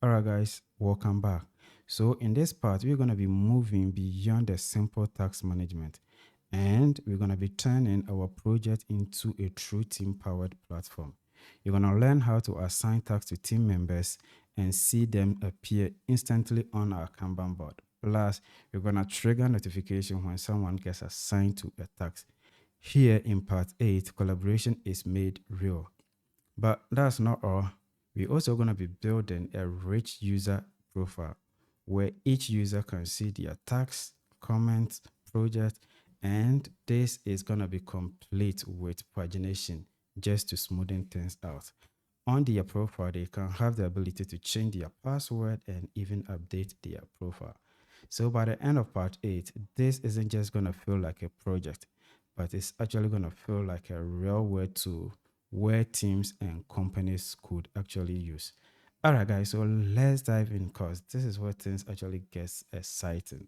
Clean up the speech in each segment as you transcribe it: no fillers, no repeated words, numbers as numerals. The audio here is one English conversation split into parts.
Alright guys, welcome back. So in this part, we're going to be moving beyond the simple task management and we're going to be turning our project into a true team-powered platform. You're going to learn how to assign tasks to team members and see them appear instantly on our Kanban board. Plus, you're going to trigger notification when someone gets assigned to a task. Here in part 8, collaboration is made real. But that's not all. We're also going to be building a rich user profile where each user can see their tags, comments, project, and this is going to be complete with pagination just to smoothen things out. On their profile, they can have the ability to change their password and even update their profile. So by the end of part 8, this isn't just going to feel like a project, but it's actually going to feel like a real world tool where teams and companies could actually use. All right, guys, so let's dive in because this is where things actually gets exciting.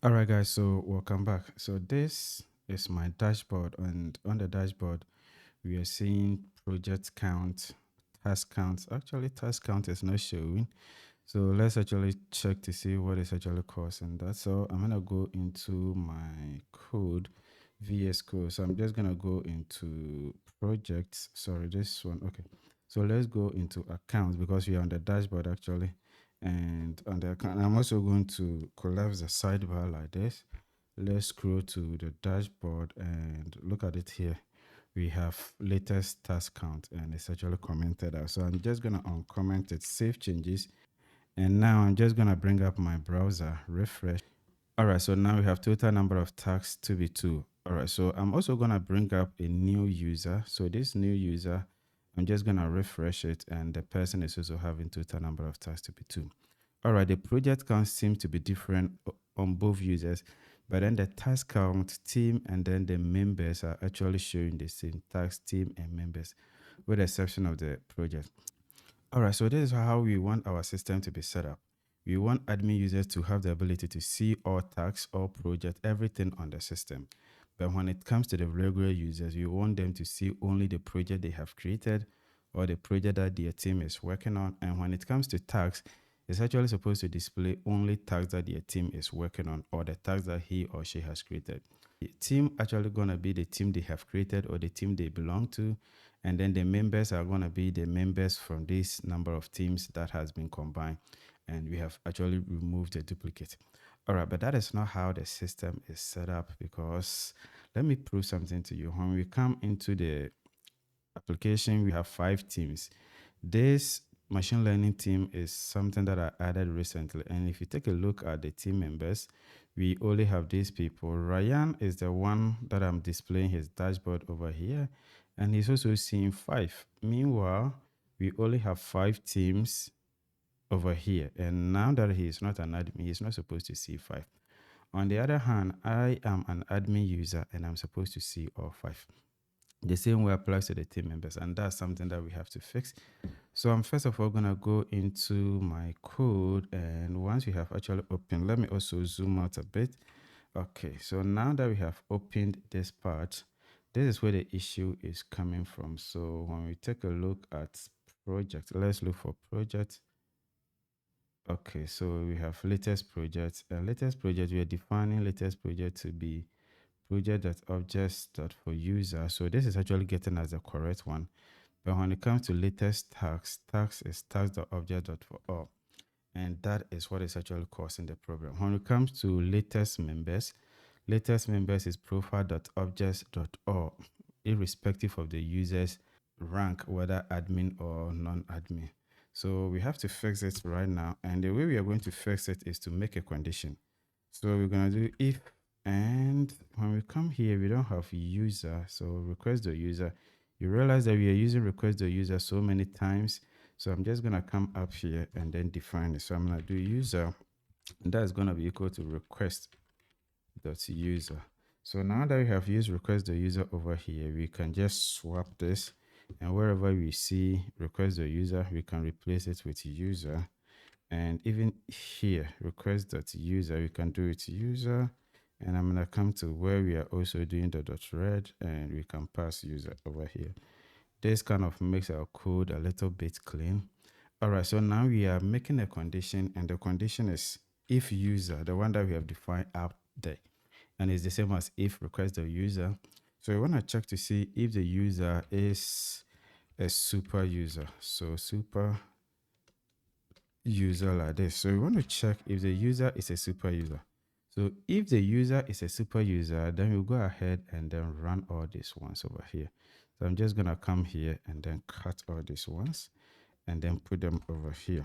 All right, guys, so welcome back. So this is my dashboard, and on the dashboard, we are seeing project count, task count. Actually, task count is not showing. So let's actually check to see what is actually causing that. So I'm gonna go into my code, VS Code. So I'm just gonna go into projects. Sorry, this one. Okay. So let's go into accounts because we are on the dashboard actually. And on the account, I'm also going to collapse the sidebar like this. Let's scroll to the dashboard and look at it here. We have latest task count and it's actually commented out. So I'm just gonna uncomment it, save changes, and now I'm just going to bring up my browser, refresh. All right, so now we have total number of tasks to be 2. All right, so I'm also going to bring up a new user. So this new user, I'm just going to refresh it and the person is also having total number of tasks to be 2. All right, the project count seems to be different on both users, but then the task count, team, and then the members are actually showing the same task, team, and members, with the exception of the project. All right, so this is how we want our system to be set up. We want admin users to have the ability to see all tasks, all projects, everything on the system. But when it comes to the regular users, we want them to see only the project they have created or the project that their team is working on. And when it comes to tasks, it's actually supposed to display only tasks that their team is working on or the tasks that he or she has created. The team actually going to be the team they have created or the team they belong to, and then the members are going to be the members from this number of teams that has been combined, and we have actually removed the duplicate. All right, but that is not how the system is set up, because let me prove something to you. When we come into the application, we have 5 teams. This machine learning team is something that I added recently, and if you take a look at the team members, we only have these people. Ryan is the one that I'm displaying his dashboard over here, and he's also seeing 5. Meanwhile, we only have 5 teams over here, and now that he is not an admin, he's not supposed to see 5. On the other hand, I am an admin user and I'm supposed to see all 5. The same way applies to the team members, and that's something that we have to fix. So I'm first of all gonna go into my code, and once we have actually opened, let me also zoom out a bit. Okay, so now that we have opened this part, this is where the issue is coming from. So when we take a look at project, let's look for project. Okay, so we have latest project. Latest project, we are defining latest project to be project.objects.forUser. So this is actually getting us the correct one. But when it comes to latest tags, tags is tags.object.forAll. And that is what is actually causing the problem. When it comes to latest members is profile.objects.all, irrespective of the user's rank, whether admin or non-admin. So we have to fix it right now. And the way we are going to fix it is to make a condition. So we're going to do if, and when we come here, we don't have user. So request the user. You realize that we are using request the user so many times. So I'm just going to come up here and then define it. So I'm going to do user, and that's going to be equal to request.user. So now that we have used request the user over here, we can just swap this, and wherever we see request the user, we can replace it with user. And even here, request.user, we can do it user. And I'm going to come to where we are also doing the .read, and we can pass user over here. This kind of makes our code a little bit clean. All right, so now we are making a condition, and the condition is if user, the one that we have defined out there, and it's the same as if request the user. So we want to check to see if the user is a super user. So super user like this. So we want to check if the user is a super user. So if the user is a super user, then we'll go ahead and then run all these ones over here. So I'm just going to come here and then cut all these ones and then put them over here.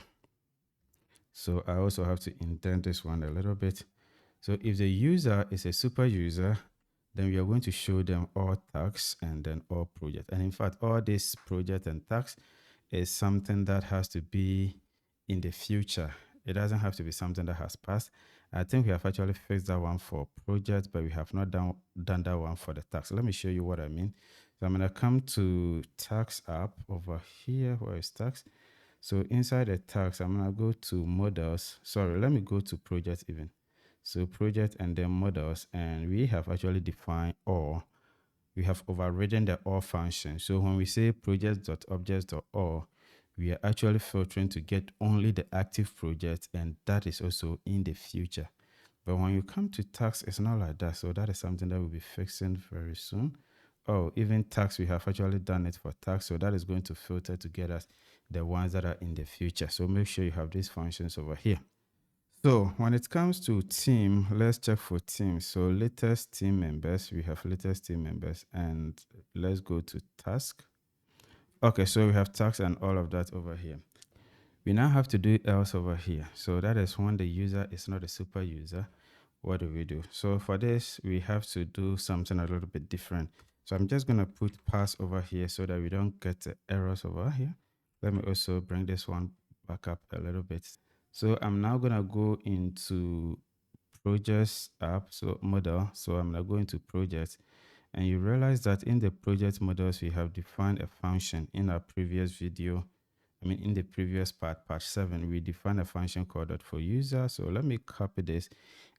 So I also have to indent this one a little bit. So if the user is a super user, then we are going to show them all tags and then all projects. And in fact, all these projects and tags is something that has to be in the future. It doesn't have to be something that has passed. I think we have actually fixed that one for projects, but we have not done that one for the tags. So let me show you what I mean. So I'm going to come to tags app over here. Where is tags? So inside the tags, I'm going to go to models. Sorry, let me go to project even. So project and then models, and we have actually defined all. We have overridden the all function. So when we say project.objects.all, we are actually filtering to get only the active project, and that is also in the future. But when you come to tags, it's not like that. So that is something that we'll be fixing very soon. Oh, even tags, we have actually done it for tags. So that is going to filter to get us the ones that are in the future. So make sure you have these functions over here. So when it comes to team, let's check for teams. So latest team members, we have latest team members, and let's go to task. Okay, so we have tasks and all of that over here. We now have to do else over here. So that is when the user is not a super user. What do we do? So for this, we have to do something a little bit different. So I'm just going to put pass over here so that we don't get errors over here. Let me also bring this one back up a little bit. So I'm now going to go into projects app, so model. So I'm going to go into projects, and you realize that in the project models, we have defined a function in our previous video. In the previous part 7, we defined a function called .for user. So let me copy this,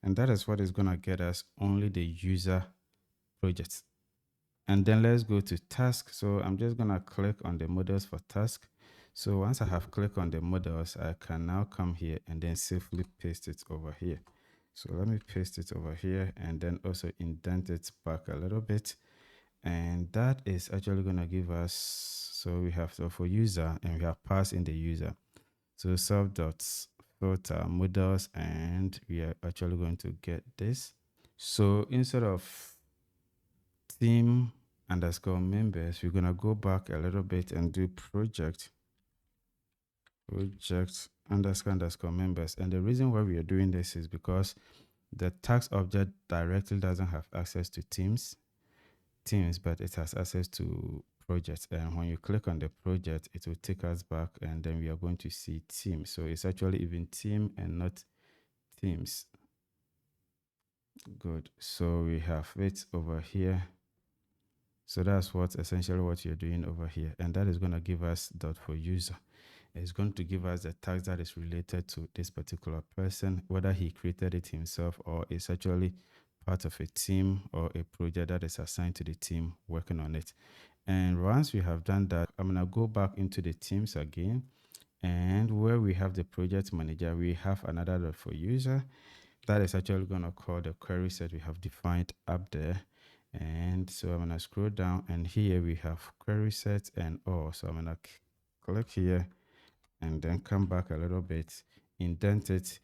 and that is what is going to get us only the user project. And then let's go to task. So I'm just going to click on the models for task. So once I have clicked on the models, I can now come here and then safely paste it over here. So let me paste it over here and then also indent it back a little bit. And that is actually going to give us, so we have so for user, and we have passed in the user. So self.filter models, and we are actually going to get this. So instead of team underscore members, we're going to go back a little bit and do project underscore members. And the reason why we are doing this is because the tags object directly doesn't have access to teams, but it has access to projects. And when you click on the project, it will take us back, and then we are going to see team. So it's actually even team and not teams. Good. So we have it over here. So that's what essentially what you're doing over here. And that is going to give us .for user. It's going to give us the tag that is related to this particular person, whether he created it himself or it's actually part of a team or a project that is assigned to the team working on it. And once we have done that, I'm going to go back into the teams again. And where we have the project manager, we have another .for user that is actually going to call the query set we have defined up there. And so I'm going to scroll down, and here we have query set and all. So I'm going to click here and then come back a little bit, indent it,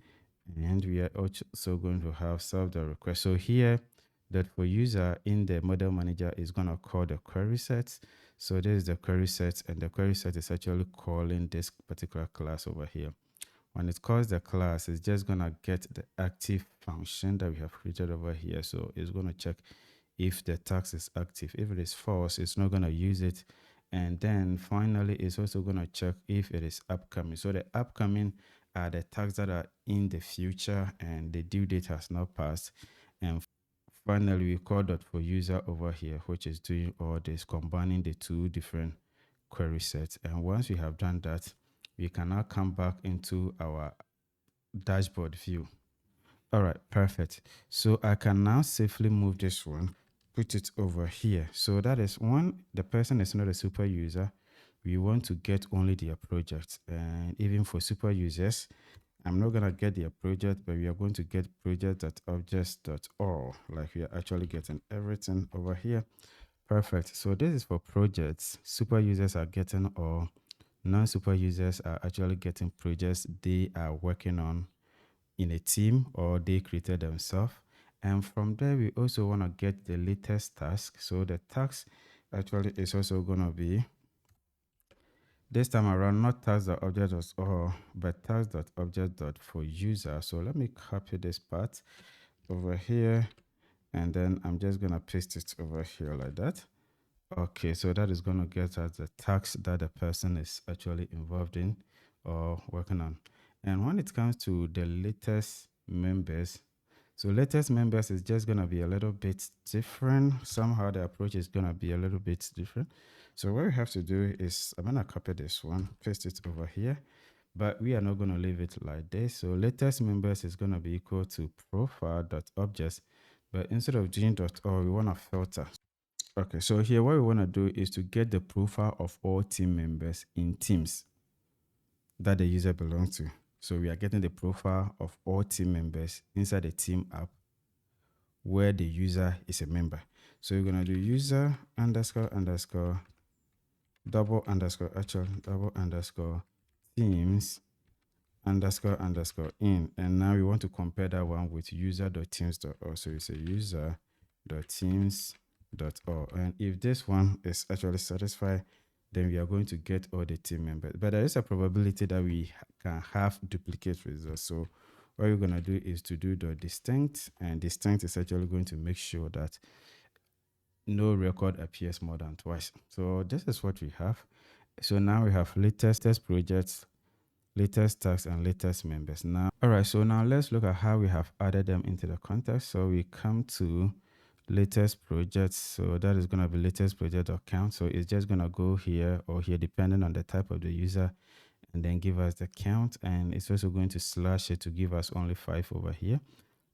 and we are also going to have serve the request. So here, that for user in the model manager is going to call the query set. So this is the query set, and the query set is actually calling this particular class over here. When it calls the class, it's just going to get the active function that we have created over here. So it's going to check if the task is active. If it is false, it's not going to use it. And then finally, it's also going to check if it is upcoming. So the upcoming are the tasks that are in the future and the due date has not passed. And finally, we call .for user over here, which is doing all this, combining the two different query sets. And once we have done that, we can now come back into our dashboard view. All right, perfect. So I can now safely move this one, put it over here. So that is one, the person is not a super user. we want to get only their project. And even for super users, I'm not gonna get their project, but we are going to get project.objects.all, like we are actually getting everything over here. Perfect. So this is for projects. Super users are getting all. Non-super users are actually getting projects they are working on in a team or they created themselves. And from there, we also want to get the latest task. So the task actually is also going to be this time around, not task.object.all, but task.object.for user. So let me copy this part over here, and then I'm just going to paste it over here like that. Okay, so that is going to get us the task that the person is actually involved in or working on. And when it comes to the latest members, so latest members is just going to be a little bit different. Somehow the approach is going to be a little bit different. So what we have to do is I'm going to copy this one, paste it over here, but we are not going to leave it like this. So latest members is going to be equal to profile.objects, but instead of doing .all, we want to filter. Okay, so here what we want to do is to get the profile of all team members in teams that the user belongs to. So we are getting the profile of all team members inside the team app where the user is a member. So we're going to do user underscore underscore double underscore actual double underscore teams underscore underscore in. And now we want to compare that one with user.teams.all. So you say user.teams.all. And if this one is actually satisfied, then we are going to get all the team members. But there is a probability that we can have duplicate results. So what we're going to do is to do the distinct, and distinct is actually going to make sure that no record appears more than twice. So this is what we have. So now we have latest projects, latest tasks, and latest members. Now, all right, so now let's look at how we have added them into the context. So we come to latest projects. So that is going to be latest project account. So it's just going to go here or here, depending on the type of the user, and then give us the count. And it's also going to slash it to give us only 5 over here.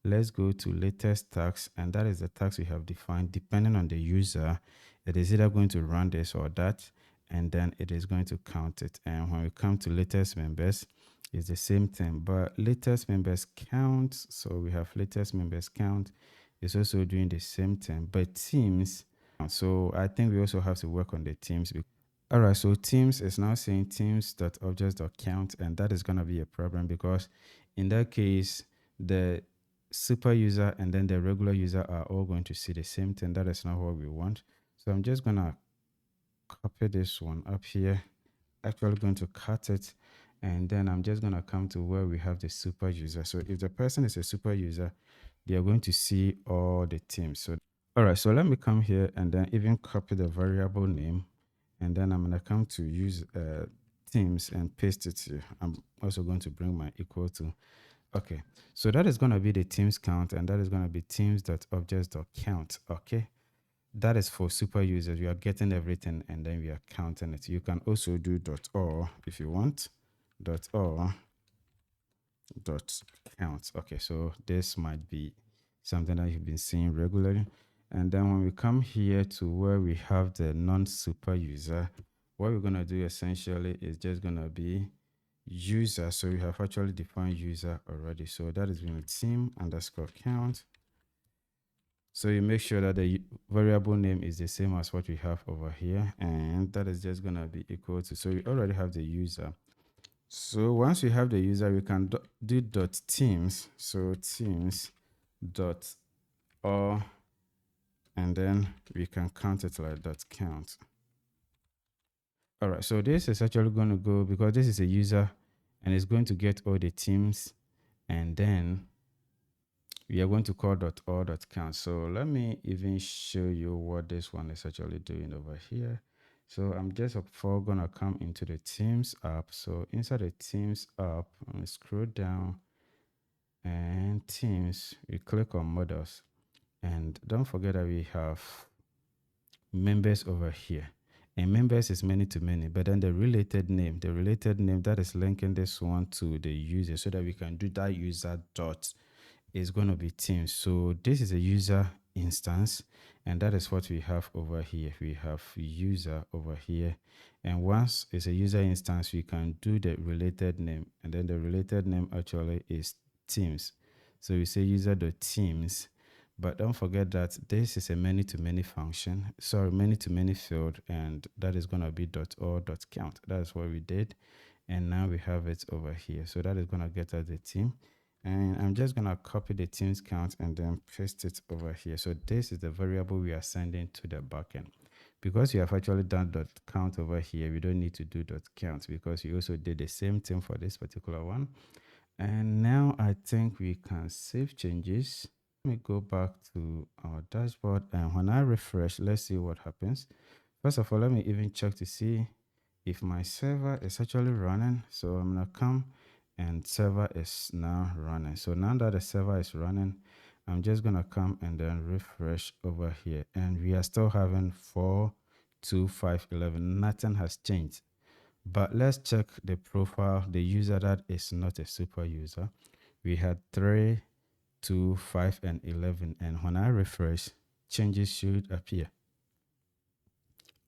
Let's go to latest tax, and that is the tax we have defined. Depending on the user, it is either going to run this or that, and then it is going to count it. And when we come to latest members, it's the same thing, but latest members count. So we have latest members count. It's also doing the same thing, but teams. So I think we also have to work on the teams. All right, so teams is now saying teams.objects.count, and that is going to be a problem because in that case, the super user and then the regular user are all going to see the same thing. That is not what we want. So I'm just going to copy this one up here, actually going to cut it, and then I'm just going to come to where we have the super user. So if the person is a super user, they are going to see all the teams. So all right, so let me come here and then even copy the variable name, and then I'm going to come to use teams and paste it here. I'm also going to bring my equal to. Okay, so that is going to be the teams count, and that is going to be teams.objects.count. Okay, that is for super users. We are getting everything and then we are counting it. You can also do .all if you want. .all .count. Okay, so this might be something that you've been seeing regularly. And then when we come here to where we have the non-super user, what we're going to do essentially is just going to be user. So we have actually defined user already. So that is going to team underscore count. So you make sure that the variable name is the same as what we have over here. And that is just going to be equal to, so we already have the user. So once we have the user, we can do .teams. So teams dot or, and then we can count it like .count. All right, so this is actually going to go, because this is a user and it's going to get all the teams, and then we are going to call .all.count. So let me even show you what this one is actually doing over here. So I'm just going to come into the Teams app. So inside the Teams app, I'm going to scroll down, and Teams, we click on models. And don't forget that we have members over here. And members is many to many, but then the related name that is linking this one to the user so that we can do that user dot is going to be teams. So this is a user instance, and that is what we have over here. We have user over here, and once it's a user instance, we can do the related name, and then the related name actually is teams. So we say user.teams, but don't forget that this is a many-to-many function, sorry, many-to-many field, and that is going to be .or.count. That is what we did, and now we have it over here. So that is going to get us the team, and I'm just going to copy the teams count and then paste it over here. So this is the variable we are sending to the backend. Because you have actually done .count over here, we don't need to do .count because we also did the same thing for this particular one. And now I think we can save changes. Let me go back to our dashboard, and when I refresh, let's see what happens. First of all, let me even check to see if my server is actually running. So I'm gonna come, and server is now running. So now that the server is running, I'm just gonna come and then refresh over here, and we are still having 4, 2, 5, 11. Nothing has changed. But let's check the profile, the user that is not a super user. We had 3, 2, 5, and 11. And when I refresh, changes should appear.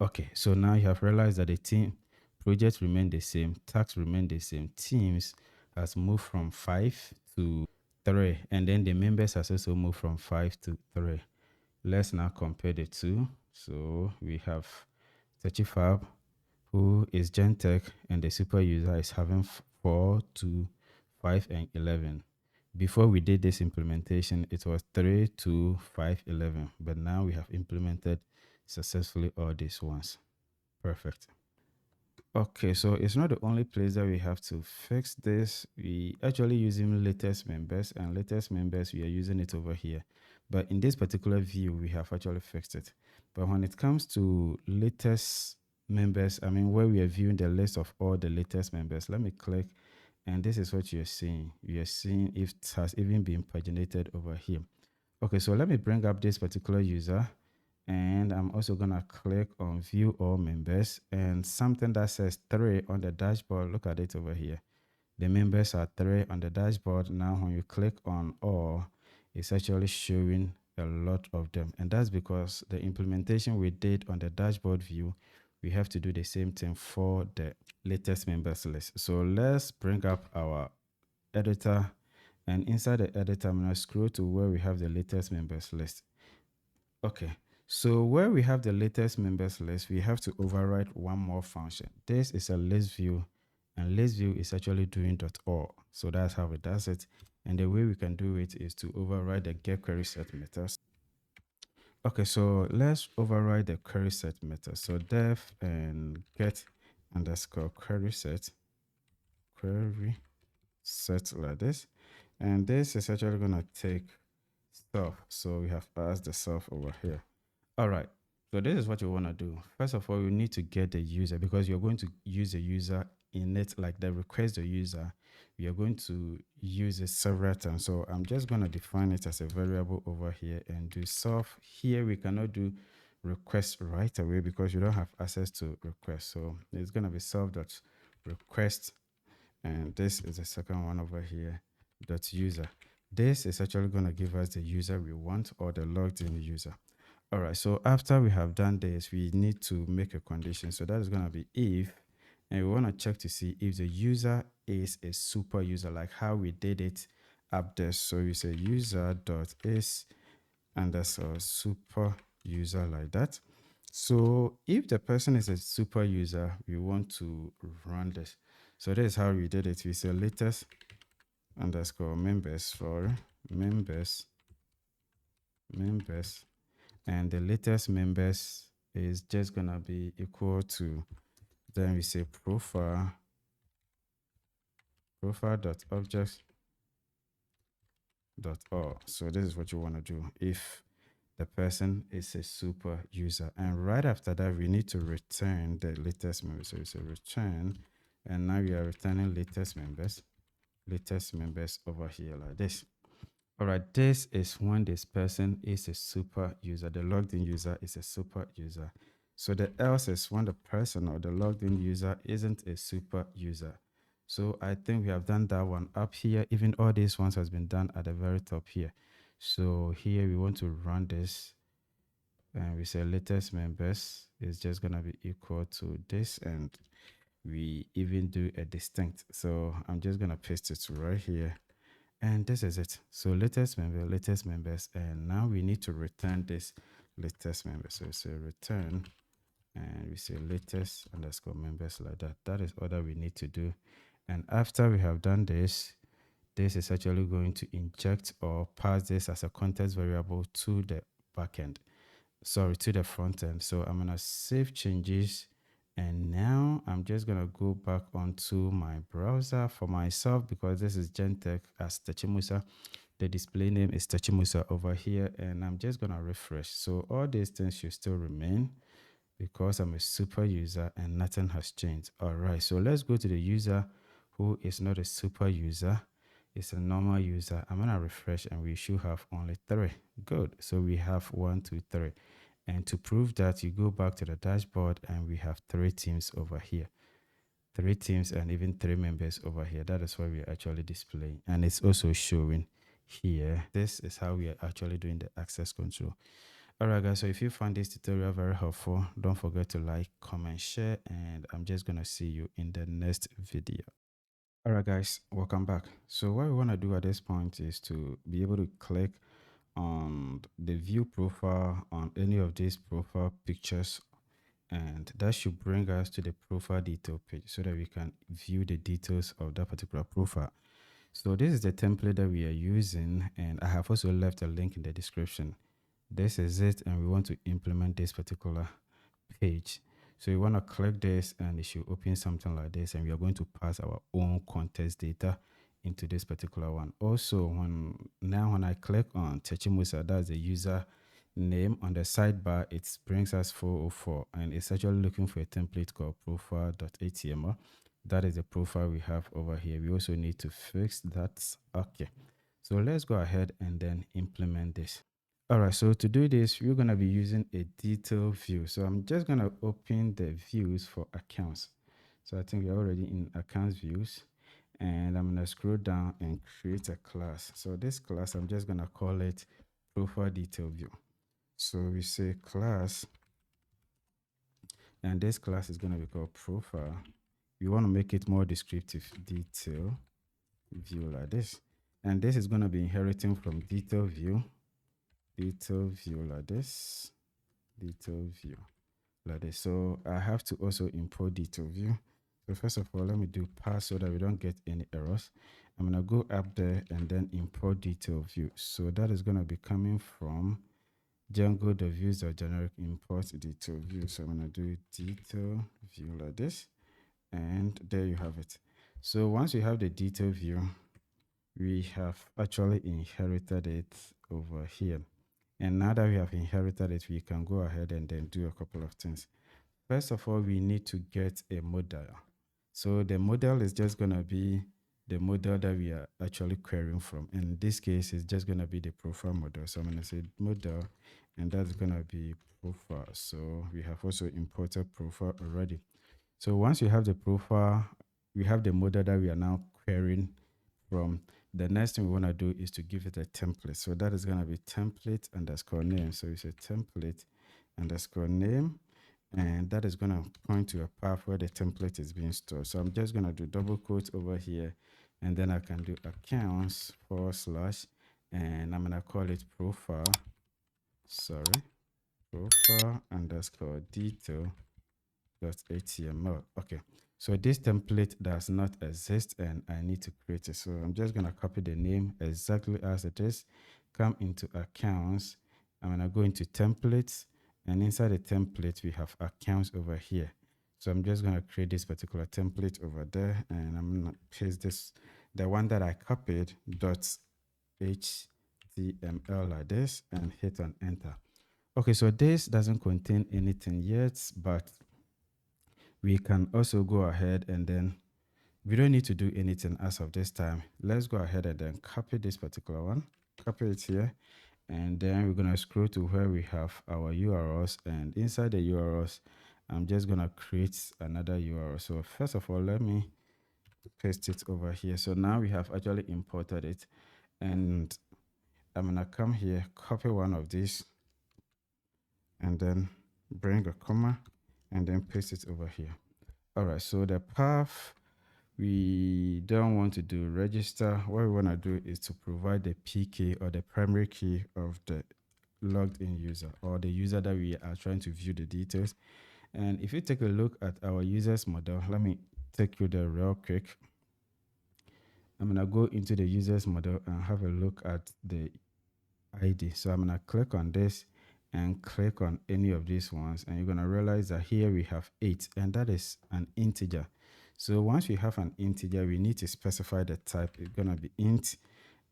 Okay, so now you have realized that the team projects remain the same, tasks remain the same, teams has moved from 5 to 3, and then the members has also moved from 5 to 3. Let's now compare the two. So we have 35, who is Gentech, and the super user is having 4, 2, 5, and 11. Before we did this implementation, it was 3, 2, 5, 11. But now we have implemented successfully all these ones. Perfect. Okay, so it's not the only place that we have to fix this. We actually using latest members, and latest members, we are using it over here. But in this particular view, we have actually fixed it. But when it comes to latest members, I mean, where we are viewing the list of all the latest members, let me click, and this is what you're seeing. You're seeing if it has even been paginated over here. Okay, so let me bring up this particular user, and I'm also gonna click on view all members, and something that says 3 on the dashboard, look at it over here. The members are 3 on the dashboard. Now when you click on all, it's actually showing a lot of them, and that's because the implementation we did on the dashboard view, we have to do the same thing for the latest members list. So let's bring up our editor, and inside the editor, I'm gonna scroll to where we have the latest members list. Okay, so where we have the latest members list, we have to override one more function. This is a list view, and list view is actually doing .or. So that's how it does it. And the way we can do it is to override the get query set method. Okay, so let's override the query set method. So def and get underscore query set like this. And this is actually gonna take stuff. So we have passed the stuff over here. All right. So this is what you want to do. First of all, you need to get the user, because you're going to use a user in it, like the request the user. We are going to use it several times. So I'm just going to define it as a variable over here and do self. Here we cannot do request right away because you don't have access to request. So it's going to be self.request. And this is the second one over here, .user. This is actually going to give us the user we want, or the logged in user. All right, so after we have done this, we need to make a condition. So that is going to be if, and we want to check to see if the user is a super user, like how we did it up there. So you say user.is underscore super user, like that. So if the person is a super user, we want to run this. So this is how we did it. We say latest underscore members for members, and the latest members is just gonna be equal to, then we say profile.objects.all. So this is what you want to do if the person is a super user. And right after that, we need to return the latest members. So we say return, and now we are returning latest members over here like this. All right, this is when this person is a super user. The logged in user is a super user. So the else is when the person or the logged in user isn't a super user. So I think we have done that one up here. Even all these ones has been done at the very top here. So here we want to run this, and we say latest members is just gonna be equal to this, and we even do a distinct. So I'm just gonna paste it right here, and this is it. So latest members, and now we need to return this latest member. So we say return, and we say latest underscore members, like that. That is all that we need to do. And after we have done this, this is actually going to inject or pass this as a context variable to the backend, sorry, to the front end. So I'm gonna save changes, and now I'm just gonna go back onto my browser for myself, because this is Gentech as Tachimusa. The display name is Tachimusa over here, and I'm just gonna refresh. So all these things should still remain because I'm a super user and nothing has changed. All right, so let's go to the user who is not a super user, it's a normal user. I'm gonna refresh, and we should have only 3. Good. So we have 1, 2, 3. And to prove that, you go back to the dashboard, and we have 3 teams over here. 3 teams and even 3 members over here. That is what we're actually displaying. And it's also showing here. This is how we are actually doing the access control. Alright guys, so if you found this tutorial very helpful, don't forget to like, comment, share, and I'm just gonna see you in the next video. Alright guys, welcome back. So what we want to do at this point is to be able to click on the view profile on any of these profile pictures, and that should bring us to the profile detail page so that we can view the details of that particular profile. So this is the template that we are using, and I have also left a link in the description. This is it, and we want to implement this particular page. So you want to click this, and it should open something like this, and we are going to pass our own context data into this particular one. Also, when I click on Techimusa, that's the user name on the sidebar, it brings us 404, and it's actually looking for a template called profile.html. That is the profile we have over here. We also need to fix that. Okay, so let's go ahead and then implement this. All right, so to do this, we're going to be using a detail view. So I'm just going to open the views for accounts. So I think we're already in accounts views, and I'm going to scroll down and create a class. So this class, I'm just going to call it profile detail view. So we say class, and this class is going to be called profile. We want to make it more descriptive, detail view, like this. And this is going to be inheriting from detail view like this, detail view like this. So I have to also import detail view. So first of all, let me do pass so that we don't get any errors. I'm gonna go up there and then import detail view. So that is gonna be coming from Django the views or generic import detail view. So I'm gonna do detail view like this, and there you have it. So once you have the detail view, we have actually inherited it over here. And now that we have inherited it, we can go ahead and then do a couple of things. First of all, we need to get a model. So the model is just going to be the model that we are actually querying from. In this case, it's just going to be the profile model. So I'm going to say model, and that's going to be profile. So we have also imported profile already. So once you have the profile, we have the model that we are now querying from. The next thing we want to do is to give it a template. So that is going to be template underscore name. So it's a template underscore name, and that is going to point to a path where the template is being stored. So I'm just going to do double quotes over here, and then I can do accounts / and I'm going to call it profile underscore detail .html. Okay, so this template does not exist, and I need to create it. So I'm just going to copy the name exactly as it is, come into accounts, I'm going to go into templates, and inside the template we have accounts over here. So I'm just going to create this particular template over there, and I'm going to paste this, the one that I copied, .html like this, and hit on enter. Okay, so this doesn't contain anything yet, but we can also go ahead and then we don't need to do anything as of this time. Let's go ahead and then copy this particular one, copy it here, and then we're going to scroll to where we have our URLs, and inside the URLs, I'm just going to create another URL. So first of all, let me paste it over here. So now we have actually imported it, and I'm gonna come here, copy one of these, and then bring a comma, and then paste it over here. All right, so the path we don't want to do register. What we want to do is to provide the PK or the primary key of the logged in user or the user that we are trying to view the details. And if you take a look at our users model, let me take you there real quick. I'm gonna go into the users model and have a look at the ID. So I'm gonna click on this and click on any of these ones, and you're gonna realize that here we have 8, and that is an integer. So once we have an integer, we need to specify the type. It's gonna be int,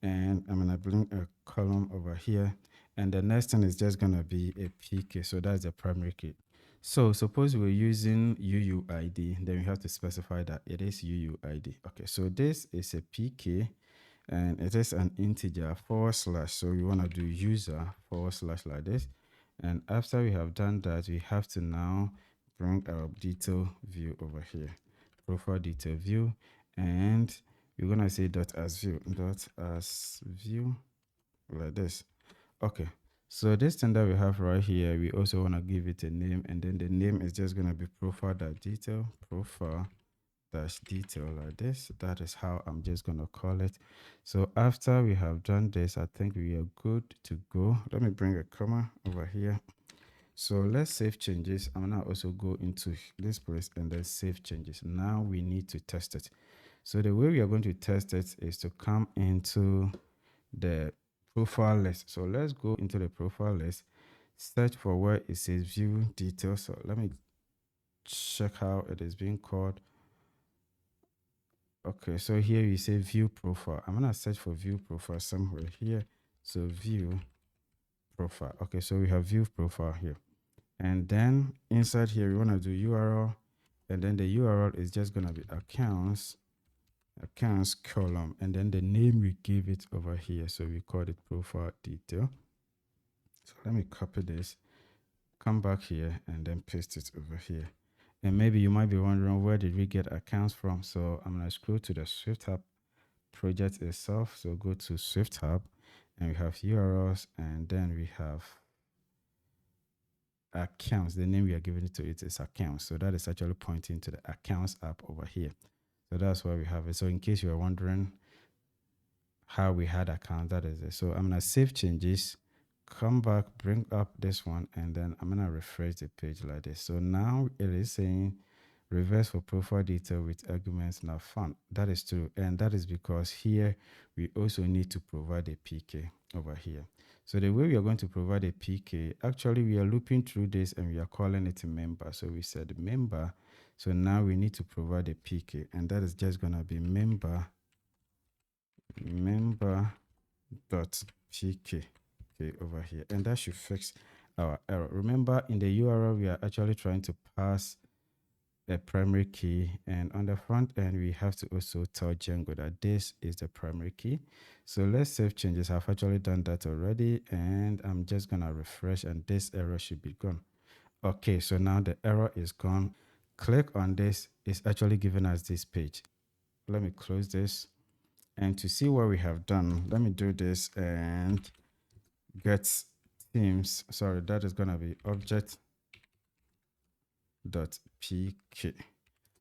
and I'm gonna bring a column over here, and the next thing is just gonna be a PK. So that's the primary key. So suppose we're using UUID, then we have to specify that it is UUID. Okay, so this is a PK, and it is an integer /. So we want to do user / like this. And after we have done that, we have to now bring our detail view over here, profile detail view, and we're gonna say .as view like this. Okay, so this thing that we have right here, we also want to give it a name, and then the name is just gonna be profile.detail, profile-detail like this. That is how I'm just gonna call it. So after we have done this, I think we are good to go. Let me bring a comma over here. So let's save changes. I'm gonna also go into this place and then save changes. Now we need to test it. So the way we are going to test it is to come into the profile list. So let's go into the profile list, search for where it says view details. So let me check how it is being called. Okay, so here you say view profile. I'm gonna search for view profile somewhere here. So view profile. Okay, so we have view profile here. And then inside here, we want to do URL. And then the URL is just gonna be accounts column. And then the name we give it over here. So we call it profile detail. So let me copy this, come back here, and then paste it over here. And maybe you might be wondering, where did we get accounts from? So I'm gonna scroll to the Swift Hub project itself. So go to Swift Hub, and we have URLs, and then we have accounts. The name we are giving it to it is accounts. So that is actually pointing to the accounts app over here. So that's why we have it. So in case you are wondering how we had account, that is it. So I'm gonna save changes, come back, bring up this one, and then I'm gonna refresh the page like this. So now it is saying reverse for profile detail with arguments not found. That is true, and that is because here we also need to provide a PK over here. So the way we are going to provide a PK, actually we are looping through this and we are calling it a member. So we said member. So now we need to provide a PK, and that is just gonna be member dot pk, okay, over here, and that should fix our error. Remember, in the URL we are actually trying to pass a primary key, and on the front end we have to also tell Django that this is the primary key. So let's save changes. I've actually done that already, and I'm just gonna refresh, and this error should be gone. Okay, so now the error is gone. Click on this, it's actually giving us this page. Let me close this, and to see what we have done, let me do this and get themes. Sorry, that is gonna be object.pk.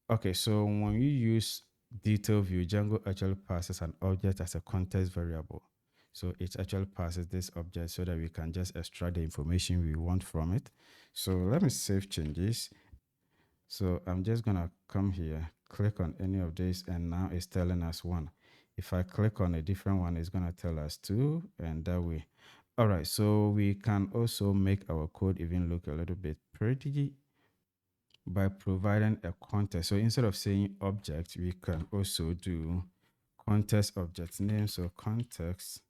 Okay, so when you use detail view, Django actually passes an object as a context variable. So it actually passes this object so that we can just extract the information we want from it. So let me save changes. So I'm just gonna come here, click on any of these, and now it's telling us 1. If I click on a different one, it's gonna tell us 2, and that way. All right, so we can also make our code even look a little bit pretty by providing a context. So instead of saying object, we can also do context object name. So context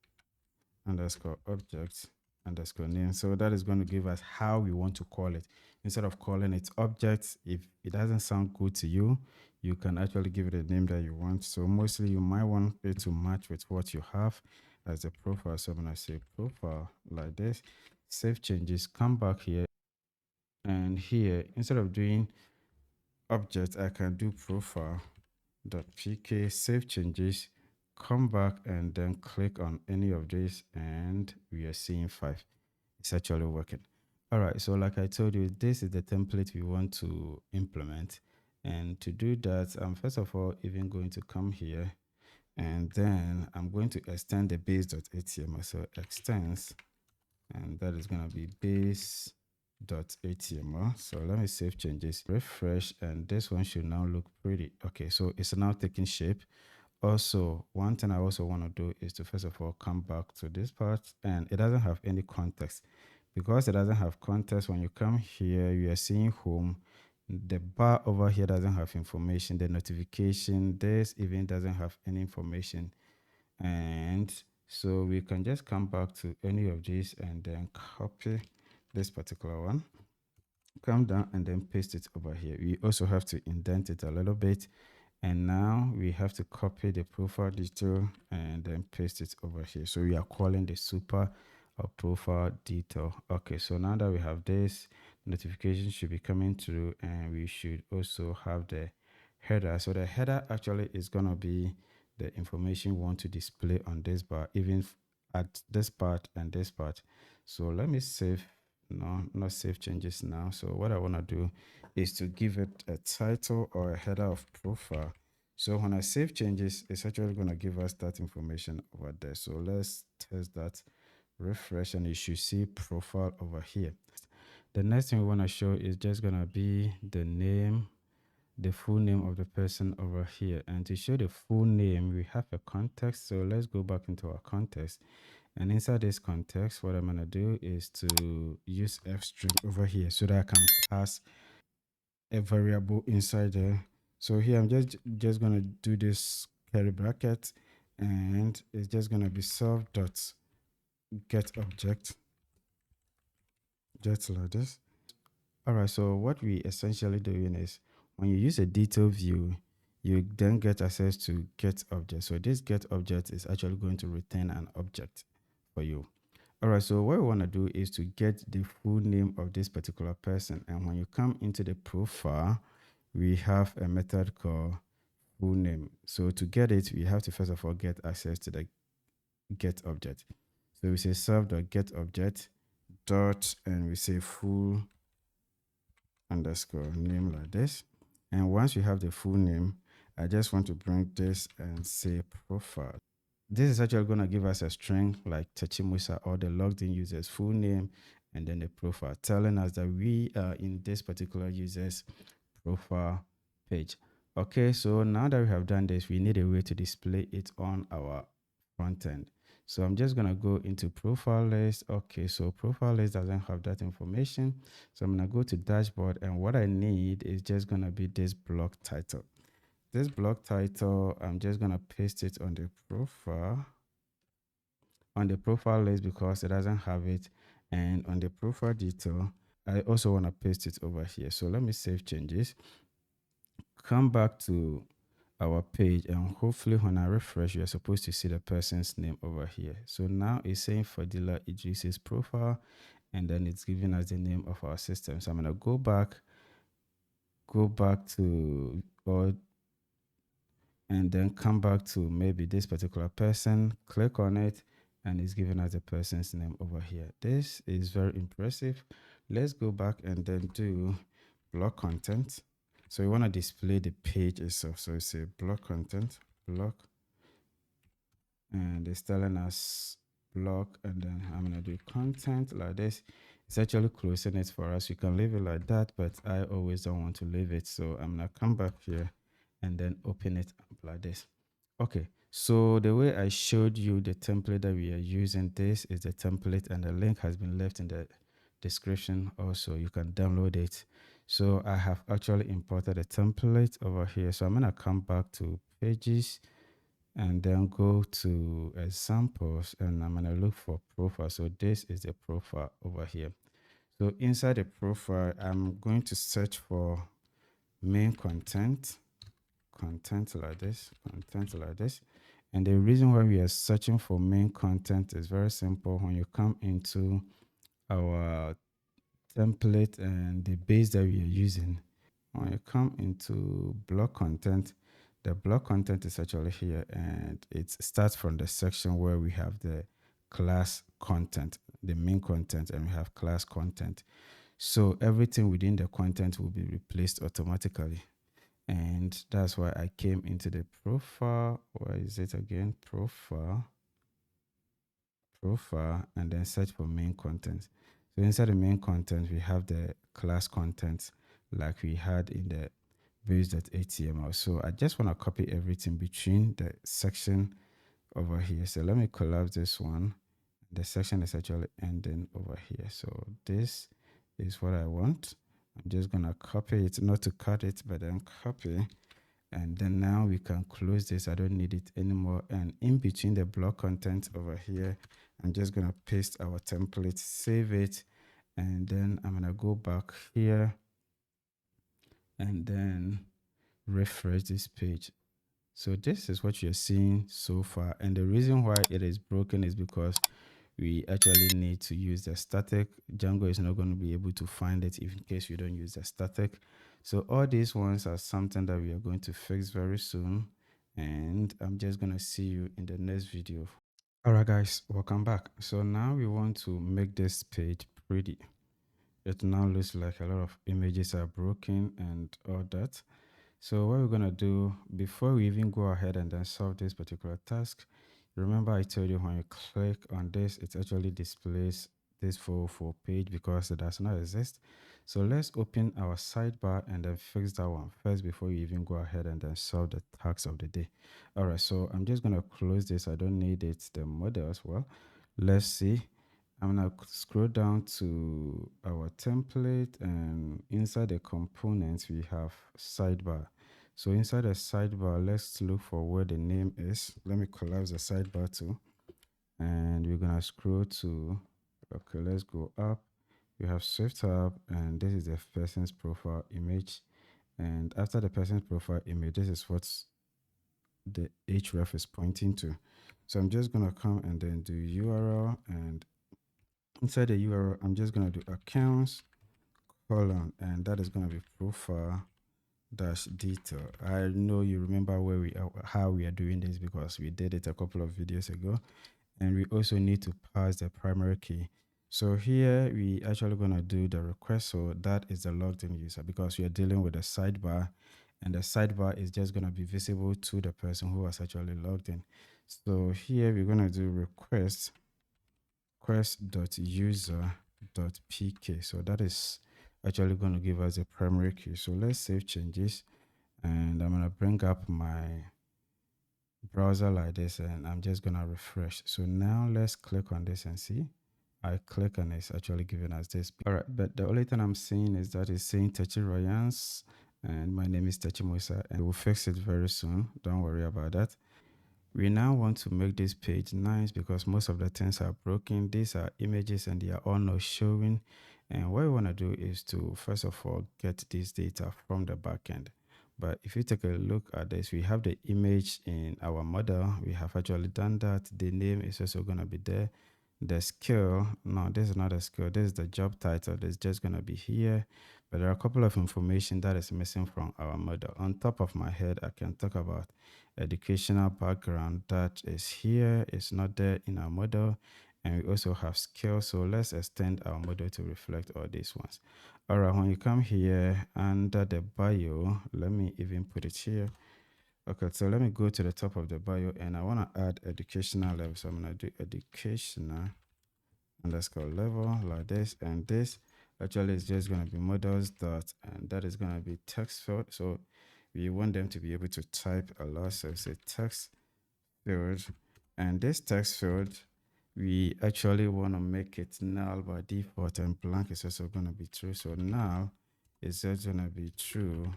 underscore object underscore name. So that is going to give us how we want to call it. Instead of calling it object, if it doesn't sound good to you, you can actually give it a name that you want. So mostly you might want it to match with what you have as a profile. So I'm going to say profile like this, save changes, come back here, and here, instead of doing object, I can do profile.pk, save changes, come back and then click on any of these, and we are seeing 5. It's actually working. All right, so like I told you, this is the template we want to implement. And to do that, I'm first of all even going to come here, and then I'm going to extend the base.html. So extends, and that is going to be base.html. So let me save changes, refresh, and this one should now look pretty. Okay, so it's now taking shape. Also, one thing I also want to do is to first of all come back to this part, and it doesn't have any context. Because it doesn't have context, when you come here, you are seeing home. The bar over here doesn't have information. The notification, this even doesn't have any information. And so we can just come back to any of these and then copy this particular one, come down and then paste it over here. We also have to indent it a little bit. And now we have to copy the profile detail and then paste it over here. So we are calling the super profile detail. Okay, so now that we have this, notification should be coming through, and we should also have the header. So the header actually is going to be the information we want to display on this bar, even at this part and this part. So let me save, no, not save changes now. So what I want to do is to give it a title or a header of profile. So when I save changes, it's actually going to give us that information over there. So let's test that, refresh, and you should see profile over here. The next thing we want to show is just going to be the name, the full name of the person over here. And to show the full name, we have a context. So let's go back into our context. And inside this context, what I'm going to do is to use f-string over here so that I can pass a variable inside there. So here I'm just going to do this curly bracket, and it's just going to be self.getObject, just like this. All right, so what we essentially doing is when you use a detail view, you then get access to getObject. So this getObject is actually going to return an object for you. All right, so what we want to do is to get the full name of this particular person. And when you come into the profile, we have a method called full name. So to get it, we have to first of all get access to the getObject. So we say self.getObject dot, and we say full underscore name like this. And once we have the full name, I just want to bring this and say profile. This is actually going to give us a string like Techimusa or the logged in user's full name and then the profile, telling us that we are in this particular user's profile page. Okay, so now that we have done this, we need a way to display it on our front end. So I'm just going to go into profile list. Okay, so profile list doesn't have that information. So I'm going to go to dashboard, and what I need is just going to be this block title. This block title, I'm just going to paste it on the profile list because it doesn't have it. And on the profile detail, I also want to paste it over here. So let me save changes, come back to our page, and hopefully when I refresh, you're supposed to see the person's name over here. So now it's saying Fadila Idris's profile, and then it's giving us the name of our system. So I'm going to go back to, and then come back to maybe this particular person, click on it, and it's giving us the person's name over here. This is very impressive. Let's go back and then do block content. So we want to display the page itself. So we say block content, block, and it's telling us block, and then I'm going to do content like this. It's actually closing it for us. You can leave it like that, but I always don't want to leave it. So I'm going to come back here and then open it up like this. Okay, so the way I showed you the template that we are using, this is the template, and the link has been left in the description. Also, you can download it. So I have actually imported a template over here. So I'm going to come back to pages and then go to examples, and I'm going to look for profile. So this is the profile over here. So inside the profile, I'm going to search for main content like this, And the reason why we are searching for main content is very simple. When you come into our template and the base that we are using, when you come into block content, The block content is actually here, and it starts from the section where we have the class content, the main content, and we have class content. So everything within the content will be replaced automatically. And that's why I came into the profile. Where is it again? Profile, and then search for main content. So inside the main content, we have the class content like we had in the base.html. So I just want to copy everything between the section over here. So let me collapse this one. The section is actually ending over here. So this is what I want. I'm just going to copy it, not to cut it, but then copy. And then now we can close this. I don't need it anymore. And in between the block content over here, I'm just going to paste our template, save it. And then I'm going to go back here and then refresh this page. So this is what you're seeing so far. And the reason why it is broken is because we actually need to use the static. Django is not going to be able to find it in case you don't use the static. So all these ones are something that we are going to fix very soon. And I'm just going to see you in the next video. All right, guys, welcome back. So now we want to make this page pretty. It now looks like a lot of images are broken and all that. So what we're going to do before we even go ahead and then solve this particular task, remember I told you when you click on this, it actually displays this full page because it does not exist. So let's open our sidebar and then fix that one first before you even go ahead and then solve the task of the day. All right, so I'm just going to close this. I don't need it, the model as well. Let's see. I'm going to scroll down to our template, and inside the components, we have sidebar. So inside the sidebar, let's look for where the name is. Let me collapse the sidebar too. And we're going to scroll to, okay, let's go up. We have Swift tab, and this is the person's profile image. And after the person's profile image, this is what the href is pointing to. So I'm just going to come and then do URL, and inside the URL, I'm just going to do accounts colon, and that is going to be profile dash detail. I know you remember where we are, how we are doing this because we did it a couple of videos ago. And we also need to pass the primary key. So here we actually going to do the request. So that is the logged in user because we are dealing with a sidebar, and the sidebar is just going to be visible to the person who was actually logged in. So here we're going to do request.user.pk. So that is actually going to give us a primary key. So let's save changes, and I'm going to bring up my browser like this, and I'm just going to refresh. So now let's click on this and see. I click and it's actually giving us this. All right, but the only thing I'm seeing is that it's saying Techi Ryans, and my name is Techi Musa, and we'll fix it very soon. Don't worry about that. We now want to make this page nice because most of the things are broken. These are images and they are all not showing. And what we want to do is to, first of all, get this data from the backend. But if you take a look at this, we have the image in our model. We have actually done that. The name is also going to be there. The skill, no, this is not a skill. This is the job title. It's just going to be here. But there are a couple of information that is missing from our model. On top of my head, I can talk about educational background that is here. It's not there in our model. And we also have skills. So let's extend our model to reflect all these ones. All right, when you come here under the bio, let me even put it here. Okay, so let me go to the top of the bio, and I want to add educational level. So I'm going to do educational underscore level like this, and this actually is just going to be models dot, and that is going to be text field. So we want them to be able to type a lot. So say text field, and this text field, we actually want to make it null by default, and blank is also going to be true. So null is just going to be true,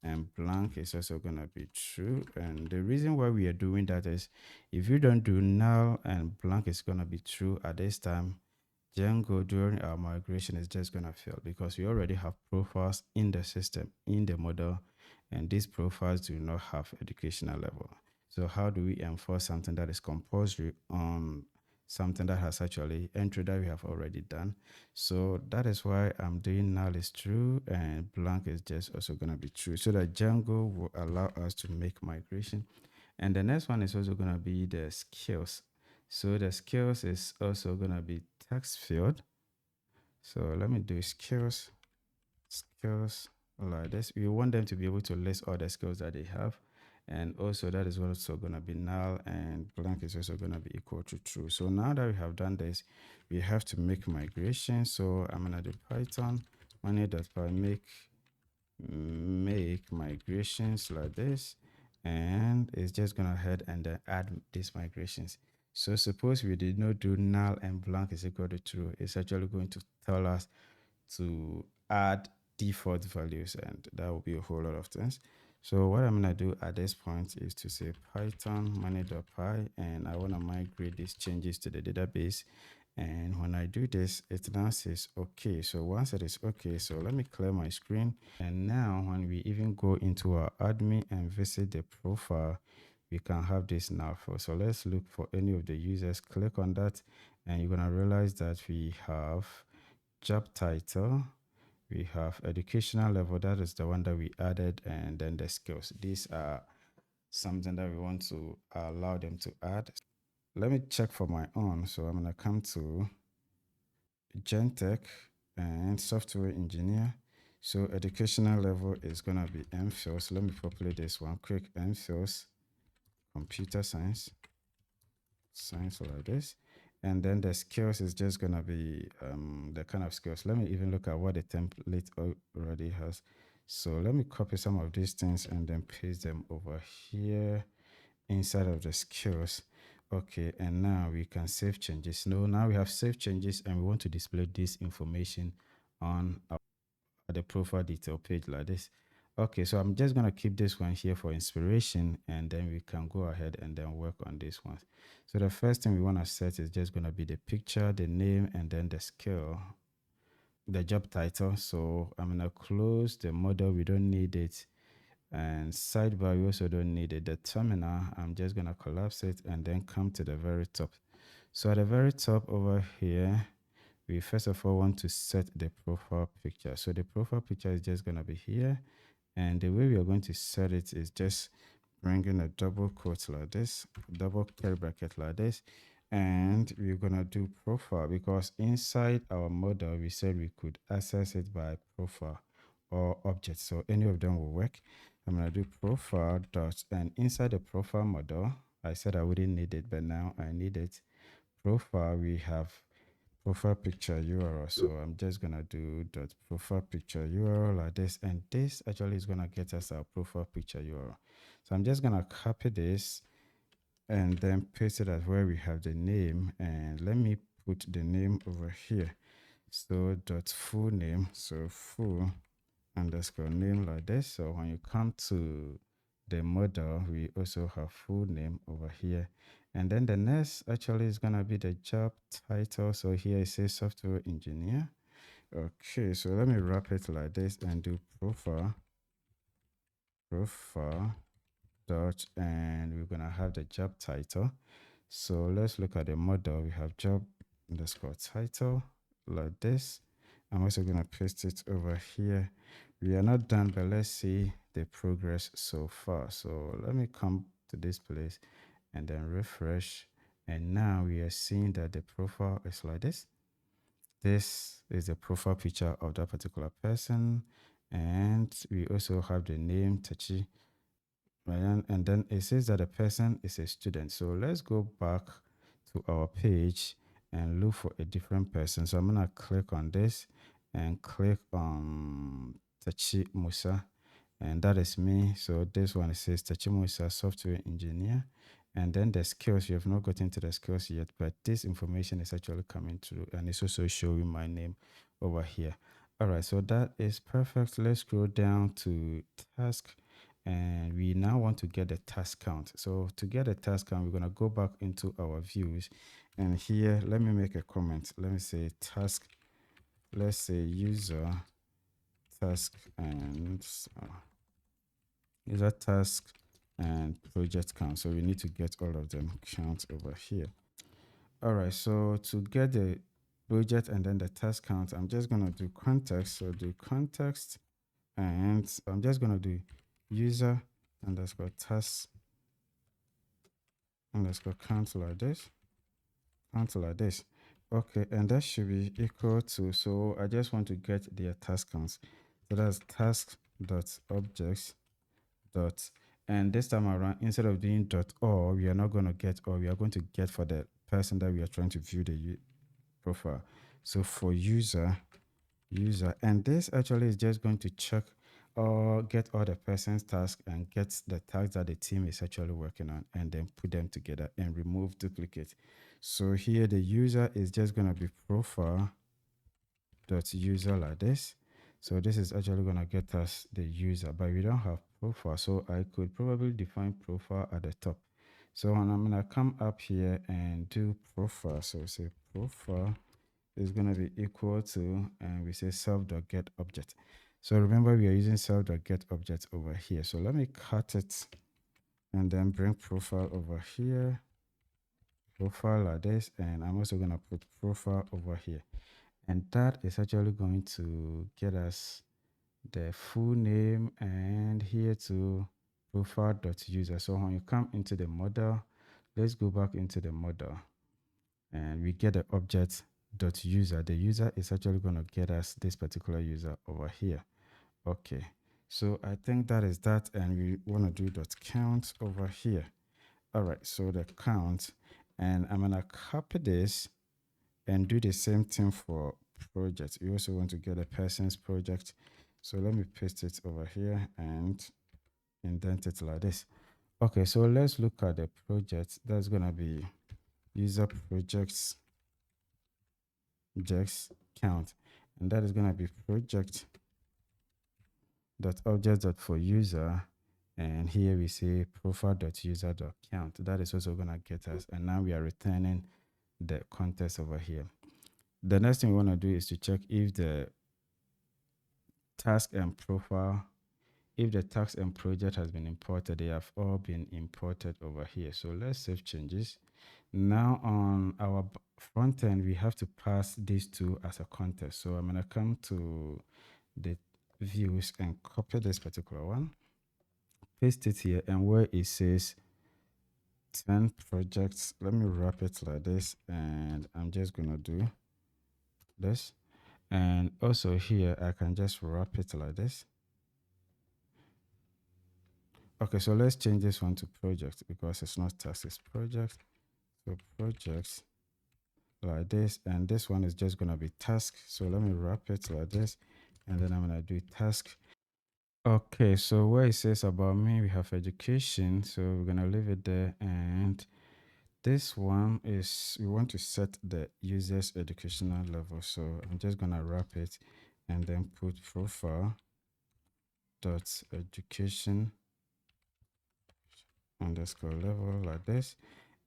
and blank is also going to be true. And the reason why we are doing that is if you don't do null and blank is going to be true at this time, Django during our migration is just going to fail because we already have profiles in the system, in the model, and these profiles do not have educational level. So how do we enforce something that is compulsory on something that has actually entry that we have already done. So that is why I'm doing null is true and blank is just also going to be true, so that Django will allow us to make migration. And the next one is also going to be the skills. So the skills is also going to be text field. So let me do skills like this. We want them to be able to list all the skills that they have. And also that is also going to be null, and blank is also going to be equal to true. So now that we have done this, we have to make migration. So I'm going to do Python money.py make migrations like this, and it's just going to head and then add these migrations. So suppose we did not do null and blank is equal to true, it's actually going to tell us to add default values, and that will be a whole lot of things. So what I'm going to do at this point is to say Python money.py, and I want to migrate these changes to the database. And when I do this, it now says okay. So once it is okay, so let me clear my screen. And now when we even go into our admin and visit the profile, we can have this now. So let's look for any of the users, click on that, and you're going to realize that we have job title, we have educational level, that is the one that we added, and then the skills. These are something that we want to allow them to add. Let me check for my own. So I'm going to come to Gentech and software engineer. So educational level is going to be MPhil. So let me populate this one quick. MPhil computer science like this. And then the skills is just going to be the kind of skills. Let me even look at what the template already has. So let me copy some of these things and then paste them over here inside of the skills. Okay, and now we can save changes. Now we have saved changes, and we want to display this information on the profile detail page like this. Okay, so I'm just going to keep this one here for inspiration, and then we can go ahead and then work on this one. So the first thing we want to set is just going to be the picture, the name, and then the skill, the job title. So I'm going to close the model. We don't need it. And sidebar, we also don't need it. The terminal, I'm just going to collapse it and then come to the very top. So at the very top over here, we first of all want to set the profile picture. So the profile picture is just going to be here. And the way we are going to set it is just bringing a double quote like this, double curly bracket like this. And we're going to do profile, because inside our model, we said we could access it by profile or object. So any of them will work. I'm going to do profile dot, and inside the profile model, I said I wouldn't need it, but now I need it. Profile, we have profile picture URL. So I'm just going to do dot profile picture URL like this. And this actually is going to get us our profile picture URL. So I'm just going to copy this and then paste it at where we have the name. And let me put the name over here. So dot full name. So full underscore name like this. So when you come to the model, we also have full name over here. And then the next actually is going to be the job title. So here it says software engineer. Okay, so let me wrap it like this and do profile dot, and we're going to have the job title. So let's look at the model. We have job underscore title like this. I'm also going to paste it over here. We are not done, but let's see the progress so far. So let me come to this place and then refresh. And now we are seeing that the profile is like this. This is the profile picture of that particular person. And we also have the name, Tachi. Right? And then it says that the person is a student. So let's go back to our page and look for a different person. So I'm going to click on this and click on Tachi Musa, and that is me. So this one, it says Tachi Musa, software engineer. And then the skills, you have not gotten to the skills yet, but this information is actually coming through, and it's also showing my name over here. All right, so that is perfect. Let's scroll down to task, and we now want to get the task count. So to get a task count, we're going to go back into our views, and here, let me make a comment. Let me say task, let's say user task and user task and project count. So we need to get all of them count over here. All right, so to get the project and then the task count, I'm just gonna do context. So do context, and I'm just gonna do user underscore task underscore count like this, count like this. Okay, and that should be equal to, so I just want to get their task counts. So that's task dot objects dot, and this time around, instead of doing dot or, we are not going to get or, we are going to get for the person that we are trying to view the profile. So for user, and this actually is just going to check or get all the person's tasks and get the tasks that the team is actually working on, and then put them together and remove duplicate. So here the user is just going to be profile dot user like this. So this is actually going to get us the user, but we don't have profile, so I could probably define profile at the top. So when I'm going to come up here and do profile, so say profile is going to be equal to, and we say self.get object. So remember, we are using self.get object over here. So let me cut it and then bring profile over here, profile like this, and I'm also going to put profile over here. And that is actually going to get us the full name, and here to profile.user. So when you come into the model, let's go back into the model, and we get the object dot user. The user is actually going to get us this particular user over here. Okay, so I think that is that, and we want to do dot count over here. All right, so the count, and I'm gonna copy this and do the same thing for project. We also want to get a person's project, so let me paste it over here and indent it like this. Okay, so let's look at the project. That's gonna be user projects count, and that is going to be project dot object dot for user, and here we say profile dot user dot count. That is also going to get us, and now we are returning the context over here. The next thing we want to do is to check if the task and profile, if the task and project has been imported. They have all been imported over here. So let's save changes. Now on our front end, we have to pass these two as a context. So I'm going to come to the views and copy this particular one, paste it here, and where it says 10 projects, let me wrap it like this, and I'm just going to do this. And also here, I can just wrap it like this. Okay, so let's change this one to project because it's not task, it's project. So projects like this, and this one is just going to be task. So let me wrap it like this, and then I'm going to do task. Okay, so where it says about me, we have education, so we're going to leave it there. And this one is, we want to set the user's educational level, so I'm just going to wrap it and then put profile dot education underscore level like this.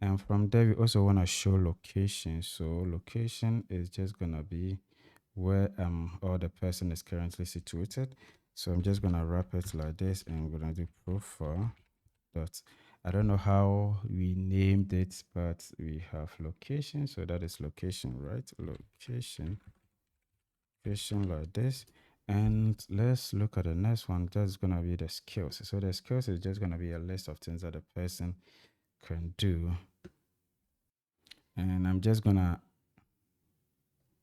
And from there, we also want to show location. So location is just going to be where or the person is currently situated. So I'm just going to wrap it like this, and we're going to do profile dot, I don't know how we named it, but we have location. So that is location, right? Location like this. And let's look at the next one. That's going to be the skills. So the skills is just going to be a list of things that the person can do. And I'm just going to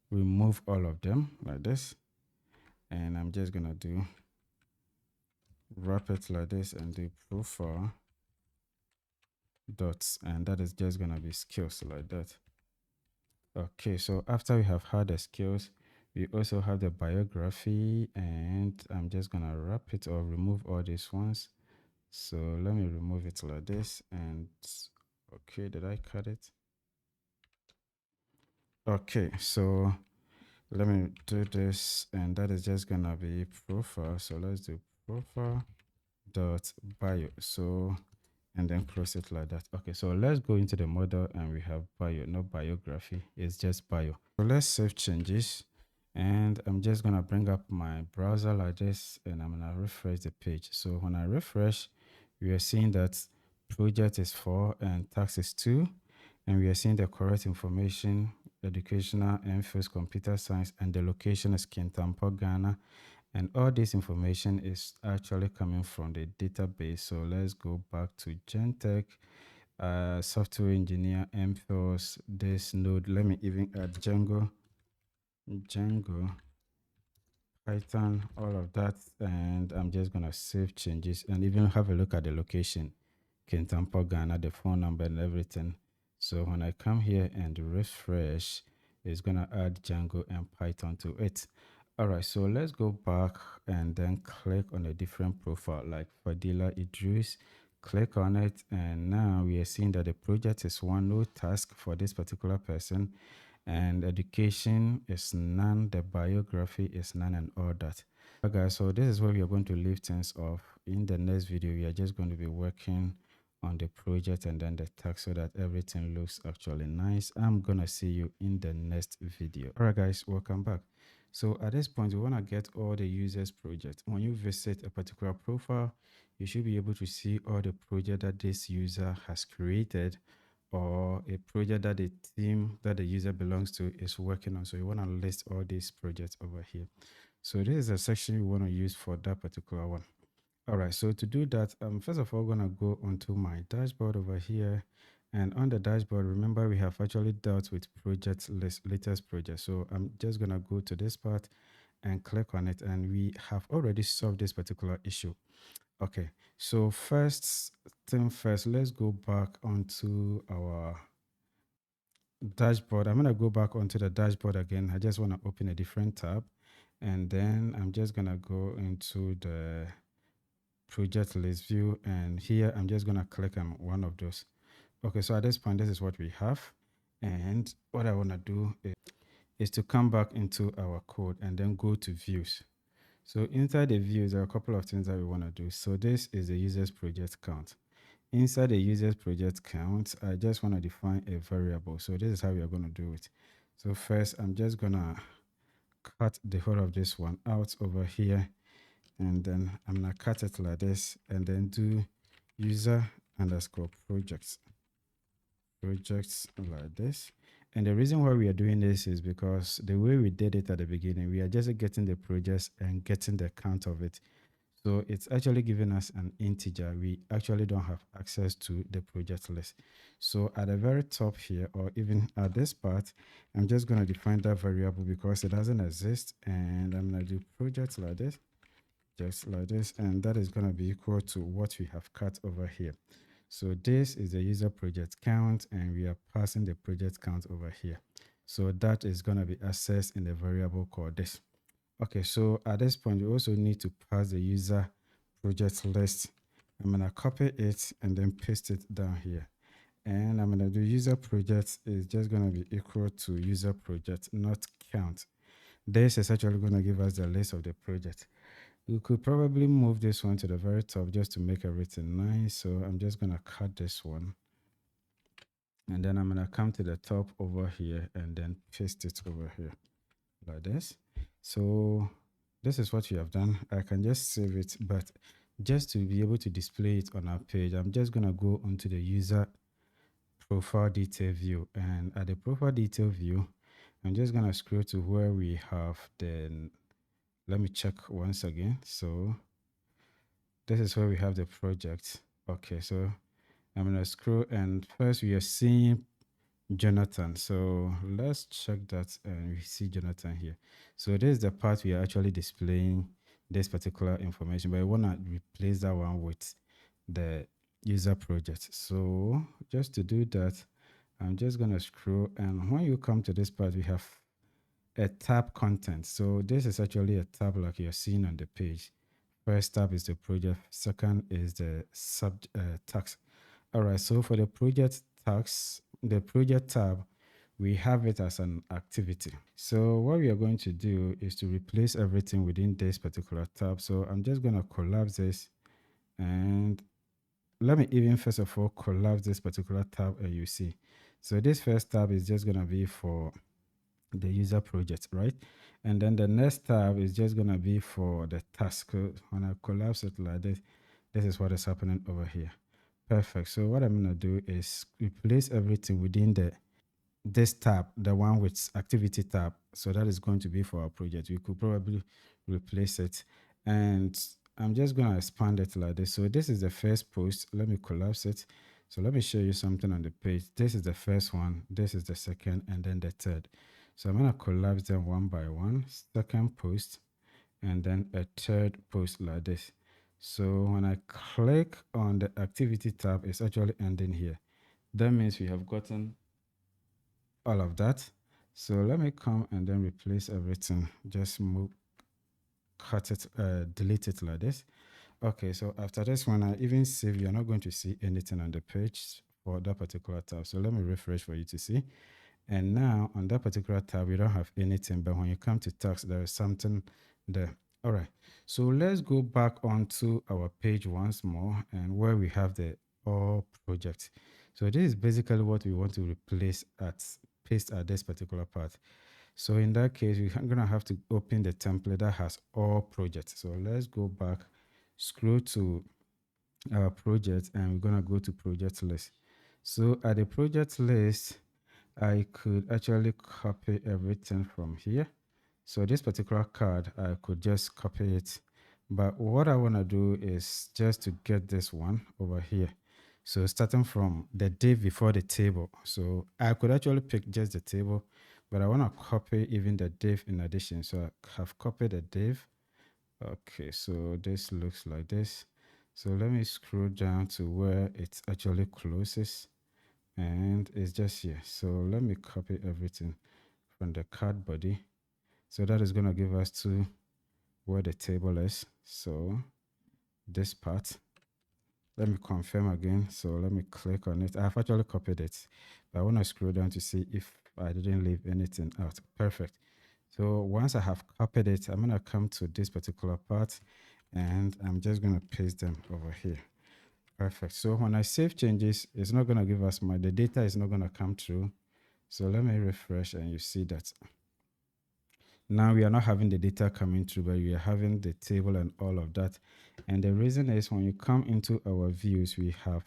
remove all of them like this. And I'm just going to do wrap it like this and do profile dots, and that is just going to be skills like that. Okay, so after we have had the skills, we also have the biography, and I'm just going to wrap it or remove all these ones. So let me remove it like this, and okay, did I cut it? Okay, so let me do this, and that is just gonna be profile. So let's do profile dot bio. So, and then close it like that. Okay, so let's go into the model, and we have bio, no biography, it's just bio. So let's save changes, and I'm just gonna bring up my browser like this, and I'm gonna refresh the page. So when I refresh, we are seeing that project is 4 and tax is 2, and we are seeing the correct information, educational, MPhils, computer science, and the location is Kintampo, Ghana. And all this information is actually coming from the database. So let's go back to Gentech, software engineer, MPhils, this node. Let me even add Django, Python, all of that. And I'm just going to save changes and even have a look at the location, Kintampo, Ghana, the phone number and everything. So when I come here and refresh, it's going to add Django and Python to it. All right, so let's go back and then click on a different profile like Fadila Idris. Click on it, and now we are seeing that the project is one, no task for this particular person, and education is none, the biography is none, and all that. Okay, guys, so this is where we are going to leave things off. In the next video, we are just going to be working on the project and then the task so that everything looks actually nice. I'm gonna see you in the next video. All right, guys, welcome back. So at this point, we want to get all the users project. When you visit a particular profile, you should be able to see all the project that this user has created, or a project that the team that the user belongs to is working on. So you want to list all these projects over here. So this is a section you want to use for that particular one. All right, so to do that, first of all, I'm gonna go onto my dashboard over here, and on the dashboard, remember we have actually dealt with project list, latest project. So I'm just gonna go to this part and click on it, and we have already solved this particular issue. Okay, so first thing first, let's go back onto our dashboard. I'm gonna go back onto the dashboard again. I just wanna open a different tab, and then I'm just gonna go into the project list view, and here I'm just going to click on one of those. Okay, so at this point, this is what we have, and what I want to do is to come back into our code and then go to views. So inside the views, there are a couple of things that we want to do. So this is the users project count. Inside the users project count, I just want to define a variable. So this is how we are going to do it. So first, I'm just going to cut the whole of this one out over here, and then I'm gonna cut it like this, and then do user underscore projects like this. And the reason why we are doing this is because the way we did it at the beginning, we are just getting the projects and getting the count of it. So it's actually giving us an integer. We actually don't have access to the project list. So at the very top here, or even at this part, I'm just going to define that variable because it doesn't exist. And I'm going to do projects like this, just like this, and that is going to be equal to what we have cut over here. So this is the user project count, and we are passing the project count over here. So that is going to be accessed in the variable called this. Okay, so at this point, we also need to pass the user project list. I'm going to copy it and then paste it down here. And I'm going to do user project is just going to be equal to user project, not count. This is actually going to give us the list of the project. We could probably move this one to the very top just to make everything nice. So I'm just going to cut this one. And then I'm going to come to the top over here and then paste it over here like this. So this is what we have done. I can just save it, but just to be able to display it on our page, I'm just going to go onto the user profile detail view. And at the profile detail view, I'm just going to scroll to where we have the, let me check once again. So this is where we have the project. Okay, so I'm going to scroll, and first we are seeing Jonathan. So let's check that, and we see Jonathan here. So this is the part we are actually displaying this particular information, but I want to replace that one with the user project. So just to do that, I'm just going to scroll, and when you come to this part, we have a tab content. So this is actually a tab like you're seeing on the page. First tab is the project, second is the tax. All right, so for the project tax, the project tab, we have it as an activity. So what we are going to do is to replace everything within this particular tab. So I'm just going to collapse this, and let me even first of all collapse this particular tab, and you see. So this first tab is just going to be for the user project, right? And then the next tab is just going to be for the task. When I collapse it like this, this is what is happening over here. Perfect. So what I'm going to do is replace everything within this tab, the one with activity tab. So that is going to be for our project. We could probably replace it. And I'm just going to expand it like this. So this is the first post. Let me collapse it. So let me show you something on the page. This is the first one. This is the second, and then the third. So I'm going to collapse them one by one. Second post, and then a third post like this. So when I click on the activity tab, it's actually ending here. That means we have gotten all of that. So let me come and then replace everything. Just move, cut it, delete it like this. Okay, so after this, when I even save, you're not going to see anything on the page for that particular tab. So let me refresh for you to see. And now on that particular tab, we don't have anything, but when you come to tags, there is something there. All right, so let's go back onto our page once more, and where we have the all project. So this is basically what we want to replace at paste at this particular part. So in that case, we're gonna have to open the template that has all projects. So let's go back, scroll to our project, and we're gonna go to project list. So at the project list, I could actually copy everything from here. So this particular card, I could just copy it. But what I want to do is just to get this one over here. So starting from the div before the table. So I could actually pick just the table, but I want to copy even the div in addition. So I have copied the div. Okay, so this looks like this. So let me scroll down to where it actually closes, and it's just here. So let me copy everything from the card body. So that is going to give us to where the table is. So this part, let me confirm again. So let me click on it. I've actually copied it, but I want to scroll down to see if I didn't leave anything out. Perfect. So once I have copied it, I'm going to come to this particular part, and I'm just going to paste them over here. Perfect. So when I save changes, it's not going to give us the data is not going to come through. So let me refresh, and you see that now we are not having the data coming through, but we are having the table and all of that. And the reason is when you come into our views, we have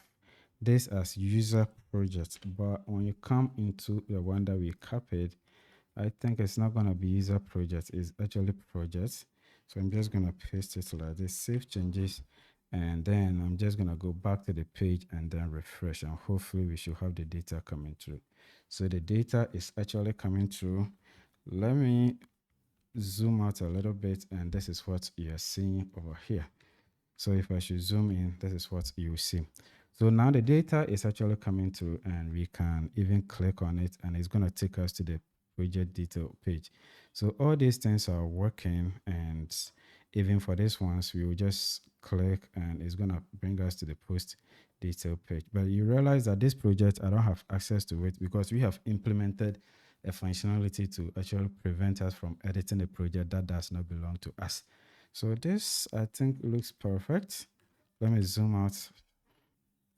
this as user project. But when you come into the one that we copied, I think it's not going to be user project. It's actually projects. So I'm just going to paste it like this, save changes. And then I'm just going to go back to the page and then refresh. And hopefully we should have the data coming through. So the data is actually coming through. Let me zoom out a little bit, and this is what you're seeing over here. So if I should zoom in, this is what you see. So now the data is actually coming through, and we can even click on it, and it's going to take us to the project detail page. So all these things are working, and even for this ones, we will just click and it's going to bring us to the post detail page. But you realize that this project, I don't have access to it because we have implemented a functionality to actually prevent us from editing a project that does not belong to us. So this, I think, looks perfect. Let me zoom out.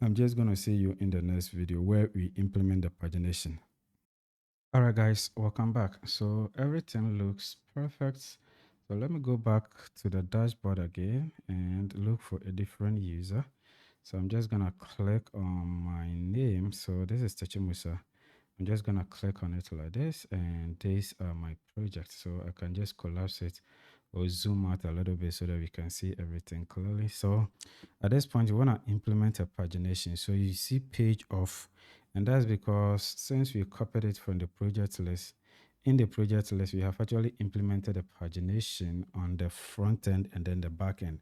I'm just going to see you in the next video where we implement the pagination. All right, guys, welcome back. So everything looks perfect. So let me go back to the dashboard again and look for a different user. So I'm just going to click on my name. So this is Techimusa. I'm just going to click on it like this, and these are my projects. So I can just collapse it or zoom out a little bit so that we can see everything clearly. So at this point, you want to implement a pagination. So you see page off, and that's because since we copied it from the project list, in the project list, we have actually implemented a pagination on the front end and then the back end.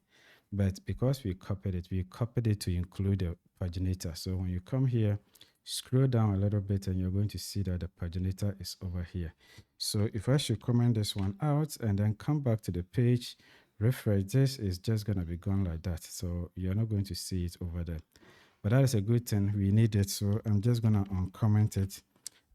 But because we copied it to include the paginator. So when you come here, scroll down a little bit, and you're going to see that the paginator is over here. So if I should comment this one out and then come back to the page, refresh, this is just going to be gone like that. So you're not going to see it over there. But that is a good thing. We need it. So I'm just going to uncomment it.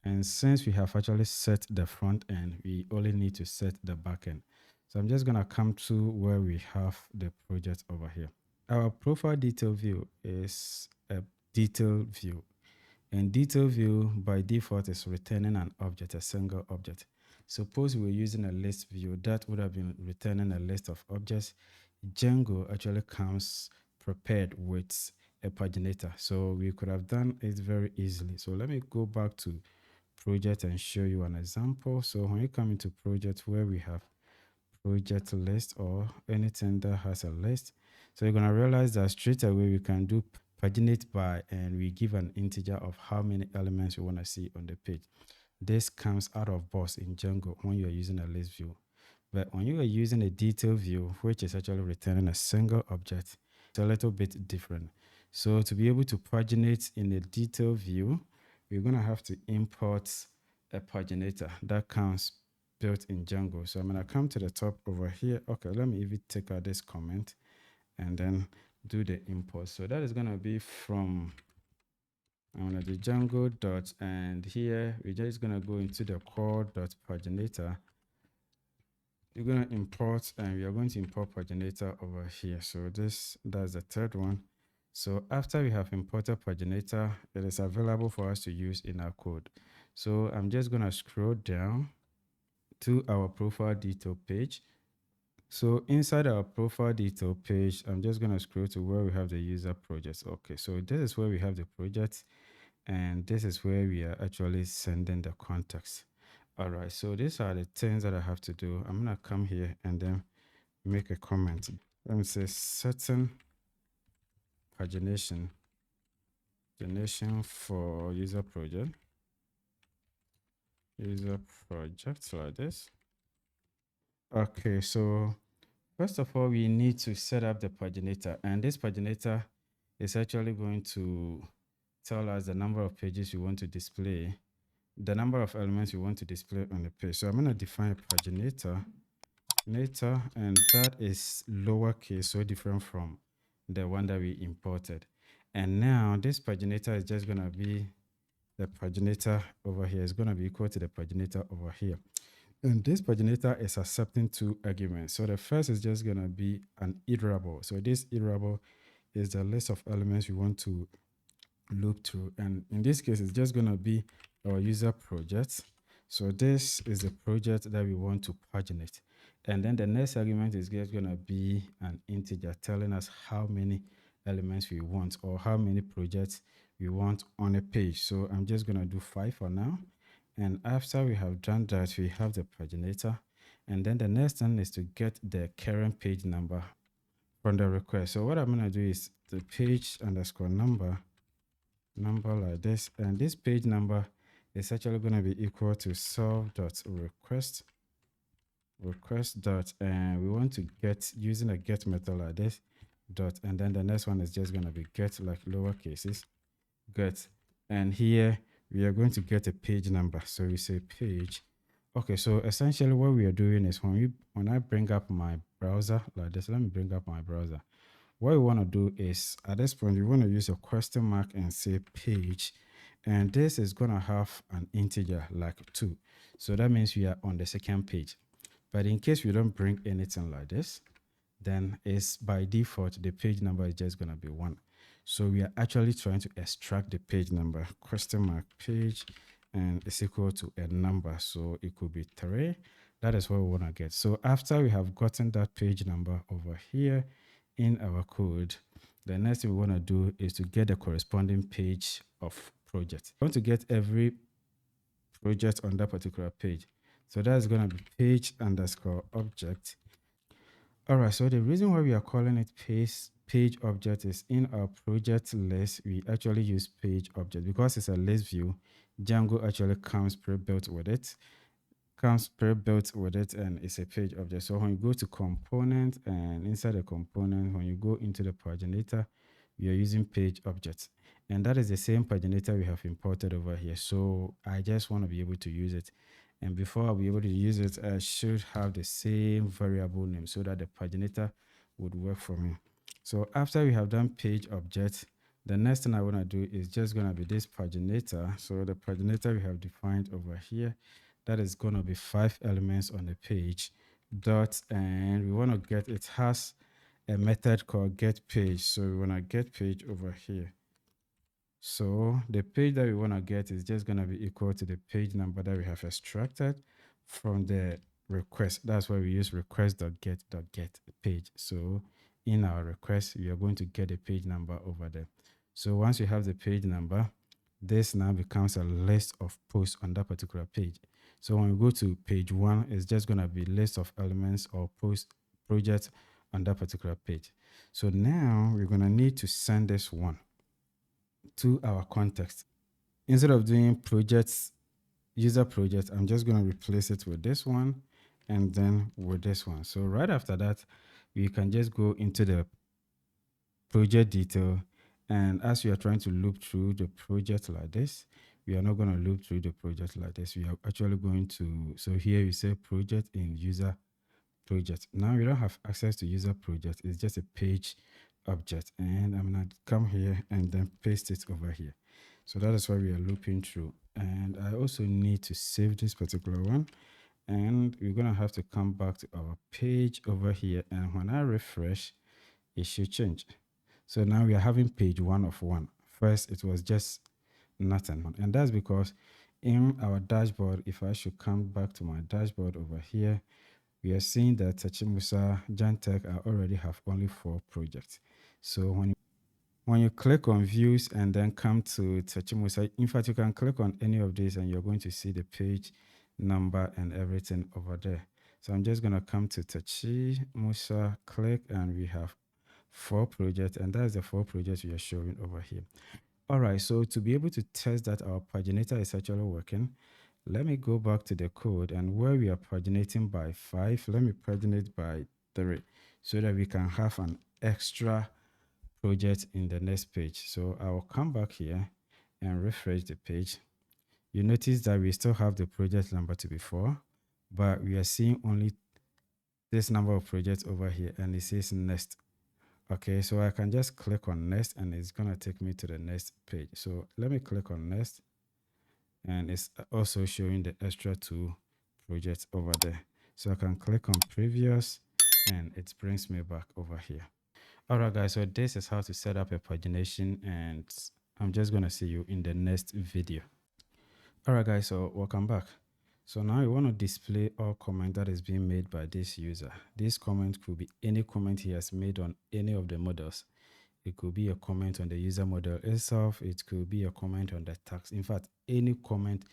And since we have actually set the front end, we only need to set the back end. So I'm just going to come to where we have the project over here. Our profile detail view is a detail view. And detail view by default is returning an object, a single object. Suppose we were using a list view, that would have been returning a list of objects. Django actually comes prepared with a paginator. So we could have done it very easily. So let me go back to project and show you an example. So when you come into project where we have project list or anything that has a list, so you're going to realize that straight away we can do paginate by, and we give an integer of how many elements we want to see on the page. This comes out of box in Django when you're using a list view. But when you are using a detail view, which is actually returning a single object, it's a little bit different. So to be able to paginate in a detail view, we're going to have to import a paginator that comes built in Django. So I'm going to come to the top over here. Okay, let me even take out this comment and then do the import. So that is going to be from I'm going to do Django dot, and here we're just going to go into the core dot paginator. You're going to import, and we are going to import paginator over here. So that's the third one. So after we have imported paginator, it is available for us to use in our code. So I'm just going to scroll down to our profile detail page. So inside our profile detail page, I'm just going to scroll to where we have the user projects. Okay, so this is where we have the project, and this is where we are actually sending the context. All right, so these are the things that I have to do. I'm going to come here and then make a comment. Let me say certain pagination for user project like this. Okay, so first of all, we need to set up the paginator, and this paginator is actually going to tell us the number of pages we want to display, the number of elements we want to display on the page. So I'm going to define a paginator, and that is lowercase, so different from the one that we imported. And now this paginator is just going to be the paginator over here is going to be equal to the paginator over here. And this paginator is accepting two arguments. So the first is just going to be an iterable. So this iterable is the list of elements we want to loop through. And in this case, it's just going to be our user project. So this is the project that we want to paginate. And then the next argument is just going to be an integer telling us how many elements we want or how many projects we want on a page. So I'm just going to do 5 for now. And after we have done that, we have the paginator. And then the next thing is to get the current page number from the request. So what I'm going to do is the page underscore number like this. And this page number is actually going to be equal to solve.request dot, and we want to get using a get method like this dot, and then the next one is just going to be get like lower cases get, and here we are going to get a page number. So we say page. Okay, so essentially what we are doing is when I bring up my browser like this, let me bring up my browser. What we want to do is at this point we want to use a question mark and say page, and this is going to have an integer like 2. So that means we are on the second page. But in case we don't bring anything like this, then it's by default the page number is just going to be 1. So we are actually trying to extract the page number, question mark page, and it's equal to a number. So it could be 3. That is what we want to get. So after we have gotten that page number over here in our code, the next thing we want to do is to get the corresponding page of project. We want to get every project on that particular page. So that's going to be page underscore object. All right, so the reason why we are calling it page object is in our project list, we actually use page object because it's a list view. Django actually comes pre-built with it, and it's a page object. So when you go to component, and inside the component, when you go into the paginator, we are using page object, and that is the same paginator we have imported over here. So I just want to be able to use it. And before I'll be able to use it, I should have the same variable name so that the paginator would work for me. So after we have done page object, the next thing I want to do is just going to be this paginator. So the paginator we have defined over here, that is going to be 5 elements on the page dot, and we want to get, it has a method called get page. So we want to get page over here. So the page that we want to get is just going to be equal to the page number that we have extracted from the request. That's why we use request.get page. So in our request, we are going to get a page number over there. So once you have the page number, this now becomes a list of posts on that particular page. So when we go to page 1, it's just going to be list of elements or post projects on that particular page. So now we're going to need to send this one to our context. Instead of doing projects, user project, I'm just going to replace it with this one and then with this one. So right after that, we can just go into the project detail, and as we are trying to loop through the project like this, we are not going to loop through the project like this. We are actually going to, so here you say project in user project. Now we don't have access to user project, it's just a page object, and I'm going to come here and then paste it over here. So that is why we are looping through. And I also need to save this particular one, and we're going to have to come back to our page over here, and when I refresh, it should change. So now we are having page 1 of 1. First, it was just nothing. And that's because in our dashboard, if I should come back to my dashboard over here, we are seeing that Tachimusa, Jantech, I already have only 4 projects. So when you click on views and then come to Tachimusa, in fact, you can click on any of these and you're going to see the page number and everything over there. So I'm just going to come to Tachimusa, click, and we have 4 projects, and that's the 4 projects we are showing over here. All right, so to be able to test that our paginator is actually working, let me go back to the code, and where we are paginating by 5, let me paginate by 3 so that we can have an extra project in the next page. So I will come back here and refresh the page. You notice that we still have the project number to be 4, but we are seeing only this number of projects over here, and it says next. Okay, so I can just click on next and it's gonna take me to the next page. So let me click on next, and it's also showing the extra 2 projects over there. So I can click on previous and it brings me back over here. All right, guys, so this is how to set up a pagination, and I'm just gonna see you in the next video. All right, guys, so welcome back. So now you want to display all comment that is being made by this user. This comment could be any comment he has made on any of the models. It could be a comment on the user model itself. It could be a comment on the tags. In fact, any comment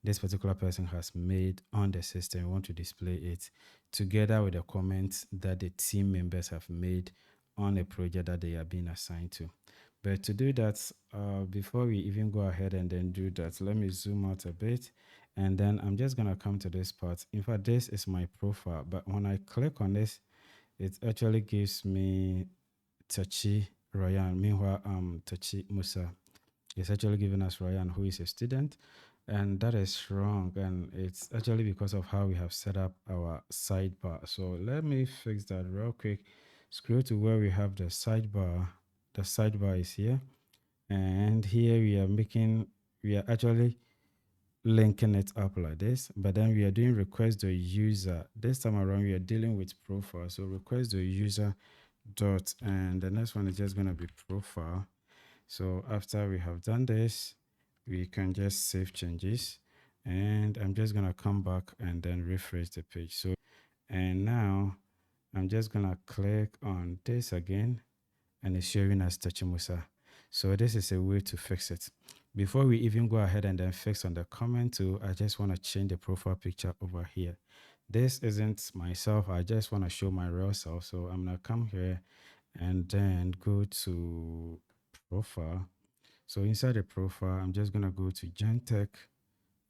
this particular person has made on the system, we want to display it together with the comments that the team members have made on a project that they are being assigned to. But to do that, before we even go ahead and then do that, let me zoom out a bit. And then I'm just going to come to this part. In fact, this is my profile. But when I click on this, it actually gives me Tachi Ryan. Meanwhile, Tachi Musa is actually giving us Ryan, who is a student. And that is wrong. And it's actually because of how we have set up our sidebar. So let me fix that real quick. Scroll to where we have the sidebar. The sidebar is here. And here we are actually linking it up like this, but then we are doing request the user. This time around, we are dealing with profile. So request the user dot, and the next one is just going to be profile. So after we have done this, we can just save changes, and I'm just going to come back and then refresh the page. So, and now I'm just going to click on this again, and it's showing us Tachimusa. So this is a way to fix it. Before we even go ahead and then fix on the comment tool, I just want to change the profile picture over here. This isn't myself. I just want to show my real self. So I'm going to come here and then go to profile. So inside the profile, I'm just going to go to Jantech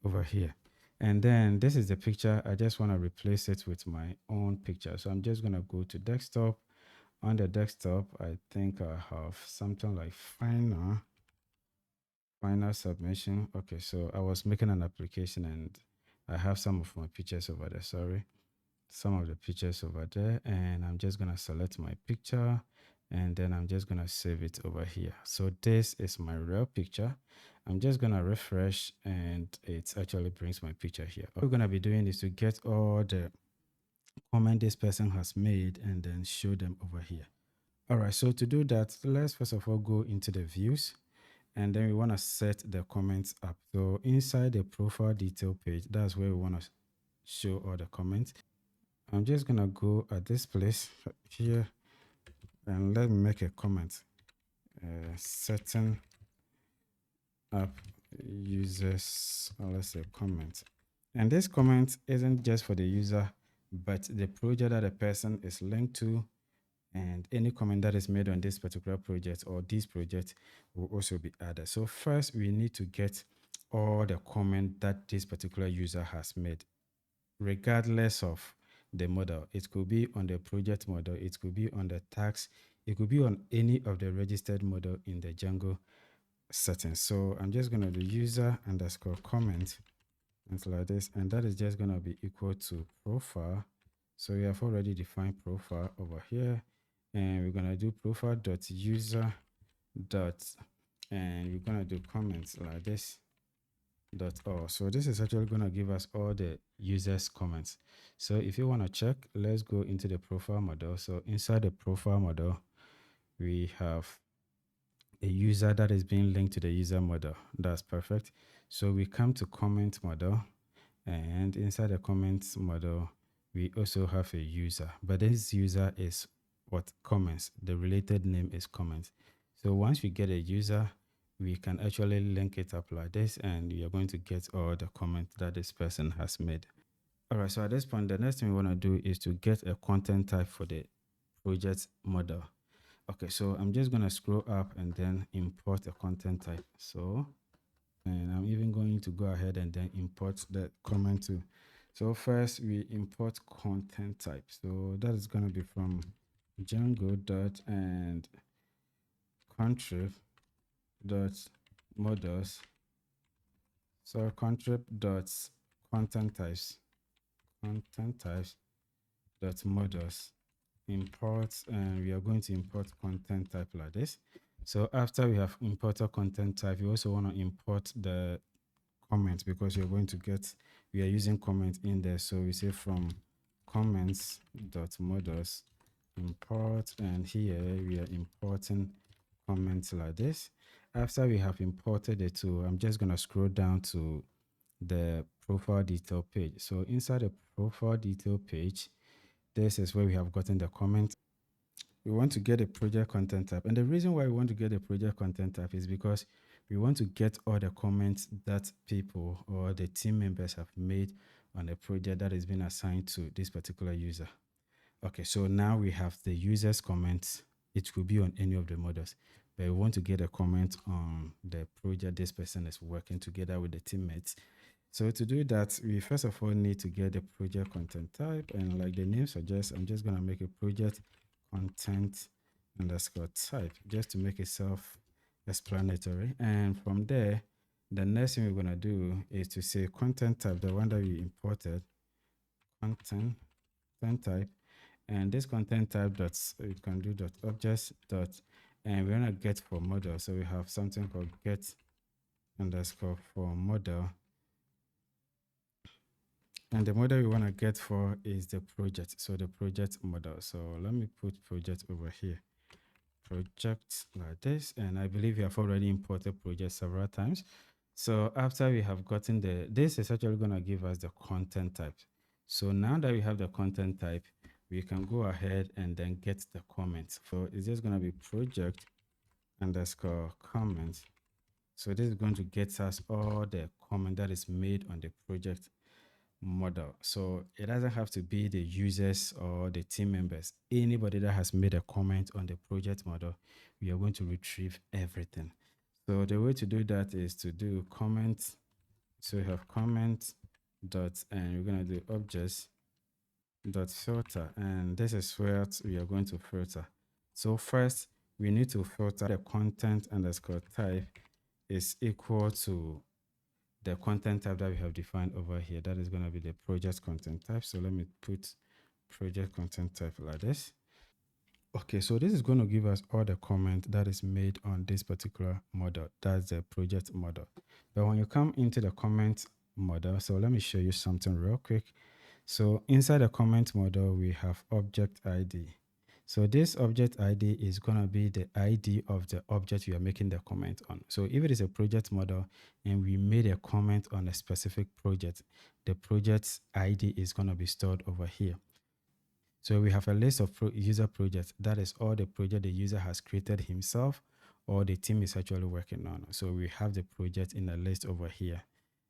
over here. And then this is the picture. I just want to replace it with my own picture. So I'm just going to go to desktop. On the desktop, I think I have something like final submission. Okay, so I was making an application and I have some of my pictures over there. Sorry, some of the pictures over there, and I'm just gonna select my picture and then I'm just gonna save it over here. So this is my real picture. I'm just gonna refresh and it actually brings my picture here. What we're gonna be doing is to get all the comment this person has made and then show them over here. All right, so to do that, let's first of all go into the views, and then we want to set the comments up. So inside the profile detail page, that's where we want to show all the comments. I'm just going to go at this place here and let me make a comment. Certain app users, let's say comment. And this comment isn't just for the user, but the project that the person is linked to, and any comment that is made on this particular project or this project will also be added. So first we need to get all the comment that this particular user has made, regardless of the model. It could be on the project model, it could be on the tax, it could be on any of the registered model in the Django settings. So I'm just going to do user underscore comment and like this, and that is just going to be equal to profile. So we have already defined profile over here, and we're going to do profile dot user dot, and we're going to do comments like this dot all. So this is actually going to give us all the users comments. So if you want to check, let's go into the profile model. So inside the profile model, we have a user that is being linked to the user model. That's perfect. So we come to comment model, and inside the comments model, we also have a user, but this user is what comments. The related name is comments. So once we get a user, we can actually link it up like this, and we are going to get all the comments that this person has made. All right, so at this point, the next thing we want to do is to get a content type for the project model. Okay, so I'm just going to scroll up and then import a content type. So, and I'm even going to go ahead and then import the comment too. So first we import content type. So that is going to be from Django dot and contrib dot models. So contrib dot content types dot models import, and we are going to import content type like this. So after we have imported content type, we also want to import the comment, because you're going to get, we are using comment in there. So we say from comments dot models import, and here we are importing comments like this. After we have imported it to, I'm just going to scroll down to the profile detail page. So inside the profile detail page, this is where we have gotten the comment. We want to get a project content type, and the reason why we want to get a project content type is because we want to get all the comments that people or the team members have made on a project that is being assigned to this particular user. Okay, so now we have the user's comments. It could be on any of the models, but we want to get a comment on the project this person is working together with the teammates. So to do that, we first of all need to get the project content type, and like the name suggests, I'm just going to make a project content underscore type just to make it self-explanatory. And from there, the next thing we're going to do is to say content type, the one that we imported, content type, and this content type dots, we can do dot objects dot, and we're going to get for model. So we have something called get underscore for model, and the model we want to get for is the project. So the project model. So let me put project over here. Project like this. And I believe we have already imported project several times. So after we have gotten this is actually going to give us the content type. So now that we have the content type, we can go ahead and then get the comments. So it's just going to be project underscore comments. So this is going to get us all the comment that is made on the project model. So it doesn't have to be the users or the team members. Anybody that has made a comment on the project model, we are going to retrieve everything. So the way to do that is to do comment. So we have comment dot, and we're going to do objects dot filter, and this is where we are going to filter. So first we need to filter the content underscore type is equal to the content type that we have defined over here. That is going to be the project content type. So let me put project content type like this. Okay, so this is going to give us all the comment that is made on this particular model. That's the project model. But when you come into the comment model, so let me show you something real quick. So inside the comment model, we have object ID. So this object ID is going to be the ID of the object you are making the comment on. So if it is a project model and we made a comment on a specific project, the project's ID is going to be stored over here. So we have a list of user projects. That is all the project the user has created himself or the team is actually working on. So we have the project in a list over here.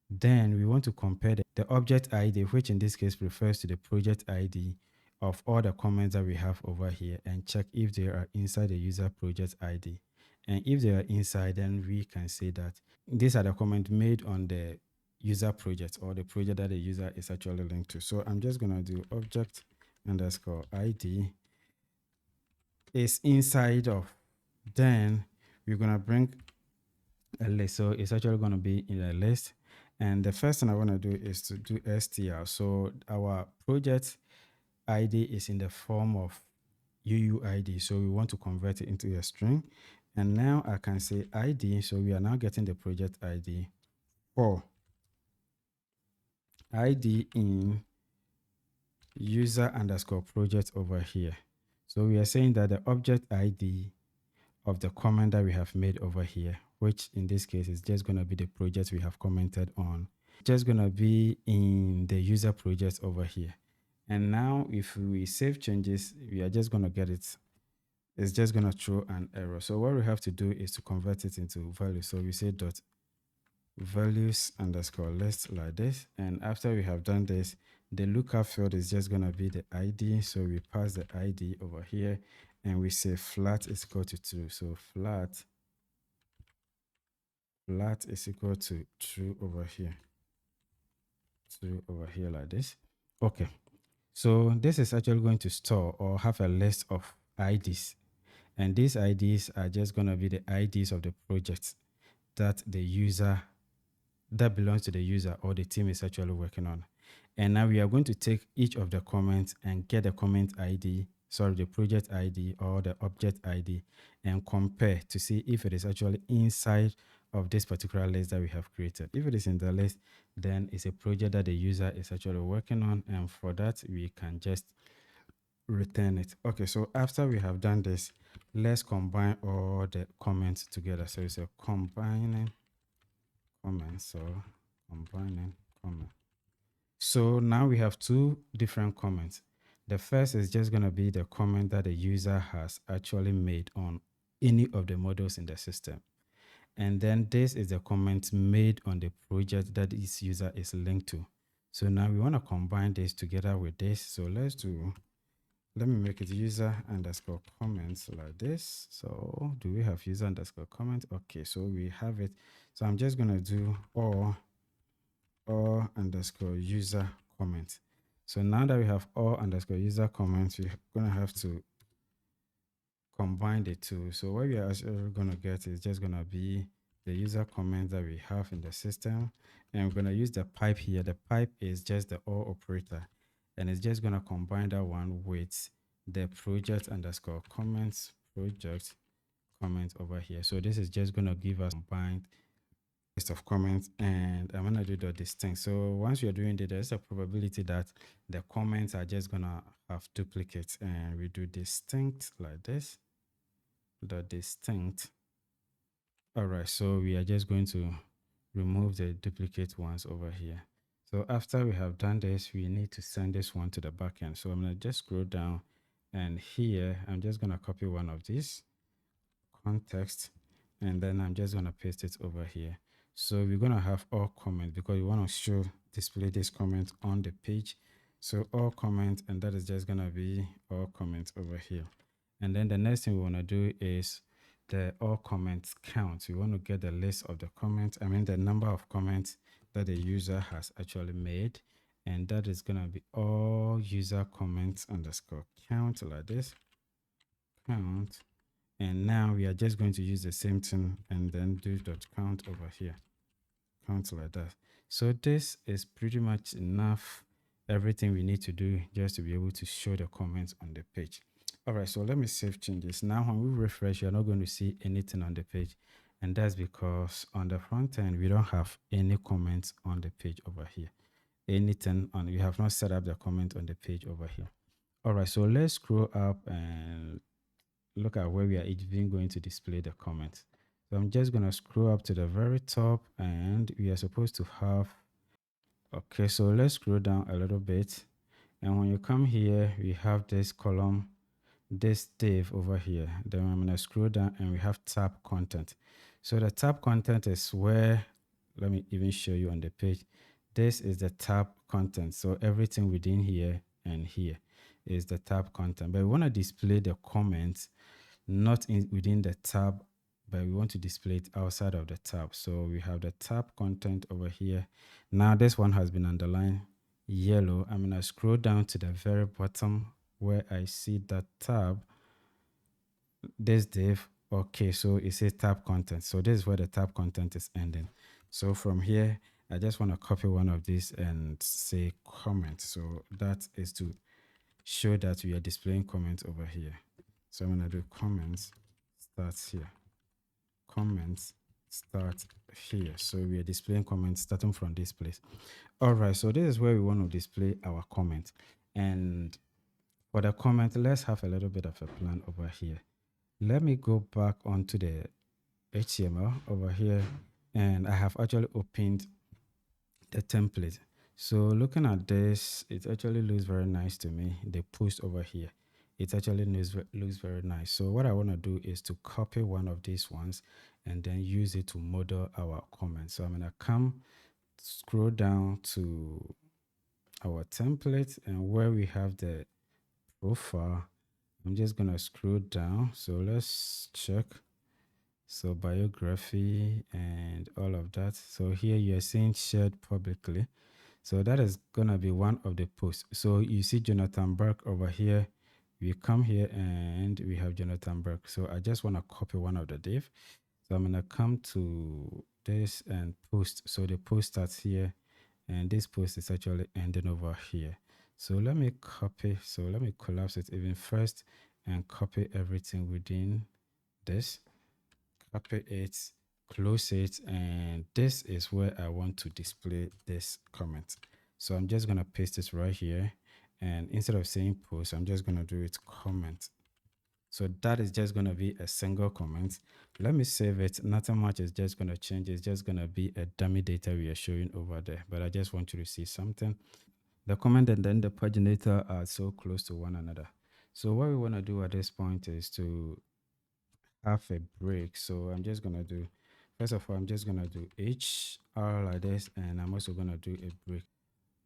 Then we want to compare the object ID, which in this case refers to the project ID of all the comments that we have over here, and check if they are inside the user project ID. And if they are inside, then we can say that these are the comments made on the user project or the project that the user is actually linked to. So I'm just going to do object underscore ID is inside of, then we're going to bring a list. So it's actually going to be in a list. And the first thing I want to do is to do str. So our project ID is in the form of UUID. So we want to convert it into a string. And now I can say ID. So we are now getting the project ID for ID in user underscore project over here. So we are saying that the object ID of the comment that we have made over here, which in this case is just going to be the project we have commented on, just going to be in the user project over here. And now if we save changes, we are just going to get it. It's just going to throw an error. So what we have to do is to convert it into value. So we say dot values underscore list like this. And after we have done this, the lookup field is just going to be the ID. So we pass the ID over here and we say flat is equal to true. So flat is equal to true over here. True over here like this. Okay. So this is actually going to store or have a list of IDs. And these IDs are just going to be the IDs of the projects that the user, that belongs to the user or the team is actually working on. And now we are going to take each of the comments and get the comment ID, sorry, the project ID or the object ID, and compare to see if it is actually inside of this particular list that we have created. If it is in the list, then it's a project that the user is actually working on. And for that, we can just return it. Okay, so after we have done this, let's combine all the comments together. So it's a combining comments. So combining comment. So now we have two different comments. The first is just going to be the comment that the user has actually made on any of the models in the system. And then this is the comment made on the project that this user is linked to. So now we want to combine this together with this. So let me make it user underscore comments like this. So do we have user underscore comment? Okay, so we have it. So I'm just going to do or underscore user comment. So now that we have all underscore user comments, we're going to have to combine the two. So what we are actually going to get is just going to be the user comment that we have in the system. And we're going to use the pipe here. The pipe is just the or operator. And it's just going to combine that one with the project underscore comments project comment over here. So this is just going to give us combined list of comments, and I'm gonna do the distinct. So once you're doing this, there's a probability that the comments are just gonna have duplicates, and we do distinct like this, the distinct. All right, so we are just going to remove the duplicate ones over here. So after we have done this, we need to send this one to the backend. So I'm gonna just scroll down, and here I'm just gonna copy one of these context, and then I'm just gonna paste it over here. So we're gonna have all comments because we want to display this comment on the page. So all comments, and that is just gonna be all comments over here. And then the next thing we want to do is the all comments count. We want to get the list of the comments, the number of comments that the user has actually made, and that is gonna be all user comments underscore count like this, count. And now we are just going to use the same thing and then do dot count over here, count like that. So this is pretty much enough, everything we need to do just to be able to show the comments on the page. All right, so let me save changes. Now when we refresh, you're not going to see anything on the page, and that's because on the front end we don't have any comments on the page over here. Anything on, we have not set up the comment on the page over here. All right, so let's scroll up and look at where we are even going to display the comments. So I'm just going to scroll up to the very top, and we are supposed to have, okay, so let's scroll down a little bit. And when you come here, we have this column this div over here. Then I'm going to scroll down and we have tab content. So the tab content is where, let me even show you on the page. This is the tab content. So everything within here and here is the tab content. But we want to display the comments not within the tab, but we want to display it outside of the tab. So we have the tab content over here. Now this one has been underlined yellow. I'm going to scroll down to the very bottom where I see that tab, this div. Okay, so it says tab content. So this is where the tab content is ending. So from here, I just want to copy one of these and say comment. So that is to show that we are displaying comments over here. So I'm going to do comments starts here. Comments start here. So we are displaying comments starting from this place. All right, so this is where we want to display our comment. And for the comment, let's have a little bit of a plan over here. Let me go back onto the HTML over here, and I have actually opened the template. So looking at this, it actually looks very nice to me. The post over here, it actually looks very nice. So what I want to do is to copy one of these ones and then use it to model our comment. So I'm going to come scroll down to our template, and where we have the profile, I'm just going to scroll down. So let's check. So biography and all of that. So here you're seeing shared publicly. So that is gonna be one of the posts. So you see Jonathan Burke over here. We come here and we have Jonathan Burke. So I just want to copy one of the div. So I'm gonna come to this and post. So the post starts here, and this post is actually ending over here. So let me copy. So let me collapse it even first and copy everything within this. Copy it, close it, and this is where I want to display this comment. So I'm just going to paste this right here, and instead of saying post, I'm just going to do it comment. So that is just going to be a single comment. Let me save it. Nothing much is just going to change. It's just going to be a dummy data we are showing over there, but I just want you to see something. The comment and then the paginator are so close to one another. So what we want to do at this point is to have a break. So I'm just gonna do, first of all, I'm just gonna do HR like this, and I'm also gonna do a break.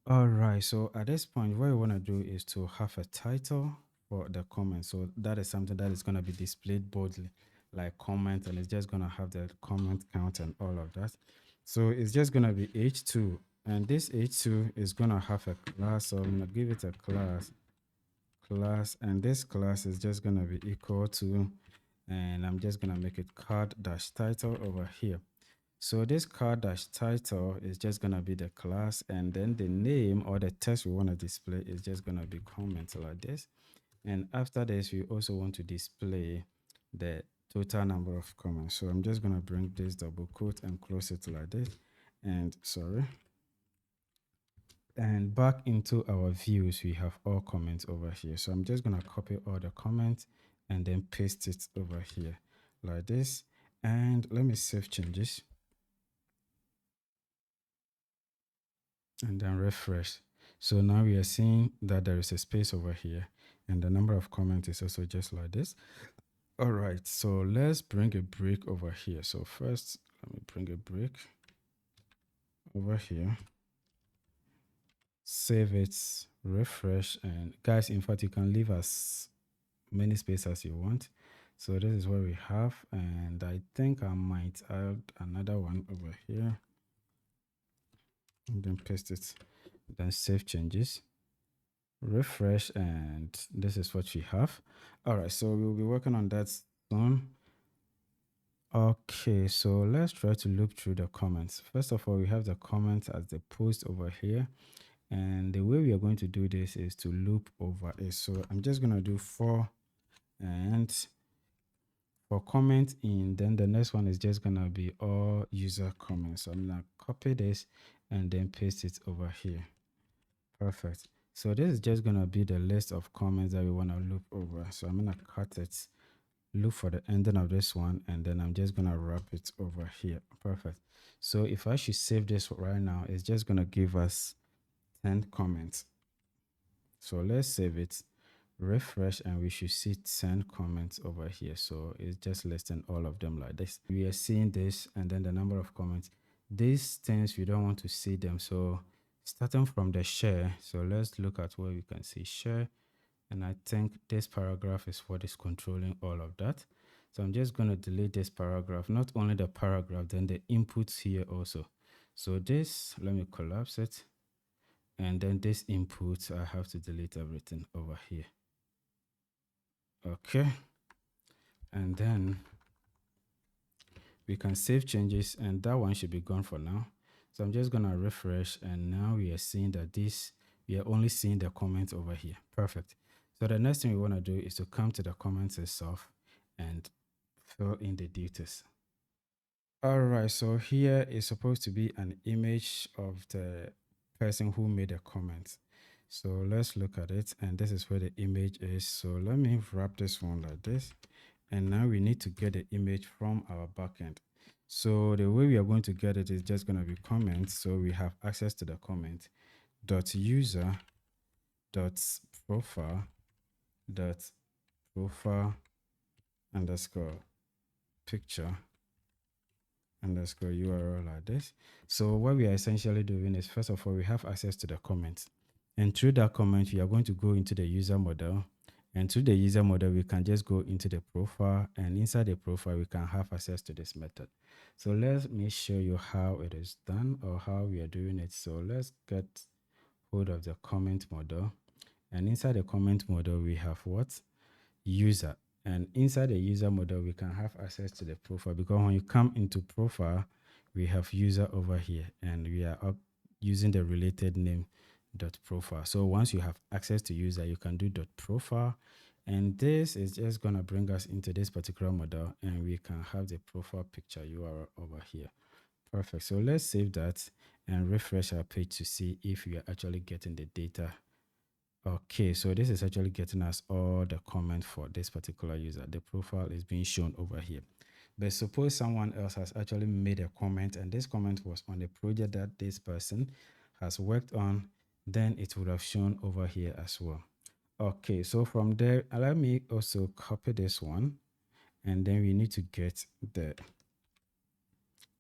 All right, so at this point, what we want to do is to have a title for the comment. So that is something that is going to be displayed boldly, like comment, and it's just going to have the comment count and all of that. So it's just going to be h2, and this h2 is going to have a class. So I'm going to give it a class, and this class is just going to be equal to, and I'm just going to make it card-title over here. So this card-title is just going to be the class, and then the name or the text we want to display is just going to be comment like this. And after this, we also want to display the total number of comments. So I'm just going to bring this double quote and close it like this. And sorry. And back into our views, we have all comments over here. So I'm just going to copy all the comments and then paste it over here like this. And let me save changes. And then refresh. So now we are seeing that there is a space over here, and the number of comments is also just like this. All right, so let's bring a break over here. So first, let me bring a break over here, save it, refresh, and guys, in fact, you can leave as many spaces as you want. So this is what we have, and I think I might add another one over here, and then paste it, then save changes, refresh, and this is what we have. All right, so we'll be working on that soon. Okay, so let's try to loop through the comments. First of all, we have the comments as the post over here, and the way we are going to do this is to loop over it. So I'm just going to do for, and for comment in, then the next one is just going to be all user comments. So I'm going to copy this and then paste it over here. Perfect. So this is just going to be the list of comments that we want to loop over. So I'm going to cut it, look for the ending of this one, and then I'm just going to wrap it over here. Perfect. So if I should save this right now, it's just going to give us 10 comments. So let's save it, refresh, and we should see 10 comments over here. So it's just listing all of them like this. We are seeing this, and then the number of comments. These things we don't want to see them. So starting from the share, so let's look at where we can see share, and I think this paragraph is what is controlling all of that. So I'm just going to delete this paragraph, not only the paragraph, then the inputs here also. So this, let me collapse it, and then this input, I have to delete everything over here. Okay, and then we can save changes, and that one should be gone for now. So I'm just gonna refresh, and now we are seeing that we are only seeing the comments over here. Perfect. So the next thing we want to do is to come to the comments itself and fill in the details. All right, so here is supposed to be an image of the person who made a comment. So let's look at it, and this is where the image is. So let me wrap this one like this, and now we need to get the image from our backend. So the way we are going to get it is just going to be comments. So we have access to the comment dot user dot profile dot profile underscore picture underscore URL like this. So what we are essentially doing is, first of all, we have access to the comment, and through that comment we are going to go into the user model, and through the user model we can just go into the profile, and inside the profile we can have access to this method. So let me show you how it is done, or how we are doing it. So let's get hold of the comment model, and inside the comment model we have what? User. And inside the user model we can have access to the profile, because when you come into profile we have user over here, and we are up using the related name dot profile. So once you have access to user, you can do dot profile, and this is just going to bring us into this particular model, and we can have the profile picture URL over here. Perfect. So let's save that and refresh our page to see if we are actually getting the data. Okay, so this is actually getting us all the comments for this particular user. The profile is being shown over here. But suppose someone else has actually made a comment, and this comment was on the project that this person has worked on, then it would have shown over here as well. Okay, so from there, let me also copy this one, and then we need to get the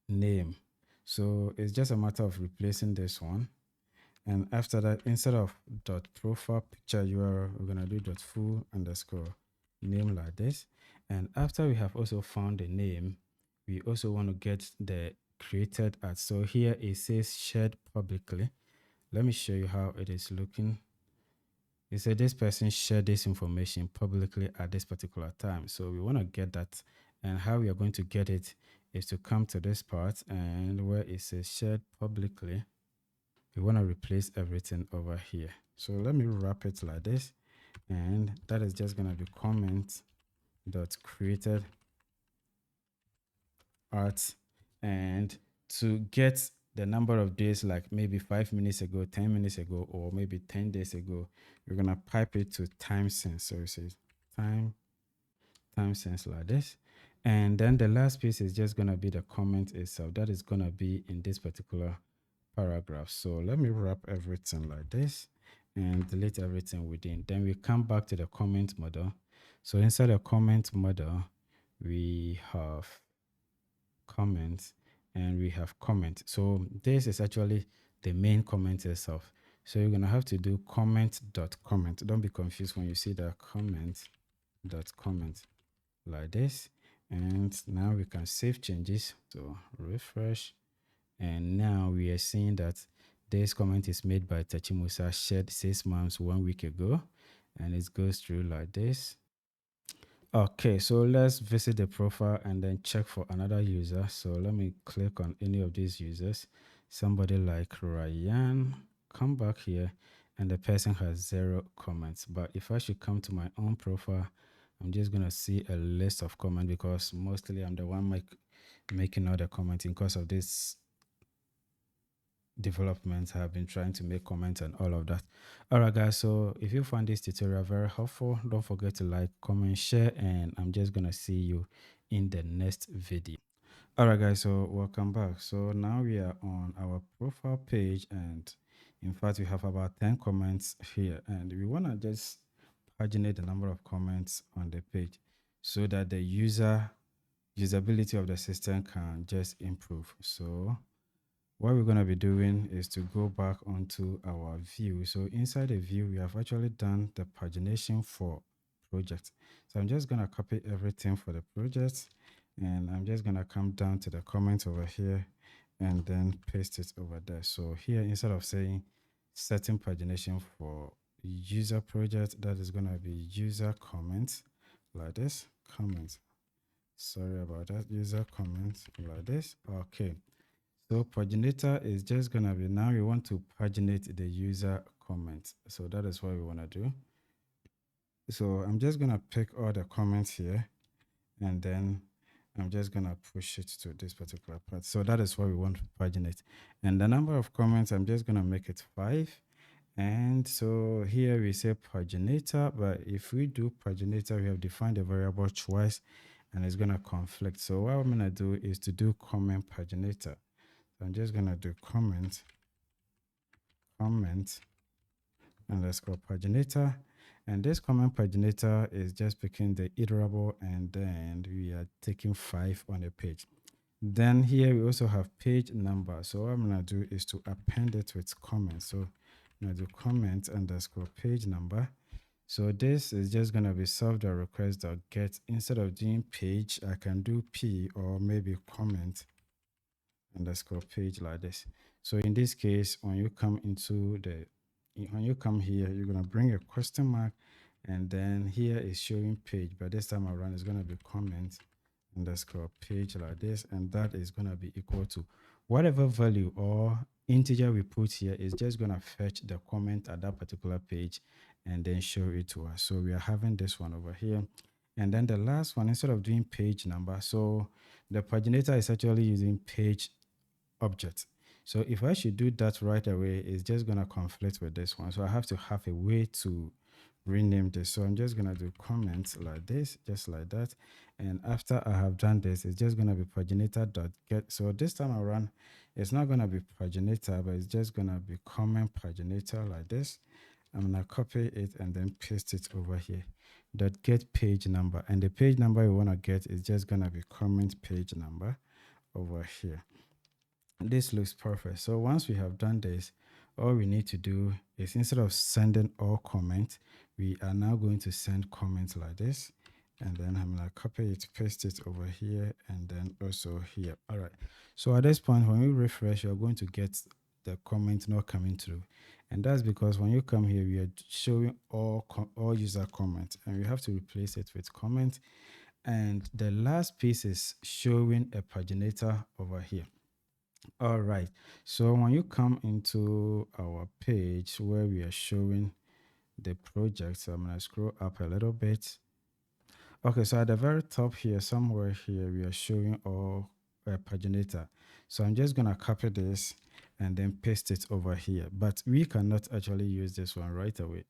name. So it's just a matter of replacing this one. And after that, instead of dot profile picture URL, we're gonna do dot full underscore name like this. And after we have also found the name, we also want to get the created at. So here it says shared publicly. Let me show you how it is looking. It said this person shared this information publicly at this particular time. So we want to get that. And how we are going to get it is to come to this part, and where it says shared publicly, we want to replace everything over here. So let me wrap it like this, and that is just going to be comment dot created art. And to get the number of days, like maybe 5 minutes ago, 10 minutes ago, or maybe 10 days ago, we're going to pipe it to time sense. So it says time sense like this. And then the last piece is just going to be the comment itself. That is going to be in this particular paragraph. So let me wrap everything like this and delete everything within. Then we come back to the comment model. So inside the comment model, we have comments and we have comment. So this is actually the main comment itself. So you're gonna have to do comment dot comment. Don't be confused when you see the comment dot comment like this. And now we can save changes. So refresh. And now we are seeing that this comment is made by Tachimusa, shared 6 months 1 week ago, and it goes through like this. Okay, so let's visit the profile and then check for another user. So let me click on any of these users. Somebody like Ryan, come back here, and the person has 0 comments. But if I should come to my own profile, I'm just gonna see a list of comments, because mostly I'm the one making all the commenting because of this developments. I have been trying to make comments and all of that. All right, guys, so if you found this tutorial very helpful, don't forget to like, comment, share, and I'm just gonna see you in the next video. All right, guys, so welcome back. So now we are on our profile page, and in fact we have about 10 comments here, and we want to just paginate the number of comments on the page so that the usability of the system can just improve. So what we're going to be doing is to go back onto our view. So inside the view, we have actually done the pagination for project. So I'm just going to copy everything for the project, and I'm just going to come down to the comment over here and then paste it over there. So here, instead of saying setting pagination for user project, that is going to be user comment like this, comment. Sorry about that, user comment like this. Okay. So paginator is just going to be, now we want to paginate the user comment. So that is what we want to do. So I'm just going to pick all the comments here, and then I'm just going to push it to this particular part. So that is what we want to paginate. And the number of comments, I'm just going to make it 5. And so here we say paginator, but if we do paginator, we have defined a variable twice and it's going to conflict. So what I'm going to do is to do comment paginator. So I'm just going to do comment underscore paginator, and this comment paginator is just picking the iterable, and then we are taking 5 on a page. Then here we also have page number. So what I'm going to do is to append it with comment. So I'm going to do comment underscore page number. So this is just going to be solve.request.get. Instead of doing page, I can do p or maybe comment underscore page like this. So in this case, when you come here, you're going to bring a question mark, and then here is showing page, but this time around it's going to be comment underscore page like this, and that is going to be equal to whatever value or integer we put here is just going to fetch the comment at that particular page and then show it to us. So we are having this one over here. And then the last one, instead of doing page number, so the paginator is actually using page object. So if I should do that right away, it's just going to conflict with this one. So I have to have a way to rename this. So I'm just going to do comments like this, just like that. And after I have done this, it's just going to be paginator.get. So this time around, it's not going to be paginator, but it's just going to be comment paginator like this. I'm going to copy it and then paste it over here. Dot get page number. And the page number you want to get is just going to be comment page number over here. This looks perfect. So once we have done this, all we need to do is, instead of sending all comments, we are now going to send comments like this. And then I'm going to copy it, paste it over here, and then also here. All right. So at this point, when we refresh, you're going to get the comment not coming through. And that's because when you come here, we are showing all user comments, and we have to replace it with comment. And the last piece is showing a paginator over here. All right. So when you come into our page where we are showing the project, so I'm going to scroll up a little bit. Okay, so at the very top here, somewhere here, we are showing all paginator. So I'm just going to copy this and then paste it over here. But we cannot actually use this one right away.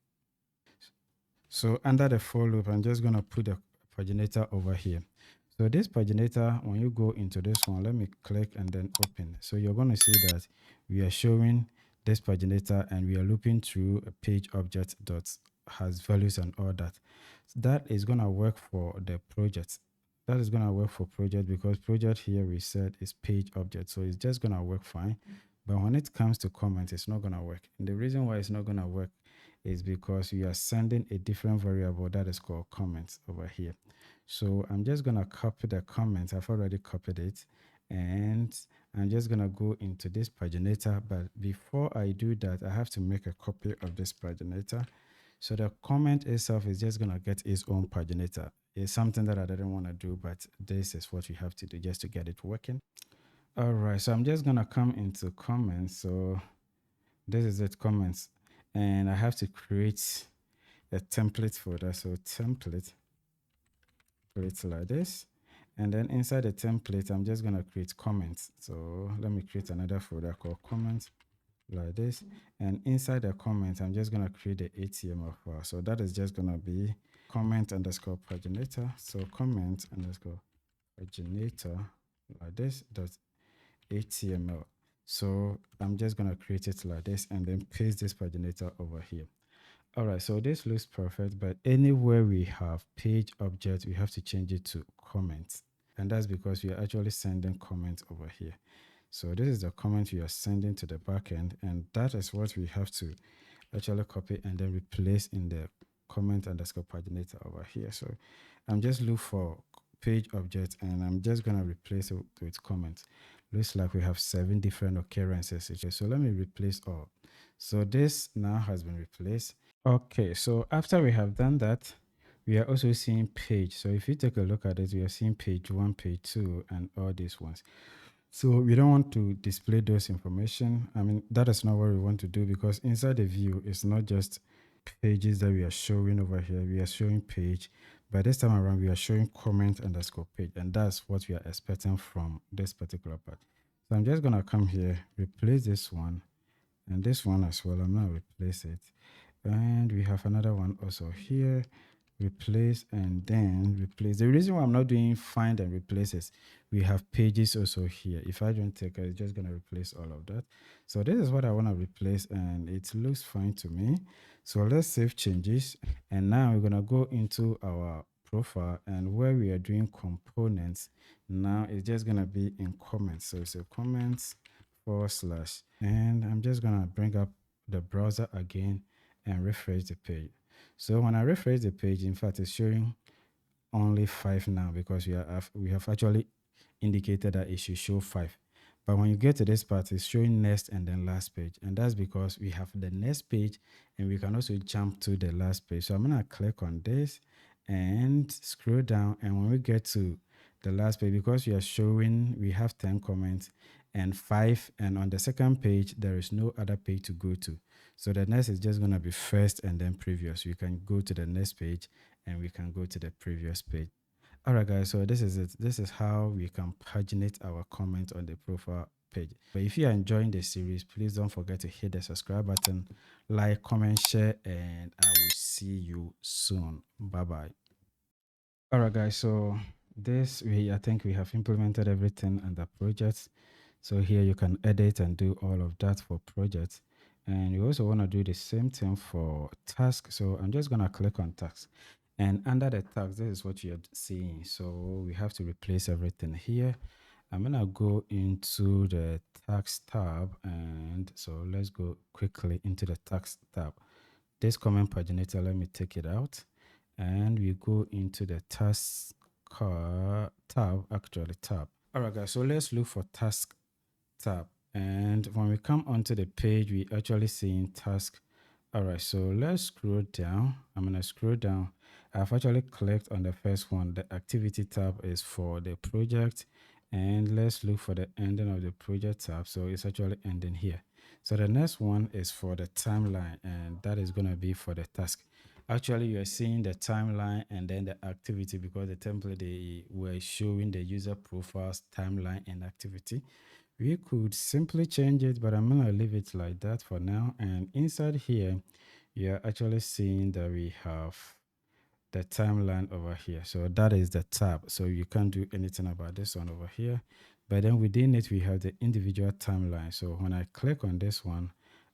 So under the for loop, I'm just going to put the paginator over here. So this paginator, when you go into this one, let me click and then open. So you're going to see that we are showing this paginator and we are looping through a page object that has values and all that. That is going to work for the project. That is going to work for project because project here we said is page object. So it's just going to work fine. But when it comes to comment, it's not going to work. And the reason why it's not going to work is because you are sending a different variable that is called comments over here. So I'm just going to copy the comments. I've already copied it. And I'm just going to go into this paginator. But before I do that, I have to make a copy of this paginator. So the comment itself is just going to get its own paginator. It's something that I didn't want to do, but this is what we have to do just to get it working. All right, so I'm just going to come into comments. So this is it, comments. And I have to create a template for that. So template, create like this. And then inside the template, I'm just going to create comments. So let me create another folder called comments like this. And inside the comments, I'm just going to create the HTML file. So that is just going to be comment underscore paginator. So comment underscore paginator like this dot HTML. So I'm just going to create it like this and then paste this paginator over here. All right, so this looks perfect, but anywhere we have page object, we have to change it to comments. And that's because we are actually sending comments over here. So this is the comment we are sending to the backend, and that is what we have to actually copy and then replace in the comment underscore paginator over here. So I'm just look for page object and I'm just gonna replace it with comments. Looks like we have 7 different occurrences. So let me replace all. So this now has been replaced. Okay, so after we have done that, we are also seeing page. So if you take a look at it, we are seeing page 1, page 2, and all these ones. So we don't want to display those information. I mean, that is not what we want to do, because inside the view, it's not just pages that we are showing over here. We are showing page. But this time around, we are showing comment underscore page. And that's what we are expecting from this particular part. So I'm just going to come here, replace this one, and this one as well. I'm going to replace it. And we have another one also here, replace and then replace. The reason why I'm not doing find and replace is we have pages also here. If I don't take it, it's just going to replace all of that. So this is what I want to replace, and it looks fine to me. So let's save changes. And now we're going to go into our profile, and where we are doing components, now it's just going to be in comments. So it's a comments / and I'm just going to bring up the browser again and refresh the page. So when I refresh the page, in fact, it's showing only 5 now, because we have actually indicated that it should show 5. But when you get to this part, it's showing next and then last page. And that's because we have the next page and we can also jump to the last page. So I'm going to click on this and scroll down. And when we get to the last page, because we have 10 comments and 5. And on the second page, there is no other page to go to. So the next is just going to be first and then previous. We can go to the next page and we can go to the previous page. All right, guys, so this is it. This is how we can paginate our comment on the profile page. But if you are enjoying the series, please don't forget to hit the subscribe button, like, comment, share, and I will see you soon. Bye-bye. All right, guys, so I think we have implemented everything under projects. So here you can edit and do all of that for projects. And you also want to do the same thing for task. So I'm just going to click on task. And under the task, this is what you're seeing. So we have to replace everything here. I'm going to go into the task tab. And so let's go quickly into the task tab. This comment paginator, let me take it out. And we go into the task tab. All right, guys, so let's look for task tab, and when we come onto the page, we actually seeing task. All right, so let's scroll down. I'm gonna scroll down. I've actually clicked on the first one. The activity tab is for the project, and let's look for the ending of the project tab. So it's actually ending here. So the next one is for the timeline, and that is gonna be for the task. Actually, you are seeing the timeline and then the activity, because the template, they were showing the user profiles, timeline, and activity. We could simply change it, but I'm going to leave it like that for now. And inside here, you're actually seeing that we have the timeline over here. So that is the tab. So you can't do anything about this one over here. But then within it, we have the individual timeline. So when I click on this one,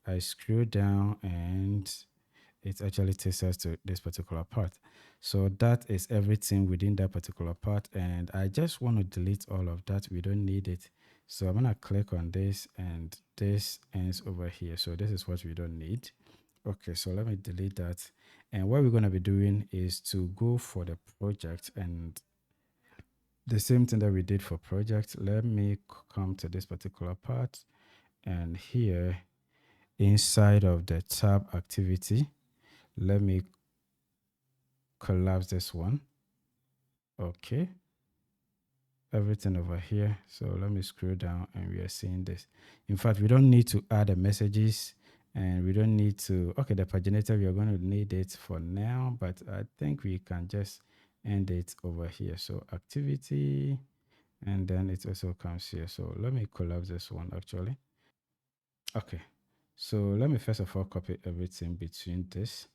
I scroll down and it actually takes us to this particular part. So that is everything within that particular part. And I just want to delete all of that. We don't need it. So I'm going to click on this and this ends over here. So this is what we don't need. Okay, so let me delete that. And what we're going to be doing is to go for the project, and the same thing that we did for project. Let me come to this particular part, and here inside of the tab activity, let me collapse this one. Okay, everything over here. So let me scroll down and we are seeing this. In fact, we don't need to add the messages, and we don't need to, okay, the paginator, we are going to need it for now, but I think we can just end it over here. So activity, and then it also comes here. So let me collapse this one actually. Okay, so let me first of all copy everything between this,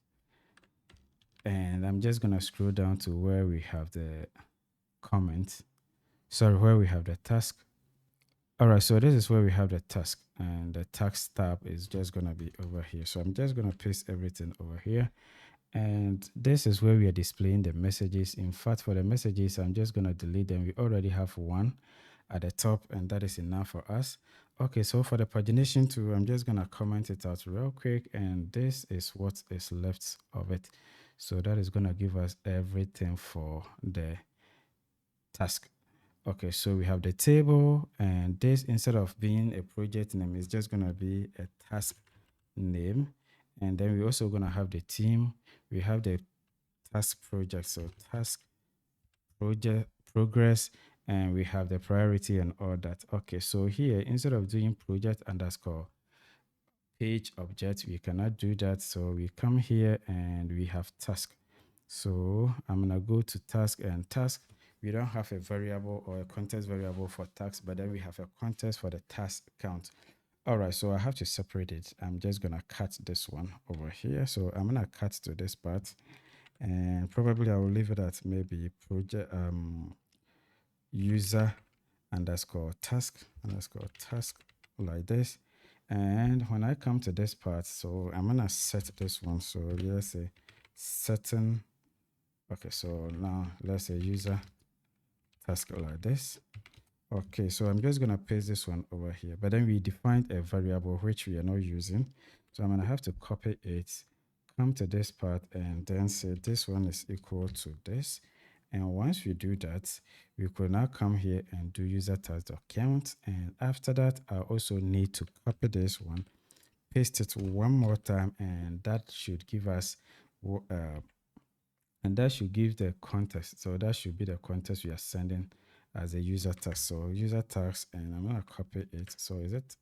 and I'm just going to scroll down to where we have the comment. Sorry, where we have the task. All right, so this is where we have the task, and the task tab is just gonna be over here. So I'm just gonna paste everything over here, and this is where we are displaying the messages. In fact, for the messages, I'm just gonna delete them. We already have one at the top, and that is enough for us. Okay, so for the pagination tool, I'm just gonna comment it out real quick, and this is what is left of it. So that is gonna give us everything for the task. Okay, so we have the table, and this, instead of being a project name, is just gonna be a task name. And then we're also gonna have the team. We have the task project, so task project progress, and we have the priority and all that. Okay, so here, instead of doing project underscore page object, we cannot do that. So we come here and we have task. So I'm gonna go to task, and task, we don't have a variable or a context variable for task, but then we have a context for the task count. All right, so I have to separate it. I'm just gonna cut this one over here. So I'm gonna cut to this part, and probably I will leave it at maybe project user underscore task like this. And when I come to this part, so I'm gonna set this one. So let's say setting. Okay, so now let's say user task like this. Okay, so I'm just gonna paste this one over here, but then we defined a variable which we are not using. So I'm gonna have to copy it, come to this part, and then say this one is equal to this. And once we do that, we could now come here and do user task.count. And after that, I also need to copy this one, paste it one more time, and that should give us and that should give the context. So that should be the context we are sending as a user task. So user task, and I'm gonna copy it. So is it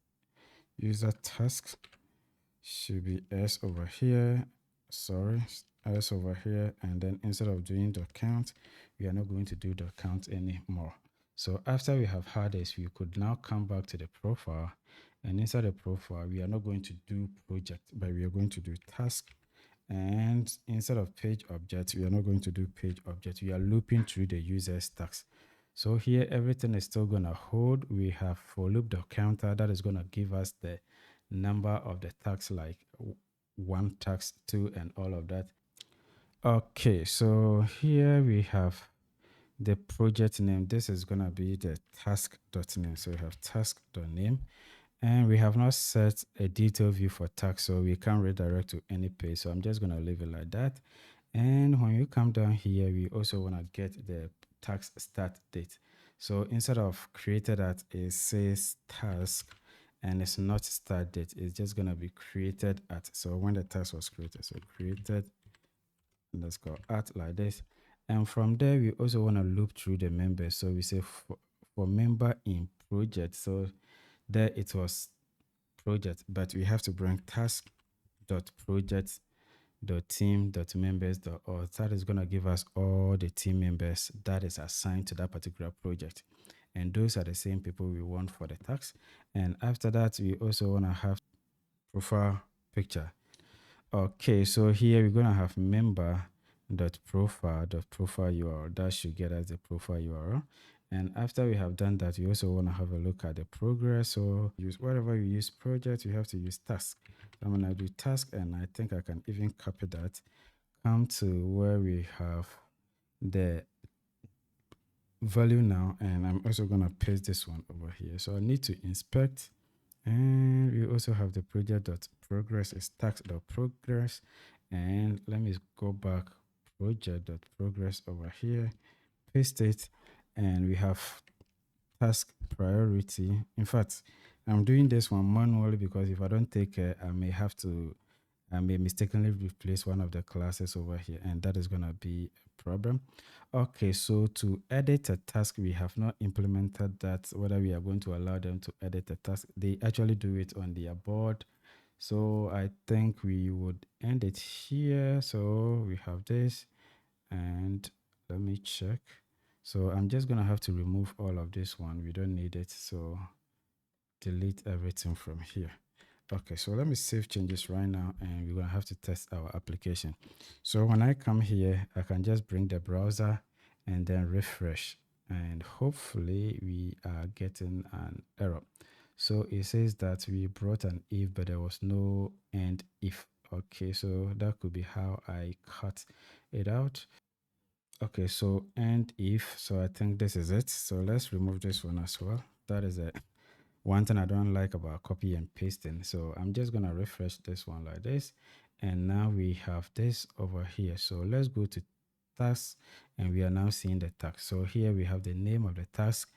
user task should be S over here. Sorry, S over here. And then instead of doing the count, we are not going to do the count anymore. So after we have had this, we could now come back to the profile, and inside the profile, we are not going to do project, but we are going to do task. And instead of page object, we are not going to do page object. We are looping through the user's task. So here, everything is still going to hold. We have for loop the counter that is going to give us the number of the tasks, like one task, two, and all of that. Okay, so here we have the project name. This is going to be the task.name. So we have task.name. And we have not set a detail view for task, so we can't redirect to any page. So I'm just going to leave it like that. And when you come down here, we also want to get the task start date. So instead of created at, it says task, and it's not start date. It's just going to be created at. So when the task was created, so created, let's go at like this. And from there, we also want to loop through the members. So we say for member in project. So there it was project, but we have to bring task dot project dot team dot members dot auth. That is going to give us all the team members that is assigned to that particular project, and those are the same people we want for the task. And after that, we also want to have profile picture. Okay, so here we're going to have member dot profile URL. That should get us the profile URL. And after we have done that, we also want to have a look at the progress. So use whatever you use project, you have to use task. I'm going to do task, and I think I can even copy that. Come to where we have the value now, and I'm also going to paste this one over here. So I need to inspect, and we also have the project.progress is task.progress. And let me go back, project.progress over here, paste it, and we have task priority. In fact, I'm doing this one manually because if I don't take care, I may mistakenly replace one of the classes over here, and that is going to be a problem. Okay, so to edit a task, we have not implemented that, whether we are going to allow them to edit a task. They actually do it on their board. So I think we would end it here. So we have this, and let me check. So I'm just going to have to remove all of this one. We don't need it. So delete everything from here. Okay, so let me save changes right now, and we're going to have to test our application. So when I come here, I can just bring the browser and then refresh. and hopefully we are getting an error. So it says that we brought an if, but there was no end if. Okay, so that could be how I cut it out. Okay, so end if. So I think this is it. So let's remove this one as well. That is it. One thing I don't like about copy and pasting. So I'm just gonna refresh this one like this. And now we have this over here. So let's go to task, and we are now seeing the task. So here we have the name of the task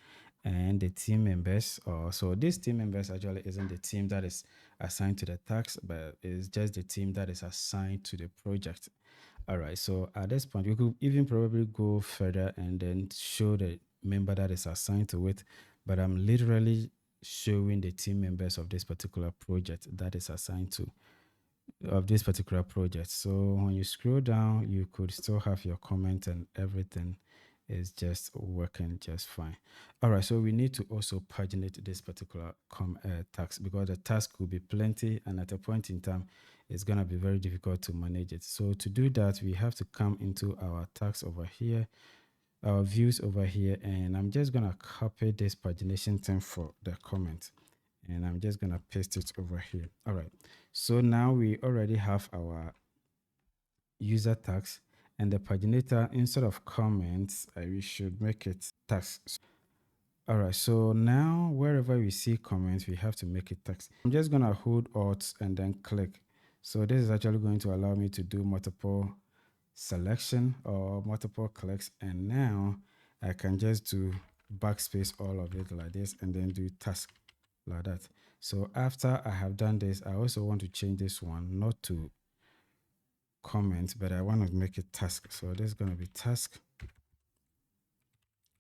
and the team members. So this team members actually isn't the team that is assigned to the task, but it's just the team that is assigned to the project. All right, so at this point, we could even probably go further and then show the member that is assigned to it, but I'm literally showing the team members of this particular project that is assigned to of this particular project. So when you scroll down, you could still have your comment and everything is just working just fine. All right, so we need to also paginate this particular task, because the task will be plenty, and at a point in time, it's going to be very difficult to manage it. So to do that, we have to come into our tags over here, our views over here, and I'm just going to copy this pagination thing for the comment, and I'm just going to paste it over here. All right, so now we already have our user tags, and the paginator, instead of comments, we should make it tags. All right, so now wherever we see comments, we have to make it text. I'm just gonna hold Alt and then click. So this is actually going to allow me to do multiple selection or multiple clicks, and now I can just do backspace all of it like this and then do task like that. So after I have done this, I also want to change this one not to comment, but I want to make it task. So this is going to be task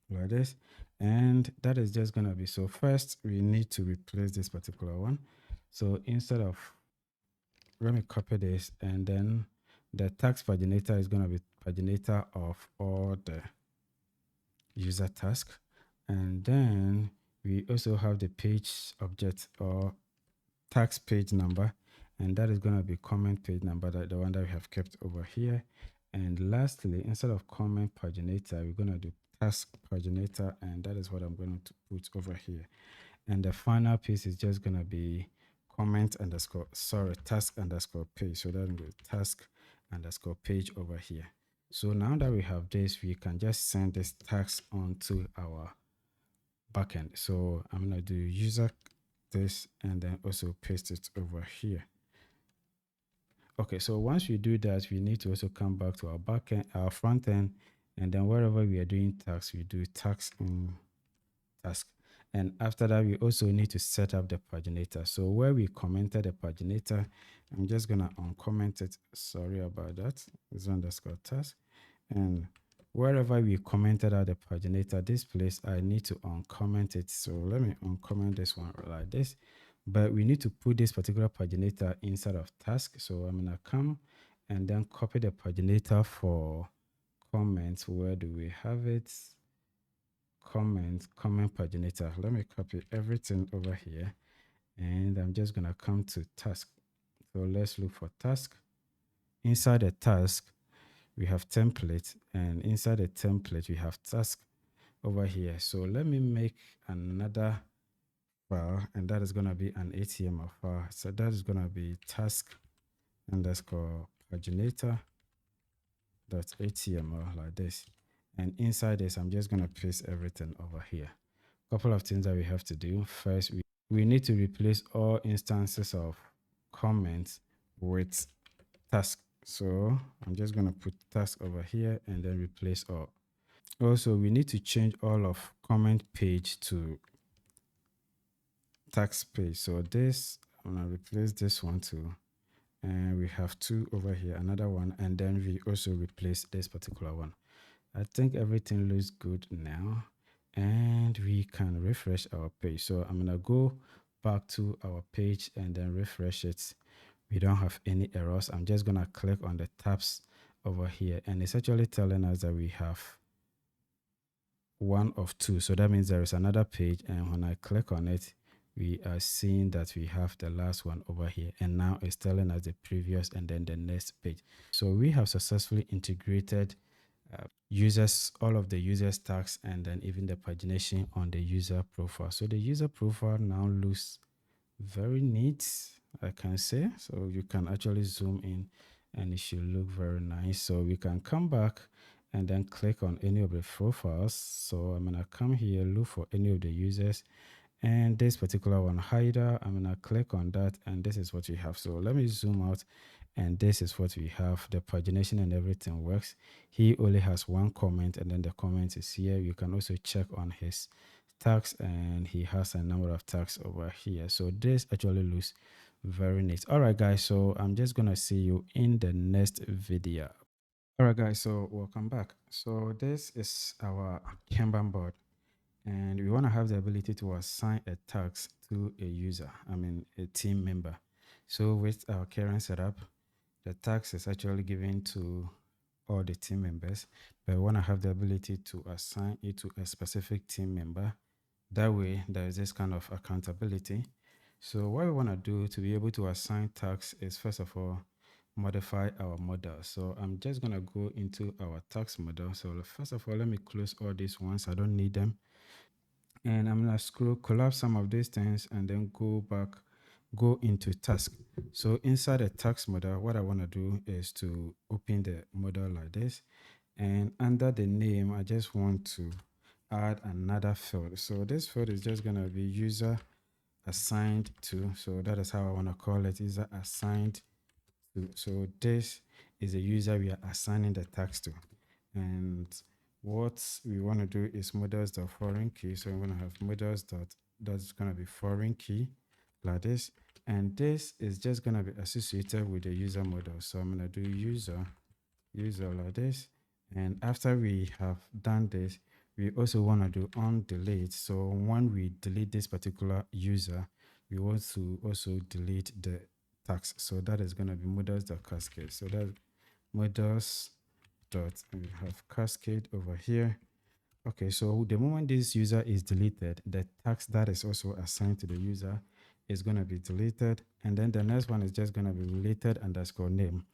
like this, and that is just going to be, so first we need to replace this particular one. So instead of, let me copy this, and then the task paginator is going to be paginator of all the user task, and then we also have the page object or task page number, and that is going to be comment page number, that the one that we have kept over here. And lastly, instead of comment paginator, we're going to do task paginator, and that is what I'm going to put over here. And the final piece is just going to be comment underscore, sorry, task underscore page. So that will be task underscore page over here. So now that we have this, we can just send this task onto our backend. So I'm going to do user this and then also paste it over here. Okay, so once we do that, we need to also come back to our backend, our front end, and then wherever we are doing tasks, we do tasks in task. And after that, we also need to set up the paginator. So where we commented the paginator, I'm just gonna uncomment it. Sorry about that. It's underscore task. And wherever we commented out the paginator, this place, I need to uncomment it. So let me uncomment this one like this. But we need to put this particular paginator inside of task. So I'm gonna come and then copy the paginator for comments. Where do we have it? Comment paginator. Let me copy everything over here, and I'm just gonna come to task. So let's look for task. Inside the task, we have template, and inside the template, we have task over here. So let me make another file, and that is gonna be an HTML file. So that is gonna be task underscore paginator dot HTML like this. And inside this, I'm just gonna paste everything over here. Couple of things that we have to do. First, we need to replace all instances of comments with task. So I'm just going to put task over here and then replace all. Also, we need to change all of comment page to task page. So this, I'm going to replace this one too. And we have two over here, another one, and then we also replace this particular one. I think everything looks good now, and we can refresh our page. So I'm gonna go back to our page and then refresh it. We don't have any errors. I'm just gonna click on the tabs over here, and it's actually telling us that we have one of two. So that means there is another page, and when I click on it, we are seeing that we have the last one over here, and now it's telling us the previous and then the next page. So we have successfully integrated users, all of the users tags, and then even the pagination on the user profile. So the user profile now looks very neat, I can say. So you can actually zoom in and it should look very nice. So we can come back and then click on any of the profiles. So I'm gonna come here, look for any of the users, and this particular one, hider, I'm gonna click on that, and this is what we have. So let me zoom out, and this is what we have. The pagination and everything works. He only has one comment, and then the comment is here. You can also check on his tags, and he has a number of tags over here. So this actually looks very neat. All right, guys, so I'm just gonna see you in the next video. All right, guys, so welcome back. So this is our Kanban board, and we want to have the ability to assign a task to a user, a team member. So with our current setup, the task is actually given to all the team members, but we want to have the ability to assign it to a specific team member. That way there is this kind of accountability. So what we want to do to be able to assign tasks is, first of all, modify our model. So I'm just going to go into our task model. So first of all, let me close all these ones. I don't need them. And I'm gonna scroll, collapse some of these things, and then go back, go into task. So inside the task model, what I want to do is to open the model like this, and under the name, I just want to add another field. So this field is just gonna be user assigned to. So that is how I want to call it, user assigned to. So this is a user we are assigning the task to. And what we want to do is models.foreign key. So I'm going to have models dot, that's going to be foreign key like this. And this is just going to be associated with the user model. So I'm going to do user like this. And after we have done this, we also want to do on delete. So when we delete this particular user, we want to also delete the tags. So that is going to be models.cascade. So that models dot, and we have cascade over here. Okay, so the moment this user is deleted, the tax that is also assigned to the user is going to be deleted. And then the next one is just going to be related underscore name.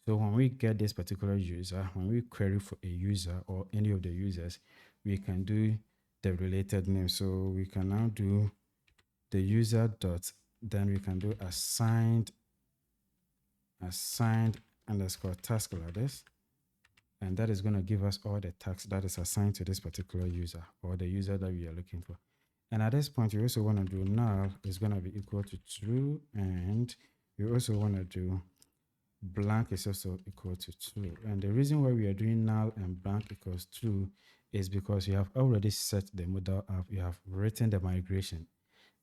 So when we get this particular user, when we query for a user or any of the users, we can do the related name. So we can now do the user dot, then we can do assigned underscore task like this. And that is going to give us all the tasks that is assigned to this particular user or the user that we are looking for. And at this point, you also want to do null is going to be equal to true. And you also want to do blank is also equal to true. And the reason why we are doing null and blank equals true is because you have already set the model up. You have written the migration,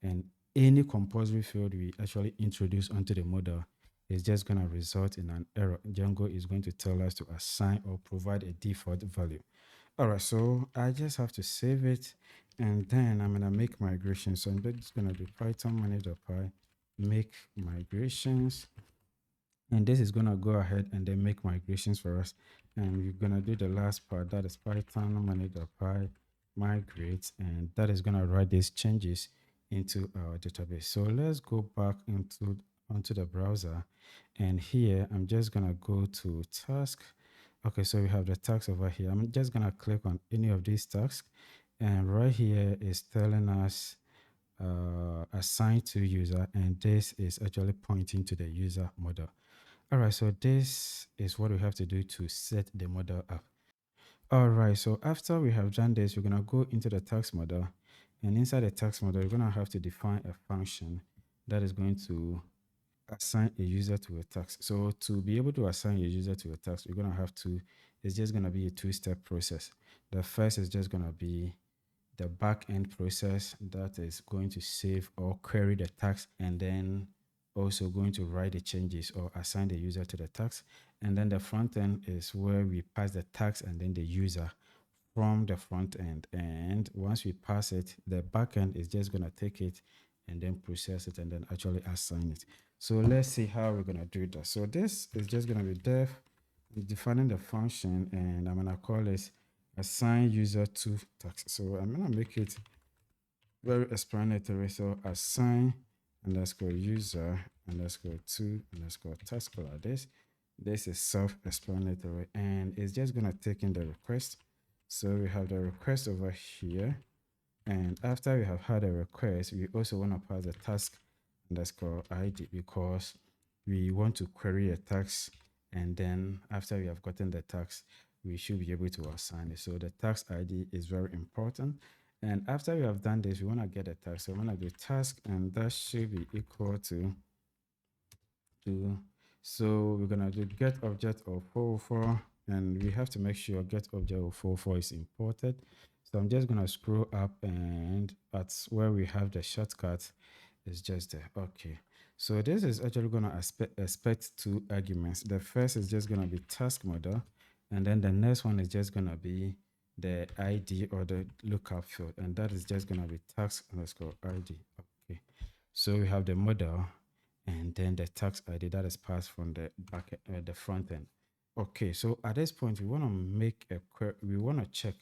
and any compulsory field we actually introduce onto the model is just going to result in an error. Django is going to tell us to assign or provide a default value. All right, so I just have to save it, and then I'm going to make migration. So I'm just going to do Python manage.py make migrations, and this is going to go ahead and then make migrations for us. And we're going to do the last part, that is Python manage.py migrate, and that is going to write these changes into our database. So let's go back onto the browser, and here I'm just going to go to task. Okay, so we have the tasks over here. I'm just going to click on any of these tasks, and right here is telling us assigned to user, and this is actually pointing to the user model. All right, so this is what we have to do to set the model up. All right, so after we have done this, we're gonna go into the task model, and inside the task model, we're gonna have to define a function that is going to assign a user to a task. So to be able to assign a user to a task, we're gonna have to, it's just gonna be a two-step process. The first is just gonna be the back-end process that is going to save or query the task, and then also going to write the changes or assign the user to the task. And then the front end is where we pass the task and then the user from the front end. And once we pass it, the back end is just going to take it and then process it and then actually assign it. So let's see how we're going to do that. So this is just going to be defining the function, and I'm going to call it assign user to task. So I'm going to make it very explanatory. So assign underscore user underscore to underscore task like this. This is self-explanatory, and it's just gonna take in the request. So we have the request over here, and after we have had a request, we also want to pass the task underscore ID because we want to query a task, and then after we have gotten the task, we should be able to assign it. So the task ID is very important. And after we have done this, we want to get a task. So I'm going to do task, and that should be equal to so we're gonna do get object of 404, and we have to make sure get object of 404 is imported. So I'm just gonna scroll up, and that's where we have the shortcut. It's just there. Okay, so this is actually gonna expect two arguments. The first is just gonna be task model, and then the next one is just gonna be the ID or the lookup field, and that is just gonna be task underscore ID. Okay, so we have the model, and then the tax ID that is passed from the back the front end. Okay, so at this point we want to make a we want to check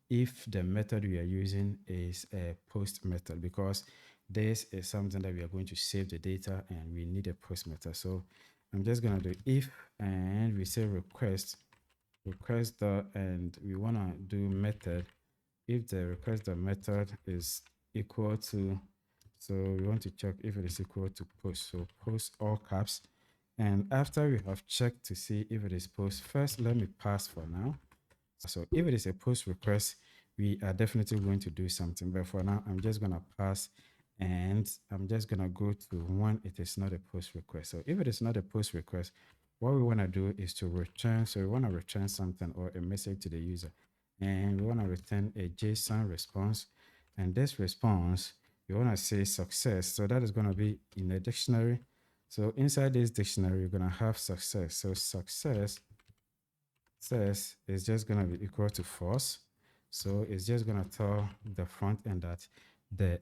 if the method we are using is a post method, because this is something that we are going to save the data and we need a post method. So I'm just going to do if, and we say request and we want to do method if the request method is equal to, so we want to check if it is equal to post. So post all caps. And after we have checked to see if it is post, first let me pass for now. So if it is a post request, we are definitely going to do something. But for now, I'm just going to pass, and I'm just going to go to when it is not a post request. So if it is not a post request, what we want to do is to return. So we want to return something or a message to the user. And we want to return a JSON response. And this response, we want to say success. So that is going to be in a dictionary. So inside this dictionary, you're going to have success. So success is just going to be equal to false. So it's just going to tell the front end that the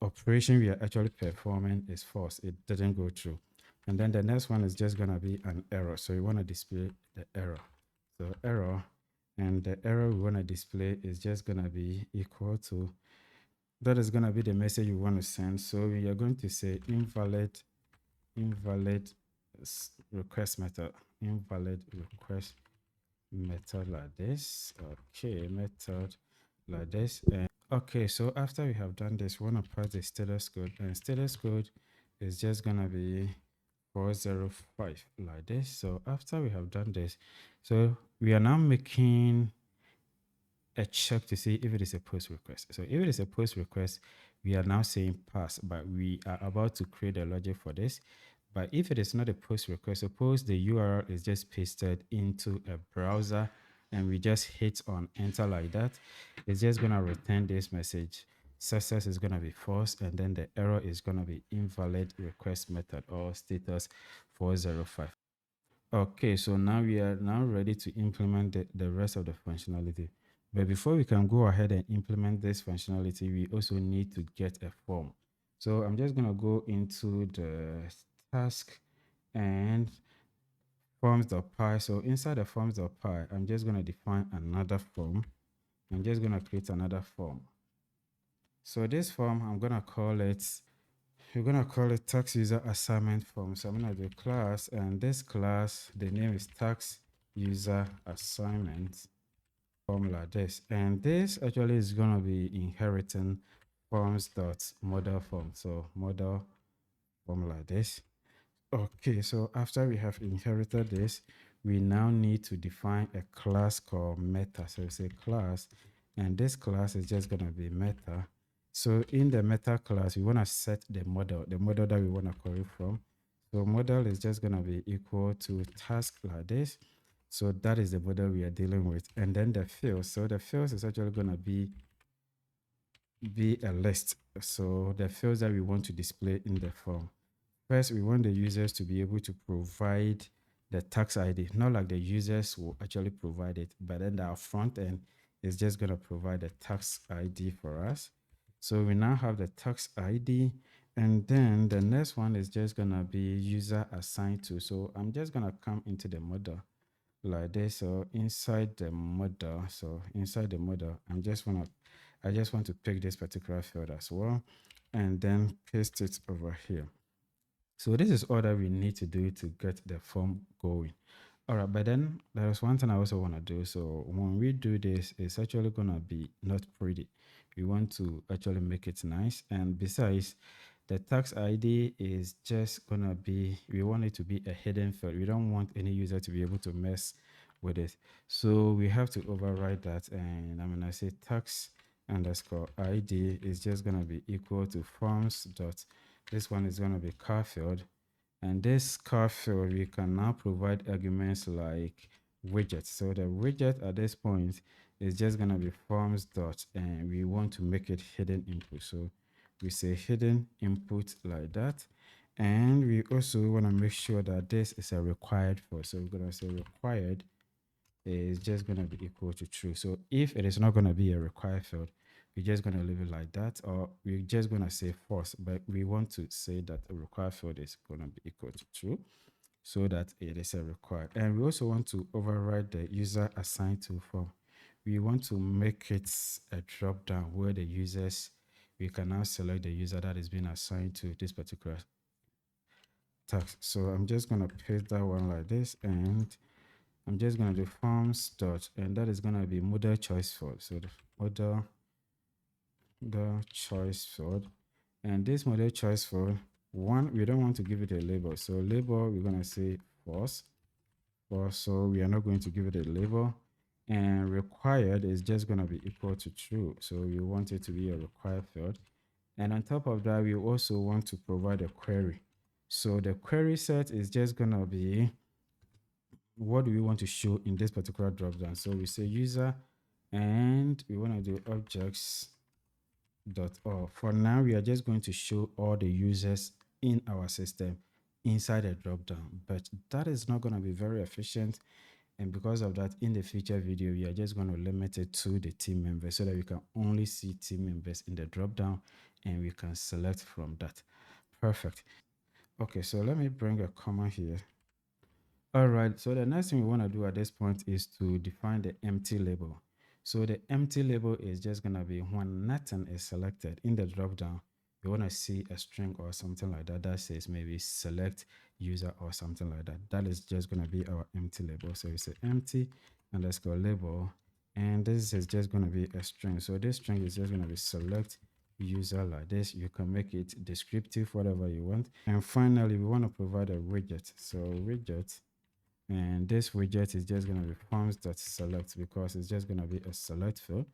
operation we are actually performing is false. It didn't go through. And then the next one is just going to be an error. So you want to display the error. So error, and the error we want to display is just going to be equal to, that is going to be the message you want to send. So we are going to say invalid request method, invalid request method like this. Okay, method like this. And okay, so after we have done this, we want to pass the status code, and status code is just gonna be 405 like this. So after we have done this, so we are now making a check to see if it is a post request. So if it is a post request, we are now saying pass, but we are about to create a logic for this. But if it is not a post request, suppose the URL is just pasted into a browser and we just hit on enter like that, it's just going to return this message. Success is going to be false, and then the error is going to be invalid request method or status 405. Okay, so now we are now ready to implement the rest of the functionality. But before we can go ahead and implement this functionality, we also need to get a form. So I'm just going to go into the task and forms.py. So inside the forms.py, I'm just going to define another form. I'm just going to create another form. So this form, I'm going to call it, we're going to call it tax user assignment form. So I'm going to do class, and this class, the name is tax user assignment form like this. And this actually is going to be inheriting forms.model form. So model form like this. Okay, so after we have inherited this, we now need to define a class called meta. So it's a class, and this class is just going to be meta. So in the meta class, we want to set the model that we want to query from. So model is just going to be equal to task like this. So that is the model we are dealing with. And then the fields. So the fields is actually going to be a list. So the fields that we want to display in the form. First, we want the users to be able to provide the tax ID, not like the users will actually provide it, but then our front end is just going to provide the tax ID for us. So we now have the tax ID, and then the next one is just going to be user assigned to. So I'm just going to come into the model like this. So inside the model, I just want to pick this particular field as well, and then paste it over here. So this is all that we need to do to get the form going. All right, but then there's one thing I also want to do. So when we do this, it's actually gonna be not pretty. We want to actually make it nice. And besides, the tax ID is just gonna be, we want it to be a hidden field. We don't want any user to be able to mess with it. So we have to override that. And I'm gonna say tax underscore ID is just gonna be equal to forms dot. This one is gonna be car field, and this car field, we can now provide arguments like widgets. So the widget at this point is just going to be forms dot, and we want to make it hidden input. So we say hidden input like that. And we also want to make sure that this is a required field. So we're going to say required is just going to be equal to true. So if it is not going to be a required field, we're just going to leave it like that, or we're just going to say false, but we want to say that a required field is going to be equal to true so that it is a required. And we also want to override the user assigned to form. We want to make it a drop down where the users, we can now select the user that is being assigned to this particular task. So I'm just going to paste that one like this, and I'm just going to do forms dot, and that is going to be model choice field. So the model the choice field, and this model choice field, one, we don't want to give it a label. So label, we're going to say false. So we are not going to give it a label. And required is just going to be equal to true. So we want it to be a required field. And on top of that, we also want to provide a query. So the query set is just going to be, what do we want to show in this particular dropdown? So we say user, and we want to do objects dot all. For now, we are just going to show all the users in our system inside a dropdown, but that is not going to be very efficient. And because of that, in the future video, we are just going to limit it to the team members so that we can only see team members in the dropdown, and we can select from that. Perfect. Okay, so let me bring a comma here. All right, so the next thing we want to do at this point is to define the empty label. So the empty label is just going to be when nothing is selected in the dropdown, we want to see a string or something like that that says maybe select user or something like that. That is just going to be our empty label. So we say empty underscore label, and this is just going to be a string. So this string is just going to be select user like this. You can make it descriptive, whatever you want. And finally, we want to provide a widget. So widget, and this widget is just going to be forms.select because it's just going to be a select field.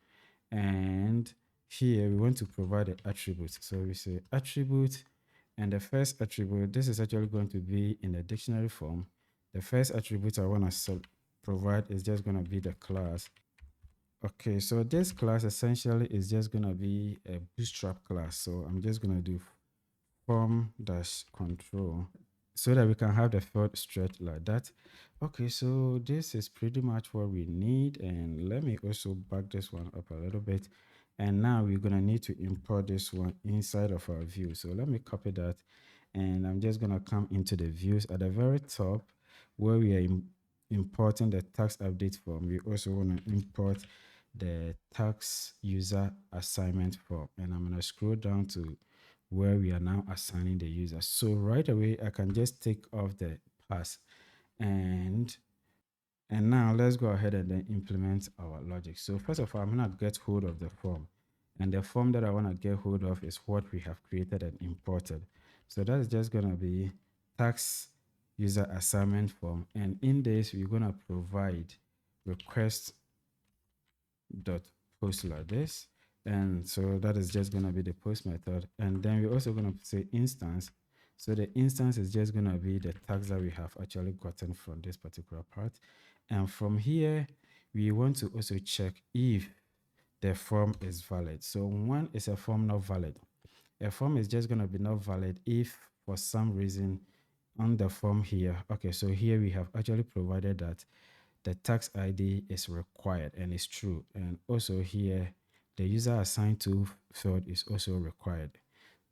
And here we want to provide an attribute. So we say attribute, and the first attribute, this is actually going to be in a dictionary form. The first attribute I want to provide is just going to be the class. Okay, so this class essentially is just going to be a bootstrap class. So I'm just going to do form-control so that we can have the field straight like that. Okay, so this is pretty much what we need. And let me also back this one up a little bit. And now we're going to need to import this one inside of our view. So let me copy that. And I'm just going to come into the views at the very top where we are importing the tax update form. We also want to import the tax user assignment form. And I'm going to scroll down to where we are now assigning the user. So right away, I can just take off the pass, and now let's go ahead and then implement our logic. So first of all, I'm gonna get hold of the form, and the form that I want to get hold of is what we have created and imported. So that's just gonna be tax user assignment form, and in this we're gonna provide request dot post like this. And so that is just going to be the post method. And then we're also going to say instance. So the instance is just going to be the tags that we have actually gotten from this particular part. And from here, we want to also check if the form is valid. So when is a form not valid? A form is just going to be not valid if for some reason on the form here. Okay, so here we have actually provided that the tax ID is required and it's true. And also here, the user assigned to field is also required.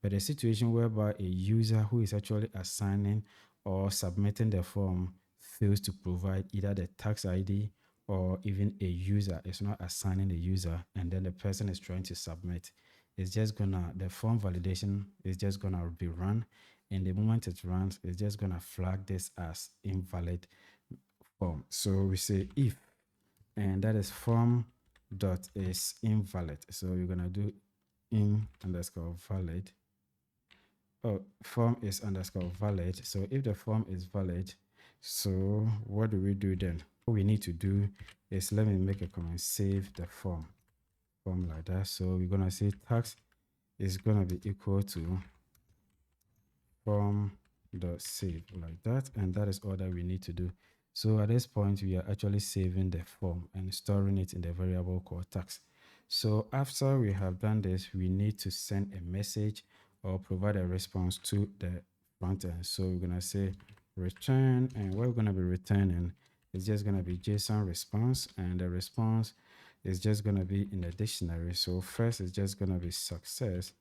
But a situation whereby a user who is actually assigning or submitting the form fails to provide either the tax ID, or even a user is not assigning the user and then the person is trying to submit, it's just gonna, the form validation is just gonna be run. And the moment it runs, it's just gonna flag this as invalid form. So we say if, and that is form dot is invalid. So you're gonna do in underscore valid. Oh, form is underscore valid. So if the form is valid, so what do we do then? What we need to do is, let me make a comment, save the form like that. So we're gonna say tax is gonna be equal to form dot save like that, and that is all that we need to do. So at this point, we are actually saving the form and storing it in the variable called tax. So after we have done this, we need to send a message or provide a response to the front end. So we're gonna say return, and what we're gonna be returning is just gonna be JSON response, and the response is just gonna be in the dictionary. So first it's just gonna be success,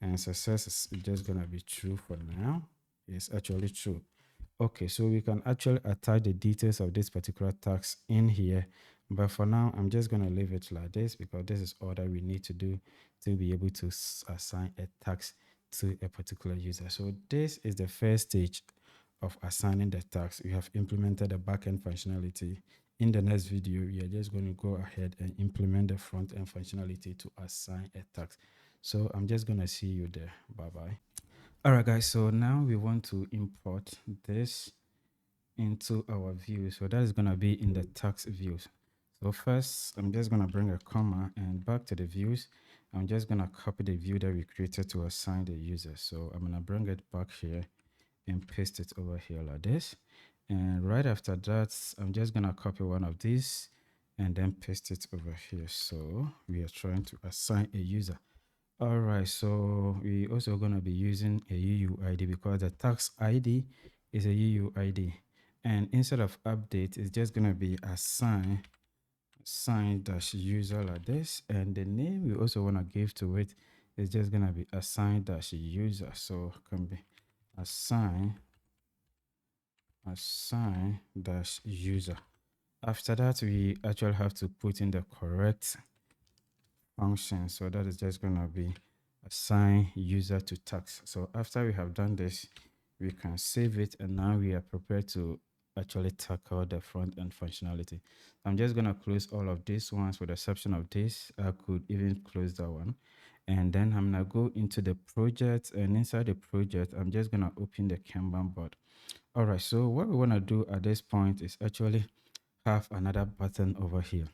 and success is just gonna be true for now. It's actually true. Okay, so we can actually attach the details of this particular task in here, but for now I'm just gonna leave it like this because this is all that we need to do to be able to assign a task to a particular user. So this is the first stage of assigning the task. We have implemented the backend functionality. In the next video, we are just going to go ahead and implement the front end functionality to assign a task. So I'm just going to see you there. Bye bye. All right, guys. So now we want to import this into our view. So that is going to be in the task views. So first, I'm just going to bring a comma and back to the views. I'm just going to copy the view that we created to assign the user. So I'm going to bring it back here and paste it over here like this. And right after that, I'm just going to copy one of these and then paste it over here. So we are trying to assign a user. All right, so we also going to be using a UUID because the tax ID is a UUID. And instead of update, it's just going to be assign dash user like this. And the name we also want to give to it is just going to be assign dash user. So it can be assign dash user. After that, we actually have to put in the correct function. So that is just going to be assign user to tax. So after we have done this, we can save it, and now we are prepared to actually tackle the front end functionality. I'm just going to close all of these ones with the exception of this. I could even close that one. And then I'm going to go into the project, and inside the project, I'm just going to open the Kanban board. All right, so what we want to do at this point is actually have another button over here.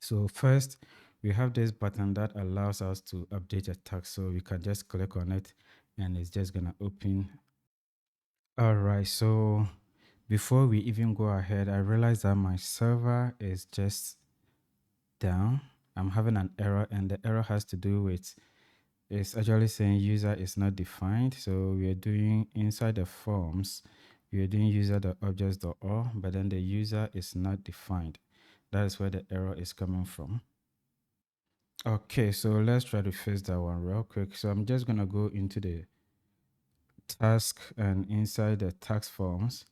So first, we have this button that allows us to update a task. So we can just click on it and it's just going to open. All right, so before we even go ahead, I realized that my server is just down. I'm having an error, and the error has to do with, it's actually saying user is not defined. So we are doing inside the forms, we are doing user.objects.all, but then the user is not defined. That is where the error is coming from. Okay, so let's try to fix that one real quick. So I'm just going to go into the task and inside the task forms,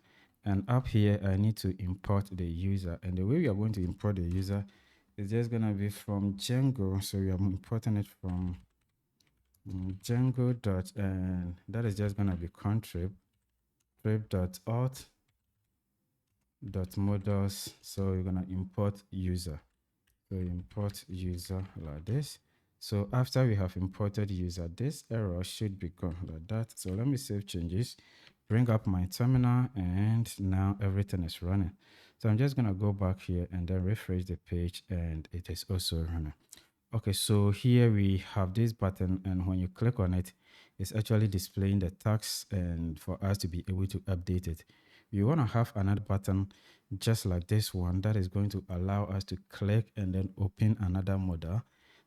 and up here I need to import the user, and the way we are going to import the user is just going to be from Django. So we are importing it from Django dot, and that is just going to be contrib dot auth dot models. So you're going to import user. So import user like this. So after we have imported user, this error should be gone like that. So let me save changes, bring up my terminal, and now everything is running. So I'm just going to go back here and then refresh the page, and it is also running. Okay, so here we have this button, and when you click on it, it's actually displaying the task, and for us to be able to update it, we want to have another button just like this one that is going to allow us to click and then open another model.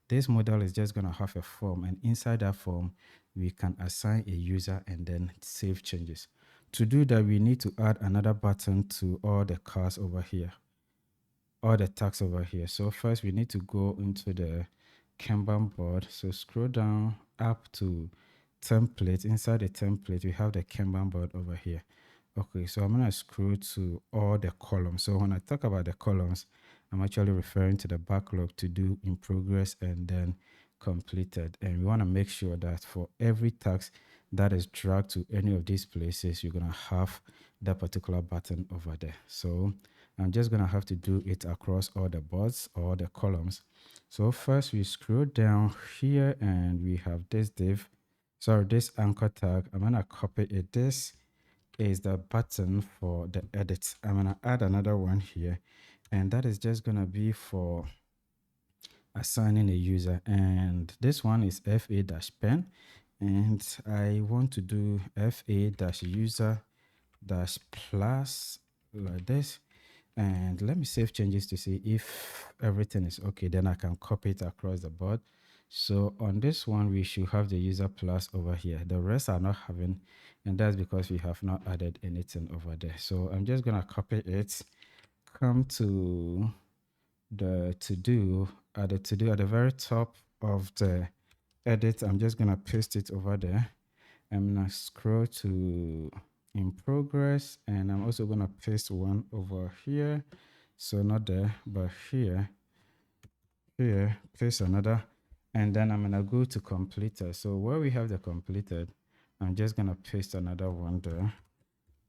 This model is just going to have a form, and inside that form, we can assign a user and then save changes. To do that, we need to add another button to all the cars over here, all the tags over here. So first we need to go into the Kanban board. So scroll down up to template. Inside the template, we have the Kanban board over here. Okay, so I'm going to scroll to all the columns. So when I talk about the columns, I'm actually referring to the backlog, to do, in progress, and then completed. And we want to make sure that for every task, that is dragged to any of these places, you're going to have that particular button over there. So I'm just going to have to do it across all the boards or the columns. So first we scroll down here and we have this div, sorry, this anchor tag. I'm going to copy it. This is the button for the edit. I'm going to add another one here, and that is just going to be for assigning a user. And this one is fa-pen, and I want to do fa-user plus like this. And let me save changes to see if everything is okay. Then I can copy it across the board. So on this one, we should have the user plus over here. The rest are not having, and that's because we have not added anything over there. So I'm just gonna copy it, come to the to-do, at the very top of the edit. I'm just gonna paste it over there. I'm gonna scroll to in progress, and I'm also gonna paste one over here. So not there, but here, paste another, and then I'm gonna go to completed. So where we have the completed, I'm just gonna paste another one there,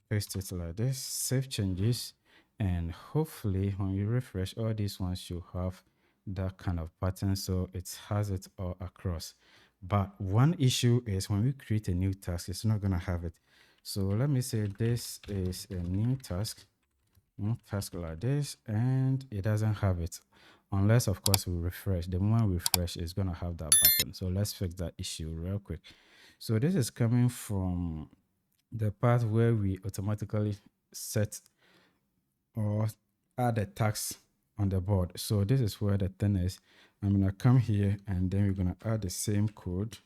paste it like this, save changes, and hopefully when you refresh, all these ones should have that kind of pattern, so it has it all across. But one issue is when we create a new task, it's not gonna have it. So let me say this is a new task, task like this, and it doesn't have it unless of course we refresh. The moment we refresh, it's gonna have that button. So let's fix that issue real quick. So this is coming from the part where we automatically set or add a task on the board. So this is where the thing is. I'm gonna come here and then we're gonna add the same code.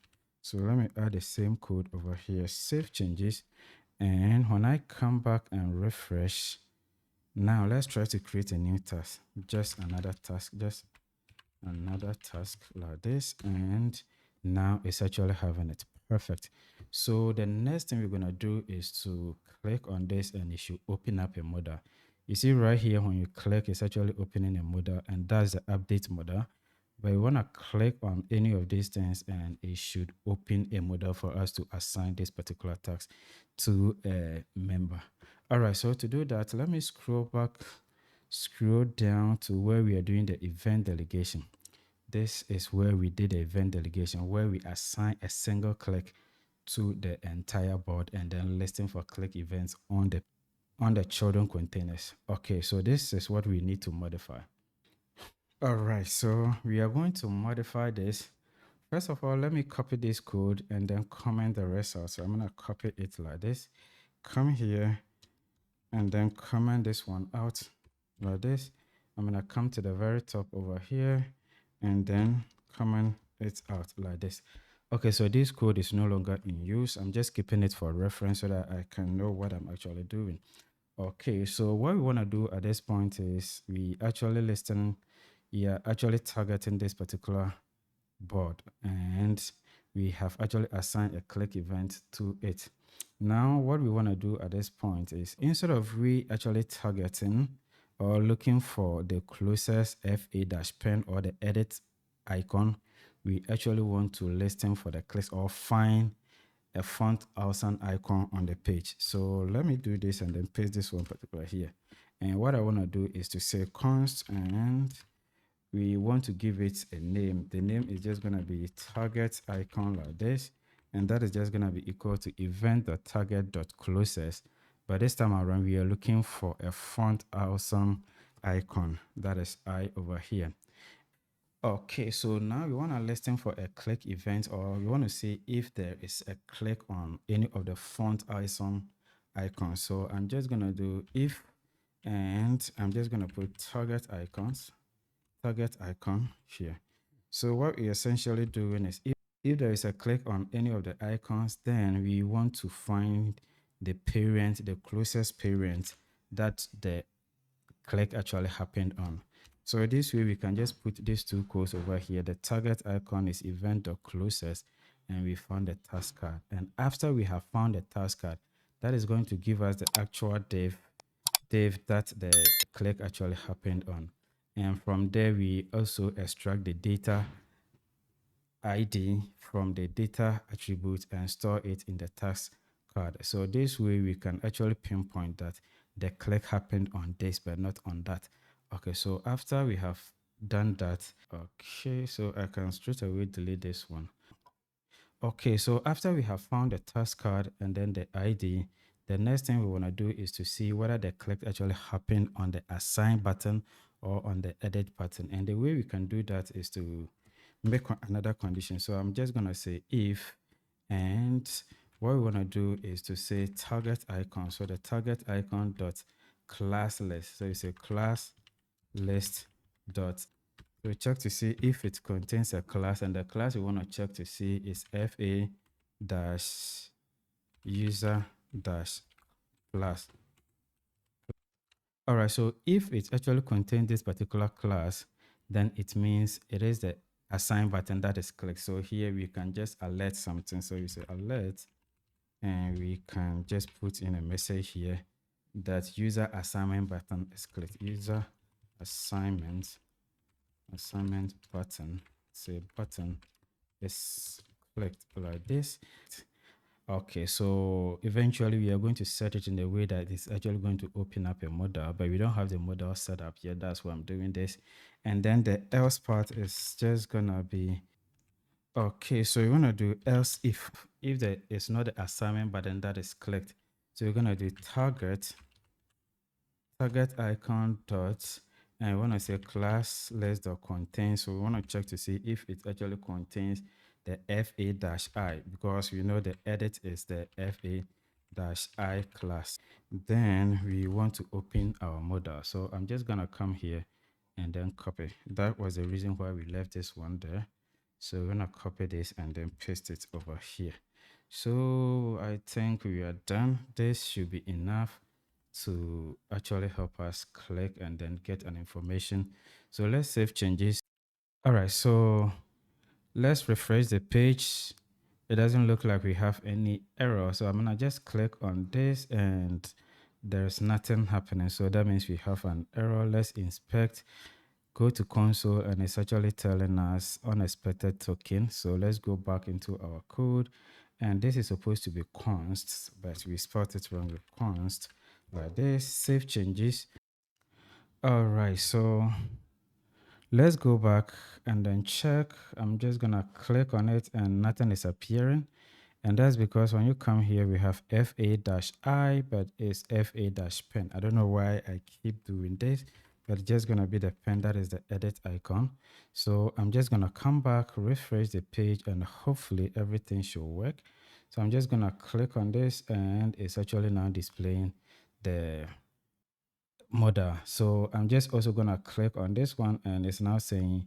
So let me add the same code over here, save changes. And when I come back and refresh, now let's try to create a new task, just another task like this, and now it's actually having it. Perfect. So the next thing we're going to do is to click on this, and it should open up a modal. You see right here, when you click, it's actually opening a modal, and that's the update modal. But you want to click on any of these things and it should open a modal for us to assign this particular task to a member. All right, so to do that, let me scroll down to where we are doing the event delegation. This is where we did the event delegation, where we assign a single click to the entire board and then listing for click events on the children containers. Okay, so this is what we need to modify. All right, so we are going to modify this. First of all, let me copy this code and then comment the rest out. So I'm going to copy it like this, come here, and then comment this one out like this. I'm going to come to the very top over here and then comment it out like this. Okay, so this code is no longer in use. I'm just keeping it for reference so that I can know what I'm actually doing. Okay, so what we want to do at this point is we actually actually targeting this particular board, and we have actually assigned a click event to it. Now what we want to do at this point is, instead of we actually targeting or looking for the closest fa-pen or the edit icon, we actually want to listen for the clicks or find a font awesome icon on the page. So let me do this and then paste this one particular here. And what I want to do is to say const, and we want to give it a name. The name is just going to be target icon like this, and that is just going to be equal to event.target.closest. But this time around, we are looking for a font awesome icon, that is I over here. Okay, so now we want to listen for a click event, or we want to see if there is a click on any of the font awesome icons. So I'm just going to do if, and I'm just going to put target icon here. So what we're essentially doing is, if there is a click on any of the icons, then we want to find the parent, the closest parent that the click actually happened on. So this way we can just put these two codes over here. The target icon is event.closest, and we found the task card. And after we have found the task card, that is going to give us the actual div that the click actually happened on. And from there, we also extract the data ID from the data attribute and store it in the task card. So this way we can actually pinpoint that the click happened on this but not on that. Okay, so after we have done that, okay, so I can straight away delete this one. Okay, so after we have found the task card and then the ID, the next thing we want to do is to see whether the click actually happened on the assign button or on the edit button. And the way we can do that is to make another condition. So I'm just going to say if, and what we want to do is to say target icon. So the target icon dot class list. So you say class list dot, so check to see if it contains a class, and the class we want to check to see is fa dash user dash class. All right, so if it actually contains this particular class, then it means it is the assign button that is clicked. So here we can just alert something. So you say alert, and we can just put in a message here that user assignment button is clicked. User assignment button, say button is clicked like this. Okay, so eventually we are going to set it in a way that it's actually going to open up a model, but we don't have the model set up yet. That's why I'm doing this. And then the else part is just gonna be, okay, so you want to do else if there is not the assignment button that is clicked. So you're gonna do target icon dot, and I want to say class less dot contain. So we want to check to see if it actually contains the fa-i, because we know the edit is the fa-i class. Then we want to open our model. So I'm just gonna come here and then copy. That was the reason why we left this one there. So we're gonna copy this and then paste it over here. So I think we are done. This should be enough to actually help us click and then get an information. So let's save changes. All right, so let's refresh the page. It doesn't look like we have any error. So I'm gonna just click on this and there's nothing happening. So that means we have an error. Let's inspect, go to console, and it's actually telling us unexpected token. So let's go back into our code. And this is supposed to be const, but we spelled it wrong with const like this. Save changes. All right, so let's go back and then check. I'm just gonna click on it and nothing is appearing. And that's because when you come here, we have fa-i, but it's fa-pen. I don't know why I keep doing this, but it's just gonna be the pen that is the edit icon. So I'm just gonna come back, refresh the page, and hopefully everything should work. So I'm just gonna click on this and it's actually now displaying the model. So I'm just also gonna click on this one and it's now saying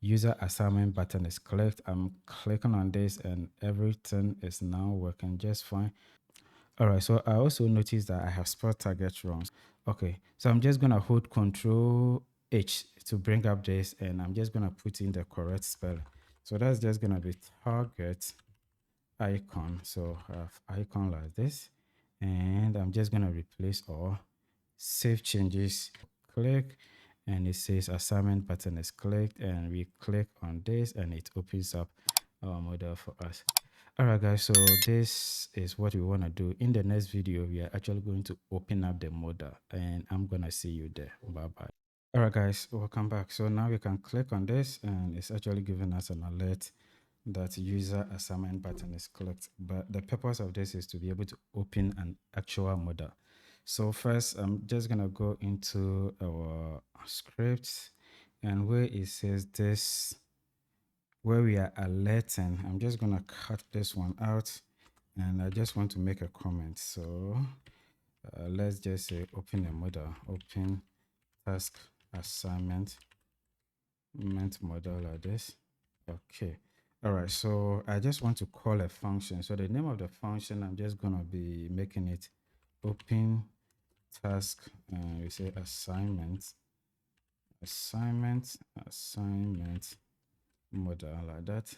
user assignment button is clicked. I'm clicking on this and everything is now working just fine. All right, so I also noticed that I have spelled target wrong. Okay, so I'm just gonna hold Control H to bring up this and I'm just gonna put in the correct spell. So that's just gonna be target icon. So I have icon like this and I'm just gonna replace all, save changes, click, and it says assignment button is clicked, and we click on this and it opens up our model for us. All right guys, so this is what we want to do. In the next video we are actually going to open up the model and I'm gonna see you there. Bye bye. All right guys, welcome back. So now we can click on this and it's actually giving us an alert that user assignment button is clicked, but the purpose of this is to be able to open an actual model. So first I'm just gonna go into our script, and where it says this, where we are alerting, I'm just gonna cut this one out and I just want to make a comment. So let's just say open a model, open task assignment model like this. Okay. All right. So I just want to call a function. So the name of the function, I'm just going to be making it open task. We say assignment model like that.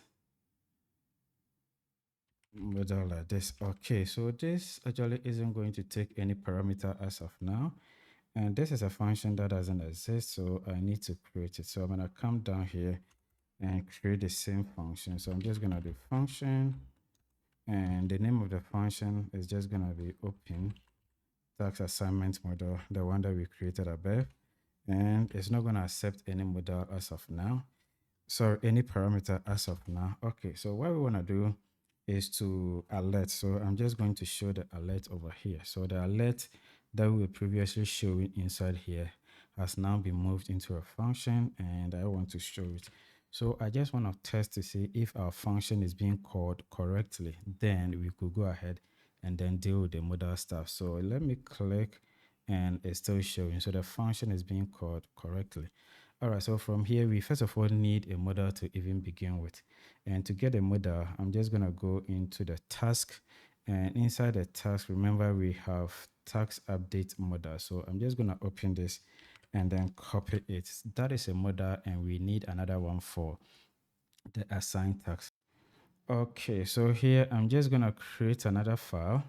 Model like this. Okay. So this actually isn't going to take any parameter as of now. And this is a function that doesn't exist. So I need to create it. So I'm going to come down here and create the same function. So I'm just gonna do function, and the name of the function is just gonna be open tax assignment model, the one that we created above, and it's not gonna accept any model as of now. So any parameter as of now. Okay, so what we want to do is to alert. So I'm just going to show the alert over here. So the alert that we were previously showing inside here has now been moved into a function, and I want to show it. So I just want to test to see if our function is being called correctly. Then we could go ahead and then deal with the modal stuff. So let me click, and it's still showing. So the function is being called correctly. All right, so from here, we first of all need a model to even begin with. And to get a model, I'm just going to go into the task. And inside the task, remember we have task update model. So I'm just going to open this and then copy it. That is a model, and we need another one for the assigned task. Okay, so here I'm just going to create another file,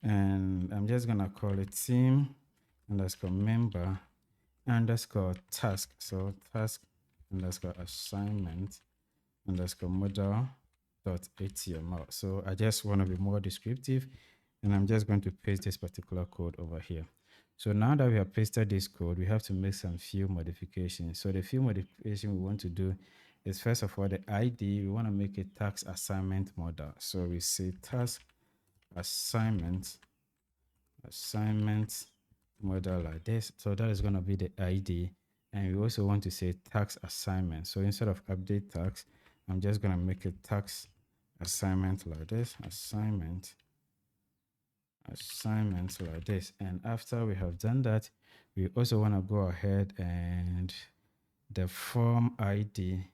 and I'm just going to call it team underscore member underscore task. So task underscore assignment underscore model dot html. So I just want to be more descriptive, and I'm just going to paste this particular code over here. So now that we have pasted this code, we have to make some few modifications. So the few modifications we want to do is, first of all, the ID, we want to make a task assignment model. So we say task assignment model like this. So that is going to be the ID. And we also want to say tax assignment. So instead of update tax, I'm just going to make a tax assignment like this, assignment like this. And after we have done that, we also want to go ahead and the form ID,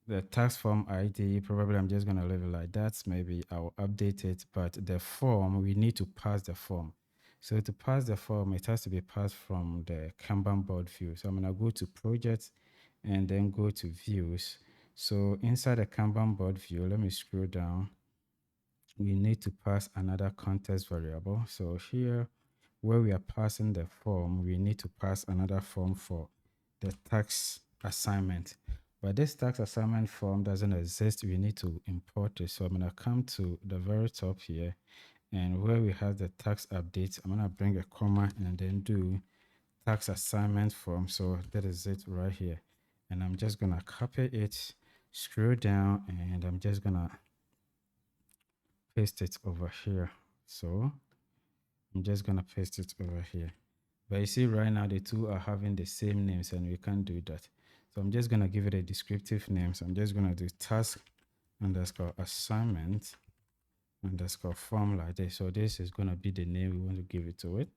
the tax form ID, probably I'm just going to leave it like that. Maybe I'll update it, but the form, we need to pass the form. So to pass the form, it has to be passed from the Kanban board view. So I'm going to go to projects and then go to views. So inside the Kanban board view, let me scroll down. We need to pass another context variable. So here, where we are passing the form, we need to pass another form for the tax assignment. But this tax assignment form doesn't exist. We need to import it. So I'm going to come to the very top here, and where we have the tax update, I'm going to bring a comma and then do tax assignment form. So that is it right here. And I'm just going to copy it, scroll down, and I'm just going to paste it over here. So I'm just going to paste it over here. But you see right now, the two are having the same names, and we can't do that. So I'm just going to give it a descriptive name. So I'm just going to do task underscore assignment underscore form like this. So this is going to be the name we want to give it to it.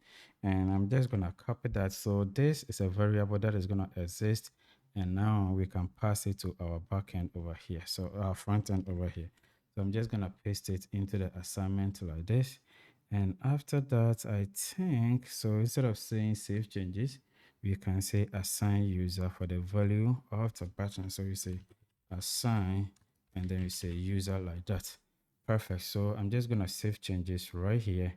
And I'm just going to copy that. So this is a variable that is going to exist. And now we can pass it to our backend over here. So our front end over here. So I'm just going to paste it into the assignment like this. And after that, I think, so instead of saying save changes, we can say assign user for the value of the button. So we say assign, and then we say user like that. Perfect. So I'm just going to save changes right here.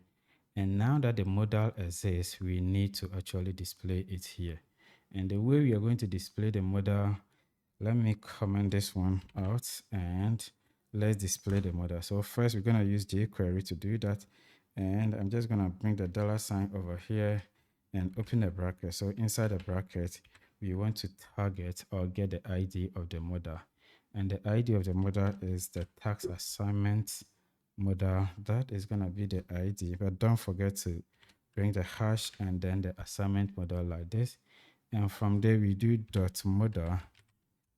And now that the model exists, we need to actually display it here. And the way we are going to display the model, let me comment this one out and let's display the model. So first we're going to use jQuery to do that. And I'm just going to bring the $sign over here and open a bracket. So inside the bracket, we want to target or get the ID of the model. And the ID of the model is the tax assignment model. That is going to be the ID. But don't forget to bring the hash and then the assignment model like this. And from there, we do dot model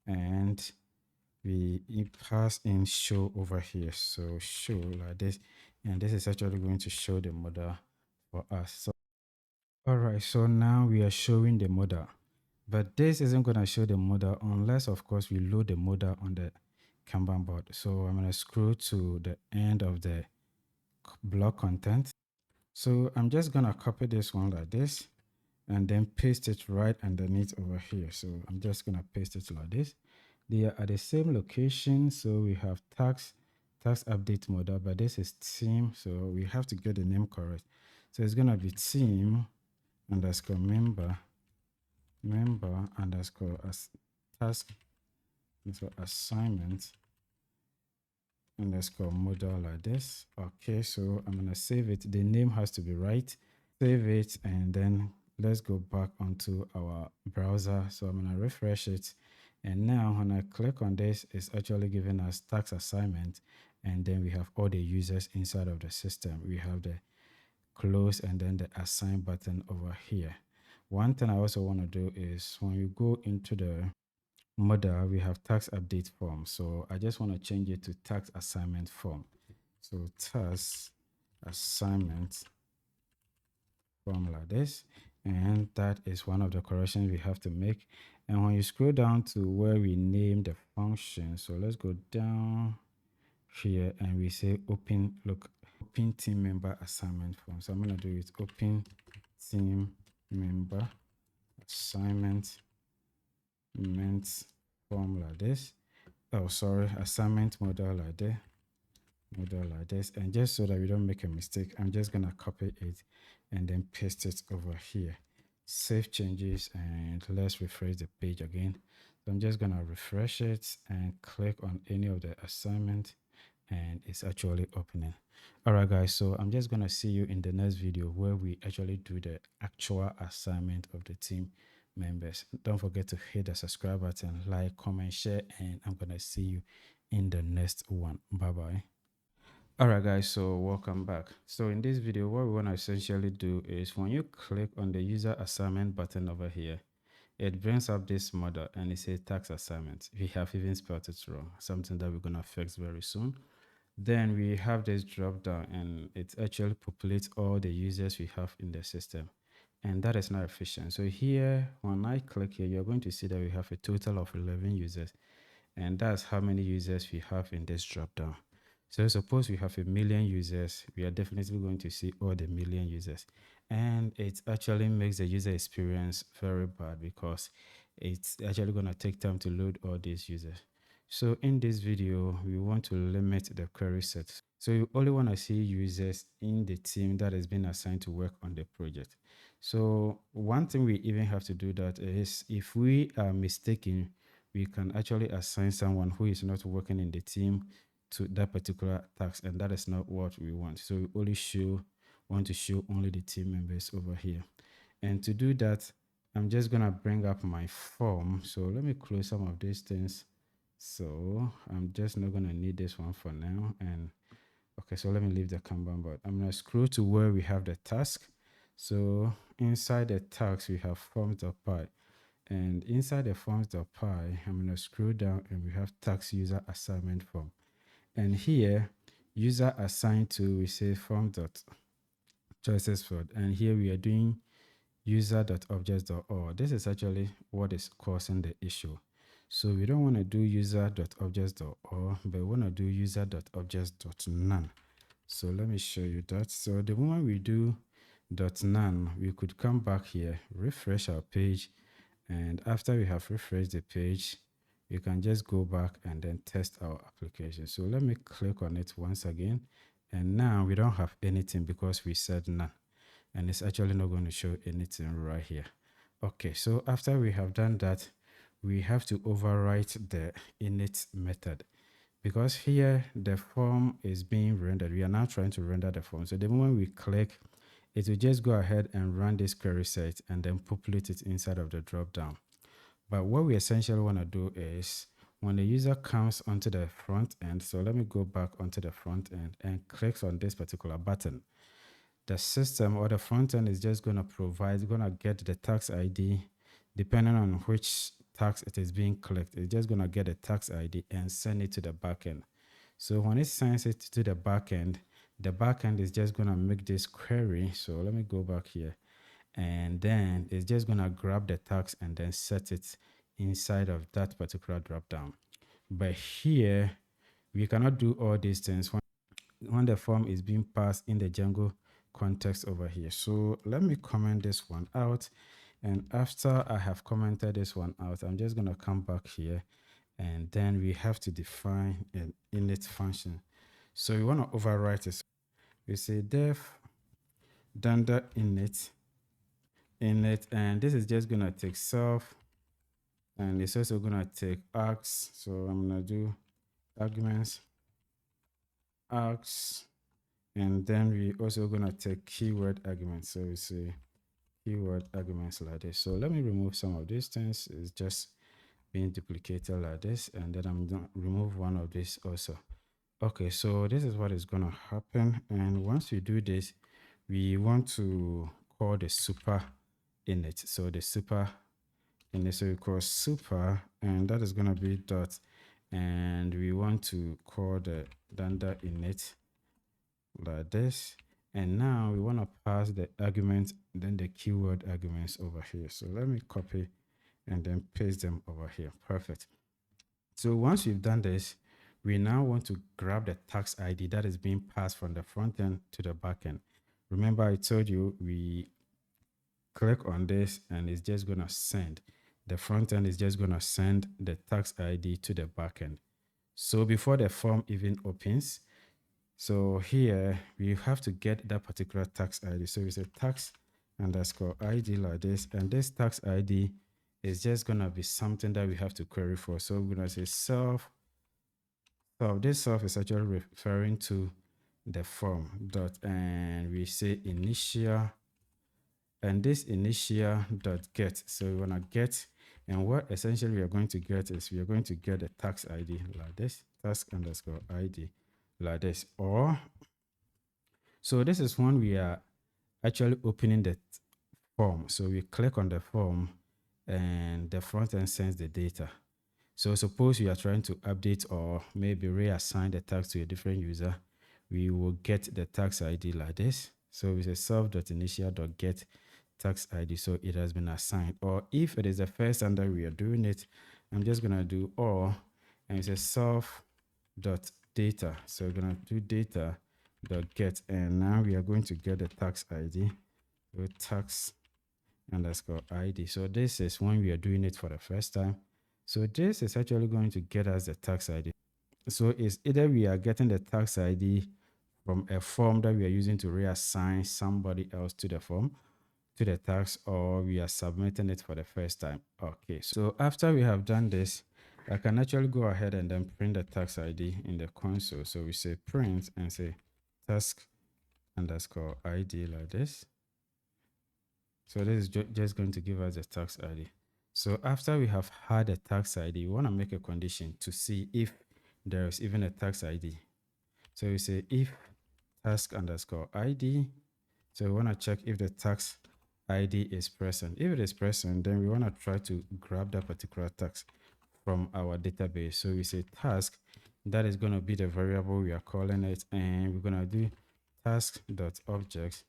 and we pass in show over here. So show like this. And this is actually going to show the model for us. So, all right, so now we are showing the model. But this isn't going to show the model unless, of course, we load the model on the Kanban board. So I'm going to scroll to the end of the block content. So I'm just going to copy this one like this and then paste it right underneath over here. So I'm just going to paste it like this. They are at the same location. So we have tax update model, but this is team. So we have to get the name correct. So it's going to be team underscore member underscore as task So assignment underscore model like this. Okay, so I'm gonna save it. The name has to be right. Save it, and then let's go back onto our browser. So I'm gonna refresh it, and now when I click on this, it's actually giving us task assignment, and then we have all the users inside of the system. We have the close and then the assign button over here. One thing I also want to do is when you go into the model, we have task update form. So I just want to change it to task assignment form. So task assignment form like this. And that is one of the corrections we have to make. And when you scroll down to where we name the function, so let's go down here and we say open, look, open team member assignment form. So I'm going to do it open team member assignment form like this. Oh, sorry, assignment model like that. Model like this. And just so that we don't make a mistake, I'm just going to copy it and then paste it over here. Save changes and let's refresh the page again. So I'm just going to refresh it and click on any of the assignment and it's actually opening. All right, guys, so I'm just going to see you in the next video where we actually do the actual assignment of the team members. Don't forget to hit the subscribe button, like, comment, share, and I'm going to see you in the next one. Bye bye. All right, guys, so welcome back. So in this video, what we want to essentially do is when you click on the user assignment button over here, it brings up this model and it says task assignment. We have even spelled it wrong, something that we're going to fix very soon. Then we have this drop down and it actually populates all the users we have in the system. And that is not efficient. So here, when I click here, you're going to see that we have a total of 11 users. And that's how many users we have in this drop down. So suppose we have 1 million users, we are definitely going to see all the million users. And it actually makes the user experience very bad because it's actually going to take time to load all these users. So in this video, we want to limit the query set. So you only want to see users in the team that has been assigned to work on the project. So one thing we even have to do that is if we are mistaken, we can actually assign someone who is not working in the team to that particular task, and that is not what we want. So we only want to show only the team members over here. And to do that, I'm just gonna bring up my form. So let me close some of these things. So I'm just not gonna need this one for now. And okay, so let me leave the Kanban board. I'm gonna scroll to where we have the task. So inside the task, we have forms.py. And inside the forms.py, I'm going to scroll down and we have task user assignment form. And here, user assigned to, we say form.choices field. And here we are doing user.objects.all. This is actually what is causing the issue. So we don't want to do user.objects.all, but we want to do user.objects.none. So let me show you that. So the moment we do .none, we could come back here, refresh our page, and after we have refreshed the page, you can just go back and then test our application. So let me click on it once again. And now we don't have anything because we said none. And it's actually not going to show anything right here. Okay, so after we have done that, we have to overwrite the init method. Because here the form is being rendered. We are now trying to render the form. So the moment we click, it will just go ahead and run this query set and then populate it inside of the drop down. But what we essentially want to do is when the user comes onto the front end, so let me go back onto the front end and clicks on this particular button. The system or the front end is just going to get the tax ID depending on which tax it is being clicked. It's just going to get a tax ID and send it to the backend. So when it sends it to the backend is just going to make this query. So let me go back here. And then it's just going to grab the tax and then set it inside of that particular dropdown. But here, we cannot do all these things when the form is being passed in the Django context over here. So let me comment this one out. And after I have commented this one out, I'm just going to come back here. And then we have to define an init function. So we want to overwrite it. We say def dunder init, and this is just going to take self and it's also gonna take args. So I'm gonna do arguments args, and then we also gonna take keyword arguments. So we say keyword arguments like this. So let me remove some of these things. It's just being duplicated like this, and then I'm gonna remove one of these also. Okay, so this is what is gonna happen, and once we do this, we want to call the super init. So the super init, so we call super, and that is gonna be dot, and we want to call the dunder init like this, and now we want to pass the argument, then the keyword arguments over here. So let me copy and then paste them over here. Perfect. So once we've done this, we now want to grab the tax ID that is being passed from the front end to the back end. Remember, I told you we click on this and it's just going to send. The front end is just going to send the tax ID to the back end. So before the form even opens, so here we have to get that particular tax ID. So we say tax underscore ID like this, and this tax ID is just gonna be something that we have to query for. So we're gonna say self. So this self is actually referring to the form dot, and we say initial, and this initial dot get. So we wanna get, and what essentially we are going to get is we are going to get a tax ID like this, tax underscore ID like this, or so this is when we are actually opening the form. So we click on the form and the front end sends the data. So suppose you are trying to update or maybe reassign the tax to a different user, we will get the tax ID like this. So we say self.initial.get tax ID. So it has been assigned. Or if it is the first time that we are doing it, I'm just gonna do or, and it's a self.data. So we're gonna do data.get, and now we are going to get the tax ID with tax underscore ID. So this is when we are doing it for the first time. So this is actually going to get us the tax ID. So it's either we are getting the tax ID from a form that we are using to reassign somebody else to the form, to the tax, or we are submitting it for the first time. Okay, so after we have done this, I can actually go ahead and then print the tax ID in the console. So we say print and say task underscore ID like this. So this is just going to give us a tax ID. So after we have had a tax ID, we want to make a condition to see if there is even a tax ID. So we say if task underscore ID. So we want to check if the tax ID is present. If it is present, then we want to try to grab that particular tax from our database. So we say task, that is going to be the variable we are calling it, and we're going to do task.objects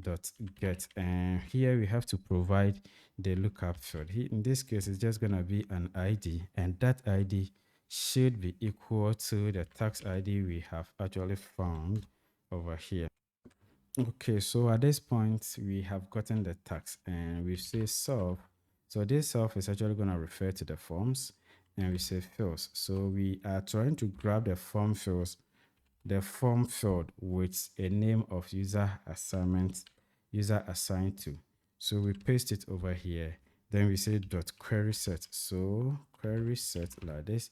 dot get, and here we have to provide the lookup field. In this case, it's just going to be an ID, and that ID should be equal to the tax ID we have actually found over here. Okay, so at this point we have gotten the tax and we say solve. So this solve is actually going to refer to the forms, and we say fields. So we are trying to grab the form fields, the form field with a name of user assignment, user assigned to. So we paste it over here. Then we say dot query set. So query set like this.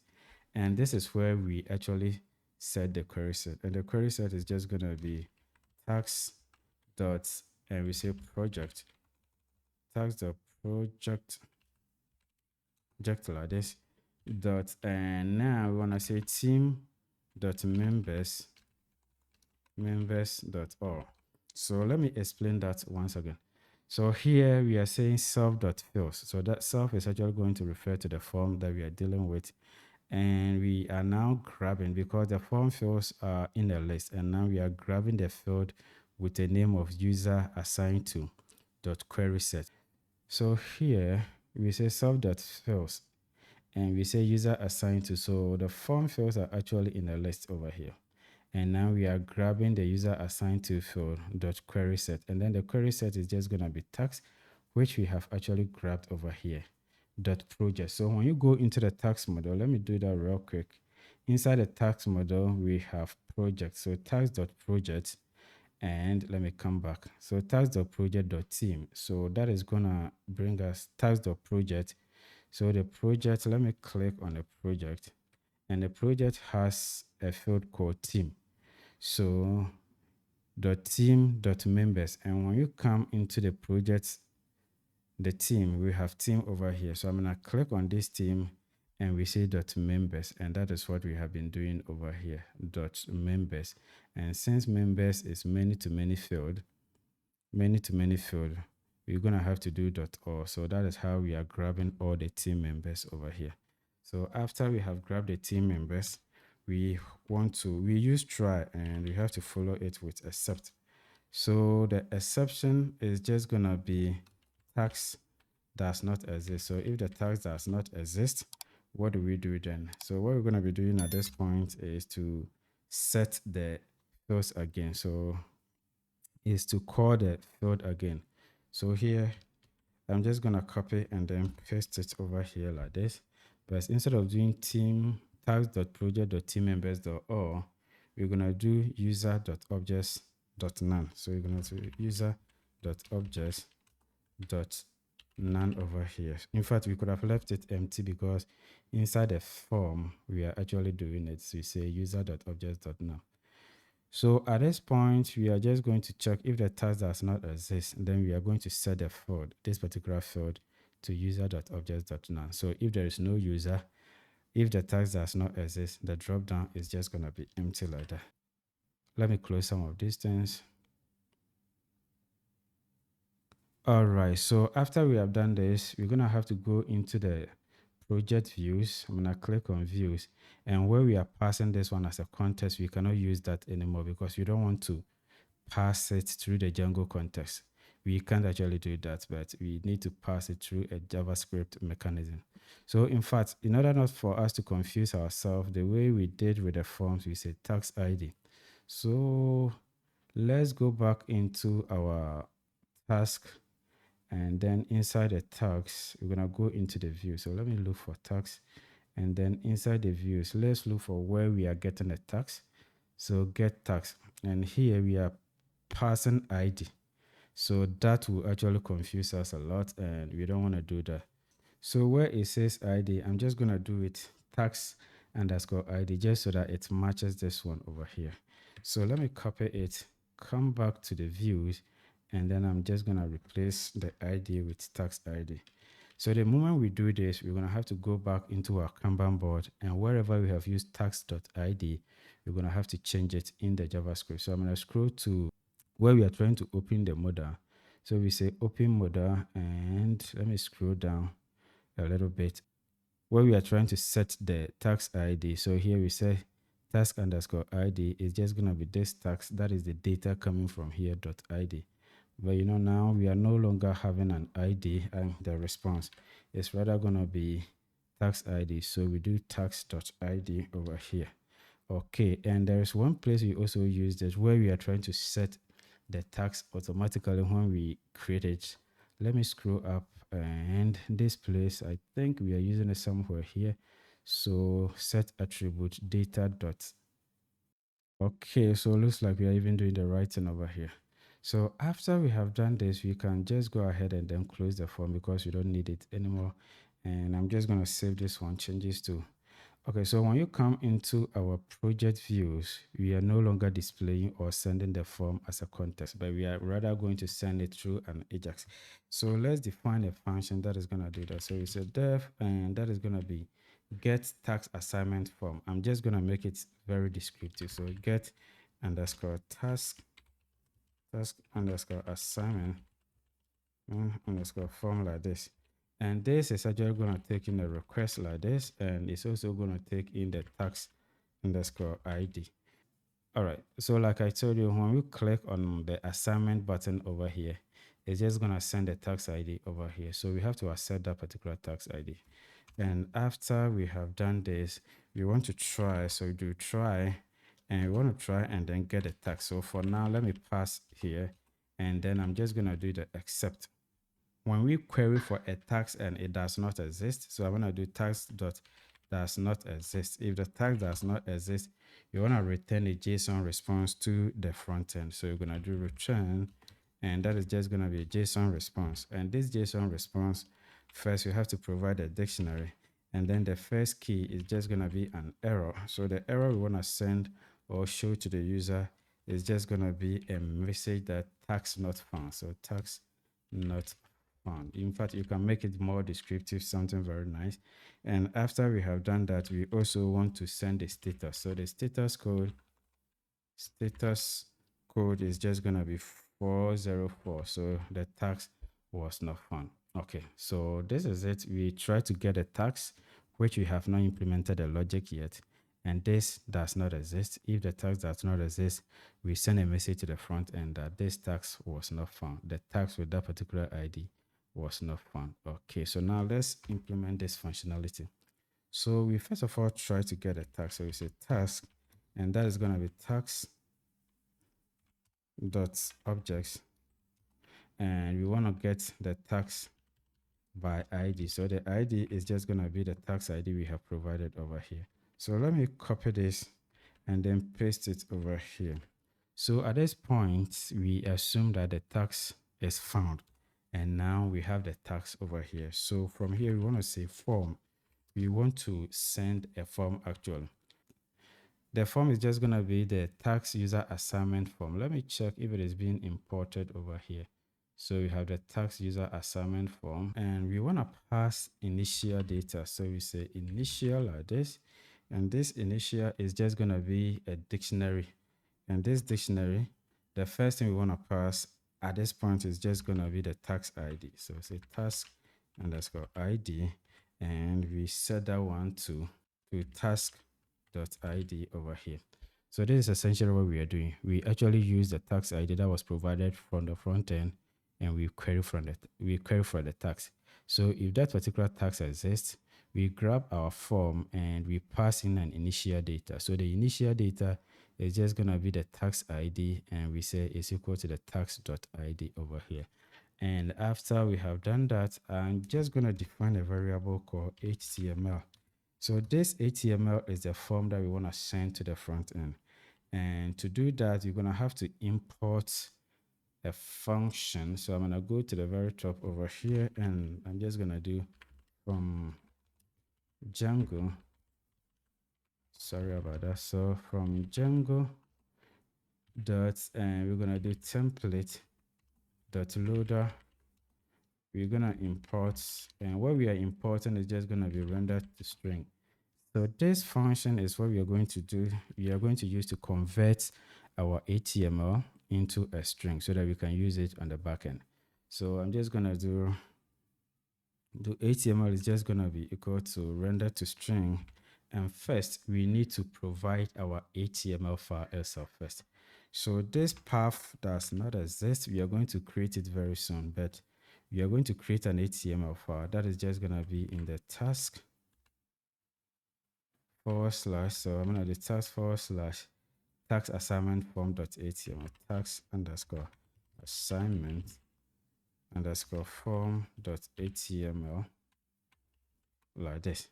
And this is where we actually set the query set. And the query set is just going to be tax dot, and we say project, tax dot project like this dot, and now we want to say team dot members dot all. So let me explain that once again. So here we are saying self dot fields. So that self is actually going to refer to the form that we are dealing with, and we are now grabbing, because the form fields are in a list, and now we are grabbing the field with the name of user assigned to dot query set. So here we say self dot fields, and we say user assigned to. So the form fields are actually in a list over here, and now we are grabbing the user assigned to field dot query set, and then the query set is just going to be tax, which we have actually grabbed over here, dot project. So when you go into the tax model, let me do that real quick. Inside the tax model, we have project. So tax dot project, and let me come back. So tax dot project dot team. So that is gonna bring us tax dot project So the project, let me click on the project, and the project has a field called team. So .team.members, and when you come into the project, the team, we have team over here. So I'm gonna click on this team and we say .members, and that is what we have been doing over here, .members. And since members is many to many field, we're gonna have to do .all. So that is how we are grabbing all the team members over here. So after we have grabbed the team members, we use try, and we have to follow it with except. So the exception is just gonna be tax does not exist. So if the tax does not exist, what do we do then? So what we're going to be doing at this point is to set the fields again. So is to call the field again. So here I'm just going to copy and then paste it over here like this. But instead of doing team tags.project.teammembers.all, we're going to do user.objects.none. So we're going to do user.objects.none over here. In fact, we could have left it empty because inside the form we are actually doing it. So we say user.objects.none. So at this point, we are just going to check if the task does not exist. Then we are going to set the field, this particular field, to user.objects.none. So if there is no user, if the task does not exist, the drop down is just going to be empty like that. Let me close some of these things. All right, so after we have done this, we're going to have to go into the project views. I'm going to click on views, and where we are passing this one as a context, we cannot use that anymore because we don't want to pass it through the Django context. We can't actually do that, but we need to pass it through a JavaScript mechanism. So in fact, in order not for us to confuse ourselves, the way we did with the forms, we said tax ID. So let's go back into our task, and then inside the tags, we're gonna go into the view. So let me look for tags, and then inside the views, let's look for where we are getting the tags. So get tags, and here we are passing ID. So that will actually confuse us a lot, and we don't want to do that. So where it says ID, I'm just gonna do it tags underscore ID just so that it matches this one over here. So let me copy it, come back to the views, and then I'm just gonna replace the ID with tax ID. So the moment we do this, we're gonna have to go back into our Kanban board, and wherever we have used tax.id, we're gonna have to change it in the JavaScript. So I'm gonna scroll to where we are trying to open the model. So we say open model, and let me scroll down a little bit where we are trying to set the tax ID. So here we say task underscore ID is just going to be this tax, that is the data coming from here .id. But you know, now we are no longer having an ID, and the response is rather going to be tax ID. So we do tax.id over here. Okay, and there is one place we also use this where we are trying to set the tax automatically when we create it. Let me scroll up, and this place, I think we are using it somewhere here. So set attribute data dot. Okay, so it looks like we are even doing the right thing over here. So after we have done this, we can just go ahead and then close the form because we don't need it anymore. And I'm just going to save this one, changes to. Okay, so when you come into our project views, we are no longer displaying or sending the form as a context, but we are rather going to send it through an AJAX. So let's define a function that is going to do that. So it's a def, and that is going to be get tax assignment form. I'm just going to make it very descriptive. So get underscore task underscore assignment underscore form like this. And this is actually going to take in a request like this, and it's also going to take in the tax underscore ID. All right, so like I told you, when we click on the assignment button over here, it's just going to send the tax ID over here. So we have to accept that particular tax ID. And after we have done this, we want to try. So we do try, and we want to try and then get a tax. So for now, let me pass here, and then I'm just going to do the accept. When we query for a tax and it does not exist, so I'm going to do tax dot does not exist. If the tax does not exist, you want to return a JSON response to the front end. So you're going to do return, and that is just going to be a JSON response. And this JSON response first we have to provide a dictionary, and then the first key is just going to be an error. So the error we want to send or show to the user is just going to be a message that tax not found. So tax not found. In fact, you can make it more descriptive, something very nice. And after we have done that, we also want to send a status. So the status code is just going to be 404. So the tax was not found. Okay, so this is it. We try to get a tax, which we have not implemented a logic yet, and this does not exist. If the tax does not exist, we send a message to the front end that this tax was not found. The tax with that particular ID was not found. Okay, so now let's implement this functionality. So we first of all try to get a tax. So we say task, and that is going to be tax dot objects, and we want to get the tax by ID. So the ID is just going to be the tax ID we have provided over here. So let me copy this and then paste it over here. So at this point, we assume that the tax is found, and now we have the tax over here. So from here, we want to say form. We want to send a form actually. The form is just going to be the tax user assignment form. Let me check if it is being imported over here. So we have the tax user assignment form, and we want to pass initial data. So we say initial like this, and this initial is just going to be a dictionary. And this dictionary, the first thing we want to pass at this point is just going to be the tax ID. So we say task underscore ID, and we set that one to task.id over here. So this is essentially what we are doing. We actually use the tax ID that was provided from the front end, and we query for the tax. So if that particular tax exists, we grab our form and we pass in an initial data. So the initial data is just going to be the tax ID, and we say is equal to the tax.id over here. And after we have done that, I'm just going to define a variable called HTML. So this HTML is the form that we want to send to the front end. And to do that, you're going to have to import a function. So I'm going to go to the very top over here, and I'm just going to do from Django. Sorry about that. So from Django dot, and we're going to do template dot loader. We're going to import, and what we are importing is just going to be rendered to string. So this function is what we are going to do. We are going to use to convert our HTML into a string so that we can use it on the backend. So I'm just going to do HTML is just going to be equal to render to string. And first, we need to provide our HTML file itself first. So this path does not exist. We are going to create it very soon, but we are going to create an HTML file that is just going to be in the task / so I'm going to do task / tax assignment form.html, tax underscore assignment underscore form.html like this.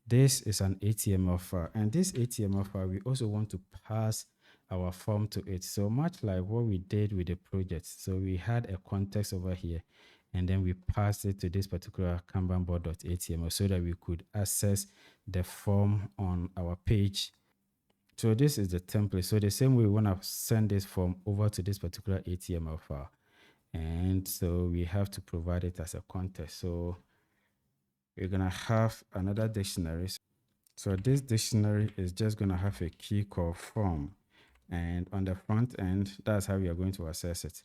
This is an HTML file, and this HTML file, we also want to pass our form to it. So much like what we did with the project. So we had a context over here, and then we passed it to this particular Kanban board.html so that we could access the form on our page. So this is the template. So the same way we want to send this form over to this particular HTML file. And so we have to provide it as a context. So we're going to have another dictionary. So this dictionary is just going to have a key called form. And on the front end, that's how we are going to access it.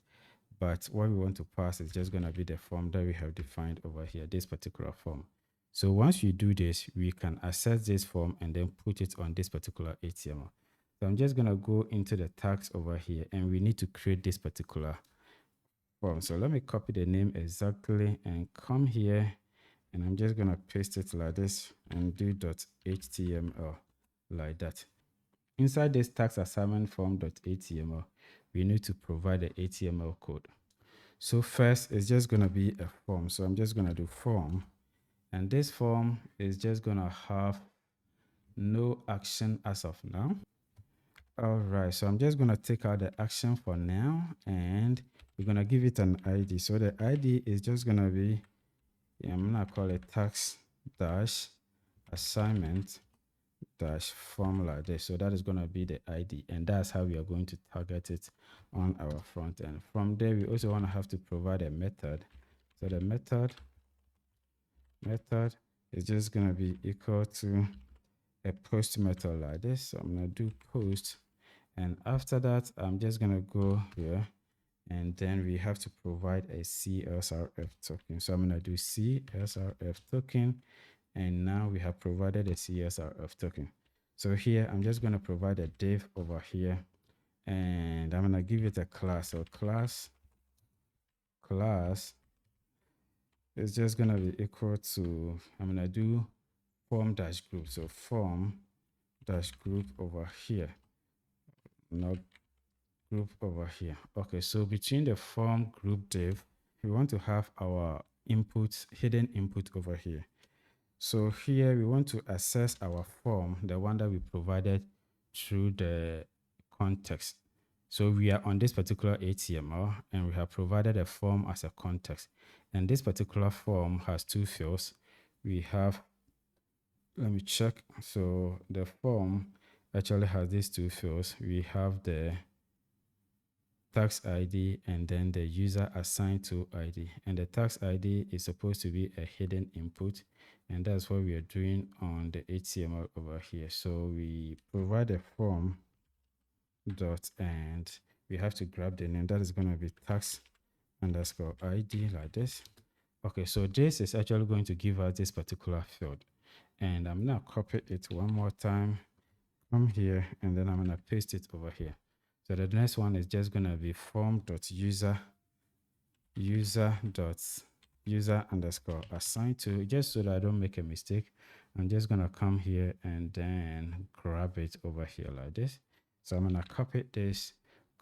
But what we want to pass is just going to be the form that we have defined over here, this particular form. So once you do this, we can access this form and then put it on this particular HTML. So I'm just going to go into the tags over here, and we need to create this particular form. So let me copy the name exactly and come here, and I'm just going to paste it like this and do .html like that. Inside this tax assignment form.html, we need to provide the HTML code. So first, it's just going to be a form. So I'm just going to do form. And this form is just going to have no action as of now. All right, so I'm just going to take out the action for now, and we're going to give it an ID. So the ID is just going to be Yeah, I'm gonna call it tax dash assignment dash form like this. So that is going to be the ID, and that's how we are going to target it on our front end. From there, we also want to have to provide a method. So the method is just going to be equal to a post method like this. So I'm going to do post, and after that, I'm just going to go here, and then we have to provide a CSRF token. So I'm going to do CSRF token, and now we have provided a CSRF token. So here, I'm just going to provide a div over here, and I'm going to give it a class. So class is just going to be equal to, I'm going to do form dash group. So form dash group over here, not group over here. Okay, so between the form group div, we want to have our input, hidden input over here. So here we want to access our form, the one that we provided through the context. So we are on this particular HTML, and we have provided a form as a context. And this particular form has two fields. We have, let me check. So the form actually has these two fields. We have the tax ID and then the user assigned to ID. And the tax ID is supposed to be a hidden input. And that's what we are doing on the HTML over here. So we provide a form dot, and we have to grab the name that is going to be tax underscore ID like this. Okay, so this is actually going to give us this particular field. And I'm going to copy it one more time, come here, and then I'm going to paste it over here. So the next one is just going to be form.user underscore assigned to, just so that I don't make a mistake. I'm just going to come here and then grab it over here like this. So I'm going to copy this,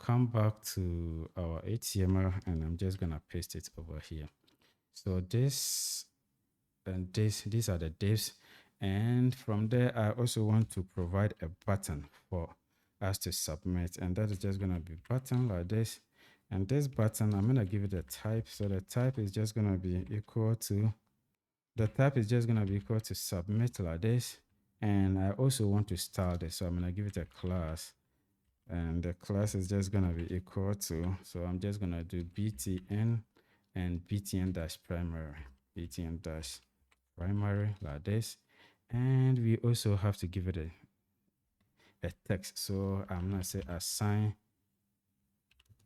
come back to our HTML, and I'm just going to paste it over here. So this and these are the divs. And from there, I also want to provide a button for us to submit, and that is just going to be button like this. And this button, I'm going to give it a type. So the type is just going to be equal to, submit like this. And I also want to style this. So I'm going to give it a class, and the class is just going to be equal to, so I'm just going to do btn and btn dash primary like this. And we also have to give it a text. So I'm going to say assign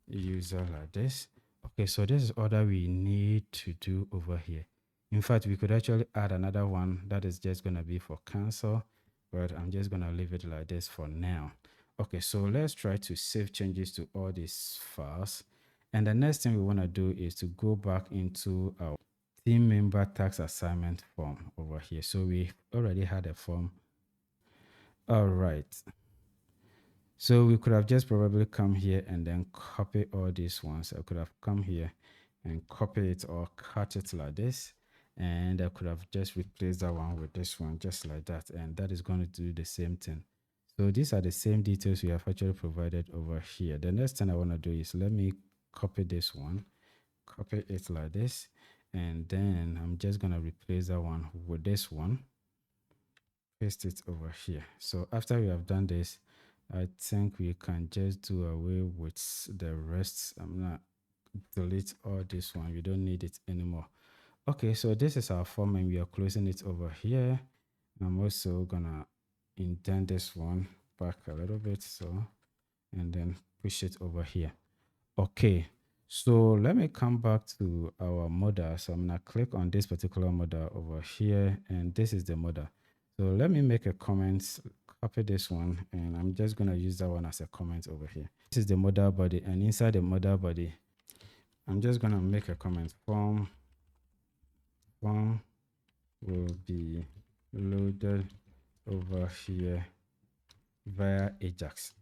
user like this. Okay, so this is all that we need to do over here. In fact, we could actually add another one that is just going to be for cancel, but I'm just going to leave it like this for now. Okay, so let's try to save changes to all these files. And the next thing we want to do is to go back into our team member tax assignment form over here. So we already had a form. All right. So we could have just probably come here and then copy all these ones. I could have come here and copy it or cut it like this. And I could have just replaced that one with this one, just like that. And that is going to do the same thing. So these are the same details we have actually provided over here. The next thing I want to do is let me copy this one, copy it like this. And then I'm just going to replace that one with this one, paste it over here. So after we have done this, I think we can just do away with the rest. I'm gonna delete all this one. We don't need it anymore. Okay, so this is our form, and we are closing it over here. I'm also gonna indent this one back a little bit, so, and then push it over here. Okay, so let me come back to our model. So I'm gonna click on this particular model over here, and this is the model. So let me make a comment, copy this one, and I'm just gonna use that one as a comment over here. This is the model body, and inside the model body, I'm just gonna make a comment. Form will be loaded over here via AJAX,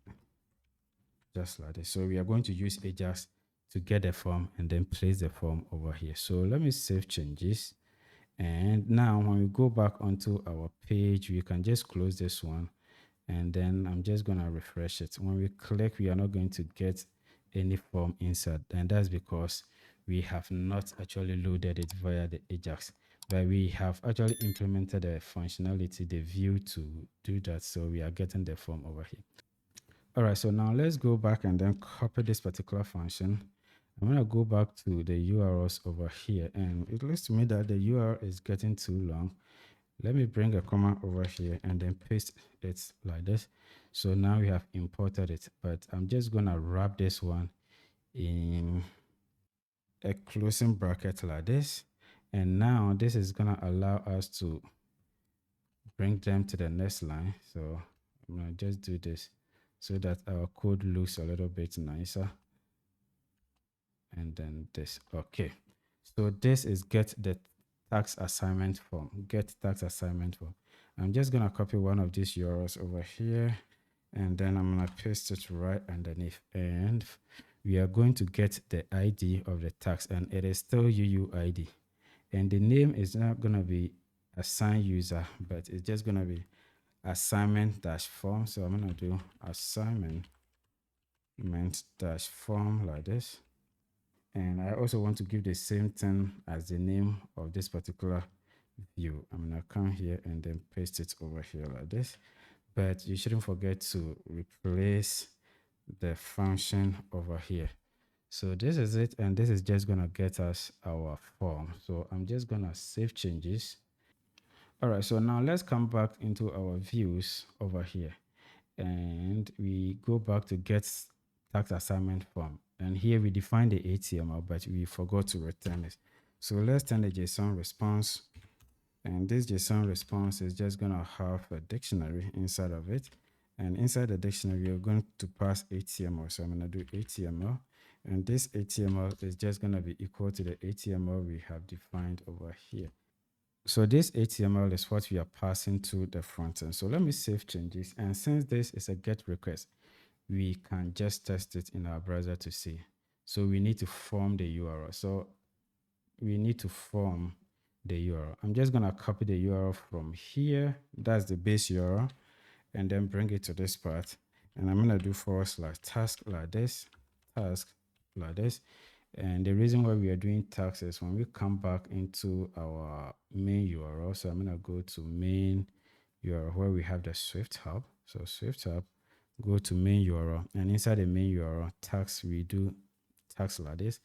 just like this. So we are going to use AJAX to get the form and then place the form over here. So let me save changes. And now when we go back onto our page, we can just close this one. And then I'm just going to refresh it. When we click, we are not going to get any form inside. And that's because we have not actually loaded it via the AJAX. but we have actually implemented a functionality, the view, to do that. So we are getting the form over here. All right, so now let's go back and then copy this particular function. I'm going to go back to the URLs over here, and it looks to me that the URL is getting too long. Let me bring a comma over here and then paste it like this. So now we have imported it, but I'm just going to wrap this one in a closing bracket like this. And now this is going to allow us to bring them to the next line. So I'm going to just do this so that our code looks a little bit nicer. And then this. Okay. So this is get the tax assignment form. Get tax assignment form. I'm just going to copy one of these URLs over here, and then I'm going to paste it right underneath. And we are going to get the ID of the tax, and it is still UUID. And the name is not going to be assign user, but it's just going to be assignment dash form. So I'm going to do assignment dash form like this. And I also want to give the same thing as the name of this particular view. I'm going to come here and then paste it over here like this. But you shouldn't forget to replace the function over here. So this is it, and this is just going to get us our form. So I'm just going to save changes. All right, so now let's come back into our views over here, and we go back to get tax assignment form. And here we define the HTML, but we forgot to return it. So let's turn the JSON response. And this JSON response is just going to have a dictionary inside of it. And inside the dictionary, we are going to pass HTML. So I'm going to do HTML. And this HTML is just going to be equal to the HTML we have defined over here. So this HTML is what we are passing to the front end. So let me save changes. And since this is a GET request, we can just test it in our browser to see. So we need to form the URL. So we need to form the URL. I'm just going to copy the URL from here. That's the base URL. And then bring it to this part. And I'm going to do / task like this, task like this. And the reason why we are doing tags is when we come back into our main URL. So I'm going to go to main URL where we have the Swift hub. So Swift hub, go to main URL, and inside the main URL tags, we do tags like this.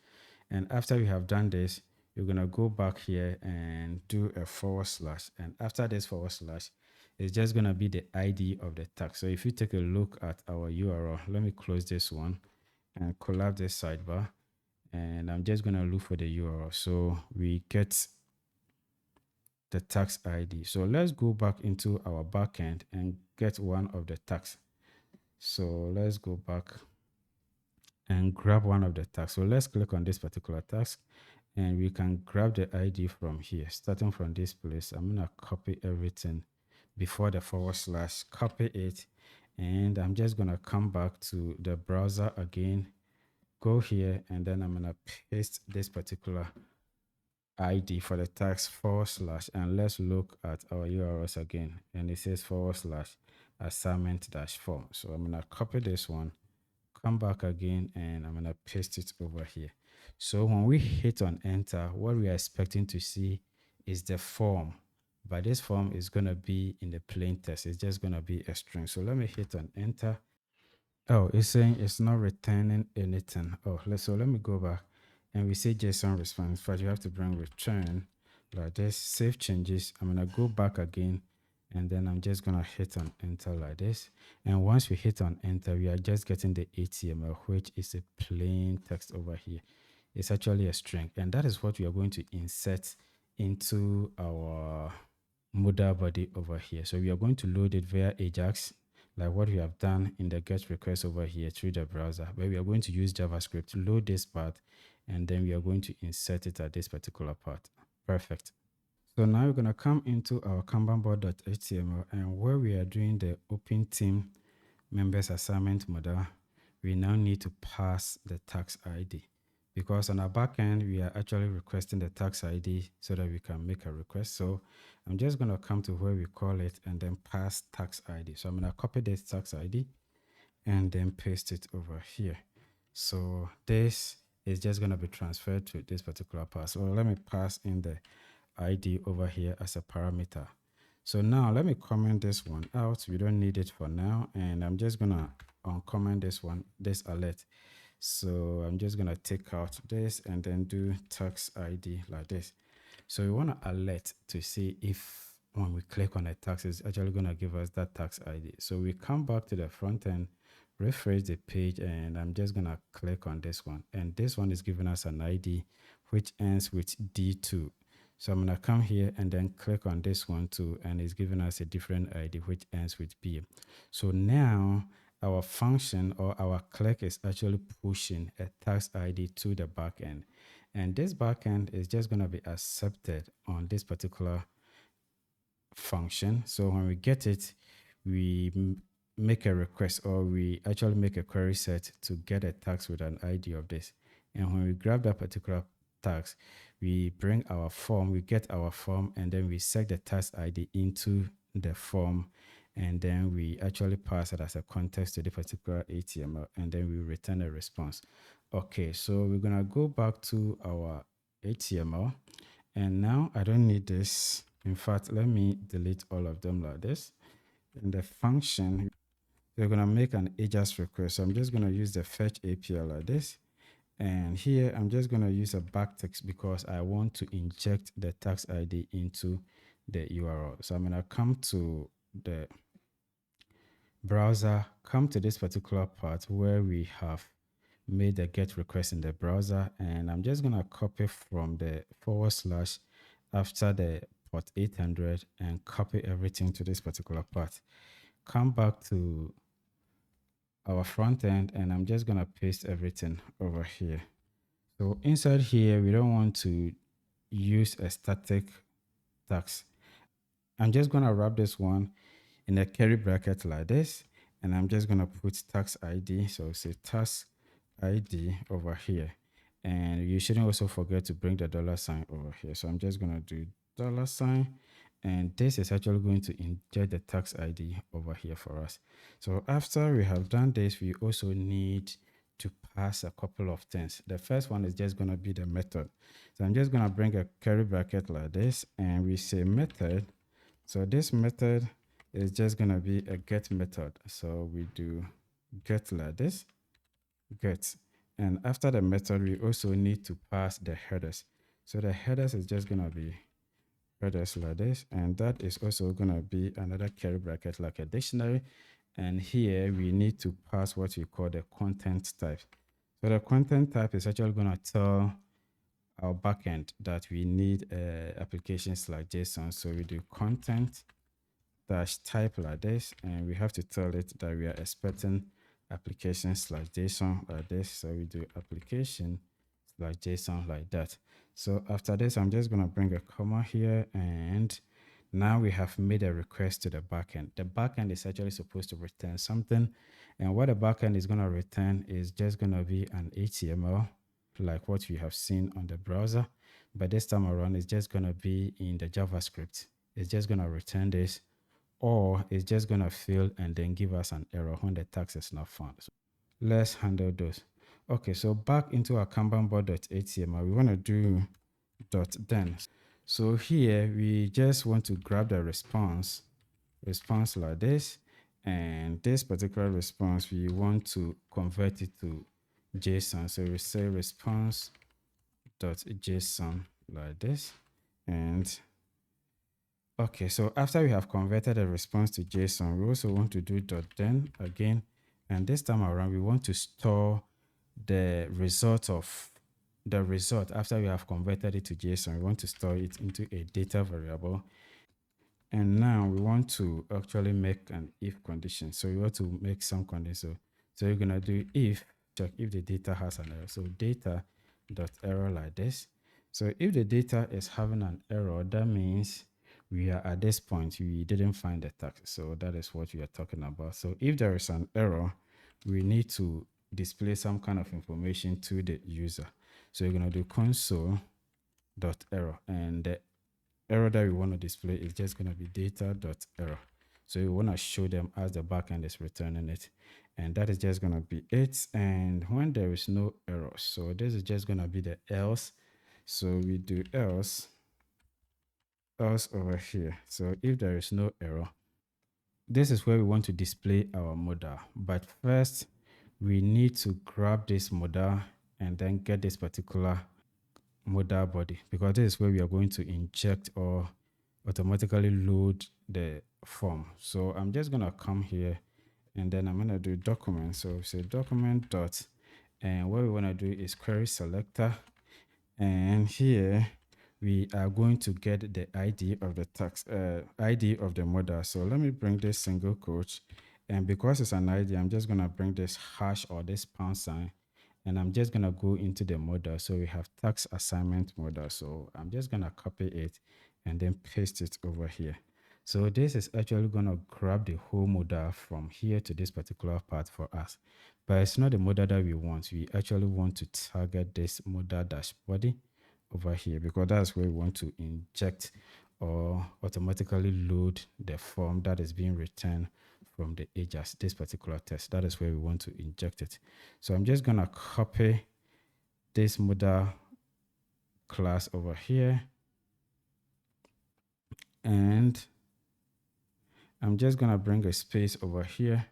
And after we have done this, you're going to go back here and do a /. And after this /, it's just going to be the ID of the tag. So if you take a look at our URL, let me close this one and collapse this sidebar. And I'm just going to look for the URL. So we get the tax ID. So let's go back into our backend and get one of the tags. So let's go back and grab one of the tags. So let's click on this particular task, and we can grab the ID from here. Starting from this place, I'm going to copy everything before the /, copy it. And I'm just going to come back to the browser again, go here, and then I'm going to paste this particular ID for the tags /, and let's look at our URLs again. And it says / assignment -form. So I'm going to copy this one, come back again, and I'm going to paste it over here. So when we hit on enter, what we are expecting to see is the form, but this form is going to be in the plain text. It's just going to be a string. So let me hit on enter. Oh, it's saying it's not returning anything. Oh, so let me go back, and we say JSON response, but you have to bring return like this. Save changes. I'm going to go back again, and then I'm just going to hit on enter like this. And once we hit on enter, we are just getting the HTML, which is a plain text over here. It's actually a string, and that is what we are going to insert into our modal body over here. So we are going to load it via AJAX, like what we have done in the GET request over here through the browser, where we are going to use JavaScript to load this part, and then we are going to insert it at this particular part. Perfect. So now we're going to come into our kanbanboard.html, and where we are doing the open team members assignment model, we now need to pass the tax ID, because on our backend, we are actually requesting the tax ID so that we can make a request. So I'm just going to come to where we call it and then pass tax ID. So I'm going to copy this tax ID and then paste it over here. So this is just going to be transferred to this particular part. So let me pass in the ID over here as a parameter. So now let me comment this one out. We don't need it for now. And I'm just gonna uncomment this one, this alert. So I'm just gonna take out this and then do tax ID like this. So we want to alert to see if when we click on a tax, it's actually gonna give us that tax ID. So we come back to the front end, refresh the page, and I'm just gonna click on this one. And this one is giving us an ID which ends with D2. So I'm gonna come here and then click on this one too, and it's giving us a different ID which ends with B. So now our function or our click is actually pushing a tax ID to the backend. And this backend is just gonna be accepted on this particular function. So when we get it, we make a request, or we actually make a query set to get a tax with an ID of this. And when we grab that particular tax, we bring our form, we get our form, and then we set the tax ID into the form, and then we actually pass it as a context to the particular HTML, and then we return a response. Okay, so we're gonna go back to our HTML, and now I don't need this. In fact, let me delete all of them like this. In the function, we're gonna make an AJAX request. So I'm just gonna use the fetch API like this. And here I'm just gonna use a backtext because I want to inject the tax ID into the URL. So I'm gonna come to the browser, come to this particular part where we have made a get request in the browser, and I'm just gonna copy from the / after the port 800 and copy everything to this particular part. Come back to our front end, and I'm just gonna paste everything over here. So inside here, we don't want to use a static tax. I'm just gonna wrap this one in a curly bracket like this, and I'm just gonna put tax ID. So say tax ID over here, and you shouldn't also forget to bring the $sign over here. So I'm just gonna do $sign, and this is actually going to inject the tax ID over here for us. So after we have done this, we also need to pass a couple of things. The first one is just gonna be the method. So I'm just gonna bring a curly bracket like this, and we say method. So this method is just gonna be a get method. So we do get like this, get. And after the method, we also need to pass the headers. So the headers is just gonna be headers like this, and that is also gonna be another curly bracket like a dictionary. And here we need to pass what we call the content type. So the content type is actually gonna tell our backend that we need applications like JSON. So we do content dash type like this, and we have to tell it that we are expecting applications like JSON like this. So we do application like JSON like that. So after this, I'm just gonna bring a comma here, and now we have made a request to the backend. The backend is actually supposed to return something, and what the backend is gonna return is just gonna be an HTML like what we have seen on the browser, but this time around it's just gonna be in the JavaScript. It's just gonna return this, or it's just gonna fail and then give us an error when the tax is not found. So let's handle those. Okay, so back into our kanbanboard.html, we want to do .then. So here we just want to grab the response like this, and this particular response we want to convert it to JSON. So we say response.json like this, and okay, so after we have converted a response to JSON, we also want to do .then again, and this time around we want to store the result after we have converted it to JSON. We want to store it into a data variable, and now we want to actually make an if condition. So we want to make some condition. So you're gonna do if, check if the data has an error. So data.error like this. So if the data is having an error, that means we are at this point, we didn't find the tax. So that is what we are talking about. So if there is an error, we need to display some kind of information to the user. So you're going to do console.error, and the error that we want to display is just going to be data.error. So you want to show them as the backend is returning it, and that is just going to be it. And when there is no error, so this is just going to be the else. So we do else, else over here. So if there is no error, this is where we want to display our modal. But first, we need to grab this modal and then get this particular modal body, because this is where we are going to inject or automatically load the form. So I'm just going to come here and then I'm going to do document. So say document dot, and what we want to do is query selector, and here we are going to get the ID of the tax ID of the model. So let me bring this single quote, and because it's an ID, I'm just going to bring this hash or this pound sign, and I'm just going to go into the model. So we have tax assignment model. So I'm just going to copy it and then paste it over here. So this is actually going to grab the whole model from here to this particular part for us. But it's not the model that we want. We actually want to target this model dash body over here, because that's where we want to inject or automatically load the form that is being returned from the AJAX, this particular test. That is where we want to inject it. So I'm just going to copy this model class over here, and I'm just going to bring a space over here.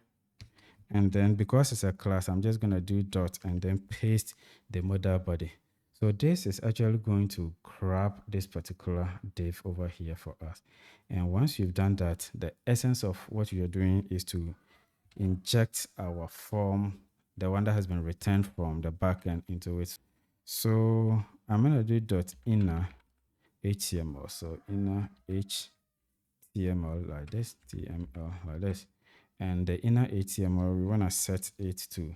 And then because it's a class, I'm just going to do dot and then paste the model body. So this is actually going to grab this particular div over here for us. And once you've done that, the essence of what you're doing is to inject our form, the one that has been returned from the backend, into it. So I'm going to do dot inner HTML. So inner HTML like this, TML like this. And the inner HTML, we want to set it to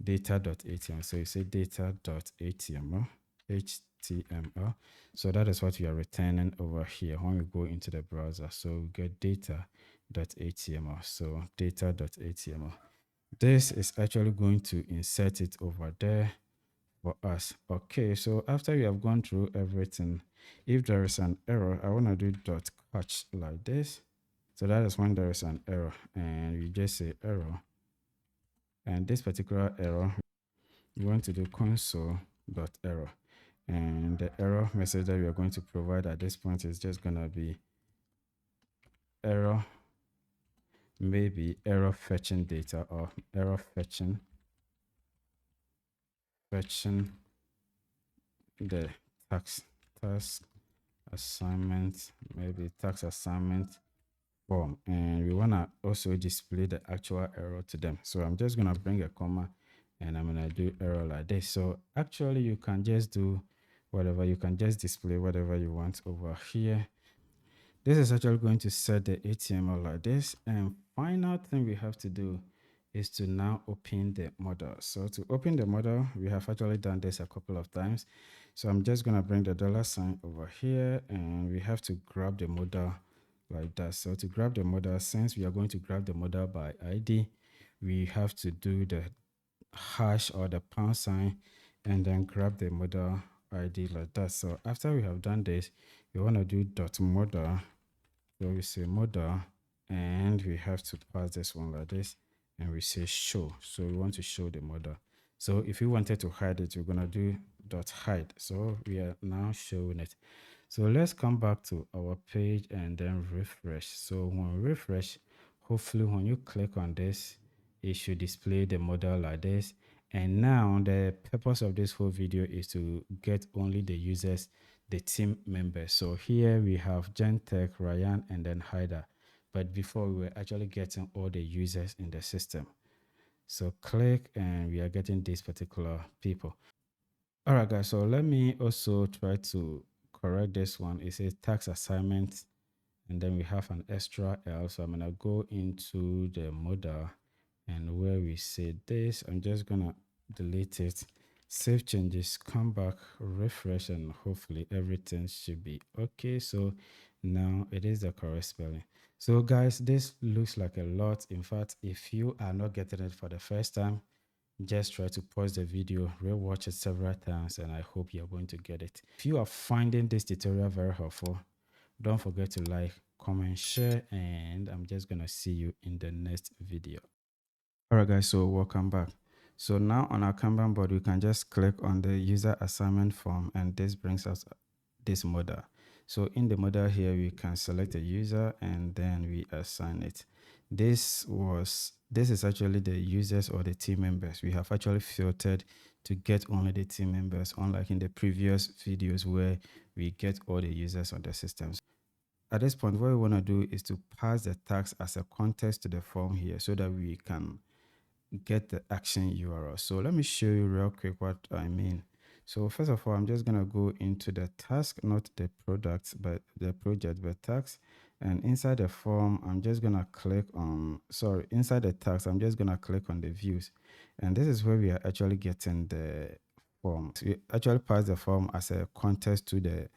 data.html. So you say data.html, HTML. So that is what we are returning over here when we go into the browser. So we get data.html. So data.html. This is actually going to insert it over there for us. Okay, so after we have gone through everything, if there is an error, I want to do dot catch like this. So that is when there is an error, and you just say error. And this particular error, you want to do console.error. And the error message that we are going to provide at this point is just going to be error, maybe error fetching data, or error fetching the task assignment, maybe tax assignment form, and we want to also display the actual error to them. So I'm just going to bring a comma and I'm going to do error like this. So actually you can just do whatever, you can just display whatever you want over here. This is actually going to set the HTML like this. And final thing we have to do is to now open the model. So to open the model, we have actually done this a couple of times. So I'm just going to bring the $sign over here, and we have to grab the model like that. So to grab the model, since we are going to grab the model by ID, we have to do the hash or the pound sign and then grab the model ID like that. So after we have done this, we want to do dot model. So we say model, and we have to pass this one like this, and we say show. So we want to show the model. So if you wanted to hide it, we're gonna do dot hide. So we are now showing it. So let's come back to our page and then refresh. So when we refresh, hopefully when you click on this, it should display the model like this. And now the purpose of this whole video is to get only the users, the team members. So here we have Gentech, Ryan, and then Haida. But before, we were actually getting all the users in the system. So click and we are getting these particular people. All right, guys. So let me also try to correct this one. It says tax assignment, and then we have an extra L. So I'm gonna go into the model, and where we say this, I'm just gonna delete it, save changes, come back, refresh, and hopefully everything should be okay. So now it is the correct spelling. So guys, this looks like a lot. In fact, if you are not getting it for the first time, just try to pause the video, rewatch it several times, and I hope you're going to get it. If you are finding this tutorial very helpful, don't forget to like, comment, share, and I'm just gonna see you in the next video. All right, guys, so welcome back. So now on our Kanban board, we can just click on the user assignment form, and this brings us this model. So in the model here, we can select a user and then we assign it. This is actually the users or the team members. We have actually filtered to get only the team members, unlike in the previous videos where we get all the users on the systems. At this point, what we want to do is to pass the tags as a context to the form here so that we can get the action URL. So let me show you real quick what I mean. So first of all, I'm just gonna go into the task, not the product, but the project, but task. And inside the form, I'm just gonna click on, sorry, inside the task, I'm just gonna click on the views. And this is where we are actually getting the form. So we actually pass the form as a context to the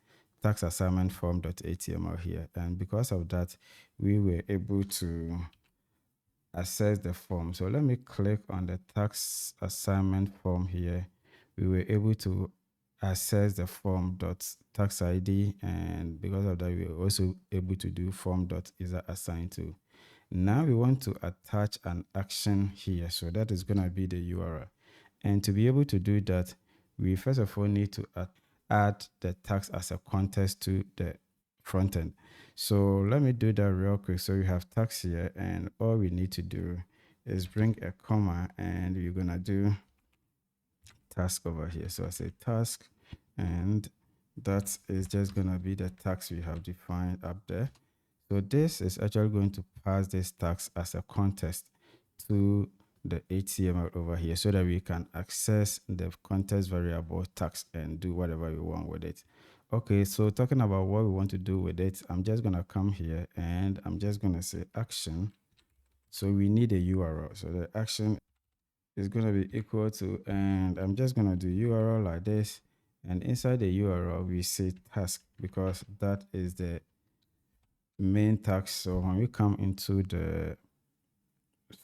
tax assignment form.html here. And because of that, we were able to access the form. So let me click on the tax assignment form here. We were able to access the form dot tax ID, and because of that, we were also able to do form dot is assigned to. Now we want to attach an action here. So that is going to be the URL. And to be able to do that, we first of all need to add the tax as a context to the front end. So let me do that real quick. So we have tax here, and all we need to do is bring a comma, and we're gonna do task over here. So I say task, and that is just gonna be the tax we have defined up there. So this is actually going to pass this tax as a context to the HTML over here so that we can access the context variable tax and do whatever we want with it. Okay, so talking about what we want to do with it, I'm just going to come here and I'm just going to say action. So we need a URL. So the action is going to be equal to, and I'm just going to do URL like this. And inside the URL, we say task because that is the main task. So when we come into the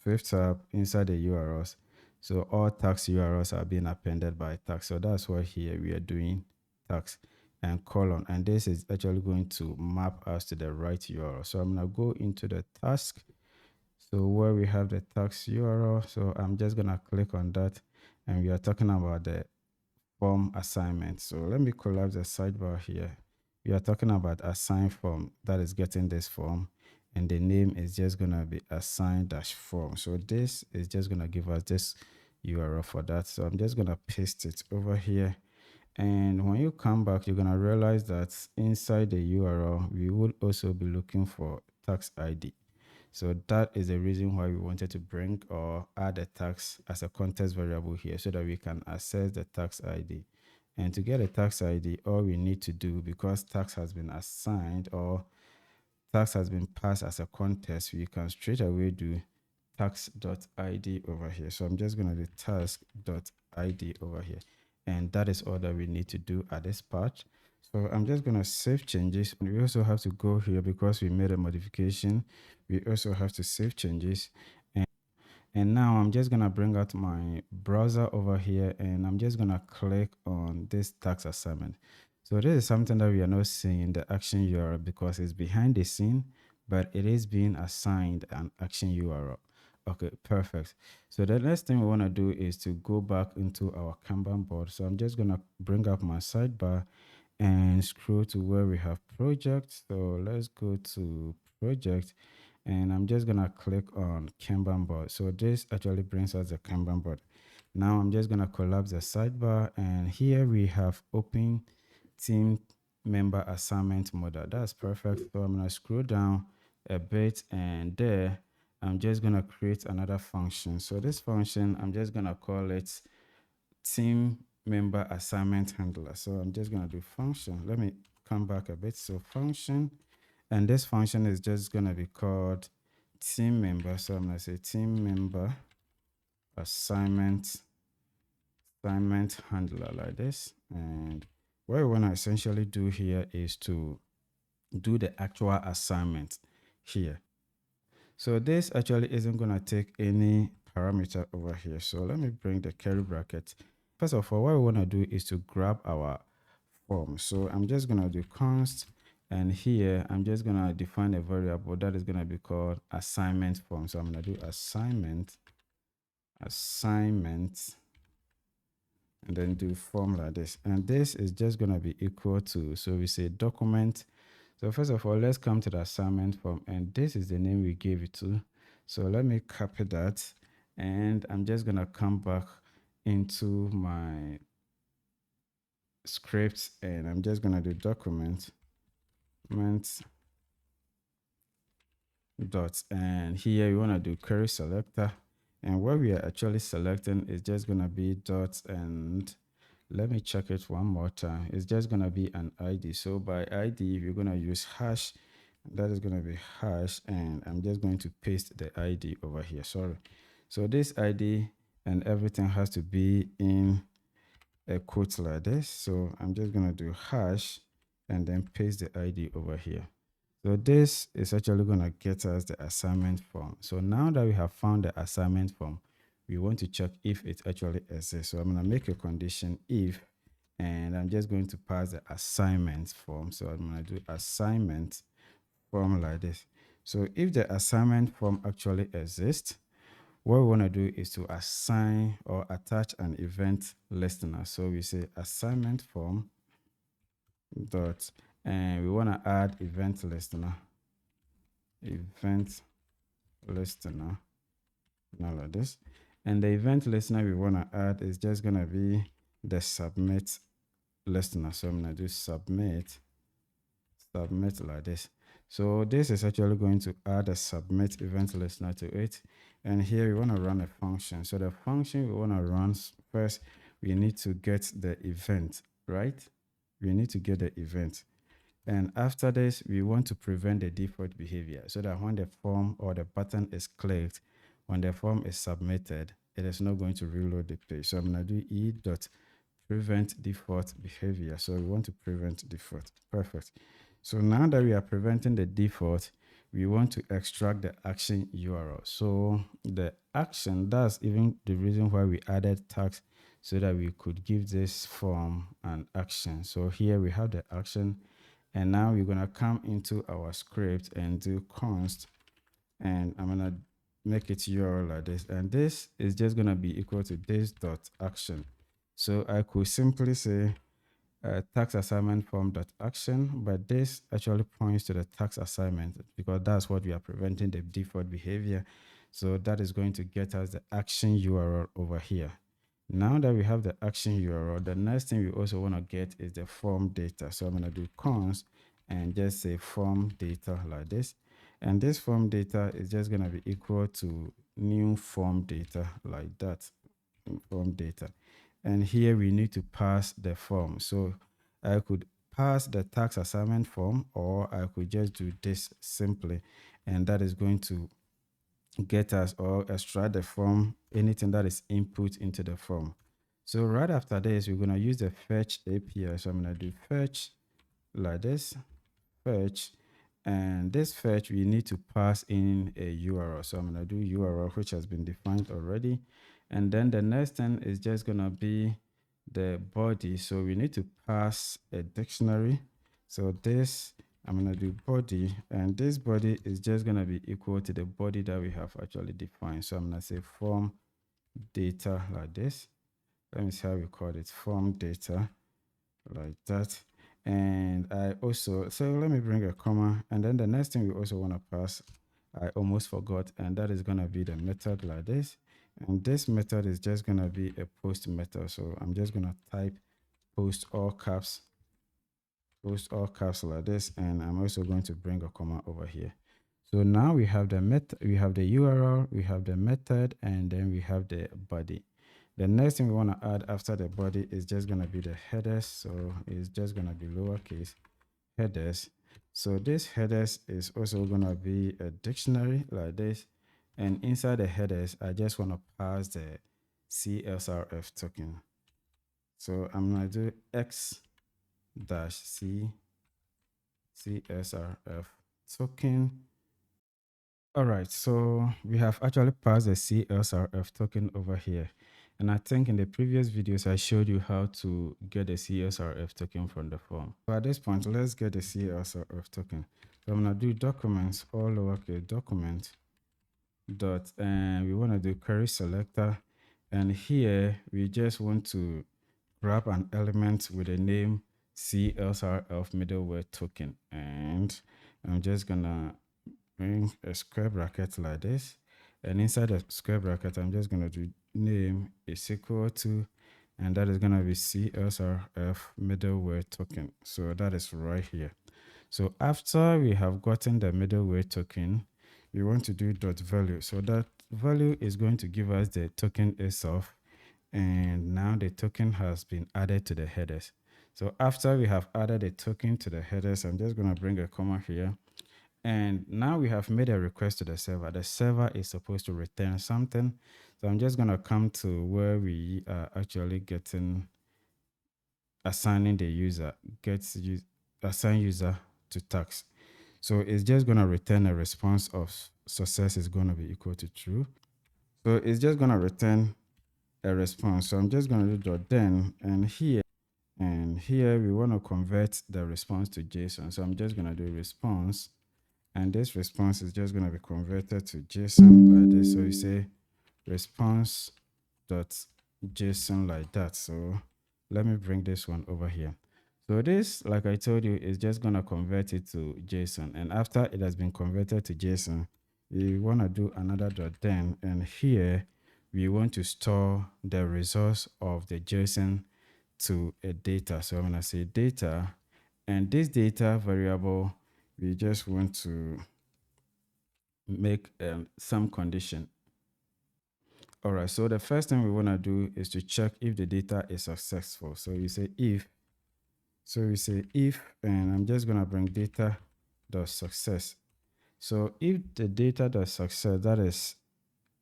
fifth tab inside the URLs, so all tax URLs are being appended by tax. So that's why here we are doing tax and colon, and this is actually going to map us to the right URL. So I'm gonna go into the task. So where we have the tax URL, so I'm just gonna click on that, and we are talking about the form assignment. So let me collapse the sidebar here. We are talking about assign form that is getting this form, and the name is just gonna be assign dash form. So this is just gonna give us this URL for that. So I'm just gonna paste it over here. And when you come back, you're gonna realize that inside the URL, we would also be looking for tax ID. So that is the reason why we wanted to bring or add a tax as a context variable here so that we can access the tax ID. And to get a tax ID, all we need to do, because tax has been assigned or tax has been passed as a context, we can straight away do tax.id over here. So I'm just going to do task.id over here. And that is all that we need to do at this part. So I'm just going to save changes. We also have to go here because we made a modification. We also have to save changes. And now I'm just going to bring out my browser over here, and I'm just going to click on this tax assignment. So this is something that we are not seeing in the action URL because it's behind the scene, but it is being assigned an action URL. Okay, perfect. So the next thing we want to do is to go back into our Kanban board. So I'm just going to bring up my sidebar and scroll to where we have project. So let's go to project, and I'm just gonna click on Kanban board. So this actually brings us the Kanban board. Now I'm just gonna collapse the sidebar, and here we have open team member assignment model. That's perfect. So I'm gonna scroll down a bit, and there I'm just gonna create another function. So this function, I'm just gonna call it team member assignment handler. So I'm just going to do function. Let me come back a bit. So function, and this function is just going to be called team member. So I'm going to say team member assignment handler like this. And what we want to essentially do here is to do the actual assignment here. So this actually isn't going to take any parameter over here. So let me bring the curly bracket. First of all, what we want to do is to grab our form. So I'm just going to do const, and here I'm just going to define a variable that is going to be called assignment form. So I'm going to do assignment, and then do form like this. And this is just going to be equal to, so we say document So first of all, let's come to the assignment form, and this is the name we gave it to. So let me copy that, and I'm just gonna come back into my scripts, and I'm just gonna do document dots, and here we want to do query selector, and what we are actually selecting is just going to be dots, and let me check it one more time. It's just going to be an ID. So by ID we're going to use hash, that is going to be hash, and I'm just going to paste the ID over here. Sorry. So this ID and everything has to be in a quote like this. So I'm just going to do hash and then paste the ID over here. So this is actually going to get us the assignment form. So now that we have found the assignment form, we want to check if it actually exists. So I'm going to make a condition if, and I'm just going to pass the assignment form. So I'm going to do assignment form like this. So if the assignment form actually exists, what we want to do is to assign or attach an event listener. So we say assignment form dot, and we want to add event listener, now like this. And the event listener we want to add is just going to be the submit listener. So I'm going to do submit like this. So this is actually going to add a submit event listener to it. And here we want to run a function. So the function we want to run first, we need to get the event, right? We need to get the event. And after this, we want to prevent the default behavior so that when the form or the button is clicked, when the form is submitted, it is not going to reload the page. So I'm going to do e.prevent default behavior. So we want to prevent default. Perfect. So now that we are preventing the default, we want to extract the action URL. So the action, that's even the reason why we added tags, so that we could give this form an action. So here we have the action. And now we're going to come into our script and do const, and I'm going to make it URL like this. And this is just going to be equal to this dot action. So I could simply say tax assignment form dot action, but this actually points to the tax assignment because that's what we are preventing, the default behavior. So that is going to get us the action URL over here. Now that we have the action URL, the next thing we also want to get is the form data. So I'm going to do const and just say form data like this. And this form data is just going to be equal to new form data like that, form data. And here we need to pass the form. So I could pass the tax assignment form, or I could just do this simply, and that is going to get us or extract the form, anything that is input into the form. So right after this, we're going to use the fetch API. So I'm going to do fetch like this, fetch, and this fetch we need to pass in a URL. So I'm going to do URL, which has been defined already. And then the next thing is just going to be the body. So we need to pass a dictionary. So this, I'm going to do body, and this body is just going to be equal to the body that we have actually defined. So I'm going to say form data like this. Let me see how we call it, form data like that. And I also, so let me bring a comma, and then the next thing we also want to pass, I almost forgot, and that is going to be the method like this. And this method is just going to be a post method. So I'm just going to type post all caps like this, and I'm also going to bring a comma over here. So now we have the method, we have the URL, we have the method, and then we have the body. The next thing we want to add after the body is just going to be the headers. So it's just going to be lowercase headers. So this headers is also going to be a dictionary like this. And inside the headers, I just want to pass the CSRF token. So I'm going to do X dash C CSRF token. All right, so we have actually passed the CSRF token over here. And I think in the previous videos, I showed you how to get the CSRF token from the form. So at this point, let's get the CSRF token. So I'm going to do documents, all lowercase document dot, and we want to do query selector. And here we just want to grab an element with the name CLSRF middleware token, and I'm just gonna bring a square bracket like this, and inside the square bracket I'm just gonna do name is equal to, and that is gonna be CLSRF middleware token. So that is right here. So after we have gotten the middleware token, we want to do dot value. So that value is going to give us the token itself, and now the token has been added to the headers. So after we have added a token to the headers, I'm just going to bring a comma here. And now we have made a request to the server. The server is supposed to return something. So I'm just going to come to where we are actually getting assigning the user, assign user to task. So it's just going to return a response of success is going to be equal to true. So it's just going to return a response. So I'm just going to do dot then, and here we want to convert the response to JSON. So I'm just going to do response, and this response is just going to be converted to JSON like this. So you say response dot JSON like that. So let me bring this one over here. So this, like I told you, is just going to convert it to JSON. And after it has been converted to JSON, you want to do another dot then, and here we want to store the resource of the JSON to a data. So I'm going to say data, and this data variable, we just want to make some condition. All right, so the first thing we want to do is to check if the data is successful. So you say if, and I'm just going to bring data dot success. So if the data dot success, that is,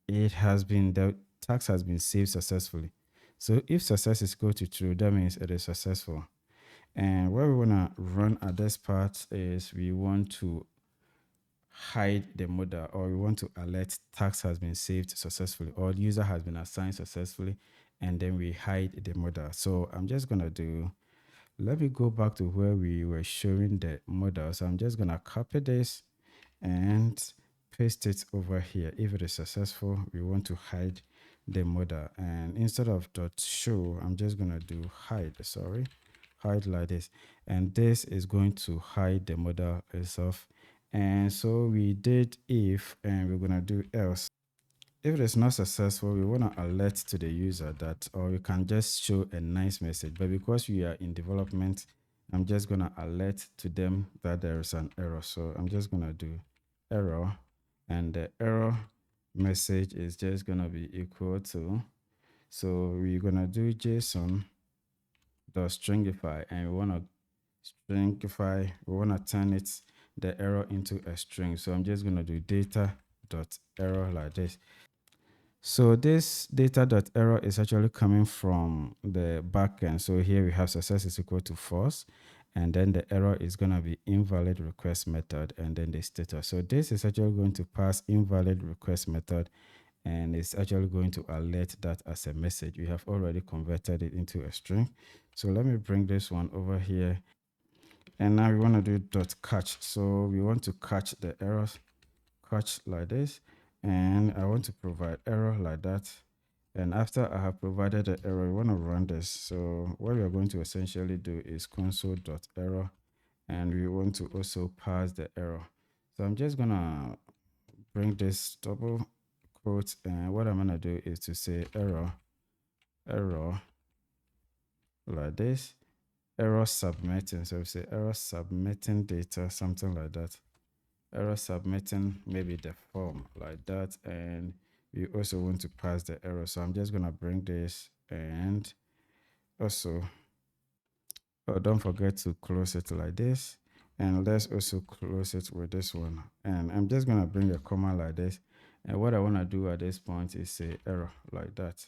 the task has been saved successfully. So if success is equal to true, that means it is successful. And what we want to run at this part is we want to hide the model, or we want to alert task has been saved successfully, or user has been assigned successfully, and then we hide the model. So I'm just going to do, let me go back to where we were showing the model. So I'm just going to copy this and paste it over here. If it is successful, we want to hide the model, and instead of dot show, I'm just going to do hide like this, and this is going to hide the model itself. And so we did if, and we're going to do else. If it is not successful, we want to alert to the user that, or we can just show a nice message. But because we are in development, I'm just going to alert to them that there is an error. So I'm just going to do error, and the error message is just going to be equal to, so we're going to do JSON dot stringify, and we want to stringify, we want to turn it, the error, into a string. So I'm just going to do data dot error like this. So this data dot error is actually coming from the backend. So here we have success is equal to false, and then the error is going to be invalid request method, and then the status. So this is actually going to pass invalid request method, and it's actually going to alert that as a message. We have already converted it into a string. So let me bring this one over here, and now we want to do dot catch. So we want to catch the errors, catch like this, and I want to provide error like that. And after I have provided the error, we want to run this. So what we are going to essentially do is console.error, and we want to also pass the error. So I'm just gonna bring this double quote, and what I'm gonna do is to say error like this, error submitting. So we say error submitting data, something like that. Error submitting maybe the form like that, and we also want to pass the error. So I'm just gonna bring this, and also, oh, don't forget to close it like this, and let's also close it with this one. And I'm just gonna bring a comma like this, and what I want to do at this point is say error like that.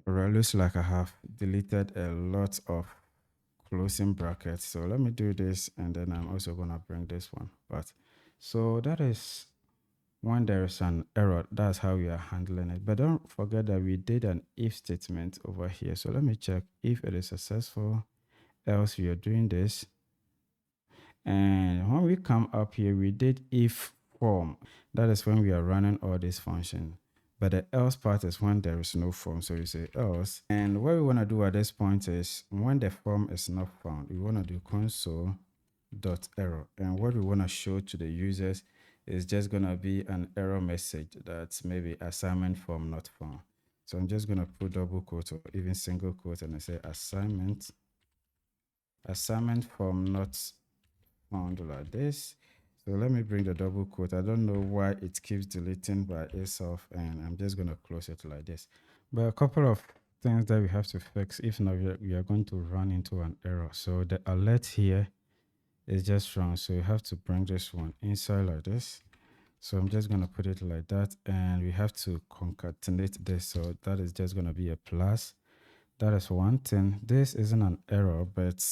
Alright, looks like I have deleted a lot of closing brackets. So let me do this, and then I'm also gonna bring this one. But so that is when there is an error, that's how we are handling it. But don't forget that we did an if statement over here. So let me check if it is successful, else we are doing this. And when we come up here, we did if form. That is when we are running all these functions. But the else part is when there is no form. So you say else. And what we want to do at this point is when the form is not found, we want to do console.error. And what we want to show to the users is just going to be an error message that's maybe assignment form not found. So I'm just going to put double quote or even single quote and I say assignment form not found like this. So let me bring the double quote. I don't know why it keeps deleting by itself, and I'm just going to close it like this. But a couple of things that we have to fix. If not, we are going to run into an error. So the alert here is just wrong. So you have to bring this one inside like this. So I'm just going to put it like that, and we have to concatenate this. So that is just going to be a plus. That is one thing. This isn't an error, but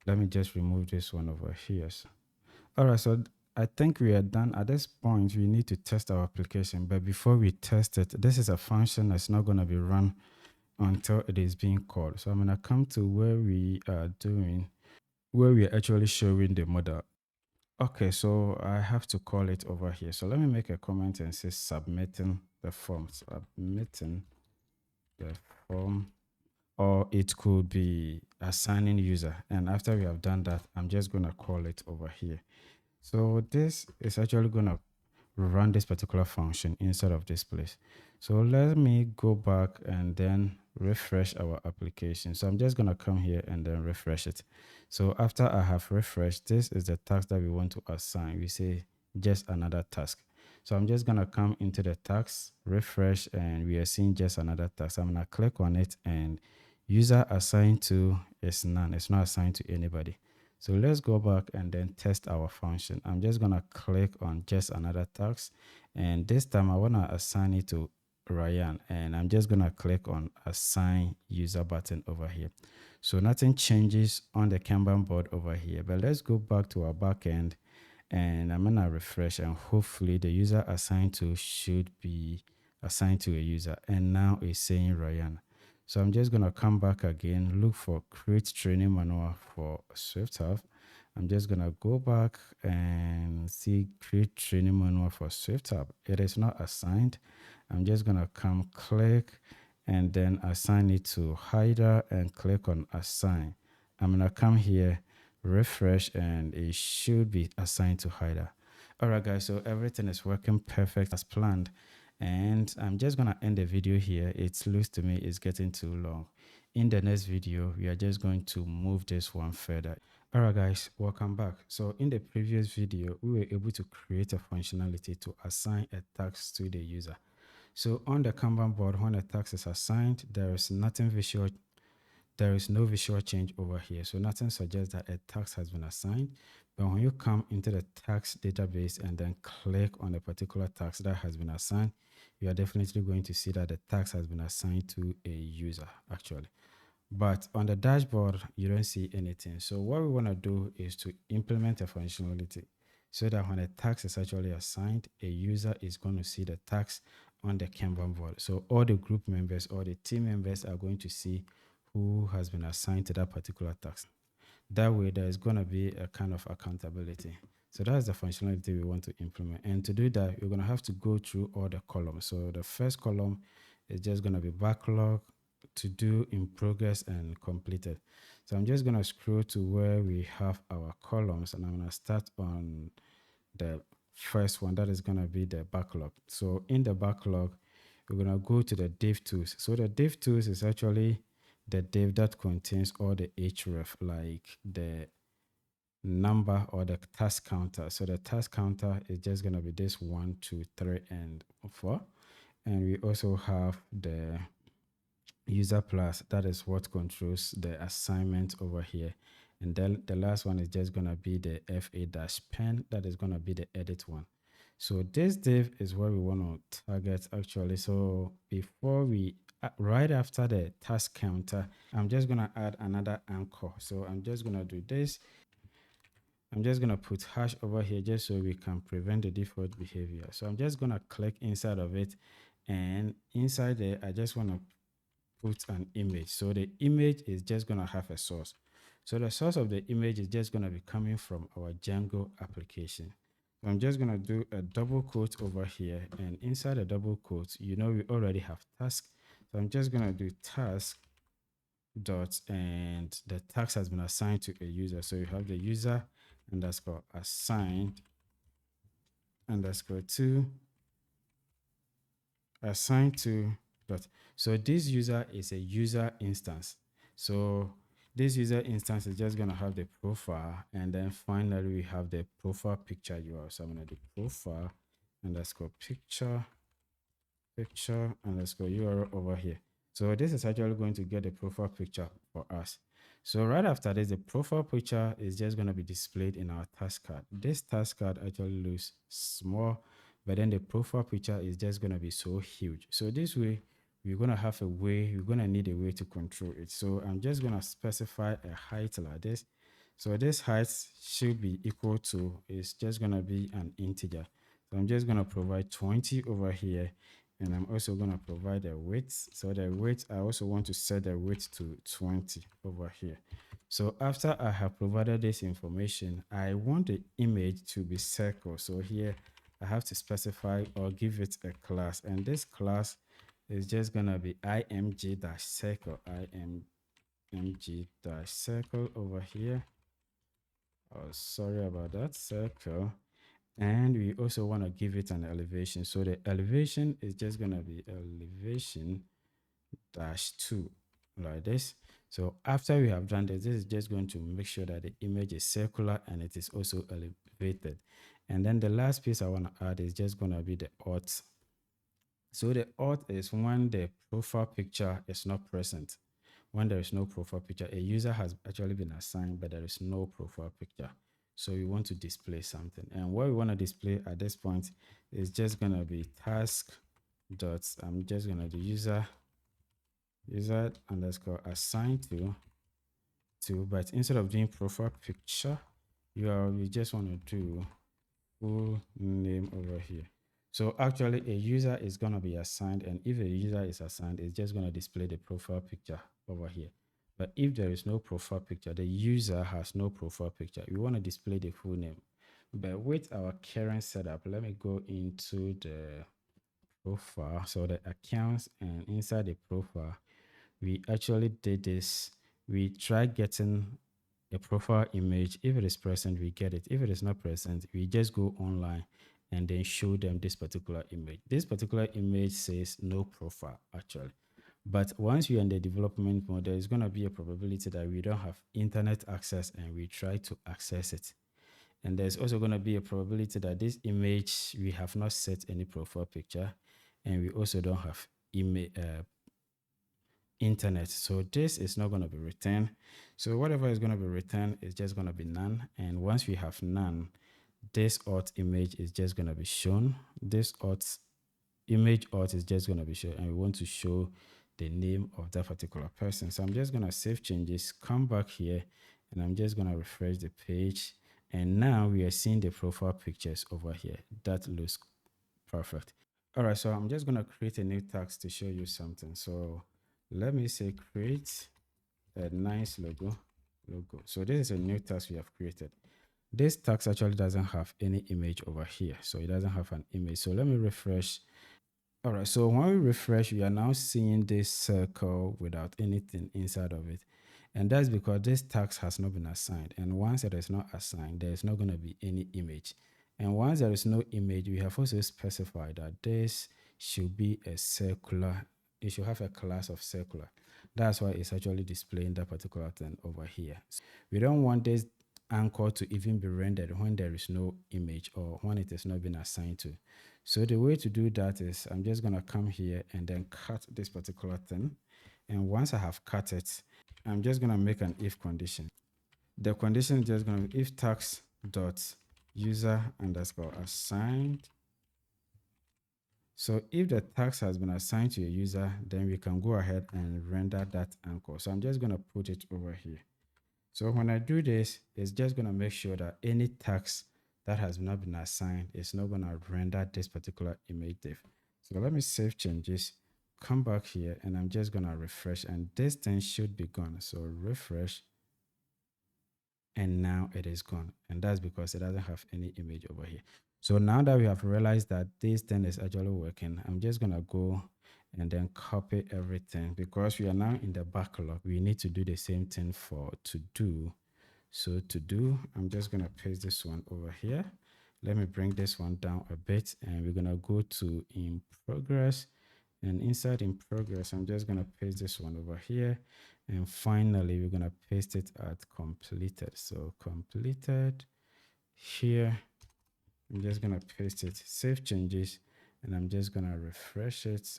let me just remove this one over here. All right, so I think we are done. At this point, we need to test our application. But before we test it, this is a function that's not going to be run until it is being called. So I'm going to come to where we are actually showing the model. Okay, so I have to call it over here. So let me make a comment and say submitting the form. Submitting the form, or it could be assigning user. And after we have done that, I'm just going to call it over here. So this is actually going to run this particular function inside of this place. So let me go back and then refresh our application. So I'm just going to come here and then refresh it. So after I have refreshed, this is the task that we want to assign. We say just another task. So I'm just going to come into the task, refresh, and we are seeing just another task. I'm going to click on it, and user assigned to is none. It's not assigned to anybody. So let's go back and then test our function. I'm just going to click on just another task. And this time I want to assign it to Ryan. And I'm just going to click on assign user button over here. So nothing changes on the Kanban board over here. But let's go back to our backend. And I'm going to refresh. And hopefully the user assigned to should be assigned to a user. And now it's saying Ryan. So I'm just going to come back again, look for create training manual for SwiftHub. I'm just going to go back and see create training manual for SwiftHub. It is not assigned. I'm just going to come click and then assign it to hider and click on assign. I'm going to come here, refresh, and it should be assigned to hider. All right, guys, so everything is working perfect as planned. And I'm just going to end the video here. It looks to me it's getting too long. In the next video, we are just going to move this one further. All right, guys, welcome back. So in the previous video, we were able to create a functionality to assign a task to the user. So on the Kanban board, when a task is assigned, there is nothing visual. There is no visual change over here. So nothing suggests that a task has been assigned. But when you come into the task database and then click on a particular task that has been assigned, you are definitely going to see that the task has been assigned to a user actually. But on the dashboard, you don't see anything. So what we want to do is to implement a functionality so that when a task is actually assigned, a user is going to see the task on the Kanban board. So all the group members or the team members are going to see who has been assigned to that particular task. That way, there is going to be a kind of accountability. So that's the functionality we want to implement. And to do that, you're going to have to go through all the columns. So the first column is just going to be backlog, to do, in progress, and completed. So I'm just going to scroll to where we have our columns, and I'm going to start on the first one. That is going to be the backlog. So in the backlog, we're going to go to the div tools. So the div tools is actually the div that contains all the href, like the number or the task counter. So the task counter is just going to be this 1, 2, 3, and 4. And we also have the user plus, that is what controls the assignment over here. And then the last one is just going to be the fa-pen, that is going to be the edit one. So this div is what we want to target actually. So before we, right after the task counter, I'm just going to add another anchor. So I'm just going to do this. I'm just going to put hash over here just so we can prevent the default behavior. So I'm just going to click inside of it, and inside there, I just want to put an image. So the image is just going to have a source. So the source of the image is just going to be coming from our Django application. So I'm just going to do a double quote over here, and inside a double quote, you know, we already have task. So I'm just going to do task dot, and the task has been assigned to a user. So you have the user underscore assigned underscore to assigned to dot. So this user is a user instance. So this user instance is just going to have the profile, and then finally we have the profile picture URL. So I'm going to do profile underscore picture underscore URL over here. So this is actually going to get the profile picture for us. So right after this, the profile picture is just going to be displayed in our task card. This task card actually looks small, but then the profile picture is just going to be so huge. So this way, we're going to have a way, we're going to need a way to control it. So I'm just going to specify a height like this. So this height should be equal to, it's just going to be an integer. So I'm just going to provide 20 over here, and I'm also going to provide a width. So the width, I also want to set the width to 20 over here. So after I have provided this information, I want the image to be circle. So here I have to specify or give it a class, and this class is just going to be img-circle, img-circle over here. Oh, sorry about that, circle. And we also want to give it an elevation. So the elevation is just going to be elevation -2 like this. So after we have done this, this is just going to make sure that the image is circular and it is also elevated. And then the last piece I want to add is just going to be the auth. So the auth is when the profile picture is not present. When there is no profile picture, a user has actually been assigned, but there is no profile picture. So we want to display something. And what we want to display at this point is just going to be task dot, I'm just going to do user underscore assigned to, but instead of doing profile picture, we just want to do full name over here. So actually a user is going to be assigned, and if a user is assigned, it's just going to display the profile picture over here. But if there is no profile picture, the user has no profile picture, we want to display the full name. But with our current setup, let me go into the profile. So the accounts, and inside the profile, we actually did this. We tried getting a profile image. If it is present, we get it. If it is not present, we just go online and then show them this particular image. This particular image says no profile actually. But once you're in the development mode, there is going to be a probability that we don't have internet access and we try to access it. And there's also going to be a probability that this image, we have not set any profile picture, and we also don't have internet. So this is not going to be returned. So whatever is going to be returned is just going to be none. And once we have none, this auth image is just going to be shown. This auth image auth is just going to be shown, and we want to show the name of that particular person. So I'm just going to save changes, come back here, and I'm just going to refresh the page. And now we are seeing the profile pictures over here. That looks perfect. All right, so I'm just going to create a new task to show you something. So let me say create a nice logo. So this is a new task we have created. This task actually doesn't have any image over here. So it doesn't have an image. So let me refresh. All right, so when we refresh, we are now seeing this circle without anything inside of it. And that's because this task has not been assigned. And once it is not assigned, there is not going to be any image. And once there is no image, we have also specified that this should be a circular. It should have a class of circular. That's why it's actually displaying that particular thing over here. We don't want this anchor to even be rendered when there is no image or when it has not been assigned to. So the way to do that is I'm just going to come here and then cut this particular thing. And once I have cut it, I'm just going to make an if condition. The condition is just going to be if task dot user underscore assigned. So if the task has been assigned to a user, then we can go ahead and render that anchor. So I'm just going to put it over here. So when I do this, it's just going to make sure that any task that has not been assigned is not going to render this particular image div. So let me save changes, come back here, and I'm just going to refresh, and this thing should be gone. So refresh, and now it is gone. And that's because it doesn't have any image over here. So now that we have realized that this thing is actually working, I'm just gonna go and then copy everything because we are now in the backlog. We need to do the same thing for to do. So to do, I'm just gonna paste this one over here. Let me bring this one down a bit, and we're gonna go to in progress, and inside in progress, I'm just gonna paste this one over here, and finally we're gonna paste it at completed. So completed here, I'm just gonna paste it, save changes, and I'm just gonna refresh it,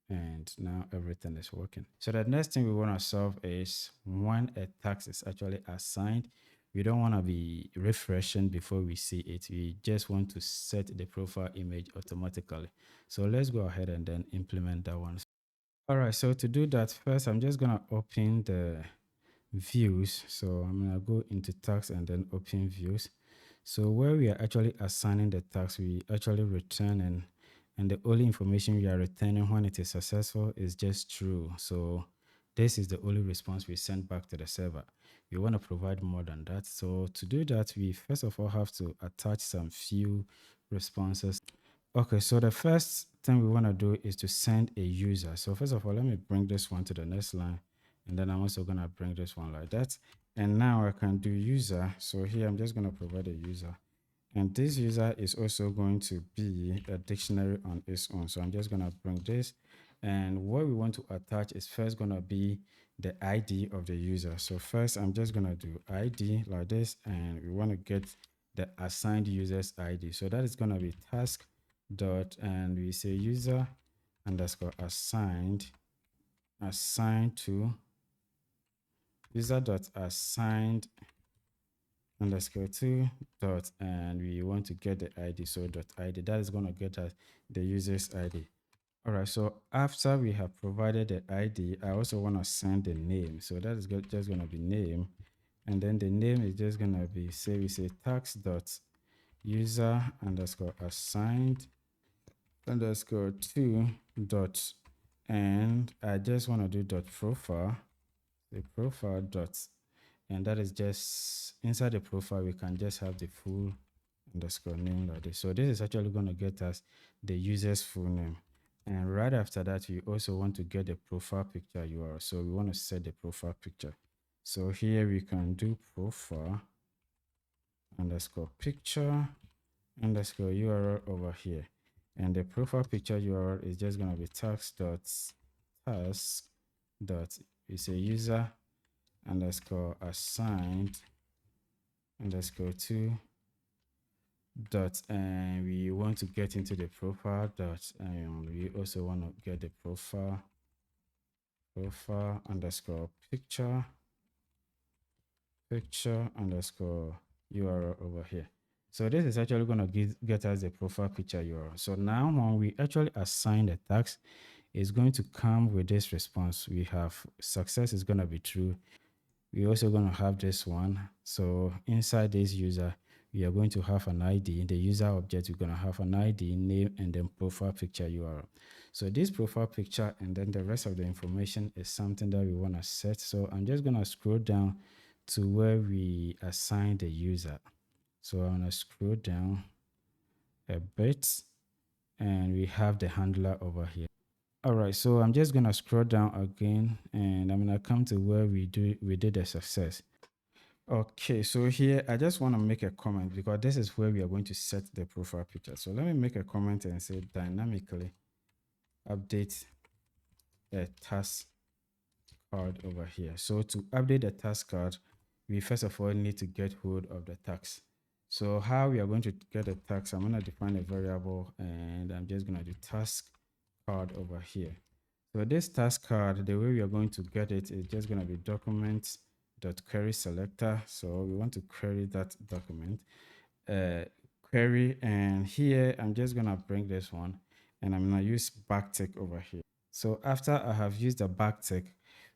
and now everything is working. So the next thing we want to solve is when a task is actually assigned, we don't want to be refreshing before we see it. We just want to set the profile image automatically. So let's go ahead and then implement that one. All right, so to do that, first I'm just gonna open the views. So I'm gonna go into tags and then open views. So where we are actually assigning the tags, we actually return, and the only information we are returning when it is successful is just true. So this is the only response we send back to the server. We want to provide more than that. So to do that, we first of all have to attach some few responses. Okay, so the first thing we want to do is to send a user. So first of all, let me bring this one to the next line, and then I'm also going to bring this one like that. And now I can do user. So here I'm just going to provide a user, and this user is also going to be a dictionary on its own. So I'm just going to bring this, and what we want to attach is first going to be the ID of the user. So first I'm just going to do ID like this, and we want to get the assigned user's ID. So that is going to be task dot, and we say user underscore assigned to user dot assigned underscore 2 dot, and we want to get the ID. So dot ID, that is going to get us the user's ID. All right, so after we have provided the ID, I also want to send the name. So that is just going to be name, and then the name is just going to be, say we say tax dot user underscore assigned underscore 2 dot, and I just want to do dot profile, the profile dot, and that is just inside the profile we can just have the full underscore name like this. So this is actually going to get us the user's full name, and right after that we also want to get the profile picture URL. So we want to set the profile picture. So here we can do profile underscore picture underscore URL over here, and the profile picture URL is just going to be task dot, it's a user underscore assigned underscore 2 dot, and we want to get into the profile dot, and we also want to get the profile underscore picture underscore URL over here. So this is actually going to get us the profile picture URL. So now when we actually assign the task, it's going to come with this response. We have success is going to be true. We're also going to have this one. So inside this user, we are going to have an ID. In the user object, we're going to have an ID, name, and then profile picture URL. So this profile picture and then the rest of the information is something that we want to set. So I'm just going to scroll down to where we assign the user. So I'm going to scroll down a bit, and we have the handler over here. All right, so I'm just going to scroll down again, and I'm going to come to where we did a success. Okay, so here I just want to make a comment because this is where we are going to set the profile picture. So let me make a comment and say dynamically update a task card over here. So to update the task card, we first of all need to get hold of the task. So how we are going to get the task, I'm going to define a variable, and I'm just going to do task card over here. So this task card, the way we are going to get it is just going to be document.query selector. So we want to query that document query, and here I'm just going to bring this one, and I'm going to use backtick over here. So after I have used the backtick,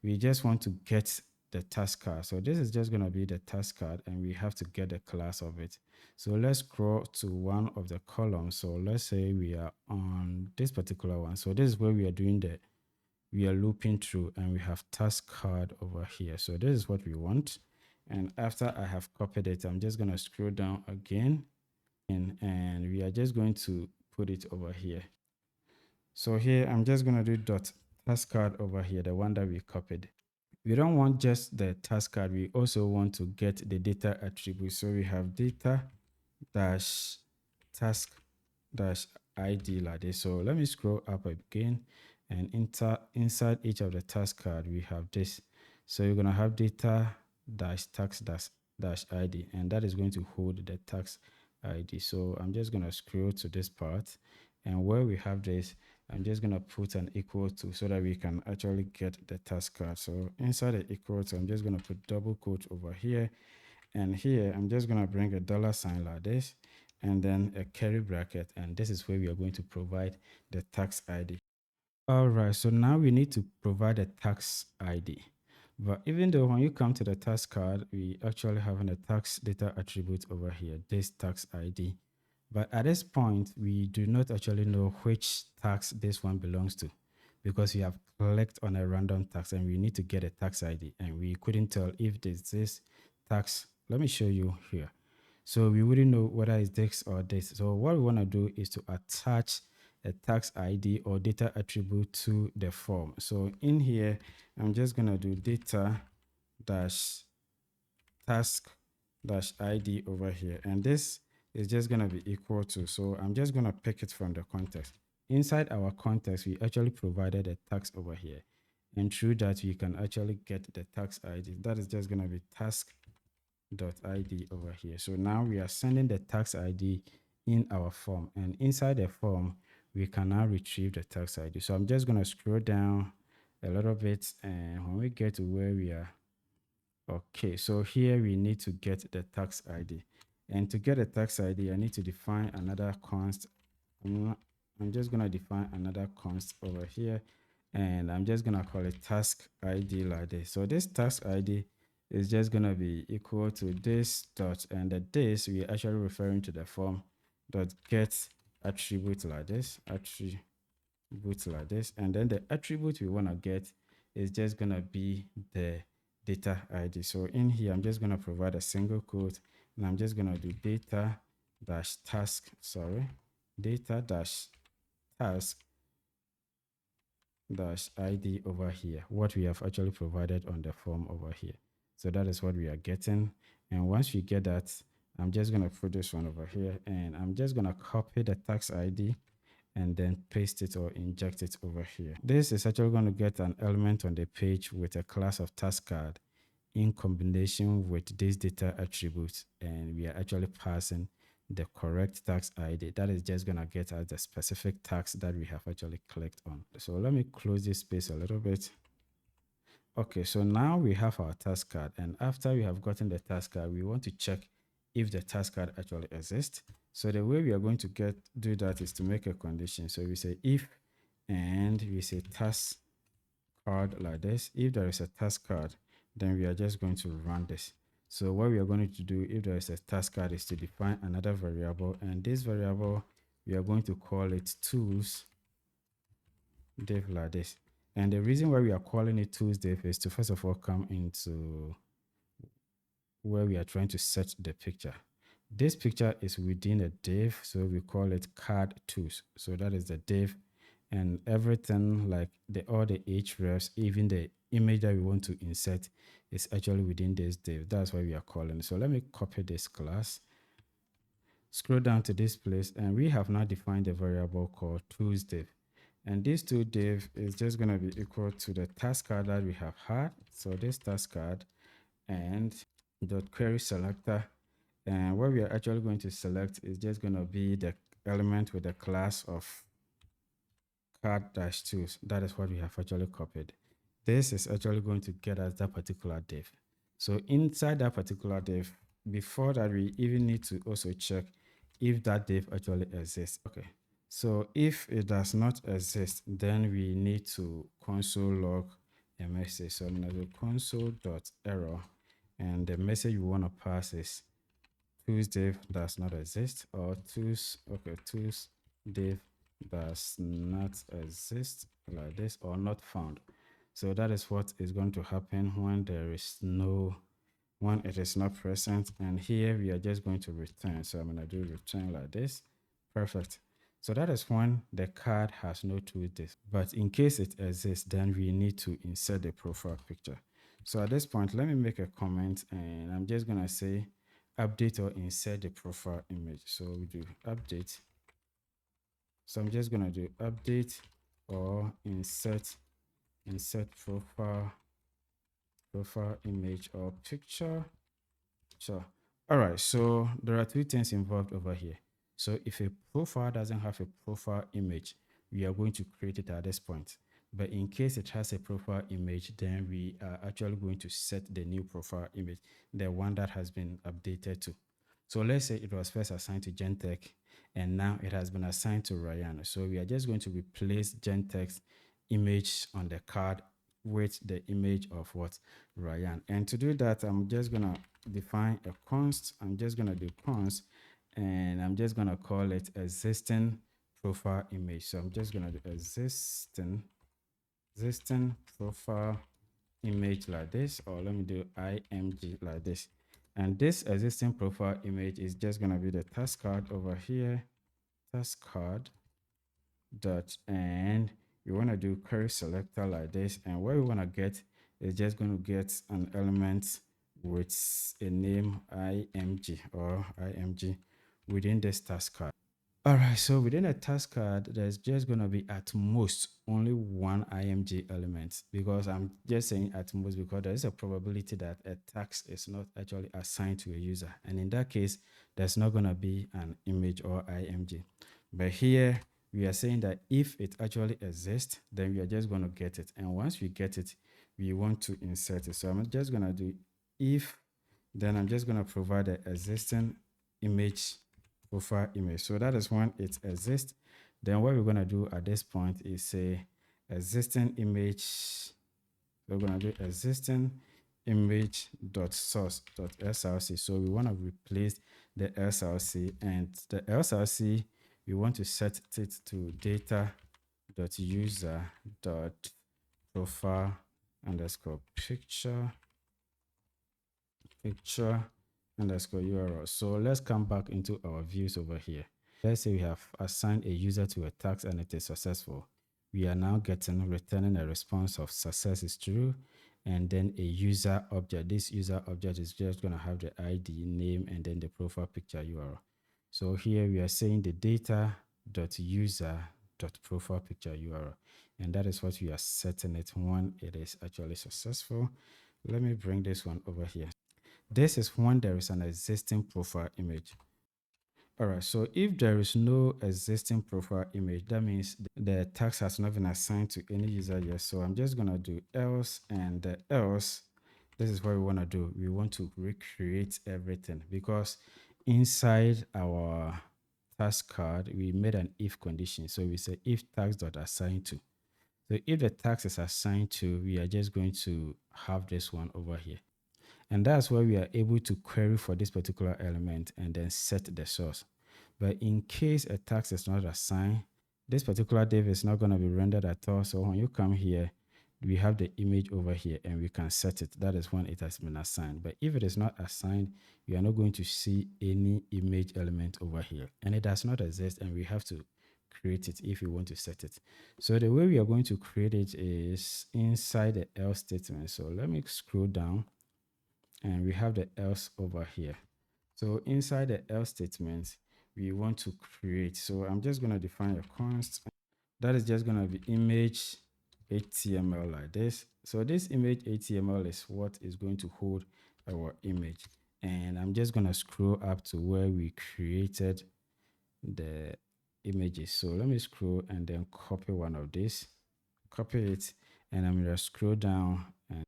we just want to get the task card. So this is just going to be the task card, and we have to get the class of it. So let's scroll to one of the columns. So let's say we are on this particular one. So this is where we are doing we are looping through, and we have task card over here. So this is what we want. And after I have copied it, I'm just going to scroll down again, and we are just going to put it over here. So here I'm just going to do dot task card over here, the one that we copied. We don't want just the task card, we also want to get the data attribute. So we have data dash task dash ID like this. So let me scroll up again, and inside each of the task card we have this. So you're gonna have data dash task dash ID, and that is going to hold the task ID. So I'm just gonna scroll to this part, and where we have this, I'm just gonna put an equal to so that we can actually get the task card. So inside the equal to, I'm just gonna put double quote over here, and here I'm just gonna bring a dollar sign like this, and then a curly bracket, and this is where we are going to provide the tax ID. All right, so now we need to provide a tax ID. But even though when you come to the tax card, we actually have a tax data attribute over here, this tax ID. But at this point, we do not actually know which tax this one belongs to, because we have clicked on a random tax and we need to get a tax ID, and we couldn't tell if this tax. Let me show you here. So we wouldn't know whether it's this or this. So what we want to do is to attach a tax ID or data attribute to the form. So in here, I'm just going to do data dash task dash ID over here. And this is just going to be equal to, so I'm just going to pick it from the context. Inside our context, we actually provided a tax over here. And through that, we can actually get the tax ID. That is just going to be task dot ID over here. So now we are sending the tax ID in our form, and inside the form we can now retrieve the tax ID. So I'm just going to scroll down a little bit, and when we get to where we are, okay, so here we need to get the tax ID, and to get a tax ID I need to define another const. I'm just going to define another const over here, and I'm just going to call it task ID like this. So this task ID is just going to be equal to this dot, and the this we are actually referring to the form dot get attribute like this, and then the attribute we want to get is just going to be the data ID. So in here I'm just going to provide a single quote, and I'm just going to do data dash task, data dash task dash ID over here, what we have actually provided on the form over here. So that is what we are getting. And once we get that, I'm just going to put this one over here, and I'm just going to copy the tax ID and then paste it or inject it over here. This is actually going to get an element on the page with a class of task card in combination with this data attribute, and we are actually passing the correct tax ID. That is just going to get us the specific tax that we have actually clicked on. So let me close this space a little bit. Okay, so now we have our task card, and after we have gotten the task card, we want to check if the task card actually exists. So the way we are going to do that is to make a condition. So we say if, and we say task card like this. If there is a task card, then we are just going to run this. So what we are going to do if there is a task card is to define another variable, and this variable we are going to call it tools div like this. And the reason why we are calling it tools div is to first of all come into where we are trying to set the picture. This picture is within a div, so we call it card tools. So that is the div, and everything like all the hrefs, even the image that we want to insert is actually within this div. That's why we are calling it. So let me copy this class, scroll down to this place, and we have now defined a variable called tools div. And this tool div is just going to be equal to the task card that we have had. So this task card and dot query selector, and what we are actually going to select is just going to be the element with the class of card-tools. That is what we have actually copied. This is actually going to get us that particular div. So inside that particular div, before that, we even need to also check if that div actually exists. Okay, so if it does not exist, then we need to console log a message. So I'm going to do console.error, and the message we want to pass is tools div does not exist, or tools div does not exist like this, or not found. So that is what is going to happen when there is no when it is not present. And here we are just going to return. So I'm going to do return like this. Perfect. So that is when the card has no tooltip. But in case it exists, then we need to insert the profile picture. So at this point, let me make a comment, and I'm just going to say update or insert the profile image. So we do update. So I'm just going to do update or insert profile image or picture. So, all right. So there are two things involved over here. So if a profile doesn't have a profile image, we are going to create it at this point. But in case it has a profile image, then we are actually going to set the new profile image, the one that has been updated to. So let's say it was first assigned to Gentech, and now it has been assigned to Ryan. So we are just going to replace Gentech's image on the card with the image of what? Ryan. And to do that, I'm just going to define a const. I'm just going to do const, and I'm just going to call it existing profile image. So I'm just going to do existing profile image like this, or let me do img like this. And this existing profile image is just going to be the task card over here, task card dot, and we want to do query selector like this, and what we want to get is just going to get an element with a name img or img within this task card. All right, so within a task card, there's just going to be at most only one img element, because I'm just saying at most because there is a probability that a task is not actually assigned to a user, and in that case there's not going to be an image or img. But here we are saying that if it actually exists, then we are just going to get it, and once we get it, we want to insert it. So I'm just going to do if, then I'm just going to provide the existing image profile image. So that is when it exists. Then what we're going to do at this point is say existing image. We're going to do existing image dot source dot src. So we want to replace the src, and the src we want to set it to data dot user dot profile underscore picture underscore URL. So let's come back into our views over here. Let's say we have assigned a user to a task and it is successful. We are now returning a response of success is true, and then a user object. This user object is just going to have the ID, name, and then the profile picture URL. So here we are saying the data.user.profile picture URL, and that is what we are setting it when it is actually successful. Let me bring this one over here. This is when there is an existing profile image. All right, so if there is no existing profile image, that means the task has not been assigned to any user yet. So I'm just going to do else, and the else, this is what we want to do. We want to recreate everything, because inside our task card, we made an if condition. So we say if task.assigned to. So if the task is assigned to, we are just going to have this one over here. And that's where we are able to query for this particular element and then set the source. But in case a task is not assigned, this particular div is not going to be rendered at all. So when you come here, we have the image over here and we can set it. That is when it has been assigned. But if it is not assigned, you are not going to see any image element over here. And it does not exist, and we have to create it if you want to set it. So the way we are going to create it is inside the else statement. So let me scroll down, and we have the else over here. So inside the else statement, we want to create. So I'm just going to define a const. That is just going to be image HTML like this. So this image HTML is what is going to hold our image. And I'm just going to scroll up to where we created the images. So let me scroll and then copy one of these, copy it, and I'm going to scroll down. And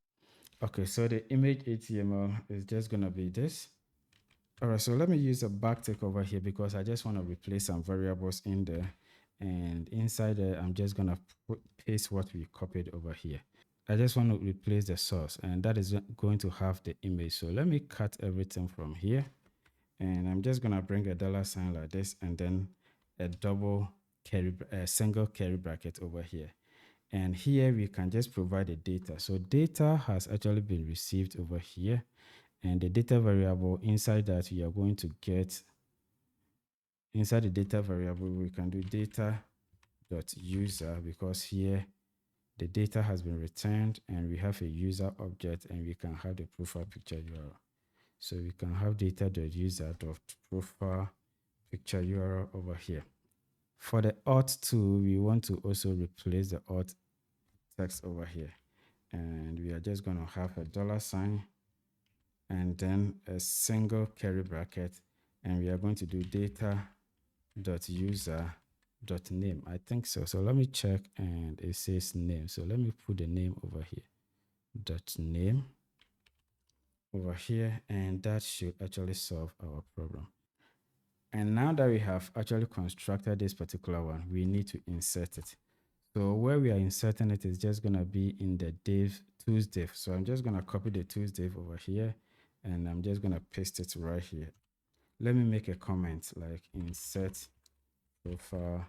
okay, so the image HTML is just going to be this. All right, so let me use a backtick over here because I just want to replace some variables in there. And inside there, I'm just going to paste what we copied over here. I just want to replace the source, and that is going to have the image. So let me cut everything from here. And I'm just going to bring a $sign like this, and then a single curly bracket over here. And here we can just provide the data. So data has actually been received over here. And the data variable inside that we are going to get, inside the data variable, we can do data.user, because here the data has been returned and we have a user object, and we can have the profile picture URL. So we can have data.user.profile picture URL over here. For the auth tool, we want to also replace the auth text over here. And we are just going to have a $sign and then a single curly bracket. And we are going to do data.user.name. I think so. So let me check, and it says name. So let me put the name over here. .name over here, and that should actually solve our problem. And now that we have actually constructed this particular one, we need to insert it. So where we are inserting it is just going to be in the tools div. So I'm just going to copy the tools div over here, and I'm just going to paste it right here. Let me make a comment like insert profile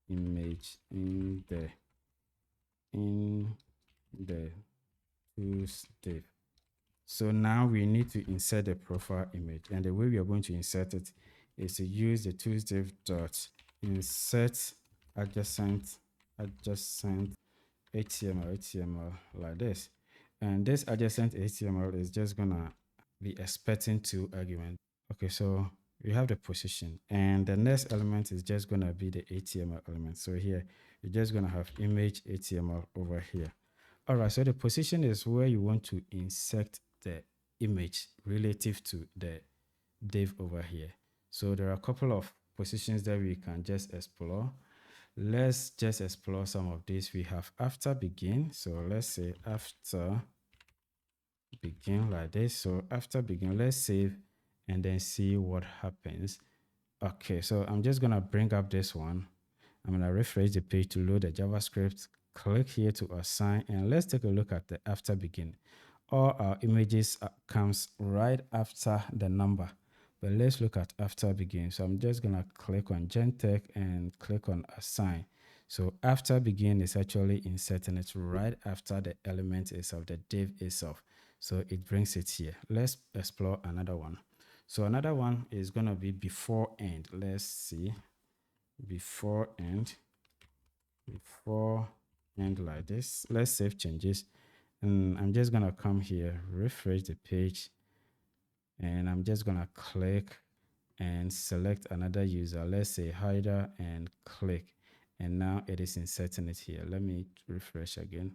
image in the tools div. So now we need to insert the profile image, and the way we are going to insert it is to use the tools div dot insert adjacent HTML like this. And this adjacent HTML is just gonna be expecting 2 arguments. Okay, so we have the position, and the next element is just gonna be the HTML element. So here you're just gonna have image HTML over here. All right, so the position is where you want to insert the image relative to the div over here. So there are a couple of positions that we can just explore. Let's just explore some of these. We have after begin. So let's say after begin like this. So after begin, let's save and then see what happens. Okay, so I'm just gonna bring up this one. I'm gonna refresh the page to load the JavaScript. Click here to assign, and let's take a look at the after begin. All our images comes right after the number, but let's look at after begin. So I'm just gonna click on Gentech and click on assign. So after begin is actually inserting it right after the element itself, the div itself. So it brings it here. Let's explore another one. So another one is gonna be before end. Let's see, before end like this. Let's save changes, and I'm just gonna come here, refresh the page, and I'm just gonna click and select another user. Let's say Hyder, and click, and now it is inserting it here. Let me refresh again.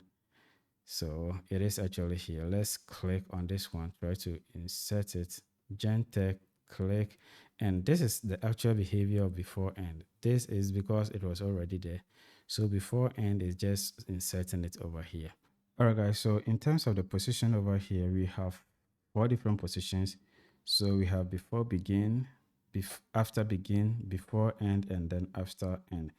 So it is actually here. Let's click on this one, try to insert it. Gentech, click, and this is the actual behavior of before end. This is because it was already there. So before end is just inserting it over here. All right, guys. So in terms of the position over here, we have 4 different positions. So we have before begin, after begin, before end, and then after end.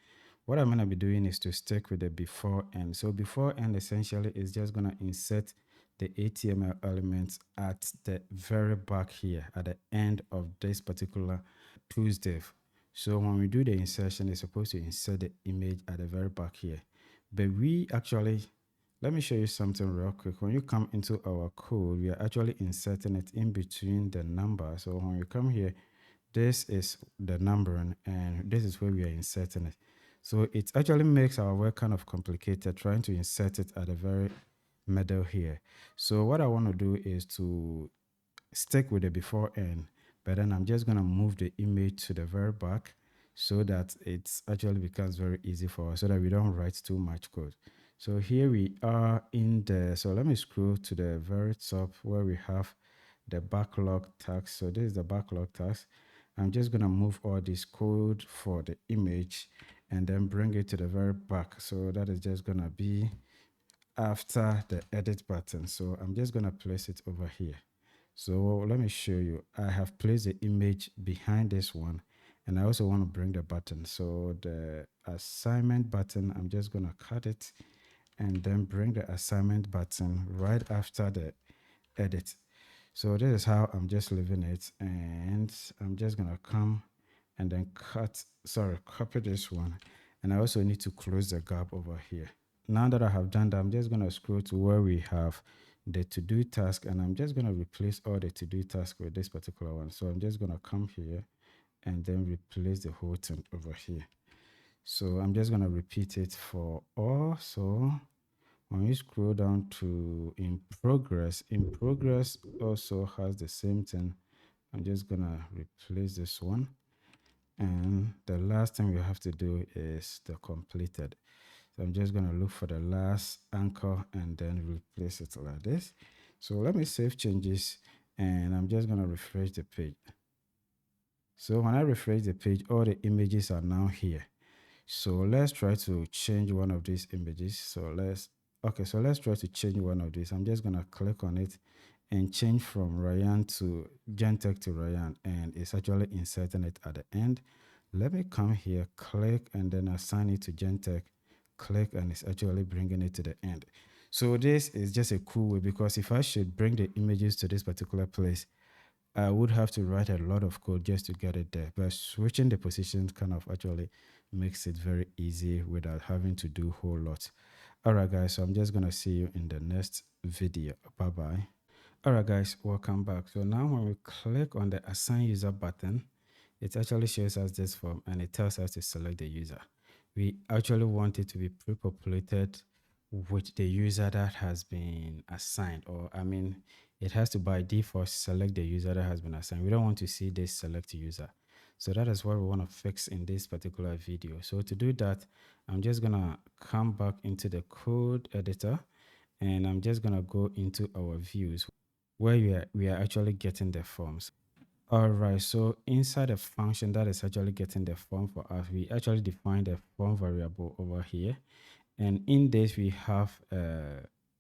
What I'm going to be doing is to stick with the before end. So before end essentially is just going to insert the HTML elements at the very back here, at the end of this particular tools div. So when we do the insertion, it's supposed to insert the image at the very back here. But we actually, let me show you something real quick. When you come into our code, we are actually inserting it in between the number. So when we come here, this is the numbering, and this is where we are inserting it. So it actually makes our work kind of complicated trying to insert it at the very middle here. So what I want to do is to stick with the before end, but then I'm just going to move the image to the very back so that it actually becomes very easy for us, so that we don't write too much code. So here we are in the, so let me scroll to the very top where we have the backlog tags. So this is the backlog tags. I'm just going to move all this code for the image and then bring it to the very back. So that is just going to be after the edit button. So I'm just going to place it over here. So let me show you. I have placed the image behind this one, and I also want to bring the button. So the assignment button, I'm just going to cut it and then bring the assignment button right after the edit. So this is how I'm just leaving it, and I'm just going to come and then copy this one. And I also need to close the gap over here. Now that I have done that, I'm just going to scroll to where we have the to-do task, and I'm just going to replace all the to-do task with this particular one. So I'm just going to come here and then replace the whole thing over here. So I'm just going to repeat it for all. So when you scroll down to in progress also has the same thing. I'm just going to replace this one. And the last thing we have to do is the completed. So I'm just going to look for the last anchor and then replace it like this. So let me save changes and I'm just going to refresh the page. So when I refresh the page, all the images are now here. So let's try to change one of these images. So let's try to change one of these. I'm just going to click on it and change from Ryan to Gentech to Ryan, and it's actually inserting it at the end. Let me come here, click, and then assign it to Gentech, click, and it's actually bringing it to the end. So this is just a cool way, because if I should bring the images to this particular place, I would have to write a lot of code just to get it there. But switching the positions kind of actually makes it very easy without having to do a whole lot. All right, guys, so I'm just going to see you in the next video. Bye-bye. All right, guys, welcome back. So now when we click on the assign user button, it actually shows us this form and it tells us to select the user. We actually want it to be pre-populated with the user that has been assigned, or I mean, it has to by default select the user that has been assigned. We don't want to see this select user. So that is what we want to fix in this particular video. So to do that, I'm just going to come back into the code editor and I'm just going to go into our views where we are actually getting the forms. All right, so inside a function that is actually getting the form for us, we actually define the form variable over here. And in this, we have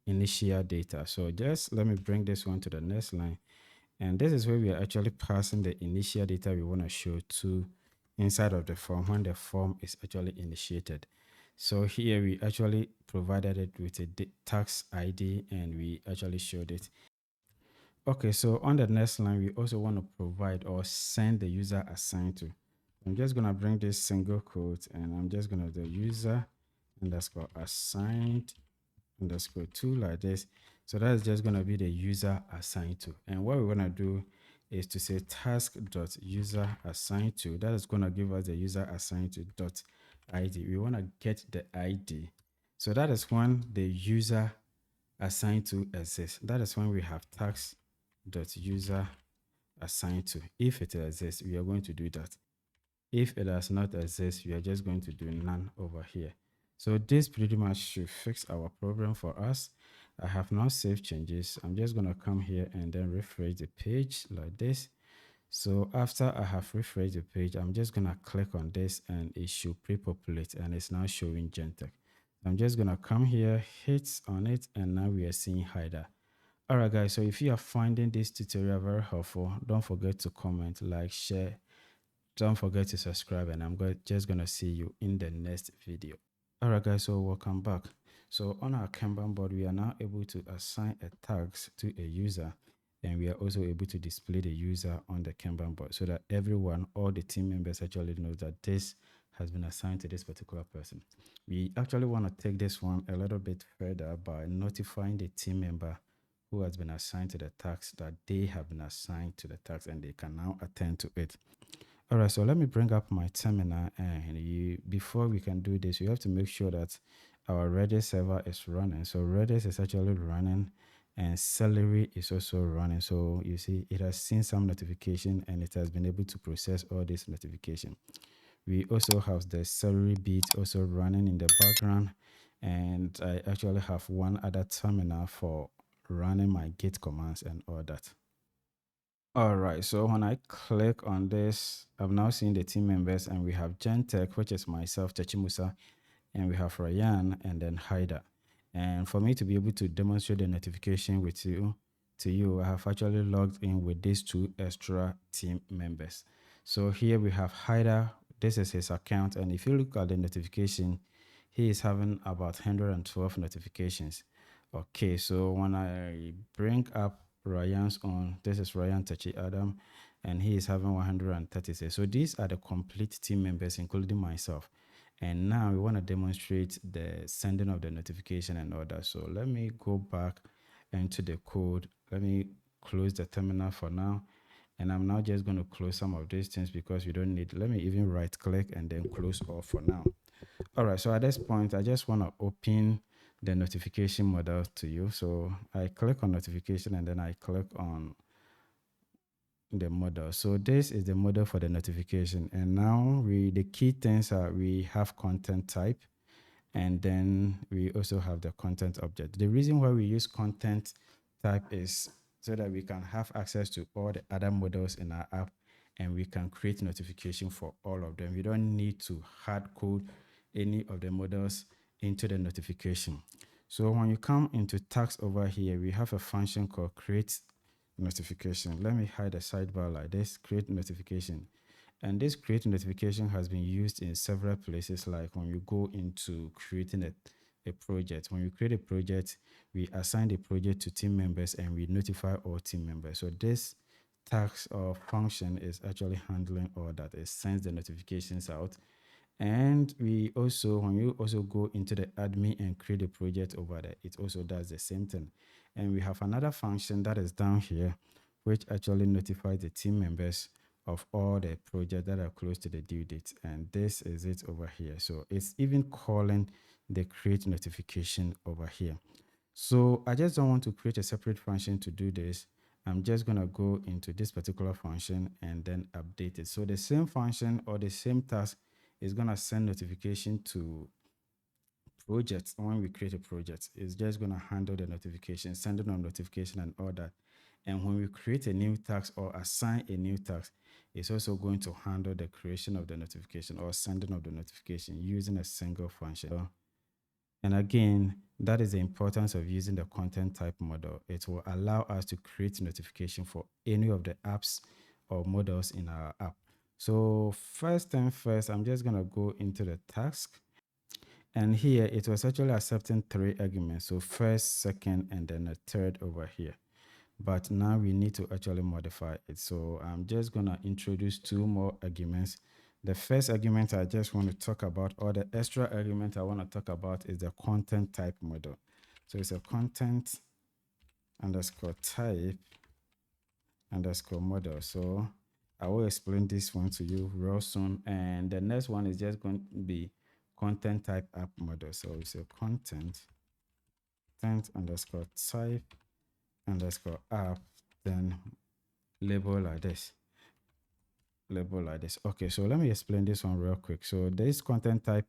initial data. So just let me bring this one to the next line. And this is where we are actually passing the initial data we want to show to inside of the form when the form is actually initiated. So here we actually provided it with a tax ID and we actually showed it. Okay, so on the next line, we also want to provide or send the user assigned to. I'm just going to bring this single quote and I'm just going to do user underscore assigned underscore to like this. So that's just going to be the user assigned to. And what we want to do is to say task dot user assigned to. That is going to give us the user assigned to dot ID. We want to get the ID. So that is when the user assigned to exists. That is when we have task dot user assigned to. If it exists, we are going to do that. If it does not exist, we are just going to do none over here. So this pretty much should fix our problem for us. I have now saved changes. I'm just going to come here and then refresh the page like this. So after I have refreshed the page, I'm just going to click on this and it should pre-populate and it's now showing Gentech. I'm just going to come here, hit on it, and now we are seeing Hider. All right, guys, so if you are finding this tutorial very helpful, don't forget to comment, like, share. Don't forget to subscribe, and I'm just going to see you in the next video. All right, guys, so welcome back. So on our Kanban board, we are now able to assign a tags to a user, and we are also able to display the user on the Kanban board so that everyone, all the team members actually know that this has been assigned to this particular person. We actually want to take this one a little bit further by notifying the team member who has been assigned to the task that they have been assigned to the task and they can now attend to it. All right, so let me bring up my terminal, and before we can do this, you have to make sure that our Redis server is running. So Redis is actually running and Celery is also running. So you see it has seen some notification and it has been able to process all this notification. We also have the Celery bit also running in the background, and I actually have one other terminal for running my git commands and all that. All right, so when I click on this, I've now seen the team members and we have Gentech, which is myself, Tachimusa, and we have Ryan and then Haida. And for me to be able to demonstrate the notification with you, I have actually logged in with these two extra team members. So here we have Haida. This is his account. And if you look at the notification, he is having about 112 notifications. Okay, so when I bring up Ryan's on, this is Ryan Tachi Adam, and he is having 136. So these are the complete team members, including myself. And now we want to demonstrate the sending of the notification and all that. So let me go back into the code. Let me close the terminal for now. And I'm now just going to close some of these things because we don't need. Let me even right click and then close all for now. All right, so at this point, I just want to open the notification model to you. So I click on notification and then I click on the model. So this is the model for the notification. And now the key things are we have content type, and then we also have the content object. The reason why we use content type is so that we can have access to all the other models in our app, and we can create notification for all of them. We don't need to hard code any of the models into the notification. So when you come into tags over here, we have a function called create notification. Let me hide a sidebar like this, create notification. And this create notification has been used in several places, like when you go into creating a project. When you create a project, we assign the project to team members and we notify all team members. So this task or function is actually handling all that. It sends the notifications out. And we also, when you also go into the admin and create a project over there, it also does the same thing. And we have another function that is down here, which actually notifies the team members of all the projects that are close to the due date. And this is it over here. So it's even calling the create notification over here. So I just don't want to create a separate function to do this. I'm just going to go into this particular function and then update it. So the same function or the same task is going to send notification to projects. When we create a project, it's just going to handle the notification, sending a notification and all that. And when we create a new task or assign a new task, it's also going to handle the creation of the notification or sending of the notification using a single function. And again, that is the importance of using the content type model. It will allow us to create notification for any of the apps or models in our app. So first thing first, I'm just going to go into the task. And here it was actually accepting 3 arguments. So first, second, and then a third over here. But now we need to actually modify it. So I'm just going to introduce 2 more arguments. The first argument I just want to talk about, or the extra argument I want to talk about, is the content type model. So it's a content underscore type underscore model. So I will explain this one to you real soon. And the next one is just going to be content type app model. So it's a content underscore type underscore app, then label like this. Okay, so let me explain this one real quick. So this content type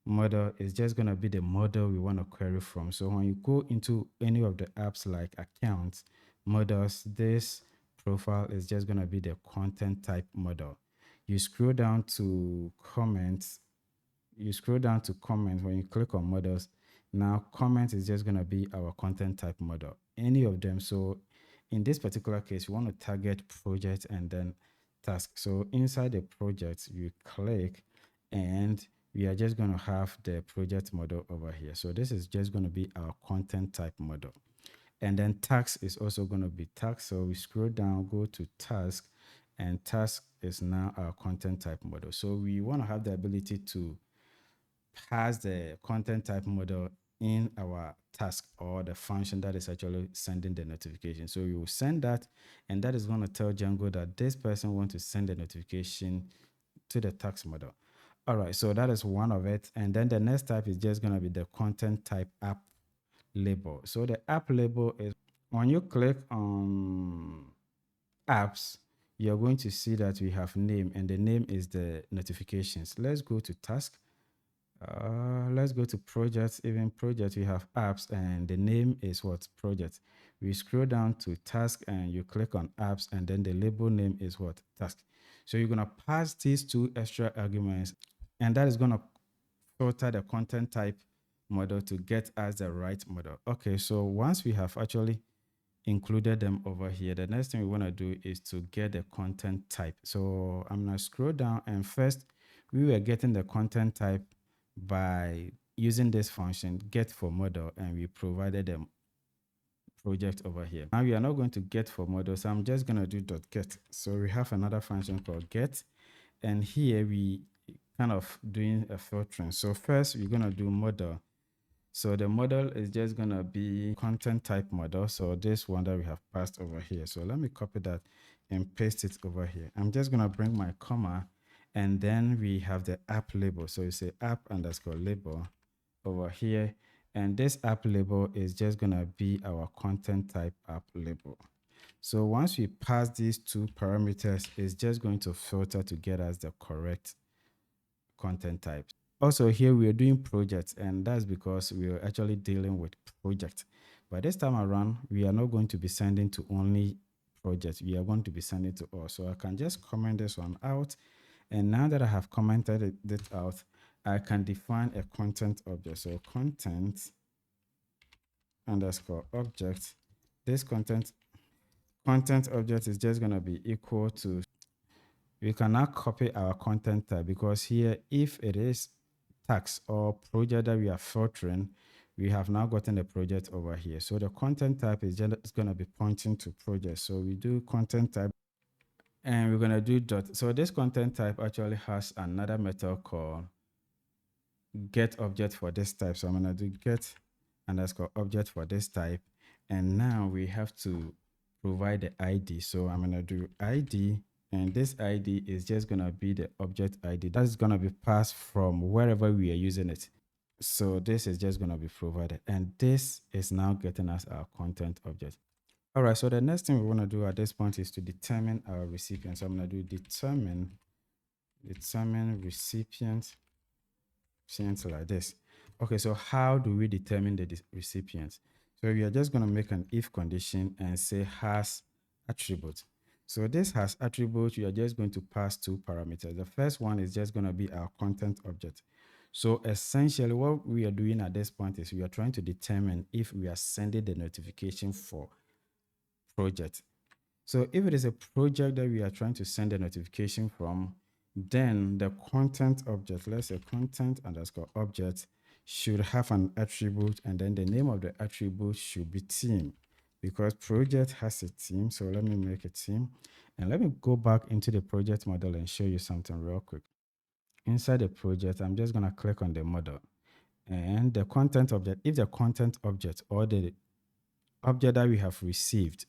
model is just going to be the model we want to query from. So when you go into any of the apps like accounts, models, this profile is just going to be the content type model. You scroll down to comments. When you click on models, now comment is just going to be our content type model, any of them. So in this particular case, we want to target project and then task. So inside the project, you click and we are just going to have the project model over here. So this is just going to be our content type model. And then task is also going to be task. So we scroll down, go to task, and task is now our content type model. So we want to have the ability to pass the content type model in our task or the function that is actually sending the notification. So you will send that, and that is going to tell Django that this person wants to send the notification to the task model. All right, so that is one of it. And then the next type is just going to be the content type app label. So the app label is when you click on apps, you're going to see that we have name, and the name is the notifications. Let's go to task. Let's go to projects. Even project, we have apps, and the name is what? Project. We scroll down to task and you click on apps, and then the label name is what? Task. So you're going to pass these 2 extra arguments, and that is going to filter the content type model to get us the right model. Okay, so once we have actually included them over here, the next thing we want to do is to get the content type. So I'm going to scroll down, and first we were getting the content type by using this function get for model, and we provided them project over here. Now we are not going to get for model, so I'm just going to do .get. So we have another function called get, and here we kind of doing a filtering. So first we're going to do model So the model is just going to be content type model. So this one that we have passed over here. So let me copy that and paste it over here. I'm just going to bring my comma, and then we have the app label. So you say app underscore label over here. And this app label is just going to be our content type app label. So once we pass these two parameters, it's just going to filter to get us the correct content types. Also here we are doing projects, and that's because we are actually dealing with projects. But this time around, we are not going to be sending to only projects. We are going to be sending to all. So I can just comment this one out. And now that I have commented it out, I can define a content object. So content underscore object. This content object is just going to be equal to, we can now copy our content type, because here, if it is tax or project that we are filtering, we have now gotten the project over here. So the content type is just going to be pointing to project. So we do content type, and we're going to do dot. So this content type actually has another method called get object for this type. So I'm going to do get underscore object for this type. And now we have to provide the ID. So I'm going to do ID, and this ID is just going to be the object ID. That's going to be passed from wherever we are using it. So this is just going to be provided, and this is now getting us our content object. All right, so the next thing we want to do at this point is to determine our recipient. So I'm going to do determine recipient like this. Okay, so how do we determine the recipient? So we are just going to make an if condition and say has attribute. So this has attribute, we are just going to pass two parameters. The first one is just going to be our content object. So essentially what we are doing at this point is we are trying to determine if we are sending the notification for project. So if it is a project that we are trying to send a notification from, then the content object, let's say content underscore object, should have an attribute, and then the name of the attribute should be team, because project has a team. So let me make a team, and let me go back into the project model and show you something real quick. Inside the project, I'm just going to click on the model, and the content object, if the content object or the object that we have received,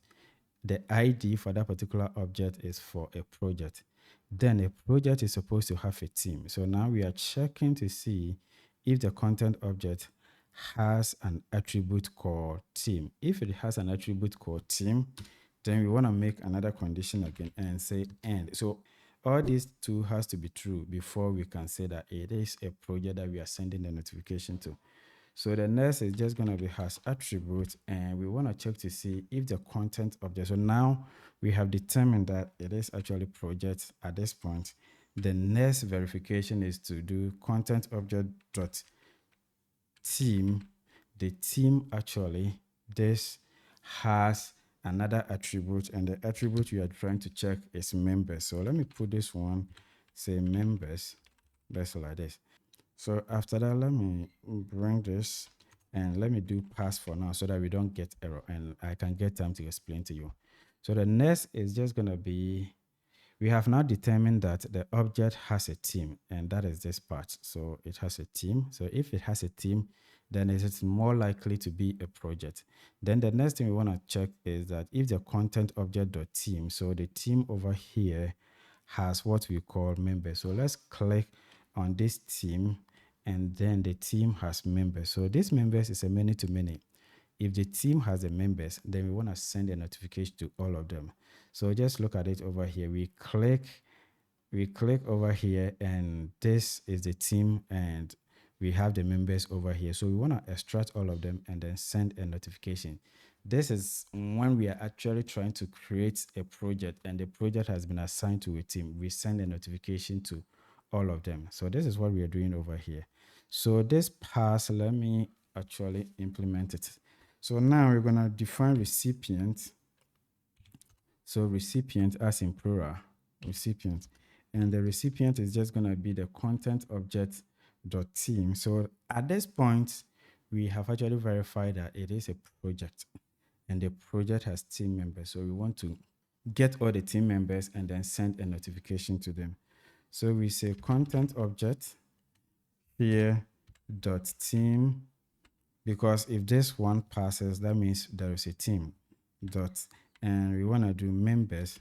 the ID for that particular object is for a project, then a project is supposed to have a team. So now we are checking to see if the content object has an attribute called team. If it has an attribute called team, then we want to make another condition again and say end. So all these two has to be true before we can say that it is a project that we are sending the notification to. So the next is just going to be has attribute, and we want to check to see if the content object. So now we have determined that it is actually project at this point. The next verification is to do content object dot team. The team actually, this has another attribute, and the attribute we are trying to check is members. So let me put this one, say members, that's like this. So after that, let me bring this and let me do pass for now so that we don't get error and I can get time to explain to you. So the next is just going to be, we have now determined that the object has a team, and that is this part. So it has a team. So if it has a team, then it's more likely to be a project. Then the next thing we want to check is that if the content object dot team, so the team over here has what we call members. So let's click on this team, and then the team has members. So this members is a many to many. If the team has the members, then we want to send a notification to all of them. So just look at it over here. We click over here, and this is the team, and we have the members over here. So we want to extract all of them and then send a notification. This is when we are actually trying to create a project and the project has been assigned to a team. We send a notification to all of them. So this is what we are doing over here. So this pass, let me actually implement it. So now we're going to define recipient. So recipient as in plural, recipient. And the recipient is just going to be the content object dot team. So at this point, we have actually verified that it is a project and the project has team members. So we want to get all the team members and then send a notification to them. So we say content object here dot team because if this one passes, that means there is a team dot, and we want to do members,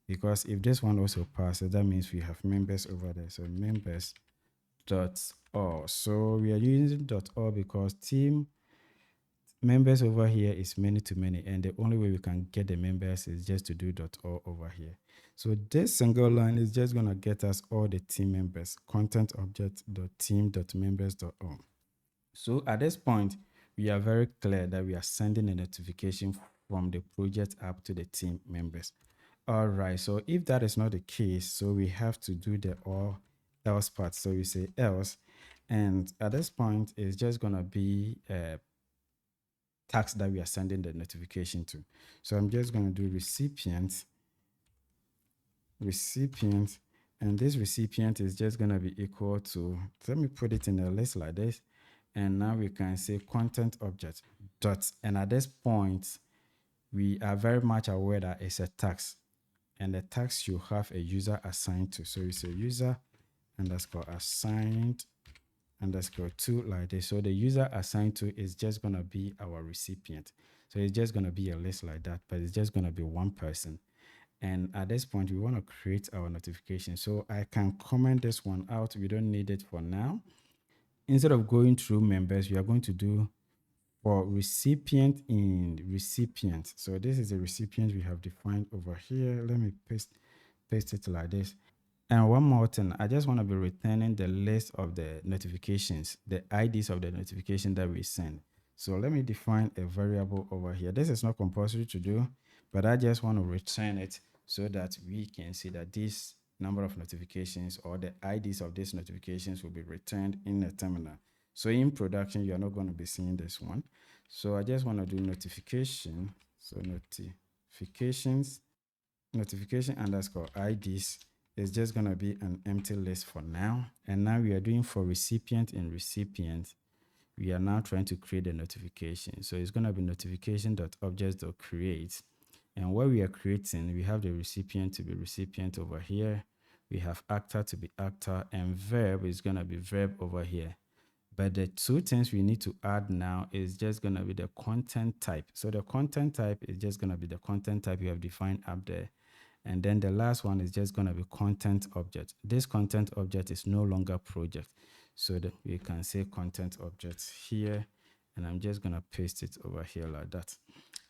because if this one also passes, that means we have members over there. So members dot all. So we are using dot all because team members over here is many to many, and the only way we can get the members is just to do dot all over here. So this single line is just going to get us all the team members, content object dot team dot members dot all. So at this point, we are very clear that we are sending a notification from the project app to the team members. All right, so if that is not the case, so we have to do the or else part. So we say else, and at this point, it's just going to be a task that we are sending the notification to. So I'm just going to do recipient, and this recipient is just going to be equal to, let me put it in a list like this. And now we can say content object dot. And at this point, we are very much aware that it's a task, and the task should have a user assigned to. So it's a user underscore assigned underscore to like this. So the user assigned to is just going to be our recipient. So it's just going to be a list like that, but it's just going to be one person. And at this point, we want to create our notification. So I can comment this one out. We don't need it for now. Instead of going through members, we are going to do for recipient in recipient. So this is the recipient we have defined over here. Let me paste it like this. And one more thing, I just want to be returning the list of the notifications, the IDs of the notification that we send. So let me define a variable over here. This is not compulsory to do, but I just want to return it so that we can see that this number of notifications or the IDs of these notifications will be returned in the terminal. So in production, you're not going to be seeing this one. So I just want to do notification. So notification underscore IDs is just going to be an empty list for now. And now we are doing for recipient in recipient. We are now trying to create a notification. So it's going to be notification.objects.create. And what we are creating, we have the recipient to be recipient over here. We have actor to be actor, and verb is going to be verb over here. But the two things we need to add now is just going to be the content type. So the content type is just going to be the content type you have defined up there. And then the last one is just going to be content object. This content object is no longer project. So that we can say content object here. And I'm just going to paste it over here like that.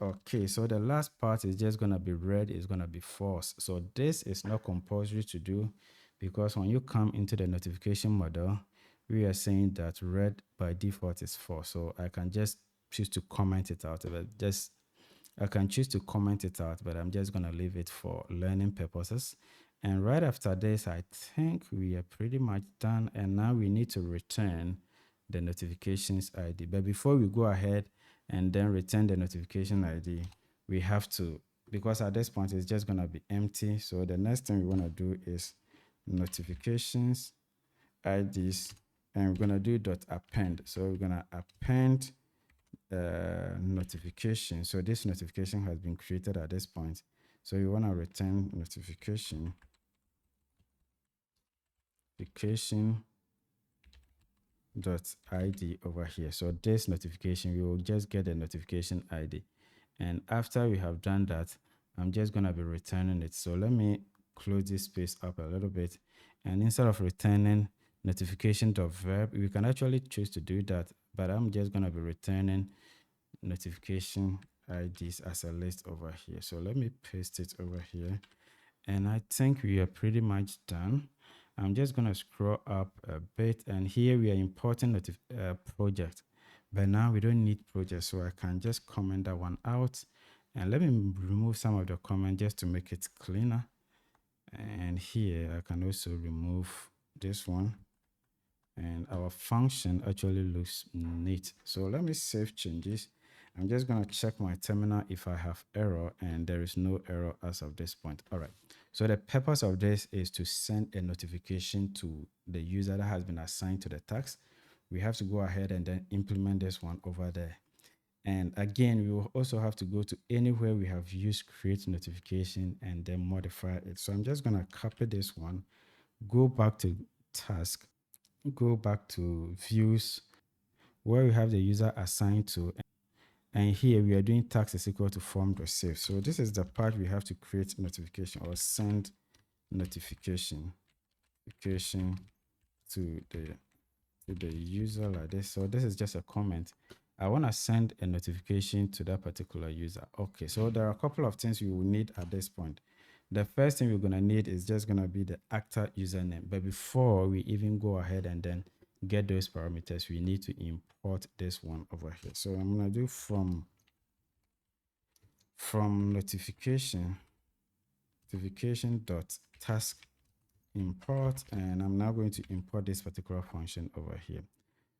Okay, so the last part is just going to be red, is going to be false. So this is not compulsory to do, because when you come into the notification model, we are saying that red by default is false. So I can just choose to comment it out. I can choose to comment it out, but I'm just going to leave it for learning purposes. And right after this, I think we are pretty much done. And now we need to return the notifications ID. But before we go ahead and then return the notification ID, we have to, because at this point it's just going to be empty. So the next thing we want to do is notifications IDs, and we're going to do dot append. So we're going to append notification. So this notification has been created at this point. So you want to return notification dot ID over here. So this notification, we will just get the notification ID. And after we have done that, I'm just going to be returning it. So let me close this space up a little bit. And instead of returning notification.verb, we can actually choose to do that, but I'm just going to be returning notification IDs as a list over here. So let me paste it over here. And I think we are pretty much done. I'm just going to scroll up a bit, and here we are importing project, but now we don't need project. So I can just comment that one out, and let me remove some of the comment just to make it cleaner. And here I can also remove this one, and our function actually looks neat. So let me save changes. I'm just going to check my terminal if I have error, and there is no error as of this point. All right. So the purpose of this is to send a notification to the user that has been assigned to the task. We have to go ahead and then implement this one over there. And again, we will also have to go to anywhere we have used create notification and then modify it. So I'm just going to copy this one, go back to task, go back to views, where we have the user assigned to, and here we are doing task is equal to form.save. So this is the part we have to create notification or send notification to the user like this. So this is just a comment. I want to send a notification to that particular user. Okay, so there are a couple of things we will need at this point. The first thing we're going to need is just going to be the actor username. But before we even go ahead and then get those parameters, we need to import this one over here. So I'm going to do from notification dot task import, and I'm now going to import this particular function over here.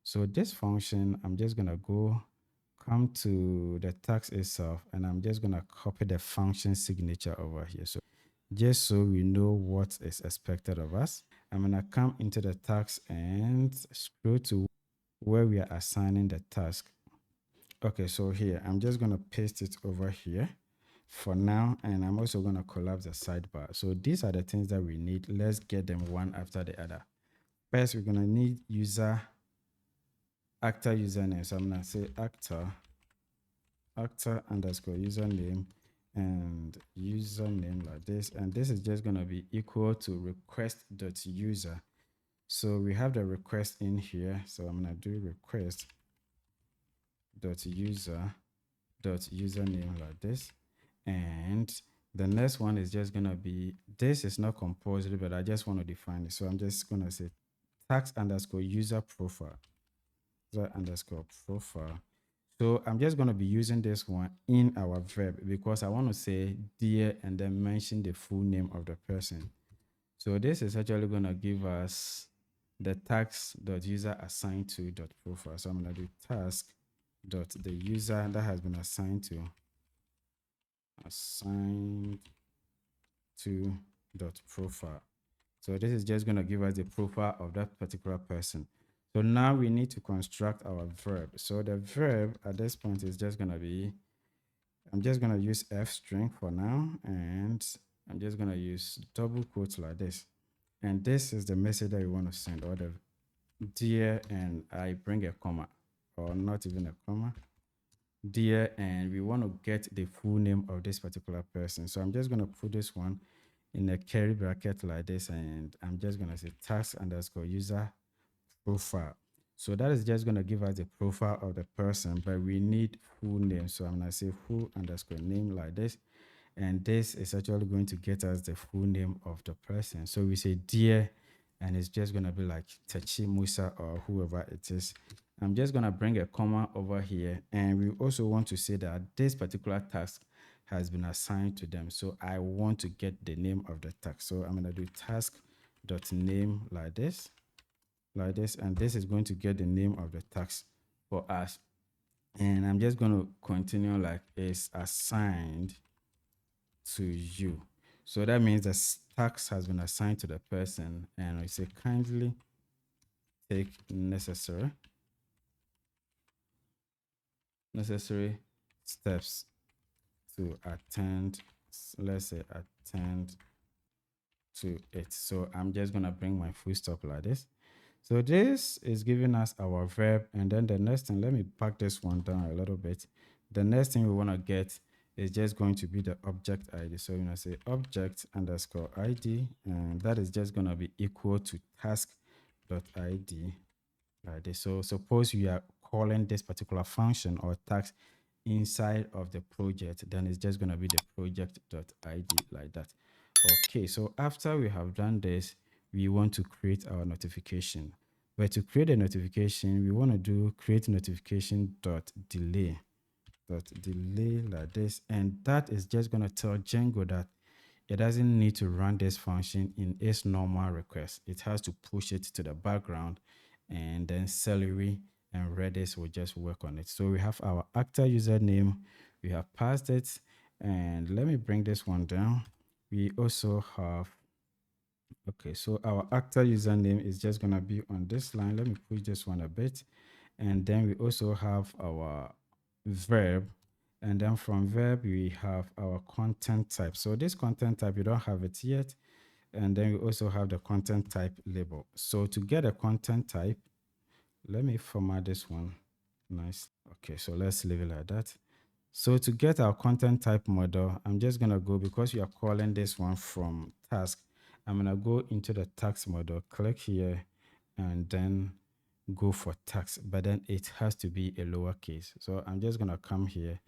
So this function, I'm just going to come to the task itself, and I'm just going to copy the function signature over here. So just so we know what is expected of us, I'm going to come into the task and scroll to where we are assigning the task. Okay, so here, I'm just going to paste it over here for now, and I'm also going to collapse the sidebar. So these are the things that we need. Let's get them one after the other. First, we're going to need actor username. So I'm going to say actor underscore username and username like this, and this is just going to be equal to request.user. So we have the request in here, so I'm going to do request.user.username like this, and the next one is just going to be, this is not compulsory, but I just want to define it. So I'm just going to say tax underscore user profile, So I'm just going to be using this one in our verb because I want to say dear and then mention the full name of the person. So this is actually going to give us the task.user assigned to .profile. So I'm going to do task.the user that has been assigned to .profile. So this is just going to give us the profile of that particular person. So now we need to construct our verb. So the verb at this point is just going to be, I'm just going to use f string for now, and I'm just going to use double quotes like this. And this is the message that you want to send, or the dear, and I bring a comma, or not even a comma, dear, and we want to get the full name of this particular person. So I'm just going to put this one in a curly bracket like this, and I'm just going to say task underscore user profile. So that is just going to give us the profile of the person, but we need full name. So I'm going to say full underscore name like this, and this is actually going to get us the full name of the person. So we say dear, and it's just going to be like Tachi Musa or whoever it is. I'm just going to bring a comma over here, and we also want to say that this particular task has been assigned to them. So I want to get the name of the task. So I'm going to do task.name like this, and this is going to get the name of the task for us. And I'm just going to continue like is assigned to you. So that means the task has been assigned to the person, and we say kindly take necessary steps to attend, let's say attend to it. So I'm just gonna bring my full stop like this. So this is giving us our verb, and then the next thing, let me pack this one down a little bit. The next thing we want to get is just going to be the object ID. So we're going to say object underscore ID, and that is just going to be equal to task.id like this. So suppose we are calling this particular function or task inside of the project, then it's just going to be the project.id like that. Okay, so after we have done this, we want to create our notification. But to create a notification, we want to do create notification dot delay like this, and that is just going to tell Django that it doesn't need to run this function in its normal request. It has to push it to the background, and then Celery and Redis will just work on it. So we have our actor username, we have passed it, and let me bring this one down. We also have, okay, so our actor username is just going to be on this line. Let me push this one a bit. And then we also have our verb. And then from verb, we have our content type. So this content type, you don't have it yet. And then we also have the content type label. So to get a content type, let me format this one. Nice. Okay, so let's leave it like that. So to get our content type model, I'm just going to go, because we are calling this one from task, I'm going to go into the task model, click here, and then go for task, but then it has to be a lowercase. So I'm just going to come here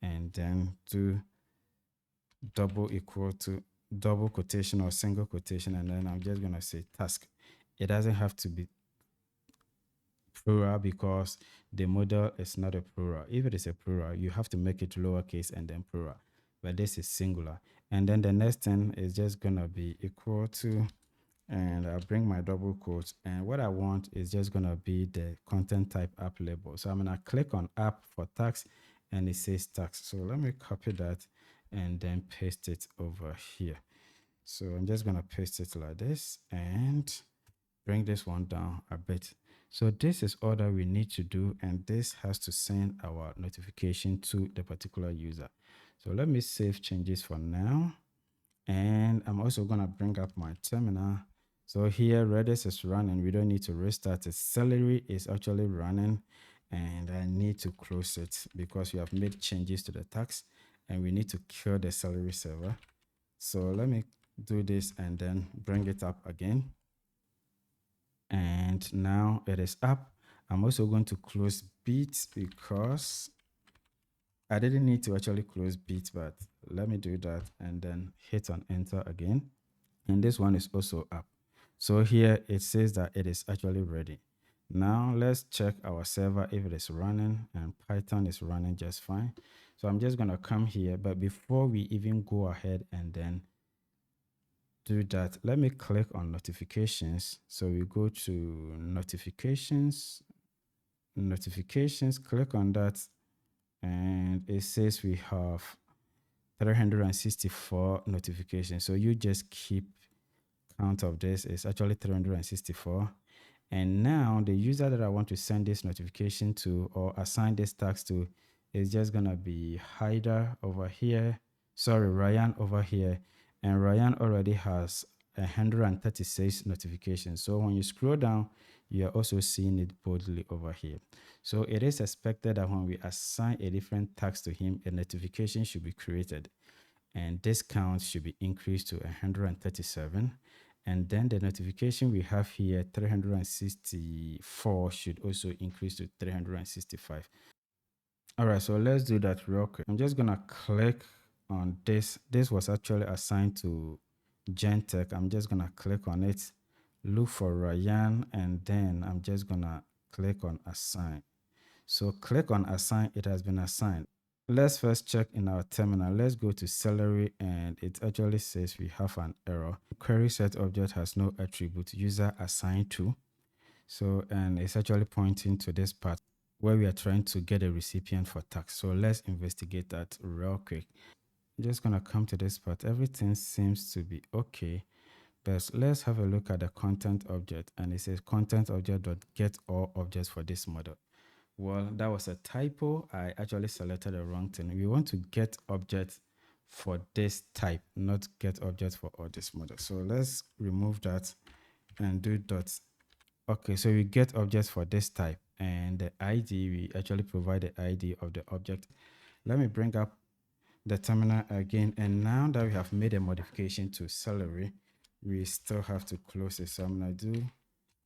and then do double equal to double quotation or single quotation, and then I'm just going to say task. It doesn't have to be plural because the model is not a plural. If it is a plural, you have to make it lowercase and then plural, but this is singular. And then the next thing is just gonna be equal to, and I'll bring my double quotes, and what I want is just gonna be the content type app label. So I'm gonna click on app for tax, and it says tax. So let me copy that and then paste it over here. So I'm just gonna paste it like this and bring this one down a bit. So this is all that we need to do, and this has to send our notification to the particular user. So let me save changes for now, and I'm also gonna bring up my terminal. So here Redis is running, we don't need to restart it. Celery is actually running, and I need to close it because we have made changes to the tags and we need to kill the Celery server. So let me do this and then bring it up again. And now it is up. I'm also going to close Beats because I didn't need to actually close Beats, but let me do that and then hit on enter again. And this one is also up. So here it says that it is actually ready. Now let's check our server if it is running, and Python is running just fine. So I'm just going to come here, but before we even go ahead and then do that, let me click on notifications. So we go to notifications, click on that, and it says we have 364 notifications. So you just keep count of this. It's actually 364. And now the user that I want to send this notification to or assign this task to is just gonna be Haida over here. Sorry, Ryan over here. And Ryan already has 136 notifications. So when you scroll down, you are also seeing it boldly over here. So it is expected that when we assign a different task to him, a notification should be created. And this count should be increased to 137. And then the notification we have here, 364, should also increase to 365. All right, so let's do that real quick. I'm just gonna click on this. This was actually assigned to Gentech. I'm just gonna click on it, look for Ryan, and then I'm just gonna click on assign. So click on assign, it has been assigned. Let's first check in our terminal. Let's go to Celery, and it actually says we have an error. Query set object has no attribute user assigned to. So, and it's actually pointing to this part where we are trying to get a recipient for tax. So let's investigate that real quick. I'm just gonna come to this part. Everything seems to be okay. But let's have a look at the content object, and it says content object dot get all objects for this model. Well, that was a typo. I actually selected the wrong thing. We want to get objects for this type, not get objects for all this model. So let's remove that and do dots. Okay, so we get objects for this type, and the ID, we actually provide the ID of the object. Let me bring up the terminal again. And now that we have made a modification to Celery, we still have to close it. So I'm gonna do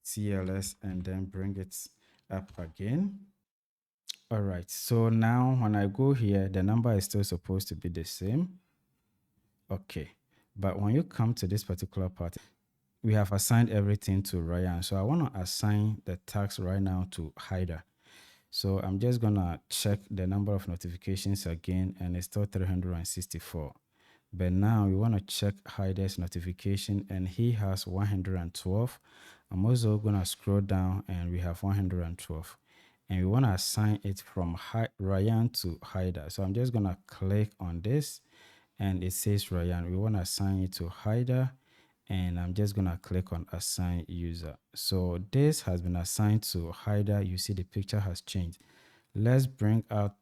CLS and then bring it up again. All right, so now when I go here, the number is still supposed to be the same. Okay, but when you come to this particular part, we have assigned everything to Ryan. So I want to assign the task right now to Haida. So I'm just gonna check the number of notifications again, and it's still 364. But now we want to check Haida's notification, and he has 112. I'm also gonna scroll down, and we have 112. And we want to assign it from Ryan to Haida. So I'm just gonna click on this, and it says Ryan. We want to assign it to Haida, and I'm just gonna click on assign user. So this has been assigned to Haida. You see the picture has changed. Let's bring out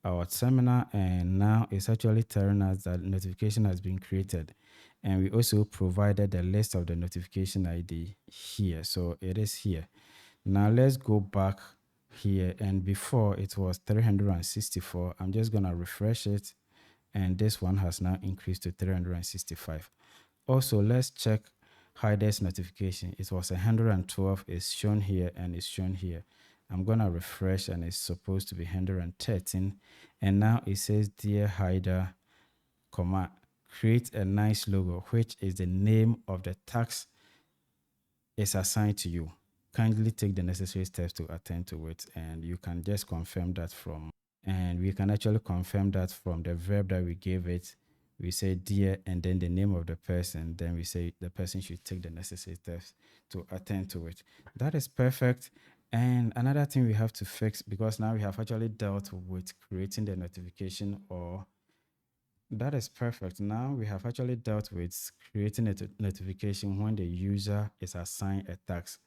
our terminal, and now it's actually telling us that notification has been created, and we also provided the list of the notification ID here. So it is here. Now let's go back here, and before it was 364. I'm just gonna refresh it, and this one has now increased to 365. Also, let's check hiders notification. It was 112, is shown here and is shown here. I'm gonna refresh and it's supposed to be 113, and now it says dear hider, comma, create a nice logo, which is the name of the task is assigned to you. Kindly take the necessary steps to attend to it, and you can just confirm that from, and we can actually confirm that from the verb that we gave it. We say dear and then the name of the person, then we say the person should take the necessary steps to attend to it. That is perfect. And another thing we have to fix, because now we have actually dealt with creating the notification, or that is perfect. Now we have actually dealt with creating a notification when the user is assigned a task.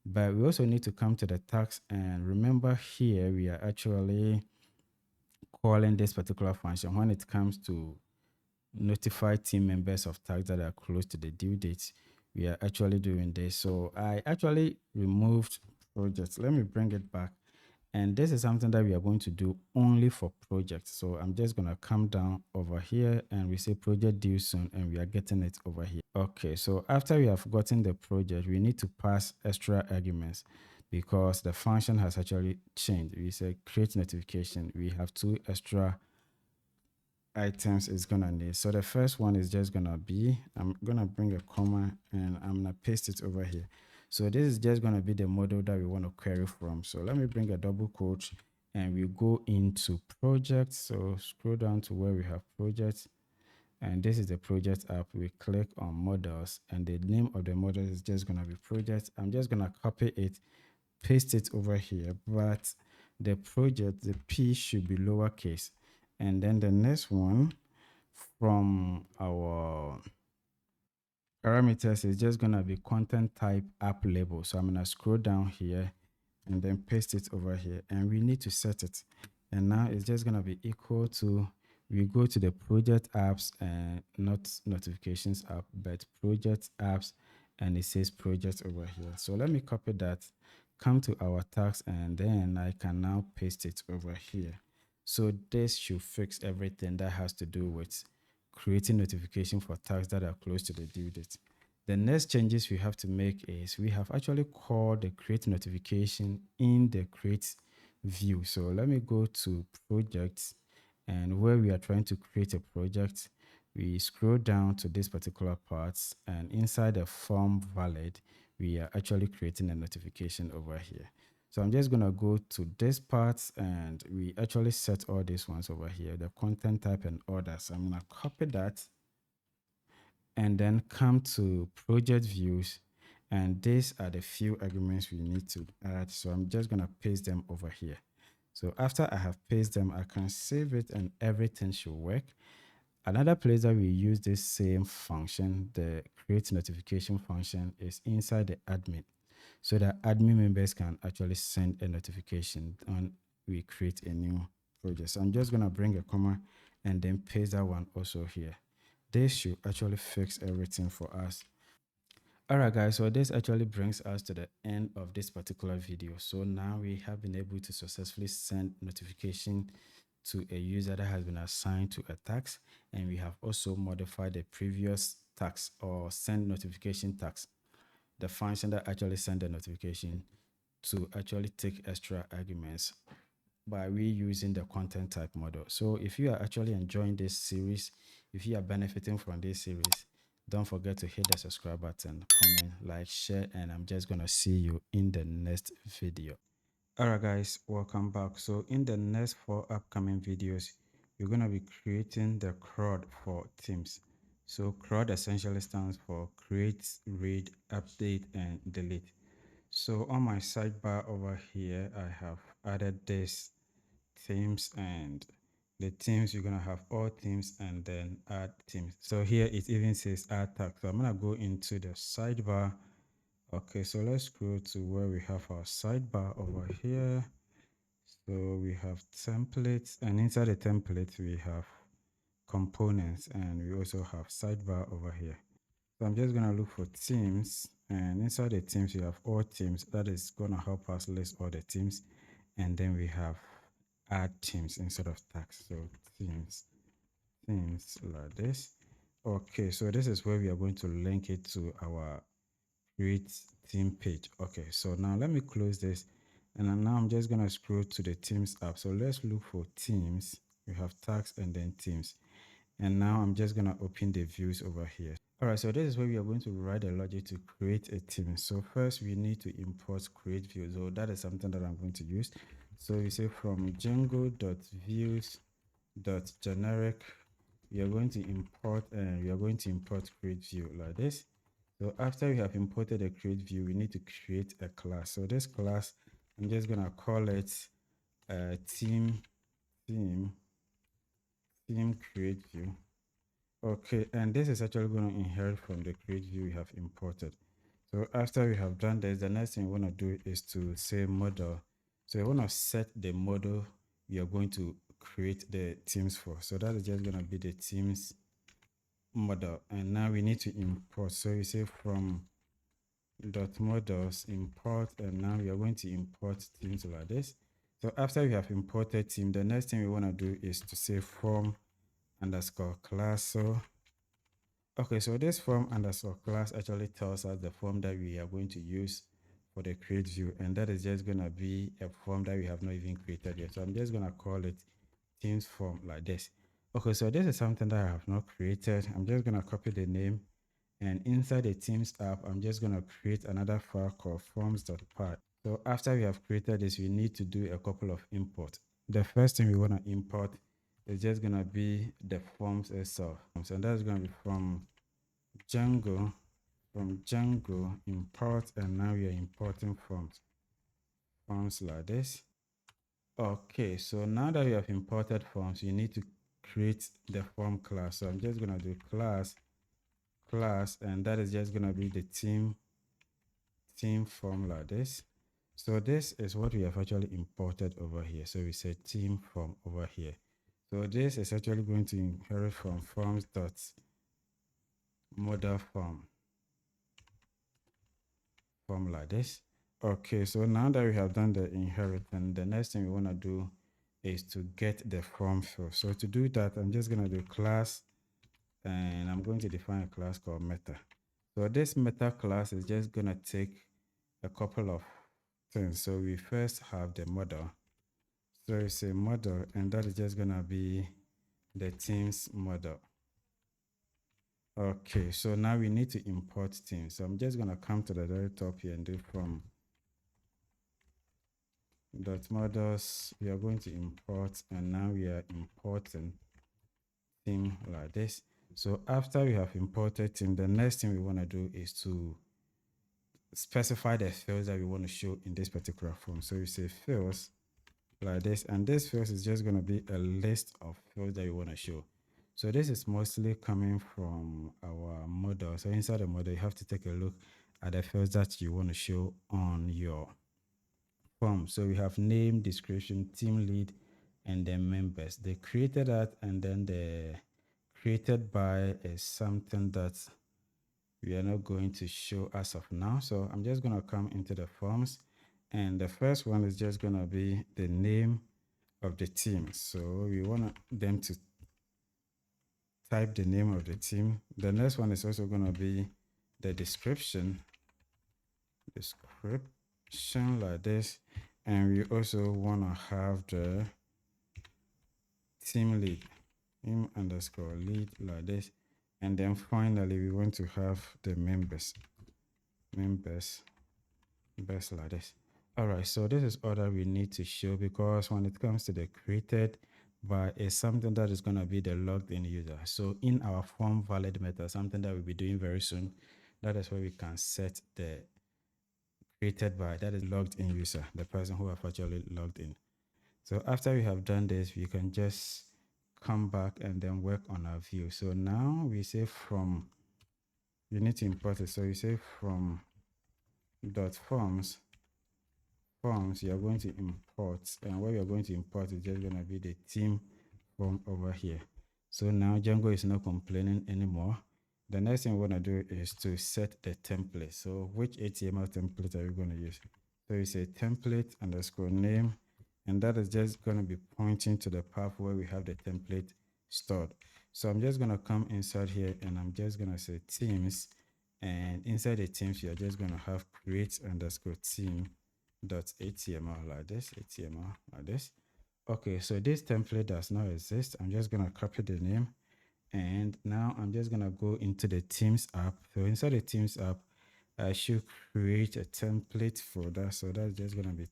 But we also need to come to the task, and remember here we are actually calling this particular function when it comes to notify team members of tasks that are close to the due date. We are actually doing this. So I actually removed projects. Let me bring it back. And this is something that we are going to do only for projects. So I'm just going to come down over here and we say project due soon, and we are getting it over here. Okay, so after we have gotten the project, we need to pass extra arguments because the function has actually changed. We say create notification. We have 2 extra items it's gonna need. So the first one is just gonna be, I'm gonna bring a comma and I'm gonna paste it over here. So this is just gonna be the model that we want to query from. So let me bring a double quote and we go into projects. So scroll down to where we have projects, and this is the project app. We click on models, and the name of the model is just gonna be project. I'm just gonna copy it, paste it over here, but the project, the P should be lowercase. And then the next one from our parameters is just gonna be content type app label. So I'm gonna scroll down here and then paste it over here, and we need to set it. And now it's just gonna be equal to, we go to the project apps and not notifications app, but project apps, and it says project over here. So let me copy that, come to our tags, and then I can now paste it over here. So this should fix everything that has to do with creating notification for tasks that are close to the due date. The next changes we have to make is we have actually called the create notification in the create view. So let me go to projects, and where we are trying to create a project, we scroll down to this particular part, and inside the form valid, we are actually creating a notification over here. So I'm just gonna go to this part, and we actually set all these ones over here, the content type and others. I'm gonna copy that and then come to project views, and these are the few arguments we need to add. So I'm just gonna paste them over here. So after I have pasted them, I can save it and everything should work. Another place that we use this same function, the create notification function, is inside the admin, so that admin members can actually send a notification when we create a new project. So I'm just gonna bring a comma and then paste that one also here. This should actually fix everything for us. All right, guys, so this actually brings us to the end of this particular video. So now we have been able to successfully send notification to a user that has been assigned to a task, and we have also modified the previous task, or send notification task, the function that actually send the notification, to actually take extra arguments by reusing the content type model. So if you are actually enjoying this series, if you are benefiting from this series, don't forget to hit the subscribe button, comment, like, share, and I'm just gonna see you in the next video. All right, guys, welcome back. So in the next 4 upcoming videos, we're gonna be creating the CRUD for Teams. So CRUD essentially stands for create, read, update, and delete. So on my sidebar over here, I have added this themes, and the themes, you're gonna have all themes and then add themes. So here it even says add tag. So I'm gonna go into the sidebar. Okay, so let's scroll to where we have our sidebar over here. So we have templates, and inside the template we have components, and we also have sidebar over here. So I'm just gonna look for themes, and inside the themes you have all themes. That is gonna help us list all the themes. and then we have add themes instead of tags. So themes like this. Okay, so this is where we are going to link it to our create theme page. Okay, so now let me close this, and then now I'm just gonna scroll to the themes app. So let's look for themes. We have tags and then themes, and now I'm just gonna open the views over here. All right, so this is where we are going to write the logic to create a theme. So first we need to import create views. So that is something that I'm going to use. So you say from Django.views.generic, we are going to import create view like this. So after we have imported a create view, we need to create a class. So this class, I'm just gonna call it theme create view. Okay, and this is actually going to inherit from the create view we have imported. So after we have done this, the next thing we want to do is to say model. So we want to set the model we are going to create the themes for. So that is just going to be the themes model. And now we need to import. So we say from dot models import, and now we are going to import themes like this. So after we have imported theme, the next thing we want to do is to say form underscore class. So okay, so this form underscore class actually tells us the form that we are going to use for the create view, and that is just going to be a form that we have not even created yet. So I'm just going to call it themes form like this. Okay, so this is something that I have not created. I'm just going to copy the name, and inside the themes app, I'm just going to create another file called forms.py. So after we have created this, we need to do a couple of imports. The first thing we want to import is just going to be the forms itself. And that's going to be from Django import, and now we are importing forms like this. Okay, so now that we have imported forms, you need to create the form class. So I'm just going to do class, and that is just going to be the theme form like this. So this is what we have actually imported over here. So we say theme form over here. So this is actually going to inherit from forms.model form like this. Okay, so now that we have done the inheritance, the next thing we want to do is to get the form field. So to do that, I'm just going to do class, and I'm going to define a class called meta. So this meta class is just going to take a couple of things. So we first have the model. So it's a model, and that is just going to be the themes model. Okay, so now we need to import themes. So I'm just going to come to the very top here and do from dot models. We are going to import, and now we are importing theme like this. So after we have imported theme, the next thing we want to do is to specify the fields that we want to show in this particular form. So we say fields like this, and this fields is just going to be a list of fields that we want to show. So this is mostly coming from our model. So inside the model, you have to take a look at the fields that you want to show on your form. So we have name, description, team lead, and then members. They created that, and then the created by is something that we are not going to show as of now. So I'm just going to come into the forms, and the first one is just going to be the name of the team. So we want them to type the name of the team. The next one is also going to be the description like this, and we also want to have the team lead underscore lead like this, and then finally we want to have the members like this. All right, so this is all that we need to show, because when it comes to the created by, is something that is going to be the logged in user. So in our form valid method, something that we'll be doing very soon, that is where we can set the created by, that is logged in user, the person who have actually logged in. So after we have done this, we can just come back and then work on our view. So now we say from, you need to import it. So you say from dot forms, you are going to import, and what you are going to import is just going to be the theme form over here. So now Django is not complaining anymore. The next thing we want to do is to set the template. So which HTML template are you going to use? So you say template underscore name, and that is just going to be pointing to the path where we have the template stored. So I'm just going to come inside here and I'm just going to say teams, and inside the teams you're just going to have create underscore team dot html like this, html like this. Okay, so this template does not exist. I'm just going to copy the name, and now I'm just going to go into the teams app. So inside the teams app, I should create a template folder. So that's just going to be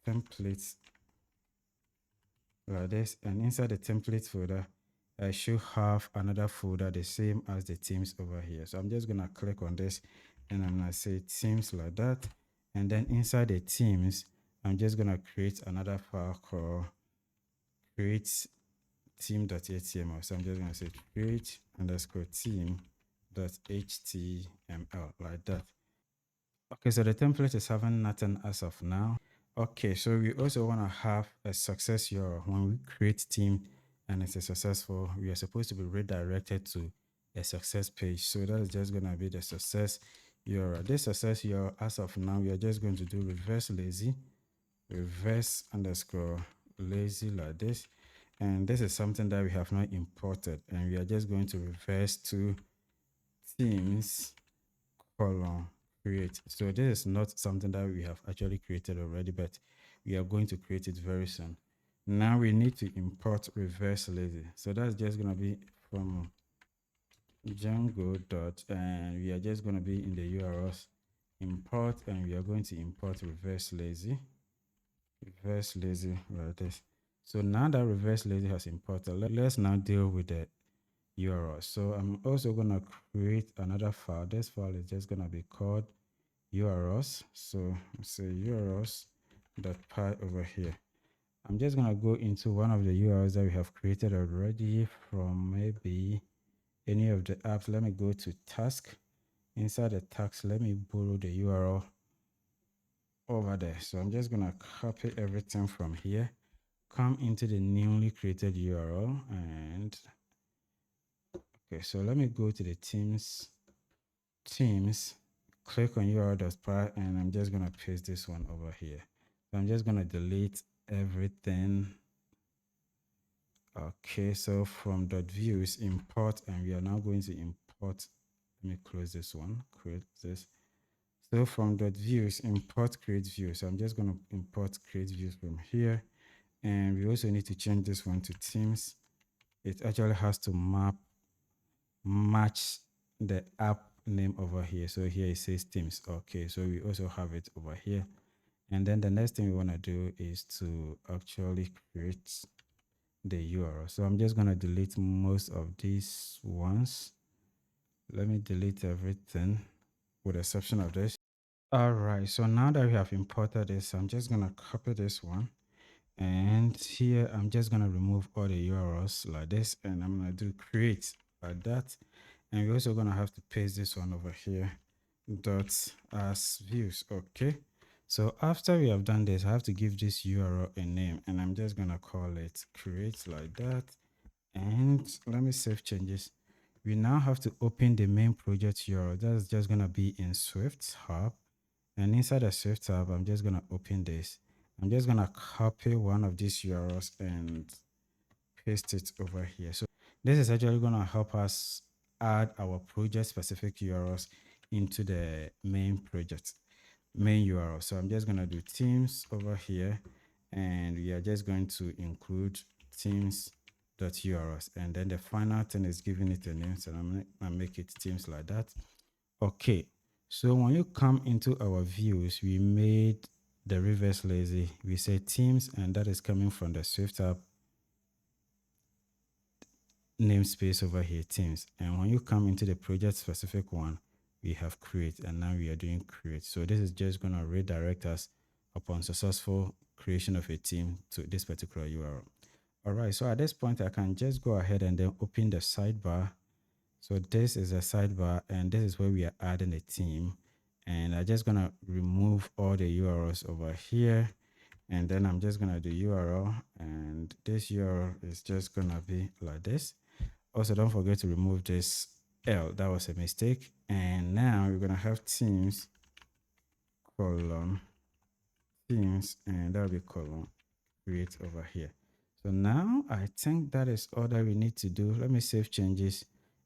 templates like this, and inside the template folder I should have another folder the same as the teams over here. So I'm just gonna click on this and I'm gonna say teams like that, and then inside the teams I'm just gonna create another file called create team.html. So I'm just gonna say create underscore team.html like that. Okay, so the template is having nothing as of now. Okay, so we also want to have a success URL. When we create team and it's a successful, we are supposed to be redirected to a success page. So that is just going to be the success URL. This success URL, as of now, we are just going to do reverse underscore lazy like this. And this is something that we have not imported. And we are just going to reverse to teams colon create. So this is not something that we have actually created already, but we are going to create it very soon. Now we need to import reverse lazy. So that's just going to be from Django dot, and we are just going to be in the URLs import, and we are going to import reverse lazy like this. So now that reverse lazy has imported, let's now deal with the URL. So I'm also going to create another file. This file is just going to be called URLs. So say URLs.py over here. I'm just going to go into one of the URLs that we have created already from maybe any of the apps. Let me go to task. Inside the task, let me borrow the URL over there. So I'm just going to copy everything from here, come into the newly created URL, and okay, so let me go to the teams, click on URL.py, and I'm just going to paste this one over here. So I'm just going to delete everything. Okay, so from .views import, and we are now going to import. Let me close this one, create this. So from .views import create view. So I'm just going to import create views from here, and we also need to change this one to teams. It actually has to match the app name over here. So here it says teams. Okay, so we also have it over here. And then the next thing we want to do is to actually create the URL. So I'm just going to delete most of these ones. Let me delete everything with the exception of this. All right, so now that we have imported this, I'm just going to copy this one. And here I'm just going to remove all the URLs like this, and I'm going to do create like that. And we're also going to have to paste this one over here, dot as views. Okay, so after we have done this, I have to give this URL a name, and I'm just going to call it create like that. And let me save changes. We now have to open the main project URL. That's just going to be in Swift Hub, and inside the Swift Hub, I'm just going to open this. I'm just going to copy one of these URLs and paste it over here. So this is actually going to help us add our project specific URLs into the main URL. So I'm just going to do teams over here, and we are just going to include teams.urls, and then the final thing is giving it a name. So I'm going to make it teams like that. Okay, so when you come into our views, we made the reverse lazy. We say teams, and that is coming from the Swift app namespace over here, teams. And when you come into the project specific one, we have create, and now we are doing create. So this is just going to redirect us upon successful creation of a team to this particular URL. All right, so at this point, I can just go ahead and then open the sidebar. So this is a sidebar, and this is where we are adding a team. And I'm just going to remove all the URLs over here. And then I'm just going to do URL, and this URL is just going to be like this. Also, don't forget to remove this L. That was a mistake. And now we're going to have teams colon themes, and that'll be column create over here. So now I think that is all that we need to do. Let me save changes.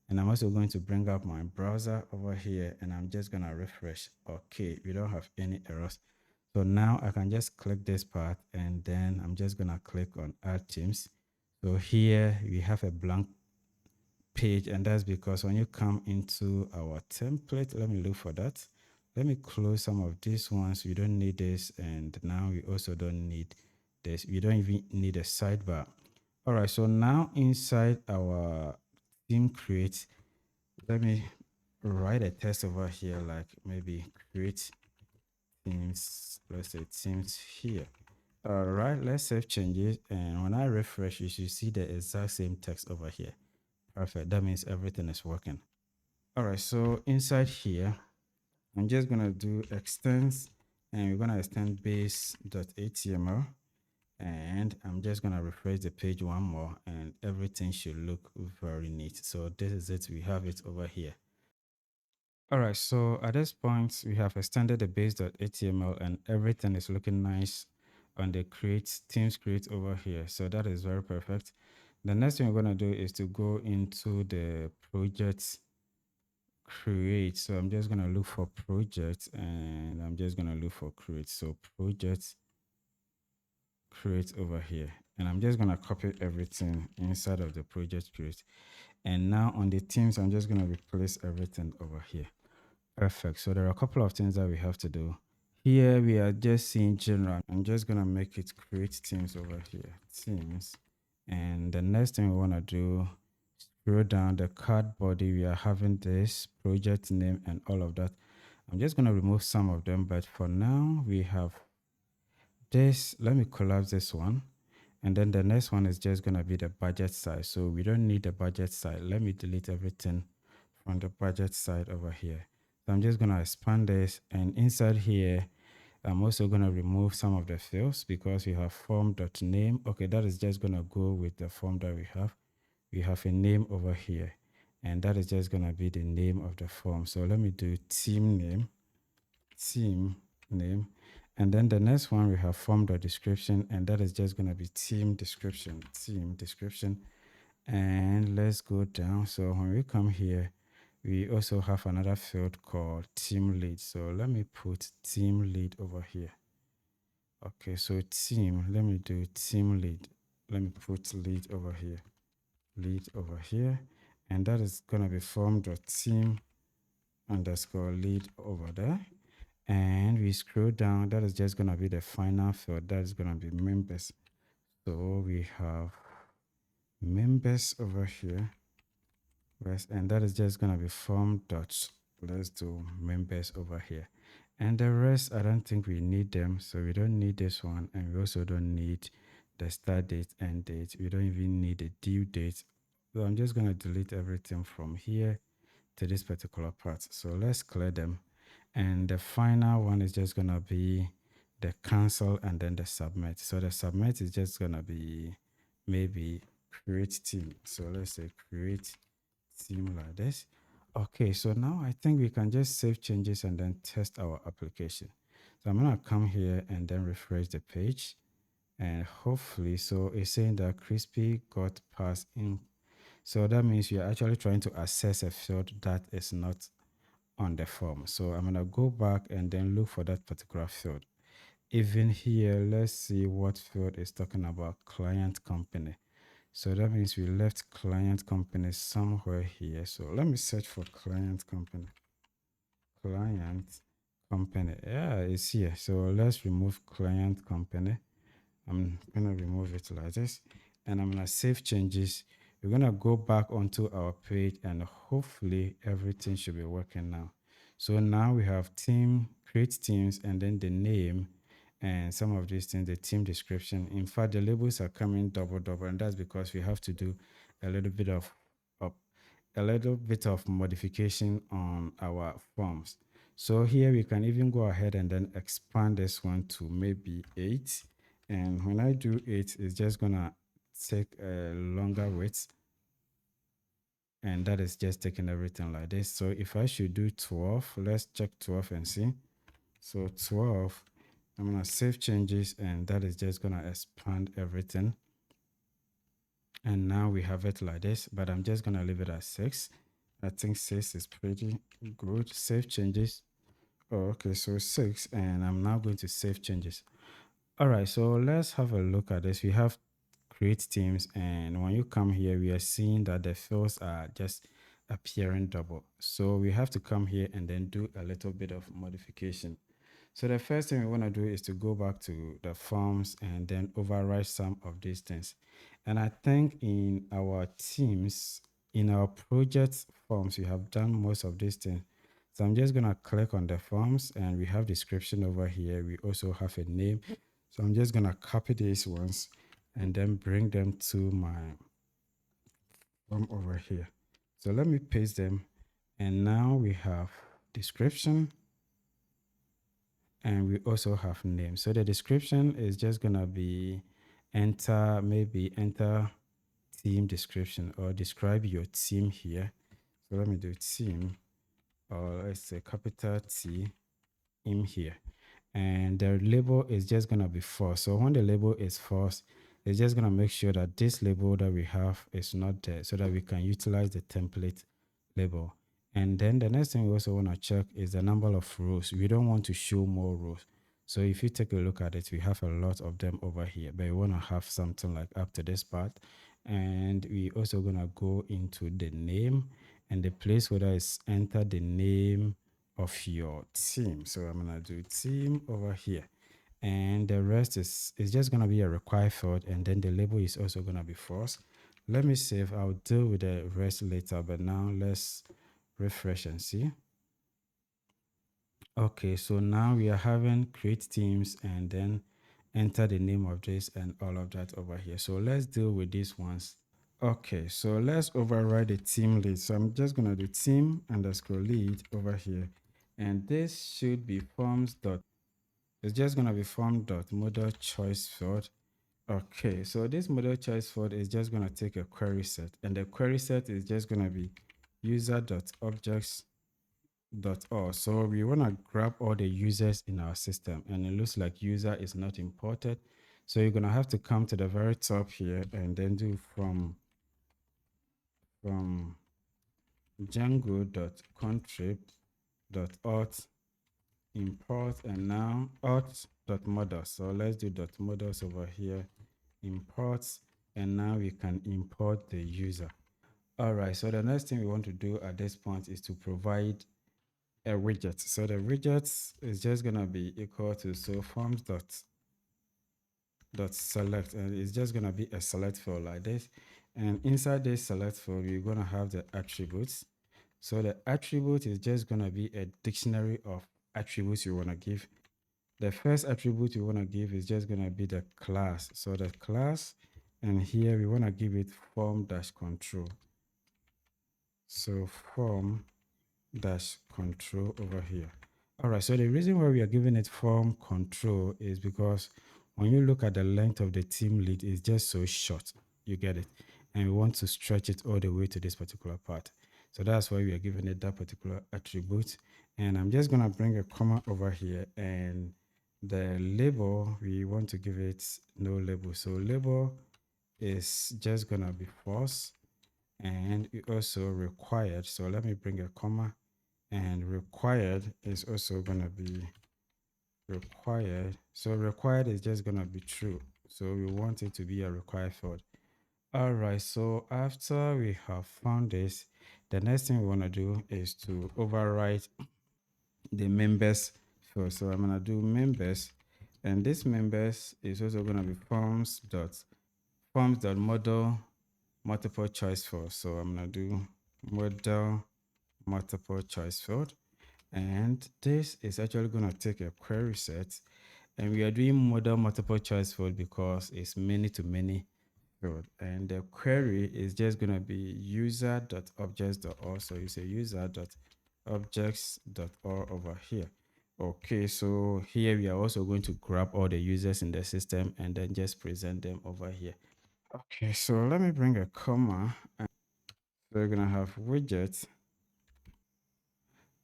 And I'm also going to bring up my browser over here and I'm just going to refresh. Okay, we don't have any errors. So now I can just click this part and then I'm just going to click on add themes. So here we have a blank page, and that's because when you come into our template, let me look for that. Let me close some of these ones. We don't need this, and now we also don't need this. We don't even need a sidebar. All right, so now inside our theme create, let me write a test over here, like maybe create themes, let's say themes here. All right, let's save changes, and when I refresh, you should see the exact same text over here. Perfect. That means everything is working. All right. So inside here, I'm just going to do extends, and we're going to extend base.html. And I'm just going to refresh the page one more and everything should look very neat. So this is it. We have it over here. All right. So at this point, we have extended the base.html and everything is looking nice on the create themes create over here. So that is very perfect. The next thing we're going to do is to go into the project create. So I'm just going to look for project and I'm just going to look for create. So project create over here. And I'm just going to copy everything inside of the project create. And now on the themes, I'm just going to replace everything over here. Perfect. So there are a couple of things that we have to do. Here we are just seeing general. I'm just going to make it create themes over here. Themes. And the next thing we want to do, scroll down the card body. We are having this project name and all of that. I'm just going to remove some of them. But for now, we have this. Let me collapse this one. And then the next one is just going to be the budget side. So we don't need the budget side. Let me delete everything from the budget side over here. So I'm just going to expand this, and inside here, I'm also going to remove some of the fields because we have form.name. Okay, that is just going to go with the form that we have. We have a name over here, and that is just going to be the name of the form. So let me do team name. And then the next one, we have form.description, and that is just going to be team description. And let's go down. So when we come here, we also have another field called team lead. So let me put team lead over here. Okay, so team, let me do team lead. Let me put lead over here. Lead over here. And that is going to be form.team underscore lead over there. And we scroll down, that is just going to be the final field. That is going to be members. So we have members over here. And that is just going to be form dot. Let's do members over here. And the rest, I don't think we need them. So we don't need this one. And we also don't need the start date, end date. We don't even need the due date. So I'm just going to delete everything from here to this particular part. So let's clear them. And the final one is just going to be the cancel and then the submit. So the submit is just going to be maybe create team. So let's say create team like this. Okay, so now I think we can just save changes and then test our application. So I'm going to come here and then refresh the page. And hopefully, so it's saying that Crispy got passed in. So that means you're actually trying to access a field that is not on the form. So I'm going to go back and then look for that particular field. Even here, let's see what field is talking about client company. So that means we left client company somewhere here. So let me search for client company. Client company. Yeah, it's here. So let's remove client company. I'm going to remove it like this. And I'm going to save changes. We're going to go back onto our page and hopefully everything should be working now. So now we have team, create teams, and then the name and some of these things, the team description. In fact, the labels are coming double, and that's because we have to do a little bit of modification on our forms. So here we can even go ahead and then expand this one to maybe 8. And when I do 8, it's just gonna take a longer wait. And that is just taking everything like this. So if I should do 12, let's check 12 and see. So 12, I'm gonna save changes, and that is just gonna expand everything. And now we have it like this, but I'm just gonna leave it at 6. I think 6 is pretty good. Save changes. Oh, okay, so 6, and I'm now going to save changes. All right, so let's have a look at this. We have create teams, and when you come here, we are seeing that the fields are just appearing double. So we have to come here and then do a little bit of modification. So the first thing we want to do is to go back to the forms and then override some of these things. And I think in our teams, in our project forms, we have done most of these things. So I'm just going to click on the forms, and we have description over here. We also have a name. So I'm just going to copy these ones and then bring them to my form over here. So let me paste them. And now we have description, and we also have name. So the description is just gonna be enter team description, or describe your team here. So let me do team, or let's say capital T in here. And the label is just gonna be false. So when the label is false, it's just gonna make sure that this label that we have is not there, so that we can utilize the template label. And then the next thing we also want to check is the number of rows. We don't want to show more rows. So if you take a look at it, we have a lot of them over here, but we want to have something like up to this part. And we also gonna go into the name, and the place where is enter the name of your team. So I'm gonna do team over here, and the rest is just gonna be a required field, and then the label is also gonna be false. Let me save. I'll deal with the rest later, but now let's refresh and see. Okay, so now we are having create teams and then enter the name of this and all of that over here. So let's deal with these ones. Okay, so let's override the team lead. So I'm just gonna do team underscore lead over here, and this should be forms dot. It's just gonna be form dot model choice field. Okay, so this model choice field is just gonna take a query set, and the query set is just gonna be user dot objects dot all. So we wanna grab all the users in our system, and it looks like user is not imported. So you're gonna have to come to the very top here and then do from Django.contrib.auth import, and now auth.models. So let's do dot models over here, imports, and now we can import the user. All right, so the next thing we want to do at this point is to provide a widget. So the widgets is just gonna be equal to, so forms dot select, and it's just gonna be a select field like this. And inside this select field, we're gonna have the attributes. So the attribute is just gonna be a dictionary of attributes you wanna give. The first attribute you wanna give is just gonna be the class. So the class, and here we wanna give it form dash control. So form dash control over here. All right, so the reason why we are giving it form control is because when you look at the length of the team lead, it's just so short. You get it? And we want to stretch it all the way to this particular part. So that's why we are giving it that particular attribute. And I'm just gonna bring a comma over here, and the label, we want to give it no label. So label is just gonna be false, and it also required. So let me bring a comma, and required is also going to be required. So required is just going to be true. So we want it to be a required field. All right, so after we have found this, the next thing we want to do is to override the members field. So I'm going to do members, and this members is also going to be forms.model multiple choice field. So I'm going to do model multiple choice field. And this is actually going to take a query set, and we are doing model multiple choice field because it's many to many field, and the query is just going to be user.objects.all. So you say user.objects.all over here. Okay, so here we are also going to grab all the users in the system and then just present them over here. Okay, so let me bring a comma, and we're going to have widgets.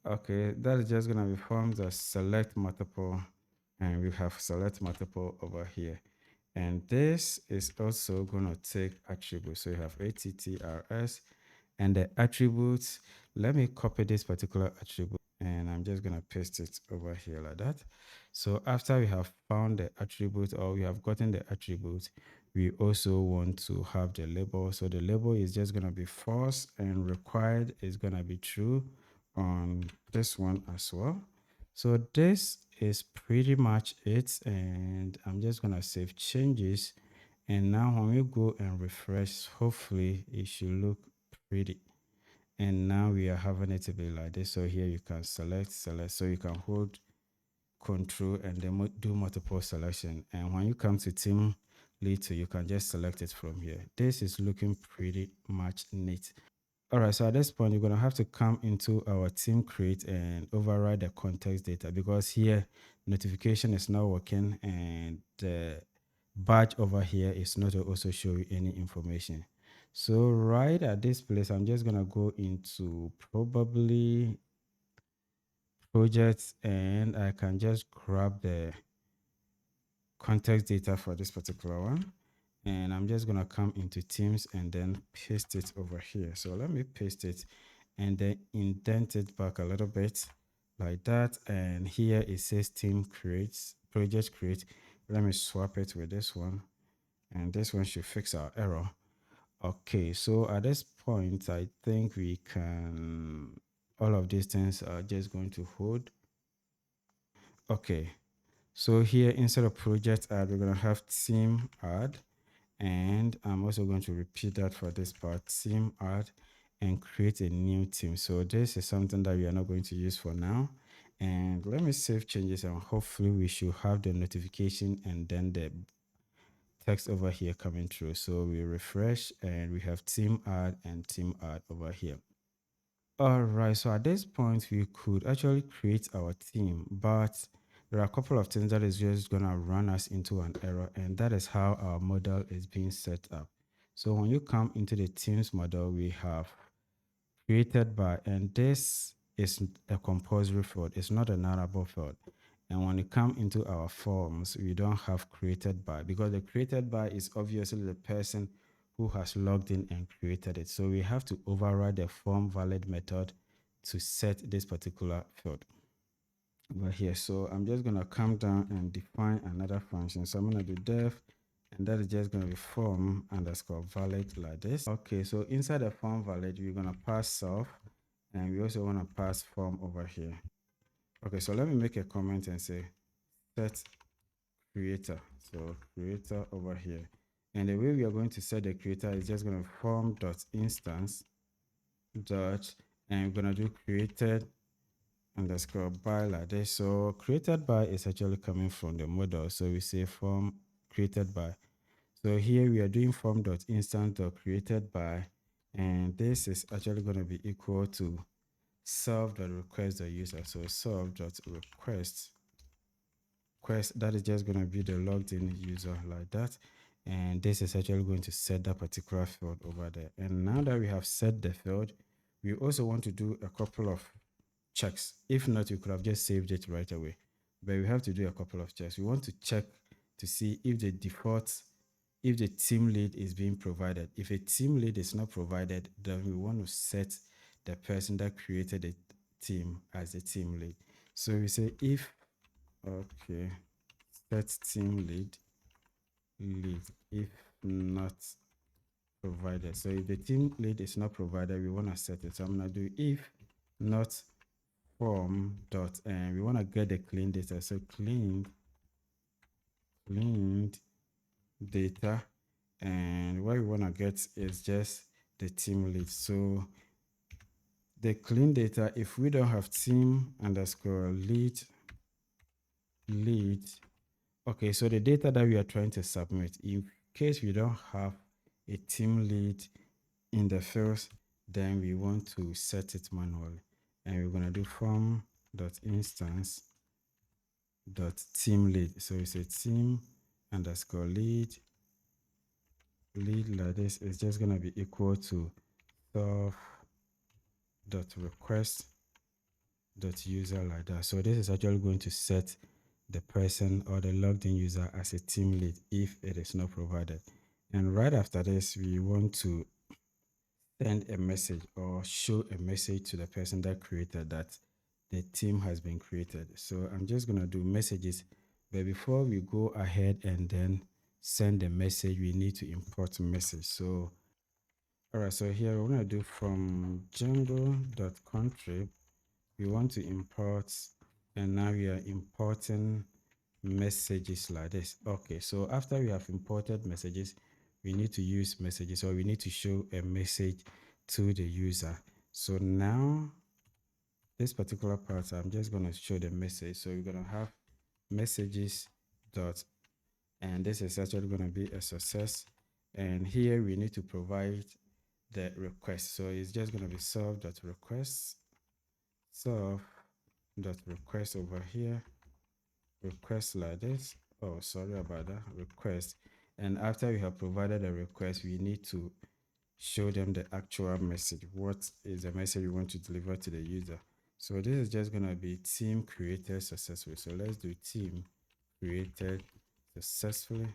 Okay, that is just gonna be forms that select multiple and we have select multiple over here. And this is also going to take attributes. So you have ATTRS and the attributes. Let me copy this particular attribute and I'm just going to paste it over here like that. So after we have found the attribute or we have gotten the attribute, we also want to have the label. So the label is just going to be false and required is going to be true on this one as well. So this is pretty much it, and I'm just gonna save changes. And now when we go and refresh, hopefully it should look pretty. And now we are having it to be like this. So here you can select, so you can hold control and then do multiple selection. And when you come to team lead to, you can just select it from here. This is looking pretty much neat. All right, so at this point, you're going to have to come into our team create and override the context data because here notification is not working and the badge over here is not also showing any information. So right at this place, I'm just going to go into probably projects and I can just grab the context data for this particular one. And I'm just going to come into teams and then paste it over here. So let me paste it and then indent it back a little bit like that. And here it says team creates, project create. Let me swap it with this one. And this one should fix our error. Okay, so at this point, I think we can, all of these things are just going to hold. Okay, so here instead of project add, we're going to have team add. And I'm also going to repeat that for this part, team add and create a new team. So this is something that we are not going to use for now. And let me save changes and hopefully we should have the notification and then the text over here coming through. So we refresh and we have team add and team add over here. All right, so at this point, we could actually create our team, but there are a couple of things that is just gonna run us into an error, and that is how our model is being set up. So when you come into the teams model, we have created by, and this is a compulsory field. It's not a nullable field. And when you come into our forms, we don't have created by because the created by is obviously the person who has logged in and created it. So we have to override the form valid method to set this particular field over here. So I'm just going to come down and define another function. So I'm going to do def, and that is just going to be form underscore valid like this. Okay, so inside the form valid, we're going to pass self, and we also want to pass form over here. Okay, so let me make a comment and say set creator. So creator over here. And the way we are going to set the creator is just going to form dot instance dot, and we're going to do created underscore by like this. So created by is actually coming from the model. So we say form created by. So here we are doing form dot instance dot created by, and this is actually going to be equal to self dot request the user. So self dot request that is just going to be the logged in user like that, and this is actually going to set that particular field over there. And now that we have set the field, we also want to do a couple of checks. If not, you could have just saved it right away, but we have to do a couple of checks. We want to check to see if the default, if the team lead is being provided. If a team lead is not provided, then we want to set the person that created the team as a team lead. So we say if, okay, set team lead if not provided. So if the team lead is not provided, we want to set it. So I'm going to do if not form dot, and we want to get the clean data. So cleaned data, and what we want to get is just the team lead. So the clean data, if we don't have team underscore lead, okay, so the data that we are trying to submit, in case we don't have a team lead in the fields, then we want to set it manually, and we're going to do form dot instance dot team lead. So it's a team underscore lead like this is just going to be equal to self dot request dot user like that. So this is actually going to set the person or the logged in user as a team lead if it is not provided. And right after this, we want to send a message or show a message to the person that created that the team has been created. So I'm just going to do messages. But before we go ahead and then send the message, we need to import a message. So, all right, so here we're going to do from Django.contrib. We want to import, and now we are importing messages like this. Okay, so after we have imported messages, we need to use messages, or we need to show a message to the user. So now this particular part, I'm just going to show the message. So we're going to have messages dot, and this is actually going to be a success. And here we need to provide the request. So it's just going to be serve.request, serve.request over here, request like this. Oh, sorry about that. Request. And after we have provided a request, we need to show them the actual message. What is the message we want to deliver to the user? So this is just going to be team created successfully. So let's do team created successfully.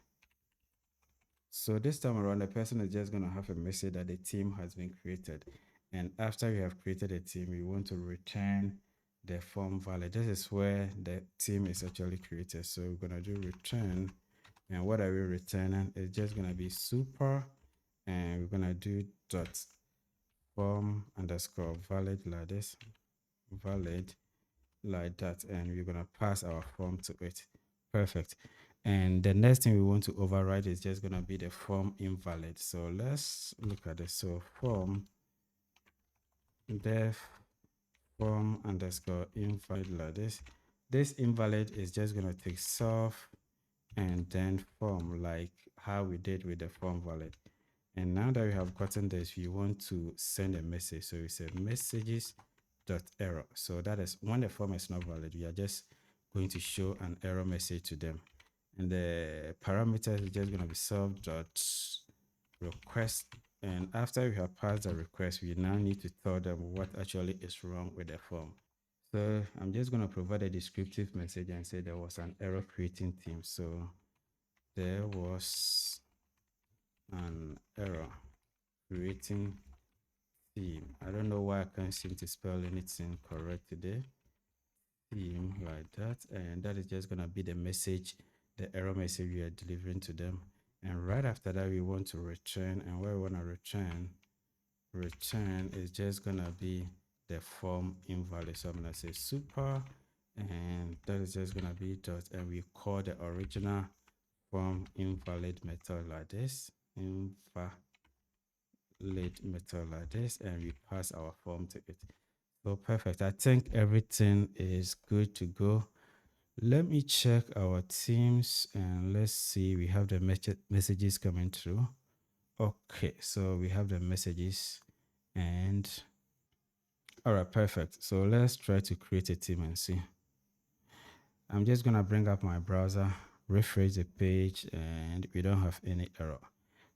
So this time around, the person is just going to have a message that the team has been created. And after we have created a team, we want to return the form valid. This is where the team is actually created. So we're going to do return. And what are we returning? It's just going to be super. And we're going to do dot form underscore valid like this. Valid like that. And we're going to pass our form to it. Perfect. And the next thing we want to override is just going to be the form invalid. So let's look at this. So form def form underscore invalid like this. This invalid is just going to take self and then form, like how we did with the form valid. And now that we have gotten this, we want to send a message. So we say messages dot error. So that is when the form is not valid, we are just going to show an error message to them. And the parameters is just going to be serve dot request. And after we have passed the request, we now need to tell them what actually is wrong with the form. So I'm just going to provide a descriptive message and say there was an error creating theme. So there was an error creating theme. I don't know why I can't seem to spell anything correct today. Theme like that. And that is just going to be the message, the error message we are delivering to them. And right after that, we want to return. And where we want to return is just going to be the form invalid. So I'm going to say super. And that is just going to be dot. And we call the original form invalid method like this. Invalid method like this, and we pass our form to it. So perfect. I think everything is good to go. Let me check our teams and let's see. We have the messages coming through. Okay, so we have the messages, and all right, perfect. So let's try to create a team and see. I'm just gonna bring up my browser, refresh the page, and we don't have any error.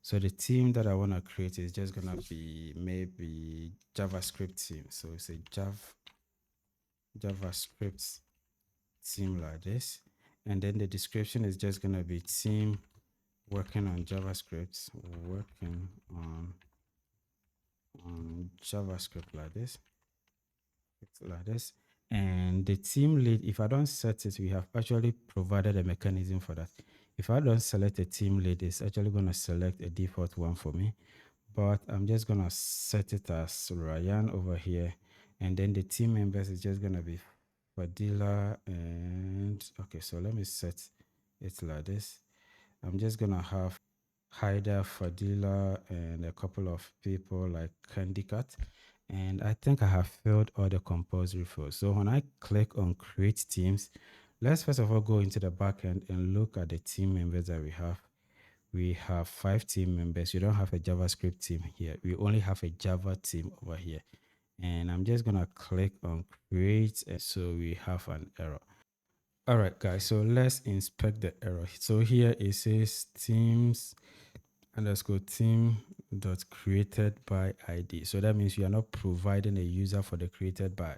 So the team that I want to create is just gonna be maybe JavaScript team. So it's a JavaScript team like this. And then the description is just gonna be team working on JavaScript, working on JavaScript like this. It's like this. And the team lead, if I don't set it, we have actually provided a mechanism for that. If I don't select a team lead, it's actually going to select a default one for me. But I'm just going to set it as Ryan over here. And then the team members is just going to be Fadila. And okay, so let me set it like this. I'm just going to have Haida, Fadila, and a couple of people like Candicat. And I think I have filled all the compulsory fields. So when I click on create teams, let's first of all go into the backend and look at the team members that we have. We have 5 team members. We don't have a JavaScript team here. We only have a Java team over here. And I'm just going to click on create. And so we have an error. All right, guys. So let's inspect the error. So here it says teams underscore team dot created by ID. So that means you are not providing a user for the created by.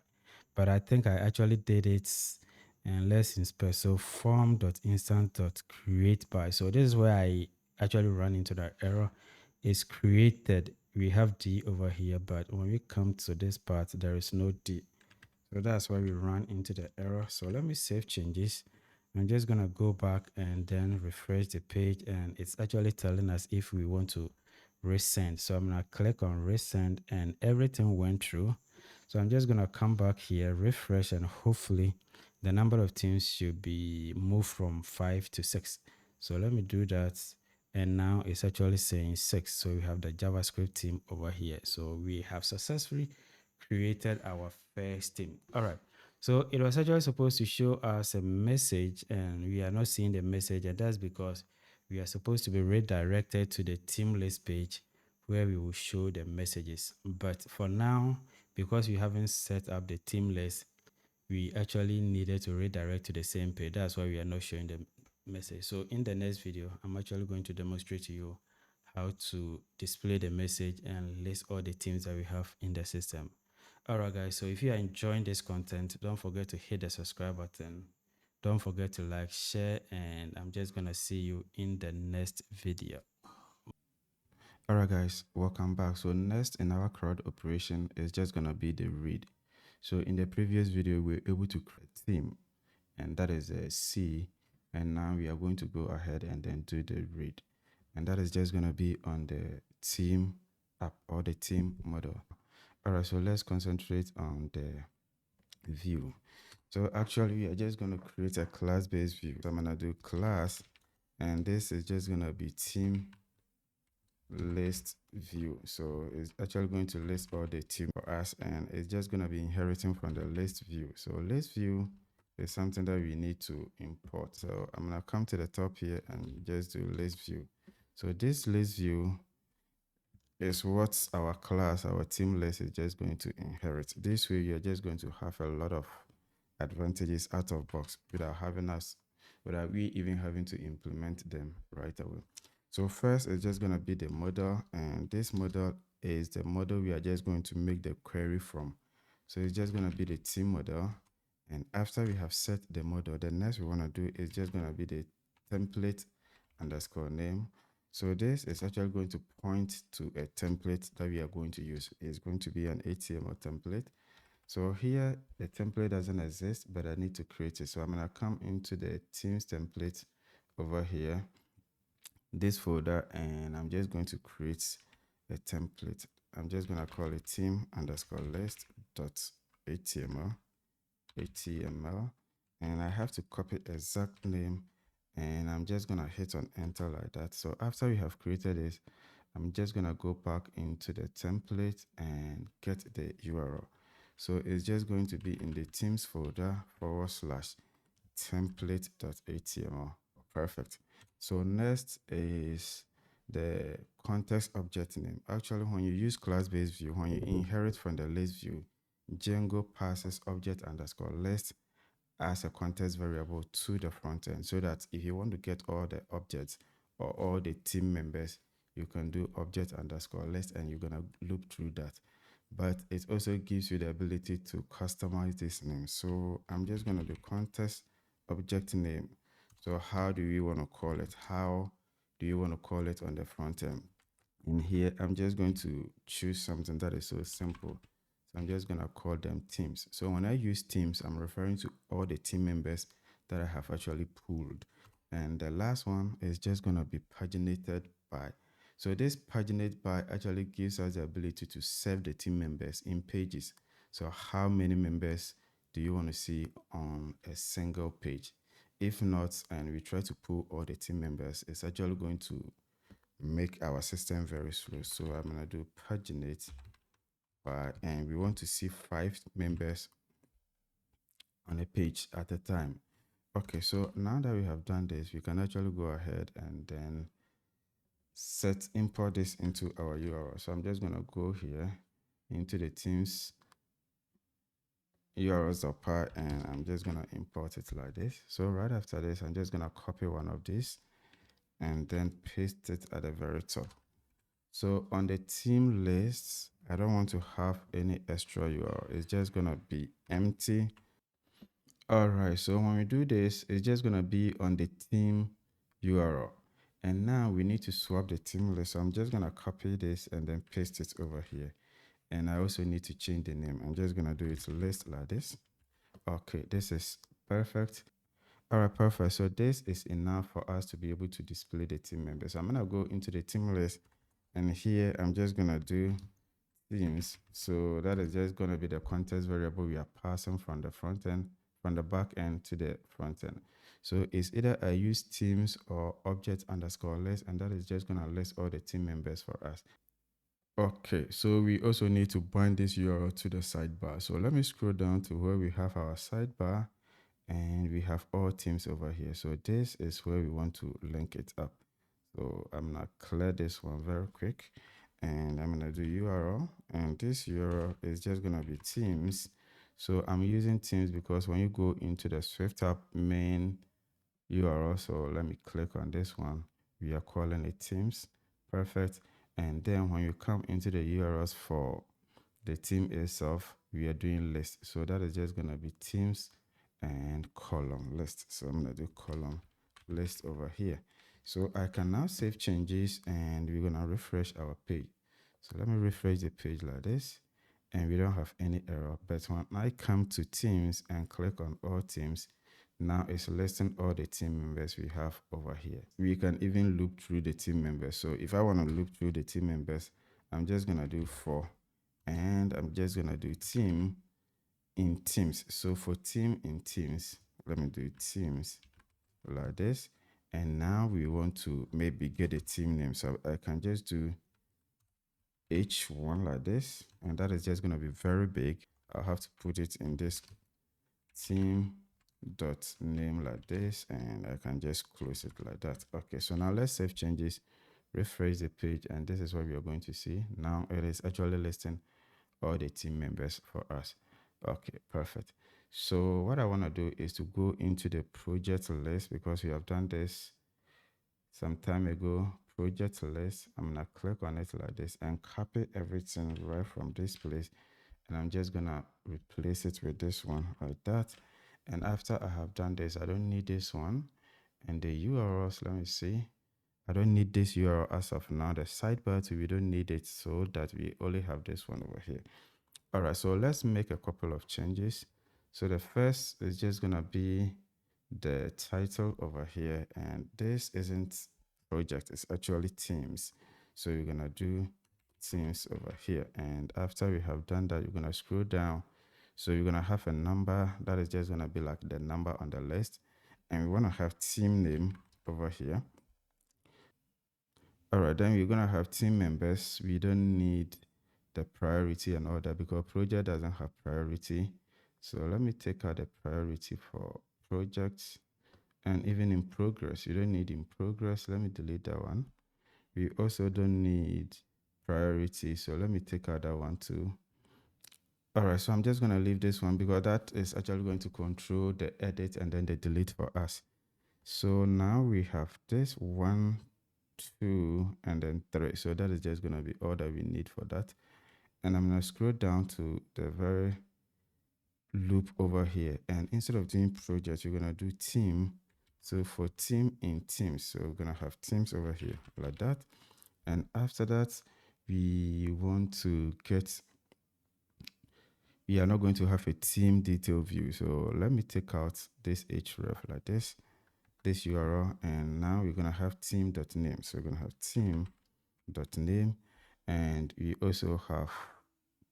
But I think I actually did it and let's inspect. So form.instance.create by. So this is where I actually run into that error. It's created. We have D over here, but when we come to this part, there is no D. So that's why we run into the error. So let me save changes. I'm just gonna go back and then refresh the page, and it's actually telling us if we want to resend. So I'm gonna click on resend, and everything went through. So I'm just gonna come back here, refresh, and hopefully the number of teams should be moved from 5 to 6. So let me do that. And now it's actually saying 6. So we have the JavaScript team over here. So we have successfully created our first team. All right. So it was actually supposed to show us a message, and we are not seeing the message, and that's because we are supposed to be redirected to the team list page where we will show the messages. But for now, because we haven't set up the team list, we actually needed to redirect to the same page. That's why we are not showing the message. So in the next video, I'm actually going to demonstrate to you how to display the message and list all the teams that we have in the system. All right, guys. So if you are enjoying this content, don't forget to hit the subscribe button. Don't forget to like, share, and I'm just going to see you in the next video. All right, guys, welcome back. So next in our CRUD operation is just going to be the read. So in the previous video, we were able to create a theme, and that is a C. And now we are going to go ahead and then do the read. And that is just going to be on the team app or the team model. All right, so let's concentrate on the view. So actually, we are just going to create a class-based view. So I'm going to do class, and this is just going to be team list view. So it's actually going to list all the team for us, and it's just going to be inheriting from the list view. So list view is something that we need to import. So I'm going to come to the top here and just do list view. So this list view is what our class, our team list is just going to inherit. This way, you're just going to have a lot of advantages out of box without we even having to implement them right away. So first, it's just going to be the model, and this model is the model we are just going to make the query from. So it's just going to be the team model, and after we have set the model, the next we want to do is just going to be the template underscore name. So this is actually going to point to a template that we are going to use. It's going to be an HTML template. So here the template doesn't exist, but I need to create it. So I'm going to come into the teams template over here, this folder, and I'm just going to create a template. I'm just going to call it team underscore list.html, and I have to copy exact name, and I'm just going to hit on enter like that. So after we have created it, I'm just going to go back into the template and get the URL. So it's just going to be in the teams folder /template.html. Perfect. So next is the context object name. Actually, when you use class-based view, when you inherit from the list view, Django passes object underscore list as a context variable to the front end, so that if you want to get all the objects or all the team members, you can do object underscore list, and you're gonna loop through that. But it also gives you the ability to customize this name. So I'm just gonna do context object name. So how do you want to call it? How do you want to call it on the front end? In here, I'm just going to choose something that is so simple. So I'm just going to call them teams. So when I use teams, I'm referring to all the team members that I have actually pulled. And the last one is just going to be paginated by. So this paginate by actually gives us the ability to save the team members in pages. So how many members do you want to see on a single page? If not, and we try to pull all the team members, it's actually going to make our system very slow. So I'm going to do paginate by, and we want to see 5 members on a page at a time. Okay, so now that we have done this, we can actually go ahead and then import this into our URL. So I'm just going to go here into the teams URLs.py, and I'm just going to import it like this. So right after this, I'm just going to copy one of these and then paste it at the very top. So on the team list, I don't want to have any extra URL. It's just going to be empty. All right, so when we do this, it's just gonna be on the team URL. And now we need to swap the team list. So I'm just gonna copy this and then paste it over here. And I also need to change the name. I'm just gonna do it list like this. Okay, this is perfect. All right, perfect. So this is enough for us to be able to display the team members. So I'm gonna go into the team list, and here I'm just gonna do themes. So that is just gonna be the context variable we are passing from the front end, from the back end to the front end. So it's either I use teams or object underscore list, and that is just gonna list all the team members for us. Okay, so we also need to bind this URL to the sidebar. So let me scroll down to where we have our sidebar, and we have all teams over here. So this is where we want to link it up. So I'm gonna clear this one very quick, and I'm gonna do URL, and this URL is just gonna be teams. So I'm using teams because when you go into the Swift app main URL, so let me click on this one, we are calling it teams. Perfect. And then when you come into the URLs for the team itself, we are doing list. So that is just gonna be teams and column list. So I'm gonna do column list over here. So I can now save changes, and we're gonna refresh our page. So let me refresh the page like this, and we don't have any error. But when I come to teams and click on all teams, now it's listing all the team members we have over here. We can even loop through the team members. So if I want to loop through the team members, I'm just gonna do for, and I'm just gonna do team in teams. So for team in teams, let me do teams like this. And now we want to maybe get a team name. So I can just do H1 like this, and that is just going to be very big. I'll have to put it in this team dot name like this, and I can just close it like that. Okay, so now let's save changes, refresh the page, and this is what we are going to see. Now it is actually listing all the team members for us. Okay, perfect. So what I want to do is to go into the project list, because we have done this some time ago. Project list, I'm gonna click on it like this and copy everything right from this place, and I'm just gonna replace it with this one like that. And after I have done this, I don't need this one. And the URLs, let me see, I don't need this URL as of now. The sidebar too, we don't need it, so that we only have this one over here. All right, so let's make a couple of changes. So the first is just gonna be the title over here, and this isn't project, it's actually teams. So you're gonna do teams over here, and after we have done that, you're gonna scroll down. So you're gonna have a number that is just gonna be like the number on the list, and we want to have team name over here. All right, then we're gonna have team members. We don't need the priority and all that because project doesn't have priority. So let me take out the priority for projects, and even in progress. You don't need in progress. Let me delete that one. We also don't need priority. So let me take out that one too. All right, so I'm just gonna leave this one because that is actually going to control the edit and then the delete for us. So now we have this 1, 2, and then 3. So that is just gonna be all that we need for that. And I'm gonna scroll down to the very loop over here. And instead of doing project, you're gonna do team. So for team in teams, so we're gonna have teams over here like that. And after that, we want to get, we are not going to have a team detail view. So let me take out this href like this URL, and now we're gonna have team.name. So we're gonna have team.name, and we also have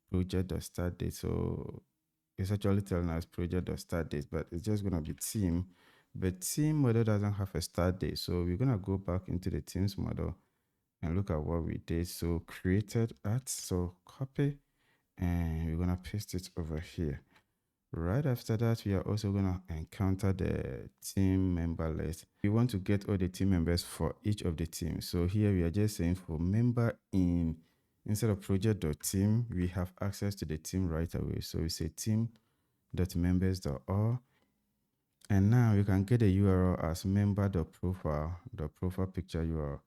project.start date. So it's actually telling us project.start date, but it's just gonna be team. But team model doesn't have a start date, so we're gonna go back into the teams model and look at what we did. So created at, so copy, and we're gonna paste it over here. Right after that, we are also gonna encounter the team member list. We want to get all the team members for each of the teams. So here we are just saying for member in, instead of project.team, we have access to the team right away. So we say team.members.all. And now you can get a URL as member.profile picture URL.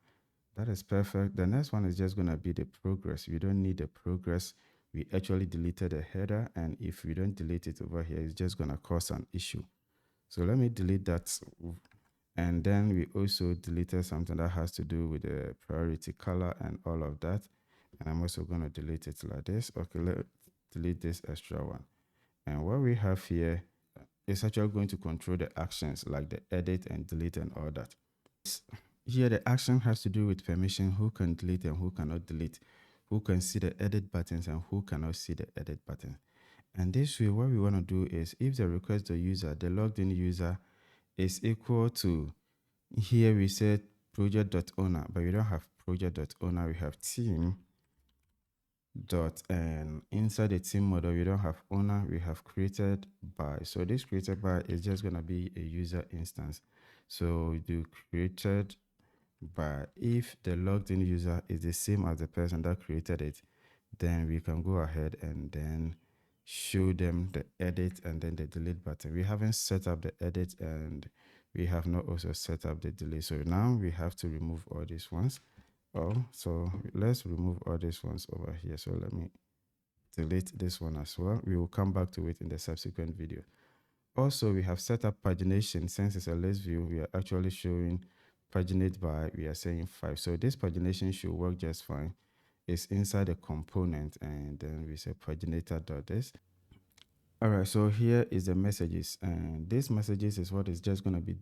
That is perfect. The next one is just going to be the progress. We don't need the progress. We actually deleted the header, and if we don't delete it over here, it's just going to cause an issue. So let me delete that. And then we also deleted something that has to do with the priority color and all of that. And I'm also going to delete it like this. Okay, let's delete this extra one. And what we have here is actually going to control the actions like the edit and delete and all that. Here, the action has to do with permission, who can delete and who cannot delete, who can see the edit buttons and who cannot see the edit button. And this way, what we want to do is if the request user, the logged in user, is equal to, here we said project.owner, but we don't have project.owner, we have team dot, and inside the team model we don't have owner, we have created by. So this created by is just going to be a user instance. So we do created by. If the logged in user is the same as the person that created it, then we can go ahead and then show them the edit and then the delete button. We haven't set up the edit and we have not also set up the delete. So now we have to remove all these ones. So let's remove all these ones over here. So let me delete this one as well. We will come back to it in the subsequent video. Also, we have set up pagination. Since it's a list view, we are actually showing paginate by, we are saying 5. So this pagination should work just fine. It's inside a component, and then we say paginator.this. All right, so here is the messages, and these messages is what is just going to be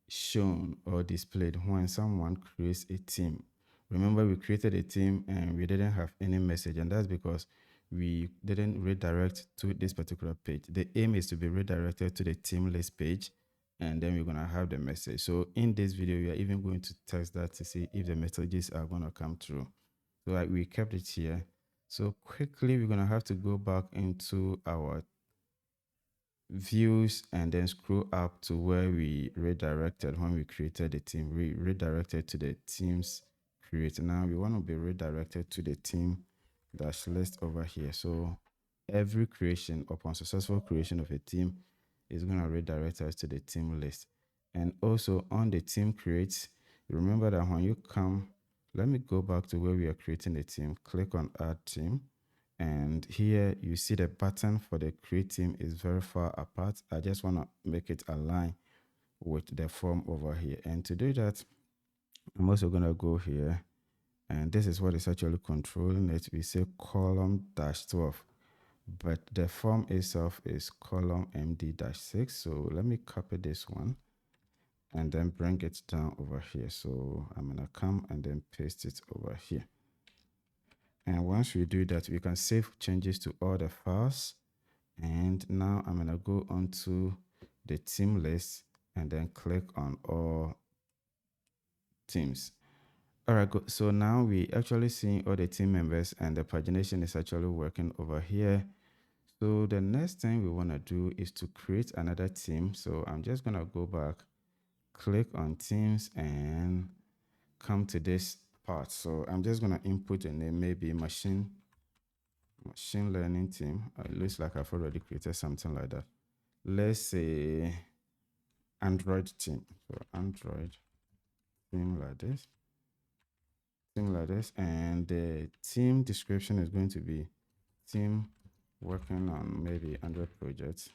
shown or displayed when someone creates a team. Remember, we created a team and we didn't have any message, and that's because we didn't redirect to this particular page. The aim is to be redirected to the team list page, and then we're going to have the message. So in this video, we are even going to test that to see if the messages are going to come through. So like we kept it here. So quickly, we're going to have to go back into our views and then scroll up to where we redirected when we created the team. We redirected to the teams create. Now we want to be redirected to the team dash list over here. So every creation, upon successful creation of a team, is going to redirect us to the team list. And also on the team creates, remember that when you come, let me go back to where we are creating the team, click on add team. And here you see the button for the create team is very far apart. I just want to make it align with the form over here. And to do that, I'm also going to go here. And this is what is actually controlling it. We say column -12, but the form itself is column MD-6. So let me copy this one and then bring it down over here. So I'm going to come and then paste it over here. And once we do that, we can save changes to all the files. And now I'm going to go onto the team list and then click on all teams. All right, good. So now we actually see all the team members and the pagination is actually working over here. So the next thing we want to do is to create another team. So I'm just going to go back, click on teams and come to this part. So I'm just going to input a name, maybe machine learning team. It looks like I've already created something like that. Let's say Android team. So Android team like this. And the team description is going to be team working on maybe Android projects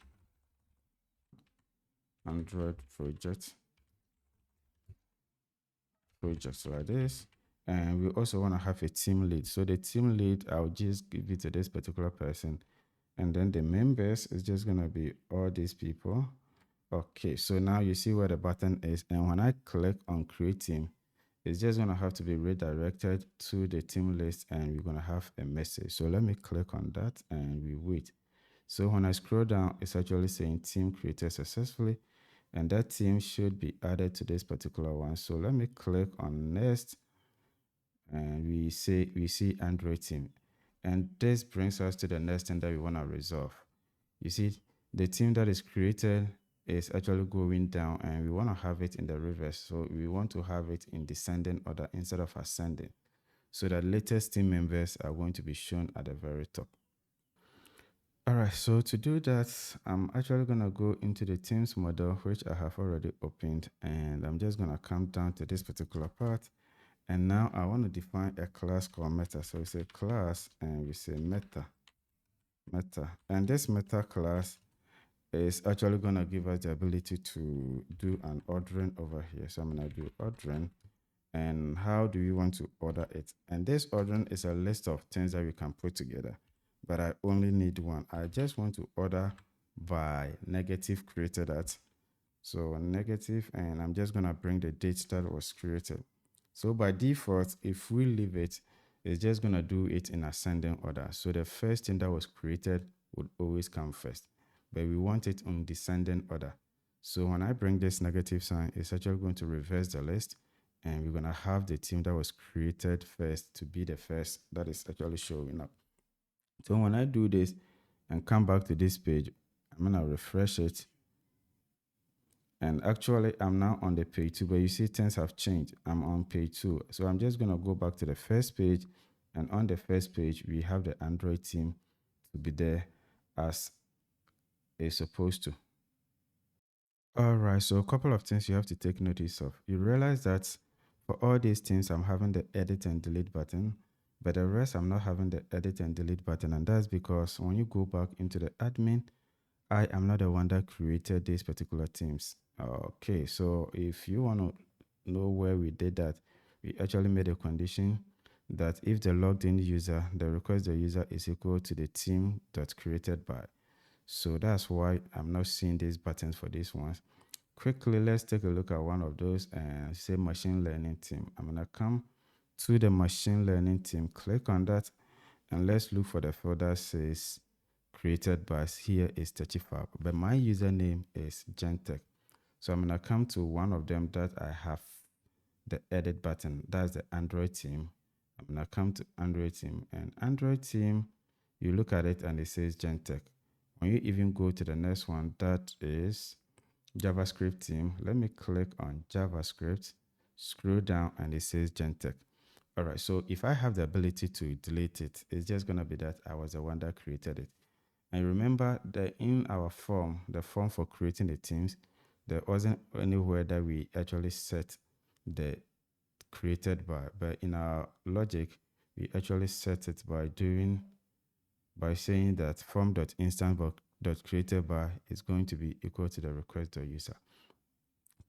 like this. And we also want to have a team lead. So the team lead, I'll just give it to this particular person, and then the members is just going to be all these people. Okay, so now you see where the button is, and when I click on create team, it's just going to have to be redirected to the team list, and we're going to have a message. So let me click on that and we wait. So when I scroll down, it's actually saying team created successfully, and that team should be added to this particular one. So let me click on next, and we see Android team, and this brings us to the next thing that we want to resolve. You see, the team that is created is actually going down, and we want to have it in the reverse. So we want to have it in descending order instead of ascending, so that latest team members are going to be shown at the very top. All right, so to do that, I'm actually going to go into the teams model, which I have already opened, and I'm just going to come down to this particular part. And now I want to define a class called meta. So we say class and we say meta. And this meta class is actually going to give us the ability to do an ordering over here. So I'm going to do ordering. And how do you want to order it? And this ordering is a list of things that we can put together, but I only need one. I just want to order by negative created at. So negative, and I'm just going to bring the date that was created. So by default, if we leave it, it's just going to do it in ascending order. So the first thing that was created would always come first, but we want it in descending order. So when I bring this negative sign, it's actually going to reverse the list, and we're going to have the team that was created first to be the first that is actually showing up. So when I do this and come back to this page, I'm going to refresh it. And actually, I'm now on the page 2, but you see things have changed. I'm on page 2. So I'm just going to go back to the first page. And on the first page, we have the Android team to be there as it's supposed to. All right, so a couple of things you have to take notice of. You realize that for all these things, I'm having the edit and delete button, but the rest, I'm not having the edit and delete button. And that's because when you go back into the admin, I am not the one that created these particular teams. Okay, so if you want to know where we did that, we actually made a condition that if the logged in user, the request the user is equal to the team that's created by. So that's why I'm not seeing these buttons for these ones. Quickly, let's take a look at one of those and say machine learning team. I'm going to come to the machine learning team, click on that, and let's look for the folder that says created by. Here is 35, but my username is Gentech. So I'm going to come to one of them that I have the edit button. That's the Android team. I'm going to come to Android team, and Android team, you look at it and it says Gentech. When you even go to the next one, that is JavaScript team. Let me click on JavaScript, scroll down, and it says Gentech. All right, so if I have the ability to delete it, it's just going to be that I was the one that created it. And remember that in our form, the form for creating the teams, there wasn't anywhere that we actually set the created by, but in our logic, we actually set it by saying that form.instance.created by is going to be equal to the request.user.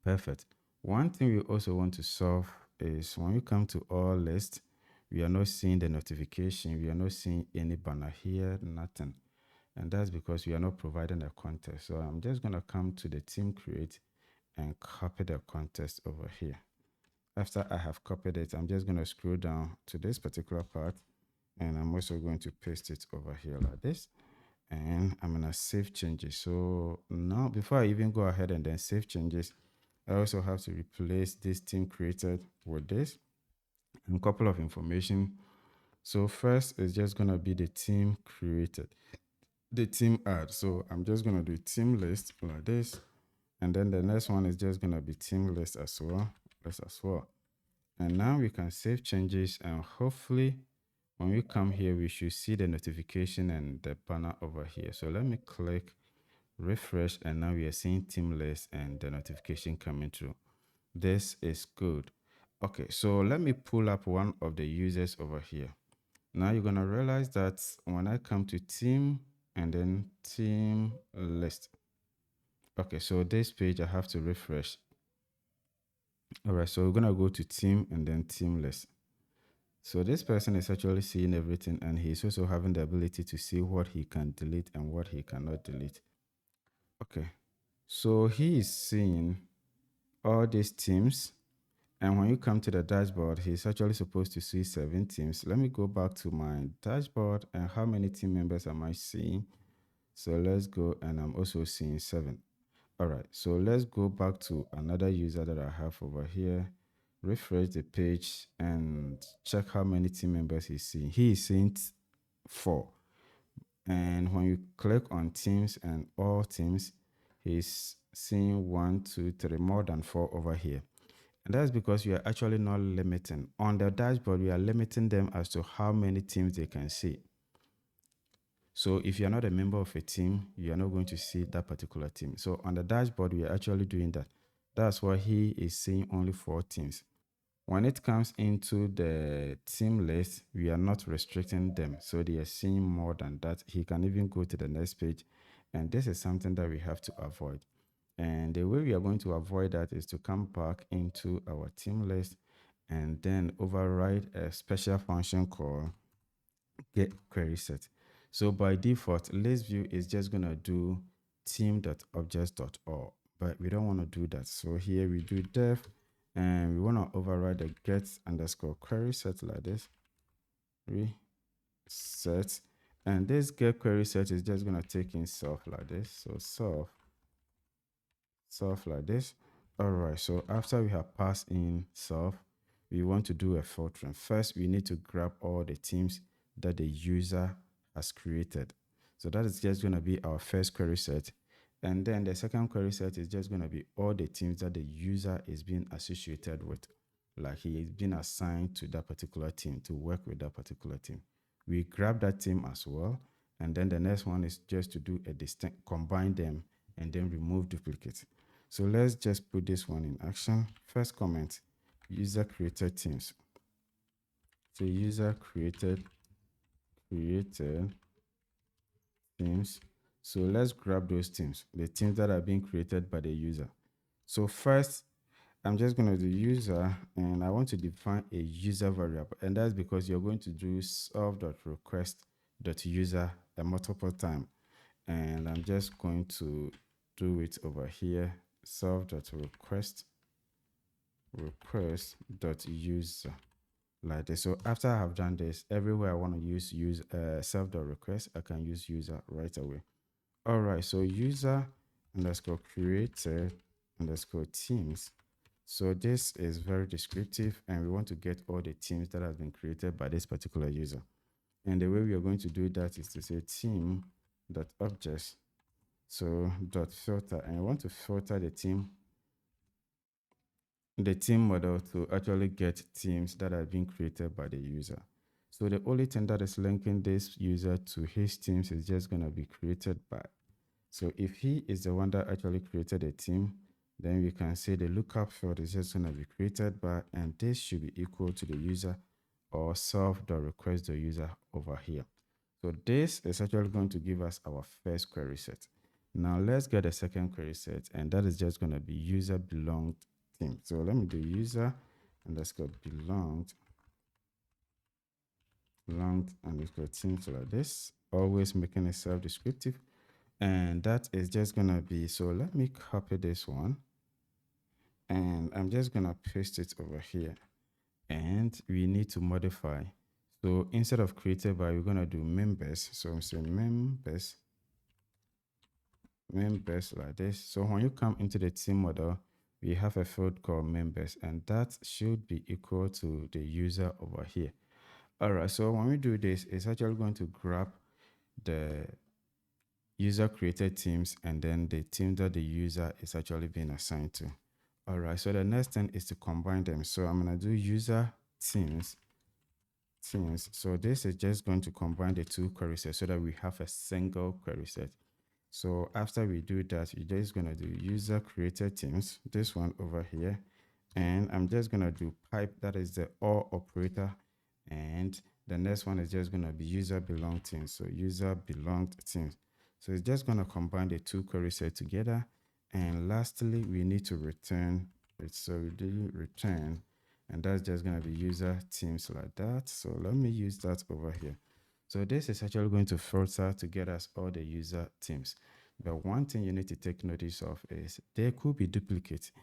Perfect. One thing we also want to solve is when we come to all list, we are not seeing the notification. We are not seeing any banner here, nothing. And that's because we are not providing a context. So I'm just going to come to the team create and copy the context over here. After I have copied it, I'm just going to scroll down to this particular part, and I'm also going to paste it over here like this. And I'm going to save changes. So now, before I even go ahead and then save changes, I also have to replace this team created with this and a couple of information. So first is just going to be the team created, the team add. So I'm just going to do team list like this. And then the next one is just going to be team list as well. And now we can save changes, and hopefully when we come here, we should see the notification and the banner over here. So let me click refresh, and now we are seeing team list and the notification coming through. This is good. Okay, so let me pull up one of the users over here. Now you're going to realize that when I come to team and then team list. Okay, so this page I have to refresh. All right, so we're going to go to team and then team list. So this person is actually seeing everything, and he's also having the ability to see what he can delete and what he cannot delete. Okay, so he is seeing all these teams, and when you come to the dashboard, he's actually supposed to see 7 teams. Let me go back to my dashboard, and how many team members am I seeing? So let's go, and I'm also seeing 7. All right, so let's go back to another user that I have over here, refresh the page, and check how many team members he's seeing. He is seeing 4. And when you click on teams and all teams, he's seeing 1, 2, 3, more than 4 over here. And that's because we are actually not limiting. On the dashboard, we are limiting them as to how many teams they can see. So if you're not a member of a team, you're not going to see that particular team. So on the dashboard, we are actually doing that. That's why he is seeing only 4 teams. When it comes into the team list, we are not restricting them. So they are seeing more than that. He can even go to the next page And this is something that we have to avoid. And the way we are going to avoid that is to come back into our team list and then override a special function called get query set. So by default, list view is just going to do team.objects.all, but we don't want to do that. So here we do def, and we want to override the get underscore query set like this. Reset. And this get query set is just going to take in self like this. So self like this. All right, so after we have passed in self, we want to do a filtering. First, we need to grab all the teams that the user has created. So that is just going to be our first query set. And then the second query set is just going to be all the teams that the user is being associated with. Like he is being assigned to that particular team to work with that particular team. We grab that team as well. And then the next one is just to do a distinct, combine them and then remove duplicates. So let's just put this one in action. First comment, user created teams. So user created teams. So let's grab those teams, the teams that are being created by the user. So first, I'm just going to do user, and I want to define a user variable. And that's because you're going to do self.request.user a multiple time. And I'm just going to do it over here, self.request.user like this. So after I have done this, everywhere I want to use self.request, I can use user right away. All right, so user underscore created underscore teams. So this is very descriptive, and we want to get all the teams that have been created by this particular user. And the way we are going to do that is to say team.objects, so dot filter, and I want to filter the team model to actually get teams that are being created by the user. So the only thing that is linking this user to his teams is just going to be created by. So if he is the one that actually created a team, then we can say the lookup field is just going to be created by, and this should be equal to the user or self.request.user over here. So this is actually going to give us our first query set. Now let's get a second query set, and that is just going to be user belonged team. So let me do user underscore belonged underscore team. So like this, always making it self-descriptive. And that is just going to be, so let me copy this one, and I'm just going to paste it over here, and we need to modify. So instead of created by, we're going to do members. So I'm saying members like this. So when you come into the team model, we have a field called members, and that should be equal to the user over here. All right, so when we do this, it's actually going to grab the user created teams and then the team that the user is actually being assigned to. All right, so the next thing is to combine them. So I'm going to do user teams. So this is just going to combine the two query sets so that we have a single query set. So after we do that, you're just going to do user created teams, this one over here. And I'm just going to do pipe, that is the OR operator. And the next one is just going to be user belonged teams. So user belonged teams. So it's just going to combine the two query sets together. And lastly, we need to return it. So we do return, and that's just going to be user teams like that. So let me use that over here. So this is actually going to filter to get us all the user teams. But one thing you need to take notice of is there could be duplicates.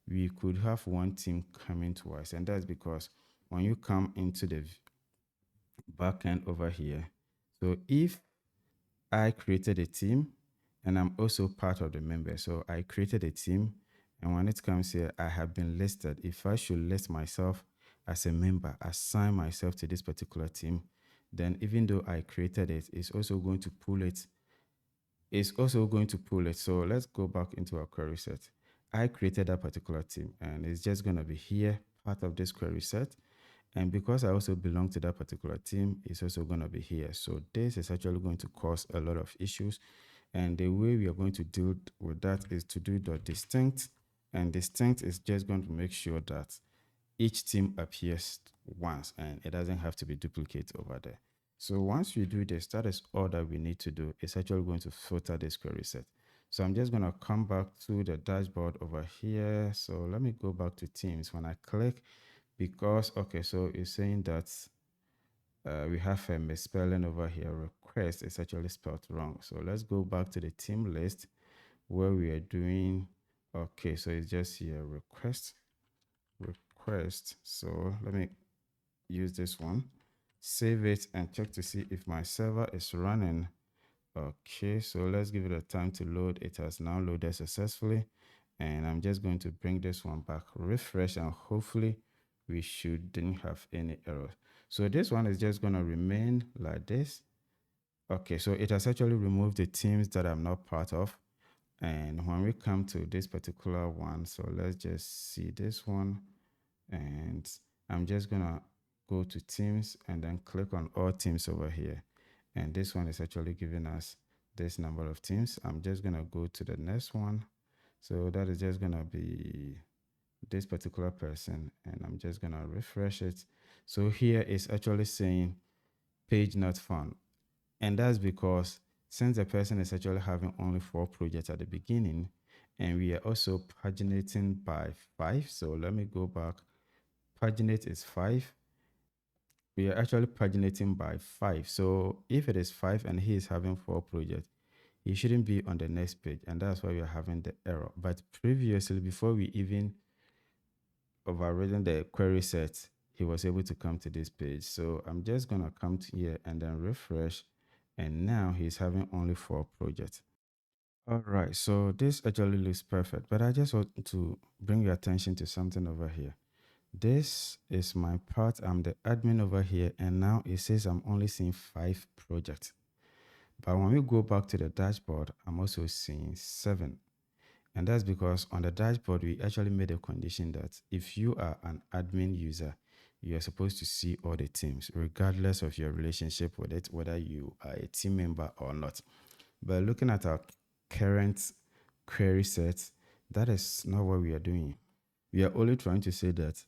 We could have one team coming twice, and that's because when you come into the backend over here, so if I created a team and I'm also part of the member, so I created a team, and when it comes here, I have been listed. If I should list myself as a member, assign myself to this particular team, then even though I created it, it's also going to pull it. So let's go back into our query set. I created that particular team, and it's just going to be here, part of this query set. And because I also belong to that particular team, it's also going to be here. So this is actually going to cause a lot of issues. And the way we are going to deal with that is to do the distinct. And distinct is just going to make sure that each team appears once and it doesn't have to be duplicated over there. So once we do this, that is all that we need to do. It's actually going to filter this query set. So I'm just going to come back to the dashboard over here. So let me go back to Teams. When I click, because, okay, so it's saying that we have a misspelling over here. Request is actually spelled wrong. So let's go back to the team list where we are doing, okay, so it's just here, request. So let me use this one, save it and check to see if my server is running. Okay, so let's give it a time to load. It has now loaded successfully, and I'm just going to bring this one back, refresh, and hopefully we shouldn't have any errors. So this one is just going to remain like this. Okay, so it has actually removed the teams that I'm not part of. And when we come to this particular one, so let's just see this one, and I'm just gonna go to teams and then click on all teams over here. And this one is actually giving us this number of teams. I'm just gonna go to the next one. So that is just gonna be this particular person, and I'm just gonna refresh it. So here it's actually saying page not found. And that's because since the person is actually having only 4 projects at the beginning, and we are also paginating by 5. So let me go back. Paginate is 5. We are actually paginating by 5. So if it is 5 and he is having 4 projects, he shouldn't be on the next page. And that's why we are having the error. But previously, before we even overridden the query set, he was able to come to this page. So I'm just going to come to here and then refresh. And now he's having only 4 projects. All right, so this actually looks perfect, but I just want to bring your attention to something over here. This is my part. I'm the admin over here, and now it says I'm only seeing 5 projects. But when we go back to the dashboard, I'm also seeing 7. And that's because on the dashboard, we actually made a condition that if you are an admin user, you are supposed to see all the teams, regardless of your relationship with it, whether you are a team member or not. But looking at our current query set, that is not what we are doing. We are only trying to say that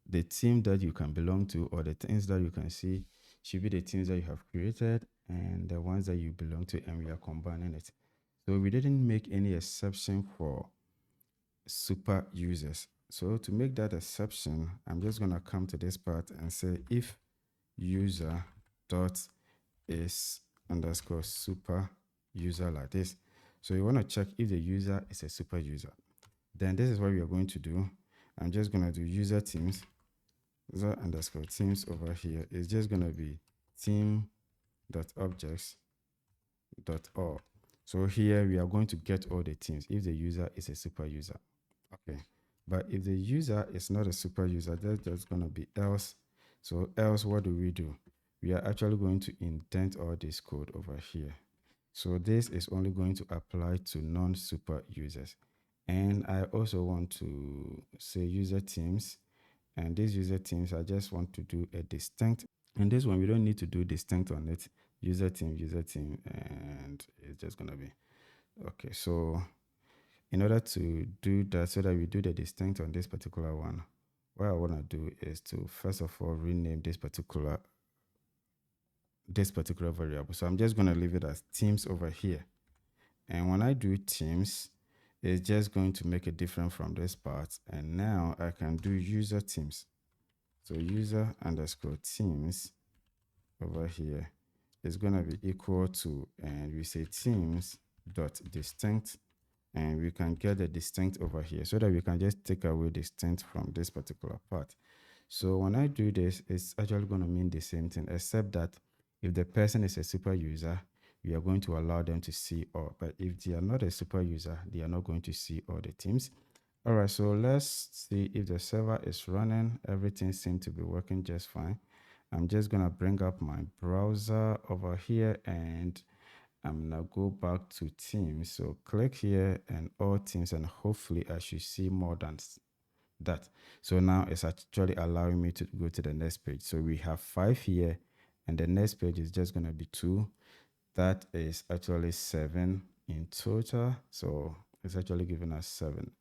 the team that you can belong to or the things that you can see should be the teams that you have created and the ones that you belong to, and we are combining it. So we didn't make any exception for super users. So to make that exception, I'm just going to come to this part and say if user dot is underscore super user like this. So you want to check if the user is a super user. Then this is what we are going to do. I'm just going to do user teams, user underscore teams over here. It's just going to be team.objects.all. So here we are going to get all the teams if the user is a super user. Okay. But if the user is not a super user, that's just going to be else. So else, what do? We are actually going to indent all this code over here. So this is only going to apply to non-super users. And I also want to say user teams. And these user teams, I just want to do a distinct. And this one, we don't need to do distinct on it. User team, and it's just going to be. Okay, so in order to do that, so that we do the distinct on this particular one, what I want to do is to first of all rename this particular variable. So I'm just going to leave it as teams over here. And when I do teams, it's just going to make it different from this part. And now I can do user teams. So user underscore teams over here is going to be equal to, and we say teams dot distinct, and we can get the distinct over here so that we can just take away distinct from this particular part. So when I do this, it's actually going to mean the same thing, except that if the person is a super user, we are going to allow them to see all. But if they are not a super user, they are not going to see all the teams. All right, so let's see if the server is running. Everything seems to be working just fine. I'm just going to bring up my browser over here, and I'm going to go back to teams. So click here and all teams, and hopefully I should see more than that. So now it's actually allowing me to go to the next page. So we have 5 here, and the next page is just going to be 2. That is actually 7 in total. So it's actually giving us 7.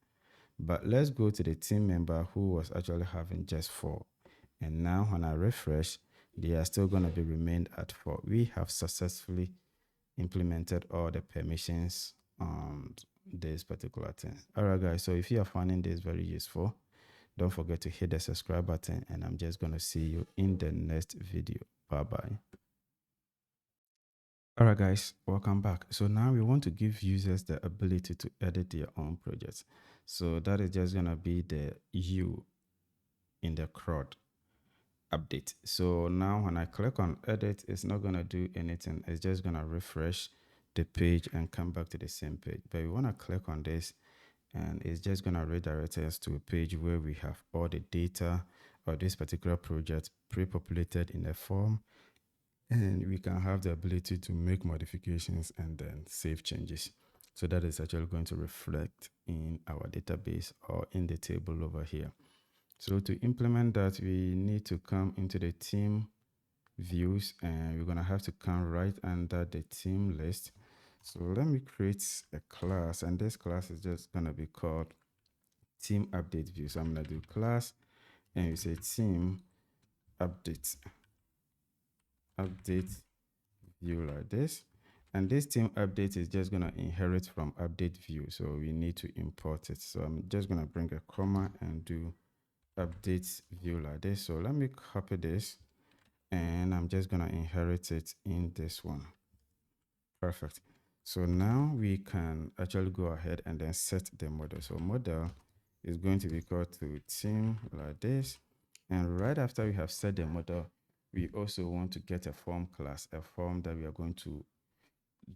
But let's go to the team member who was actually having just 4. And now when I refresh, they are still going to be remained at 4. We have successfully implemented all the permissions on this particular thing. All right, guys. So if you are finding this very useful, don't forget to hit the subscribe button, and I'm just going to see you in the next video. Bye bye. All right, guys, welcome back. So now we want to give users the ability to edit their own projects. So that is just going to be the U in the CRUD update. So now when I click on edit, it's not going to do anything. It's just going to refresh the page and come back to the same page. But we want to click on this, and it's just going to redirect us to a page where we have all the data of this particular project pre-populated in a form, and we can have the ability to make modifications and then save changes. So that is actually going to reflect in our database or in the table over here. So to implement that, we need to come into the team views, and we're going to have to come right under the team list. So let me create a class, and this class is just going to be called team update view. So I'm going to do class, and we say team update view like this. And this team update is just going to inherit from update view. So we need to import it. So I'm just going to bring a comma and do update view like this. So let me copy this, and I'm just going to inherit it in this one. Perfect. So now we can actually go ahead and then set the model. So model is going to be called to team like this. And right after we have set the model, we also want to get a form class, a form that we are going to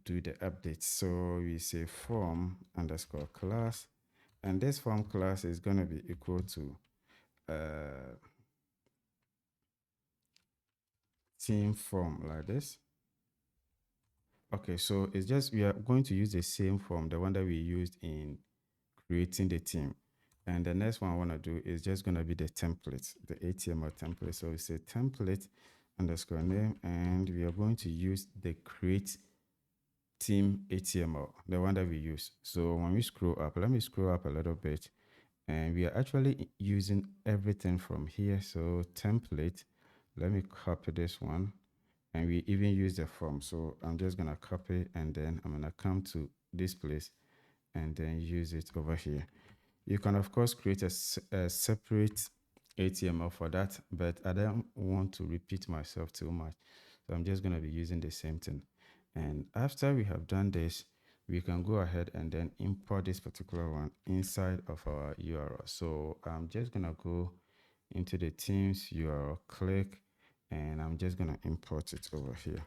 do the updates. So we say form underscore class, and this form class is going to be equal to team form like this. Okay, so it's just we are going to use the same form, the one that we used in creating the team. And the next one I want to do is just going to be the template, the HTML template. So we say template underscore name, and we are going to use the create team HTML, the one that we use. So when we scroll up, let me scroll up a little bit, and we are actually using everything from here. So template, let me copy this one, and we even use the form. So I'm just going to copy, and then I'm going to come to this place and then use it over here. You can of course create a separate HTML for that, but I don't want to repeat myself too much. So I'm just going to be using the same thing. And after we have done this, we can go ahead and then import this particular one inside of our URL. So I'm just going to go into the Teams URL, click, and I'm just going to import it over here.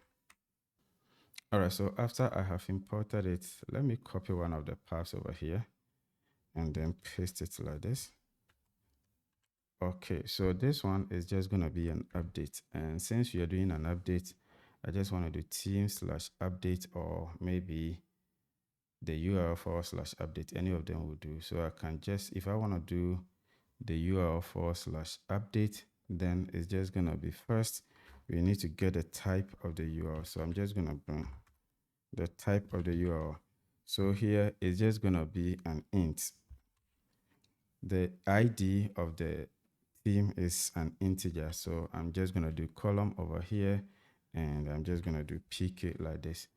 All right, so after I have imported it, let me copy one of the paths over here and then paste it like this. Okay, so this one is just going to be an update. And since you're doing an update, I just want to do team/update, or maybe the URL /update. Any of them will do. So I can just, if I want to do the URL /update, then it's just going to be first, we need to get the type of the URL. So I'm just going to bring the type of the URL. So here it's just going to be an int. The ID of the theme is an integer. So I'm just going to do column over here, and I'm just going to do PK like this.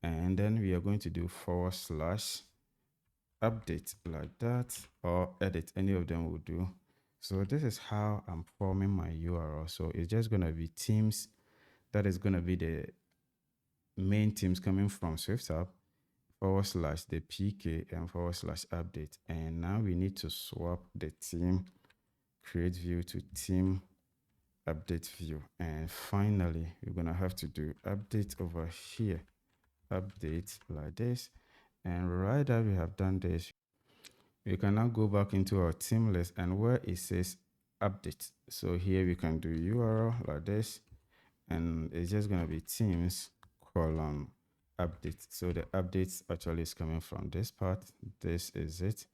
And then we are going to do /update like that, or edit. Any of them will do. So this is how I'm forming my URL. So it's just going to be teams. That is going to be the main teams coming from SwiftUp, /the PK, and /update. And now we need to swap the team create view to team update view. And finally, we're going to have to do update over here, update like this. And right after we have done this, we can now go back into our team list, and where it says update. So here we can do URL like this, and it's just going to be teams : update. So the updates actually is coming from this part. This is it.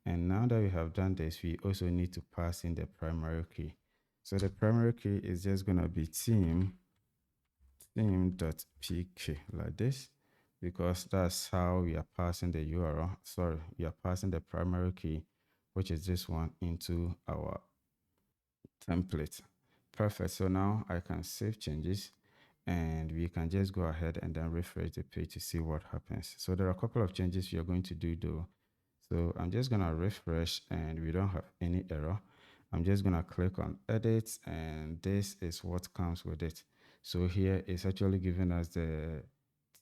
And now that we have done this, we also need to pass in the primary key. So the primary key is just going to be team.pk like this, because that's how we are passing the URL. Sorry, we are passing the primary key, which is this one, into our template. Perfect. So now I can save changes and we can just go ahead and then refresh the page to see what happens. So there are a couple of changes we are going to do though. So I'm just going to refresh and we don't have any error. I'm just going to click on edit and this is what comes with it. So here it's actually giving us the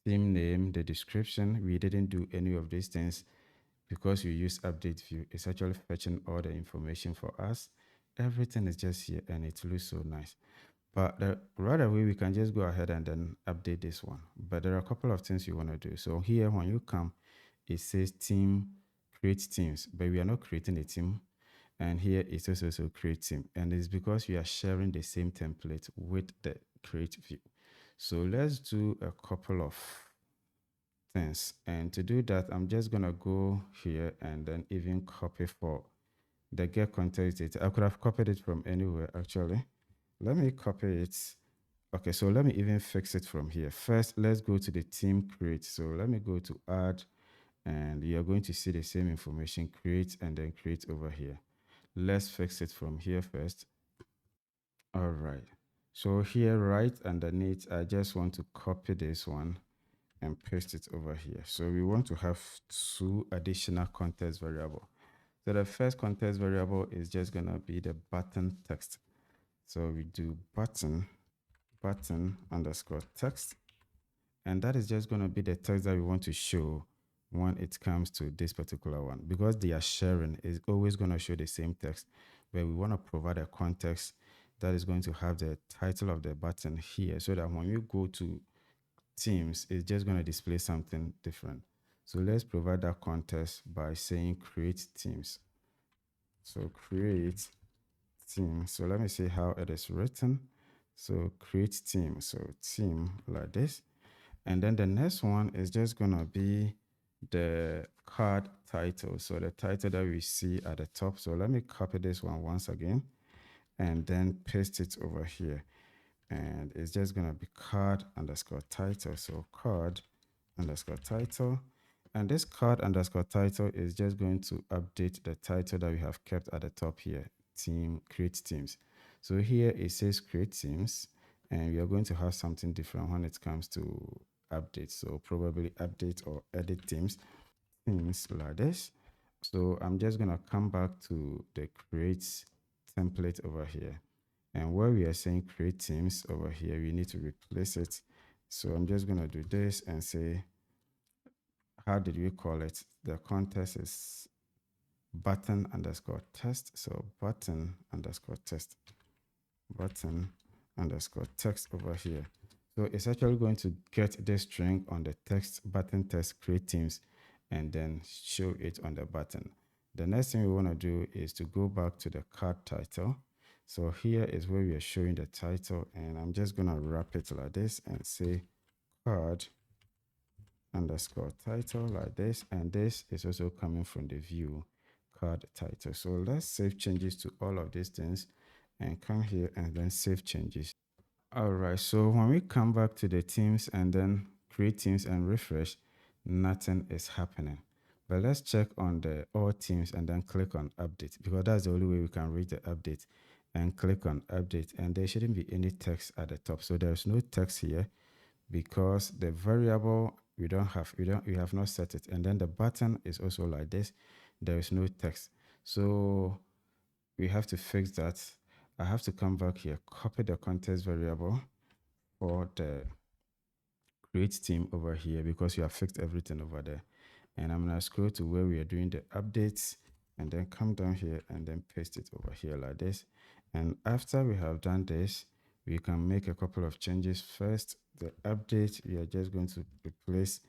theme name, the description. We didn't do any of these things because we use update view. It's actually fetching all the information for us. Everything is just here and it looks so nice. But right away, we can just go ahead and then update this one. But there are a couple of things you want to do. So here, when you come, it says team, create teams, but we are not creating a team. And here it also create team. And it's because we are sharing the same template with the create view. So let's do a couple of things. And to do that, I'm just going to go here and then even copy for the get context data. I could have copied it from anywhere actually. Let me copy it. Okay, so let me even fix it from here. First, let's go to the team create. So let me go to add and you're going to see the same information, create and then create over here. Let's fix it from here first. All right. So here right underneath, I just want to copy this one and paste it over here. So we want to have two additional context variable. So the first context variable is just going to be the button text. So we do button underscore text. And that is just going to be the text that we want to show when it comes to this particular one. Because they are sharing, is always going to show the same text. But we want to provide a context that is going to have the title of the button here so that when you go to Teams, it's just going to display something different. So let's provide that context by saying create teams. So create team. So let me see how it is written. So create team. So team like this. And then the next one is just going to be the card title. So the title that we see at the top. So let me copy this one once again and then paste it over here. And it's just going to be card underscore title. So card underscore title. And this card underscore title is just going to update the title that we have kept at the top here, team, create teams. So here it says create teams, and we are going to have something different when it comes to update. So probably update or edit teams, things like this. So I'm just going to come back to the create template over here. And where we are saying create teams over here, we need to replace it. So I'm just going to do this and say, how did we call it? The context is button underscore test. So button underscore test, button underscore text over here. So it's actually going to get this string on the text button test create teams and then show it on the button. The next thing we want to do is to go back to the card title. So here is where we are showing the title, and I'm just going to wrap it like this and say card underscore title like this, and this is also coming from the view card title. So let's save changes to all of these things and come here and then save changes. All right, so when we come back to the teams and then create teams and refresh, nothing is happening. But let's check on the all teams and then click on update, because that's the only way we can read the update. And click on update, and there shouldn't be any text at the top. So there's no text here because the variable we have not set it. And then the button is also like this. There is no text. So we have to fix that. I have to come back here, copy the context variable for the create team over here because we have fixed everything over there. And I'm gonna scroll to where we are doing the updates and then come down here and then paste it over here like this. And after we have done this, we can make a couple of changes. First, the update, we are just going to replace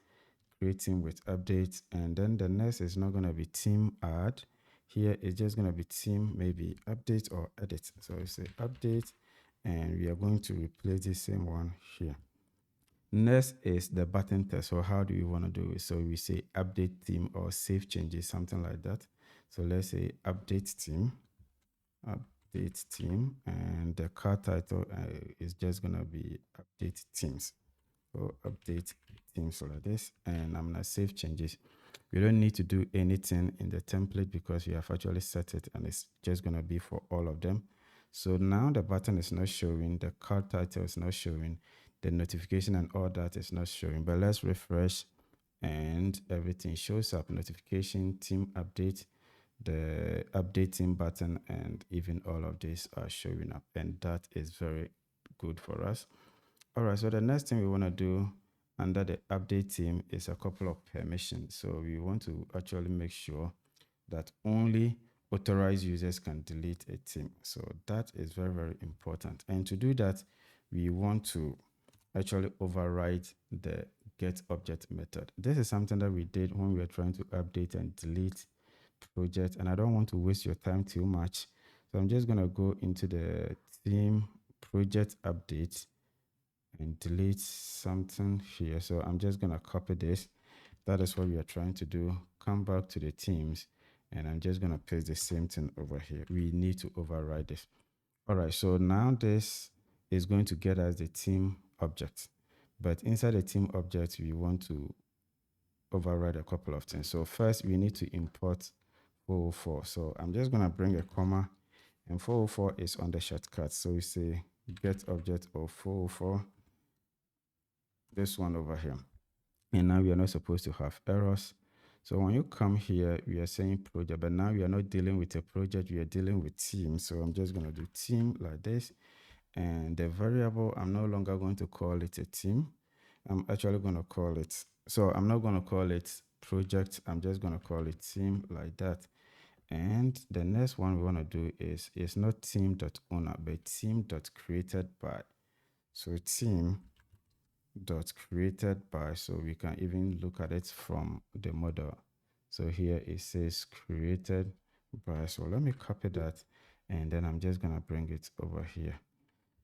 creating with updates. And then the next is not going to be team add. Here it's just going to be team, maybe update or edit. So we say update, and we are going to replace the same one here. Next is the button test. So how do we want to do it? So we say update team or save changes, something like that. So let's say update team, and the card title is just going to be update teams. So update teams like this, and I'm gonna save changes. We don't need to do anything in the template because we have actually set it, and it's just gonna be for all of them. So now the button is not showing, the card title is not showing, the notification and all that is not showing. But let's refresh and everything shows up. Notification, team update, the updating button, and even all of these are showing up. And that is very good for us. All right, so the next thing we want to do under the update team is a couple of permissions. So we want to actually make sure that only authorized users can delete a team. So that is very, very important. And to do that, we want to actually override the get object method. This is something that we did when we were trying to update and delete project, and I don't want to waste your time too much. So I'm just going to go into the team project update and delete something here. So I'm just going to copy this. That is what we are trying to do. Come back to the teams, and I'm just going to paste the same thing over here. We need to override this. All right, so now this is going to get us the team object. But inside the team object, we want to override a couple of things. So first, we need to import 404. So I'm just going to bring a comma, and 404 is on the shortcut. So we say get object of 404, this one over here. And now we are not supposed to have errors. So when you come here, we are saying project, but now we are not dealing with a project, we are dealing with team. So I'm just going to do team like this. And the variable, I'm no longer going to call it a team. I'm actually going to call it, so I'm not going to call it project. I'm just going to call it team like that. And the next one we want to do is, it's not team.owner, but team.created by. So team.created by, so we can even look at it from the model. So here it says created by. So let me copy that, and then I'm just going to bring it over here.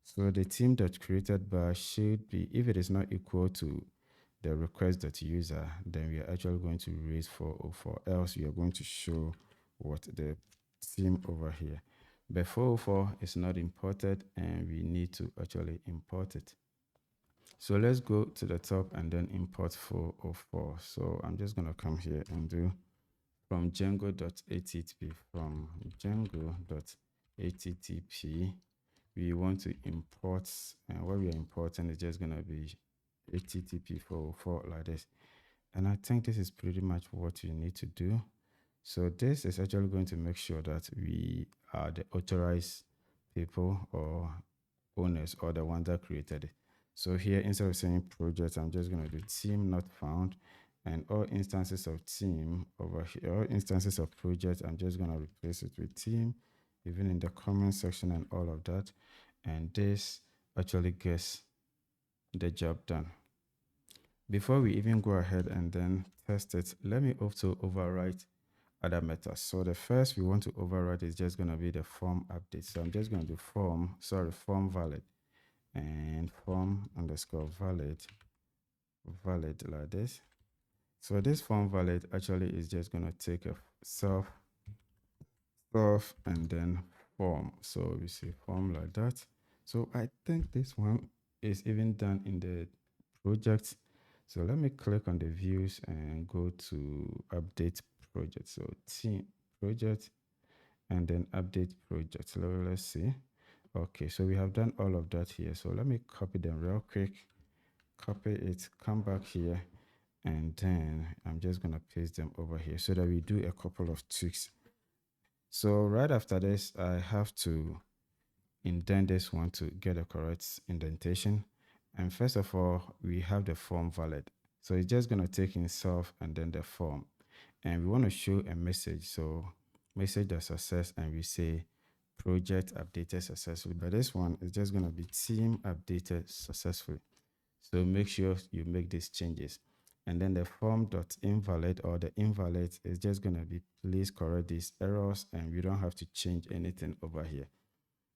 So the team.created by should be, if it is not equal to the request.user, then we are actually going to raise 404, else we are going to show what the team over here. But 404 is not imported, and we need to actually import it. So let's go to the top and then import 404. So I'm just going to come here and do from Django.attp, from Django.attp, we want to import, and what we are importing is just going to be HTTP 404 like this. And I think this is pretty much what you need to do. So this is actually going to make sure that we are the authorized people or owners, or the ones that created it. So here, instead of saying project, I'm just going to do team not found, and all instances of team over here, all instances of project, I'm just going to replace it with team, even in the comment section and all of that. And this actually gets the job done. Before we even go ahead and then test it, let me also overwrite other methods. So the first we want to override is just going to be the form update. So I'm just going to do form valid, and form underscore valid like this. So this form valid actually is just going to take a self and then form. So we say form like that. So I think this one is even done in the project. So let me click on the views and go to update project. So team project and then update project. So let's see. Okay, so we have done all of that here. So let me copy them real quick. Copy it, come back here, and then I'm just going to paste them over here so that we do a couple of tweaks. So right after this, I have to indent this one to get a correct indentation. And first of all, we have the form valid. So it's just going to take in self and then the form. And we want to show a message. So message the success, and we say project updated successfully. But this one is just going to be team updated successfully. So make sure you make these changes. And then the form.invalid, or the invalid, is just going to be please correct these errors, and we don't have to change anything over here.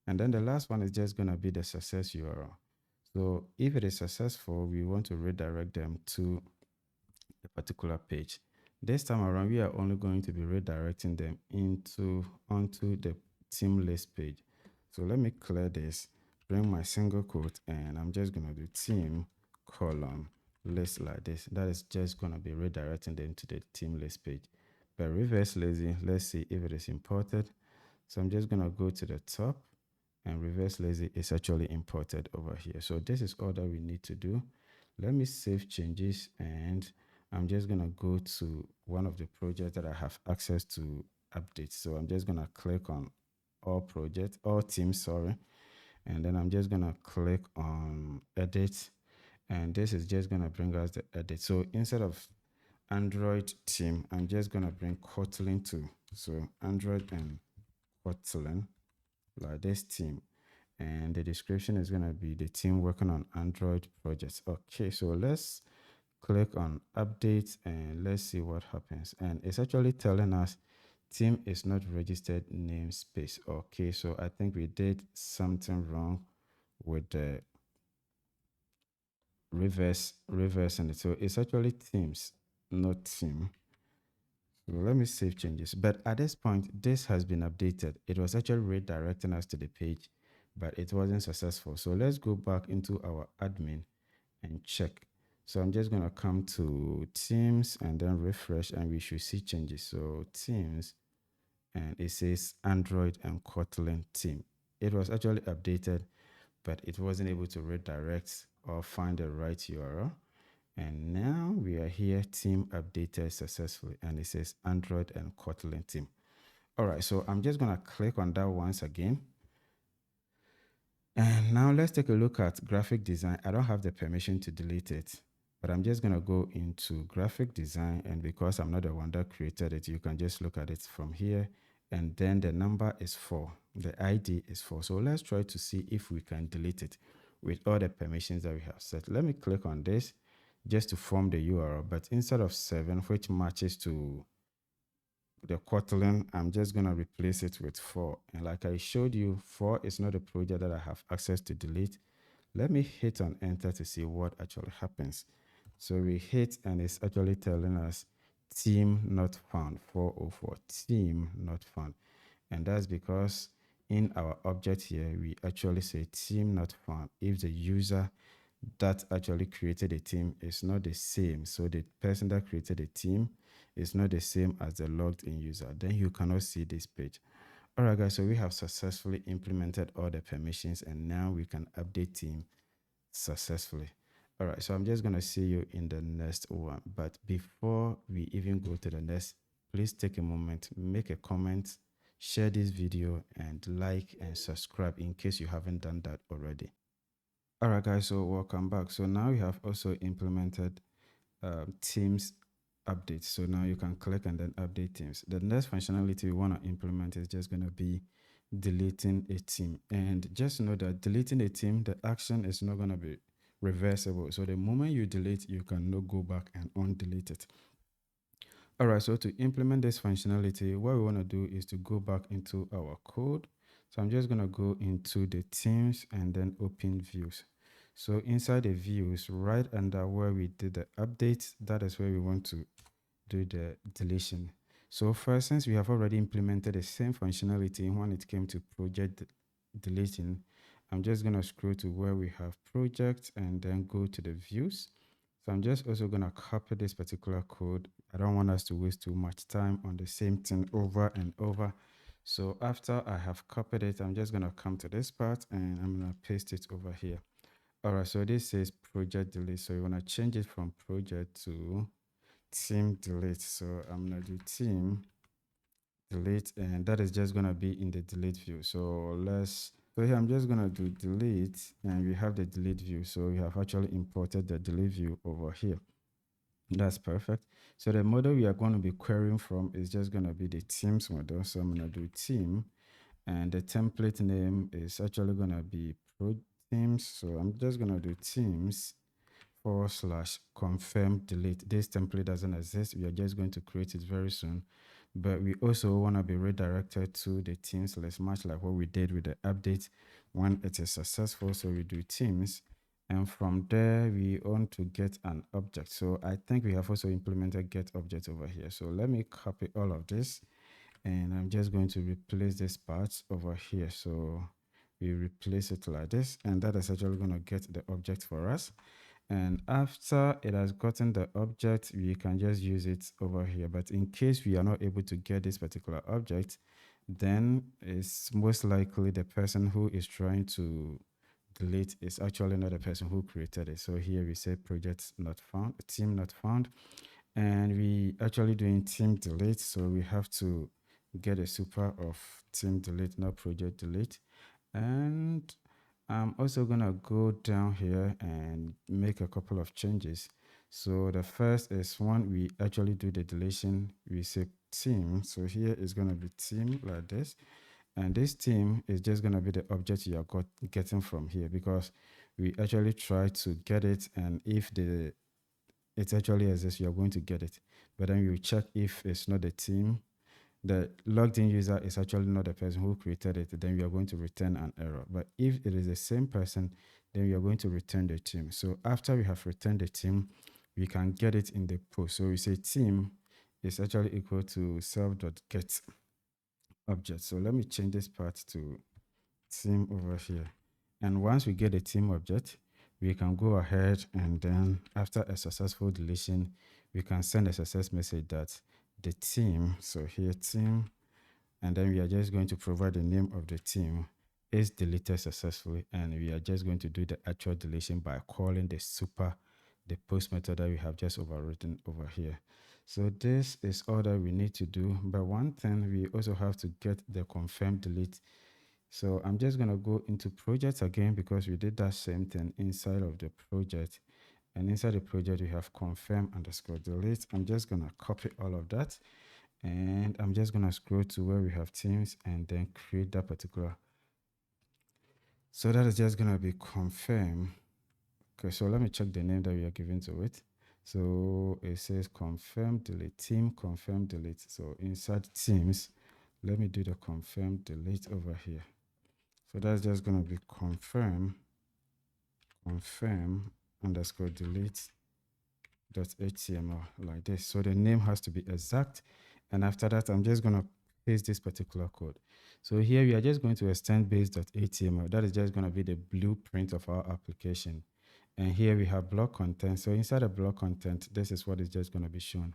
And then the last one is just going to be the success URL. So if it is successful, we want to redirect them to a particular page. This time around, we are only going to be redirecting them onto the team list page. So let me clear this, bring my single quote, and I'm just going to do team column list like this. That is just going to be redirecting them to the team list page. But reverse lazy, let's see if it is imported. So I'm just going to go to the top, and reverse lazy is actually imported over here. So this is all that we need to do. Let me save changes, and I'm just going to go to one of the projects that I have access to update. So I'm just going to click on all projects, all teams, sorry. And then I'm just going to click on edit, and this is just going to bring us the edit. So instead of Android team, I'm just going to bring Kotlin too. So Android and Kotlin, like this team. And the description is going to be the team working on Android projects. Okay, so let's click on update and let's see what happens. And it's actually telling us team is not registered namespace. Okay, so I think we did something wrong with the reversing it. So it's actually teams, not team. So let me save changes. But at this point, this has been updated. It was actually redirecting us to the page, but it wasn't successful. So let's go back into our admin and check. So I'm just going to come to teams and then refresh, and we should see changes. So teams, and it says Android and Kotlin team. It was actually updated, but it wasn't able to redirect or find the right URL. And now we are here, team updated successfully, and it says Android and Kotlin team. All right, so I'm just gonna click on that once again. And now let's take a look at graphic design. I don't have the permission to delete it, but I'm just gonna go into graphic design, and because I'm not the one that created it, you can just look at it from here. And then the number is 4, the ID is 4. So let's try to see if we can delete it with all the permissions that we have set. Let me click on this just to form the URL, but instead of 7, which matches to the Kotlin, I'm just going to replace it with 4. And like I showed you, 4 is not a project that I have access to delete. Let me hit on enter to see what actually happens. So we hit, and it's actually telling us team not found, 404, team not found. And that's because in our object here, we actually say team not found if the user that actually created a team is not the same. So the person that created a team is not the same as the logged in user. Then you cannot see this page. All right, guys, so we have successfully implemented all the permissions, and now we can update team successfully. All right, so I'm just going to see you in the next one. But before we even go to the next, please take a moment, make a comment, share this video, and like and subscribe in case you haven't done that already. All right, guys, so welcome back. So now we have also implemented Teams updates. So now you can click and then update Teams. The next functionality we want to implement is just going to be deleting a team. And just know that deleting a team, the action is not going to be reversible. So the moment you delete, you cannot go back and undelete it. All right, so to implement this functionality, what we want to do is to go back into our code. So I'm just going to go into the teams and then open views. So inside the views, right under where we did the updates, that is where we want to do the deletion. So first, since we have already implemented the same functionality when it came to project deleting, I'm just going to scroll to where we have project and then go to the views. So I'm just also going to copy this particular code. I don't want us to waste too much time on the same thing over and over. So after I have copied it, I'm just going to come to this part and I'm going to paste it over here. All right, so this says project delete. So you want to change it from project to team delete. So I'm going to do team delete, and that is just going to be in the delete view. So here I'm just going to do delete, and we have the delete view. So we have actually imported the delete view over here. That's perfect. So the model we are going to be querying from is just going to be the teams model. So I'm going to do team, and the template name is actually going to be pro teams. So I'm just going to do teams / confirm delete. This template doesn't exist. We are just going to create it very soon. But we also want to be redirected to the teams list, much like what we did with the update when it is successful. So we do teams, and from there we want to get an object. So I think we have also implemented get object over here. So let me copy all of this, and I'm just going to replace this part over here. So we replace it like this, and that is actually going to get the object for us. And after it has gotten the object, we can just use it over here. But in case we are not able to get this particular object, then it's most likely the person who is trying to delete is actually not the person who created it. So here we say project not found, team not found, and we actually doing team delete. So we have to get a super of team delete, not project delete. And I'm also gonna go down here and make a couple of changes. So the first is when we actually do the deletion, we say team. So here is gonna be team like this. And this team is just gonna be the object you are getting from here, because we actually try to get it, and if it actually exists, you are going to get it. But then you check if it's not the team, the logged in user is actually not the person who created it, then we are going to return an error. But if it is the same person, then we are going to return the team. So after we have returned the team, we can get it in the post. So we say team is actually equal to self.get object. So let me change this part to team over here. And once we get a team object, we can go ahead and then after a successful deletion, we can send a success message that the team, so here team, and then we are just going to provide the name of the team is deleted successfully, and we are just going to do the actual deletion by calling the super, the post method that we have just overwritten over here. So this is all that we need to do. But one thing, we also have to get the confirm delete. So I'm just going to go into projects again, because we did that same thing inside of the project. And inside the project, we have confirm underscore delete. I'm just going to copy all of that. And I'm just going to scroll to where we have teams and then create that particular. So that is just going to be confirm. Okay, so let me check the name that we are giving to it. So it says confirm delete, team confirm delete. So inside teams, let me do the confirm delete over here. So that's just going to be confirm underscore delete dot html like this. So the name has to be exact. And after that, I'm just going to paste this particular code. So here we are just going to extend base.html. That is just going to be the blueprint of our application. And here we have block content. So inside the block content, this is what is just going to be shown.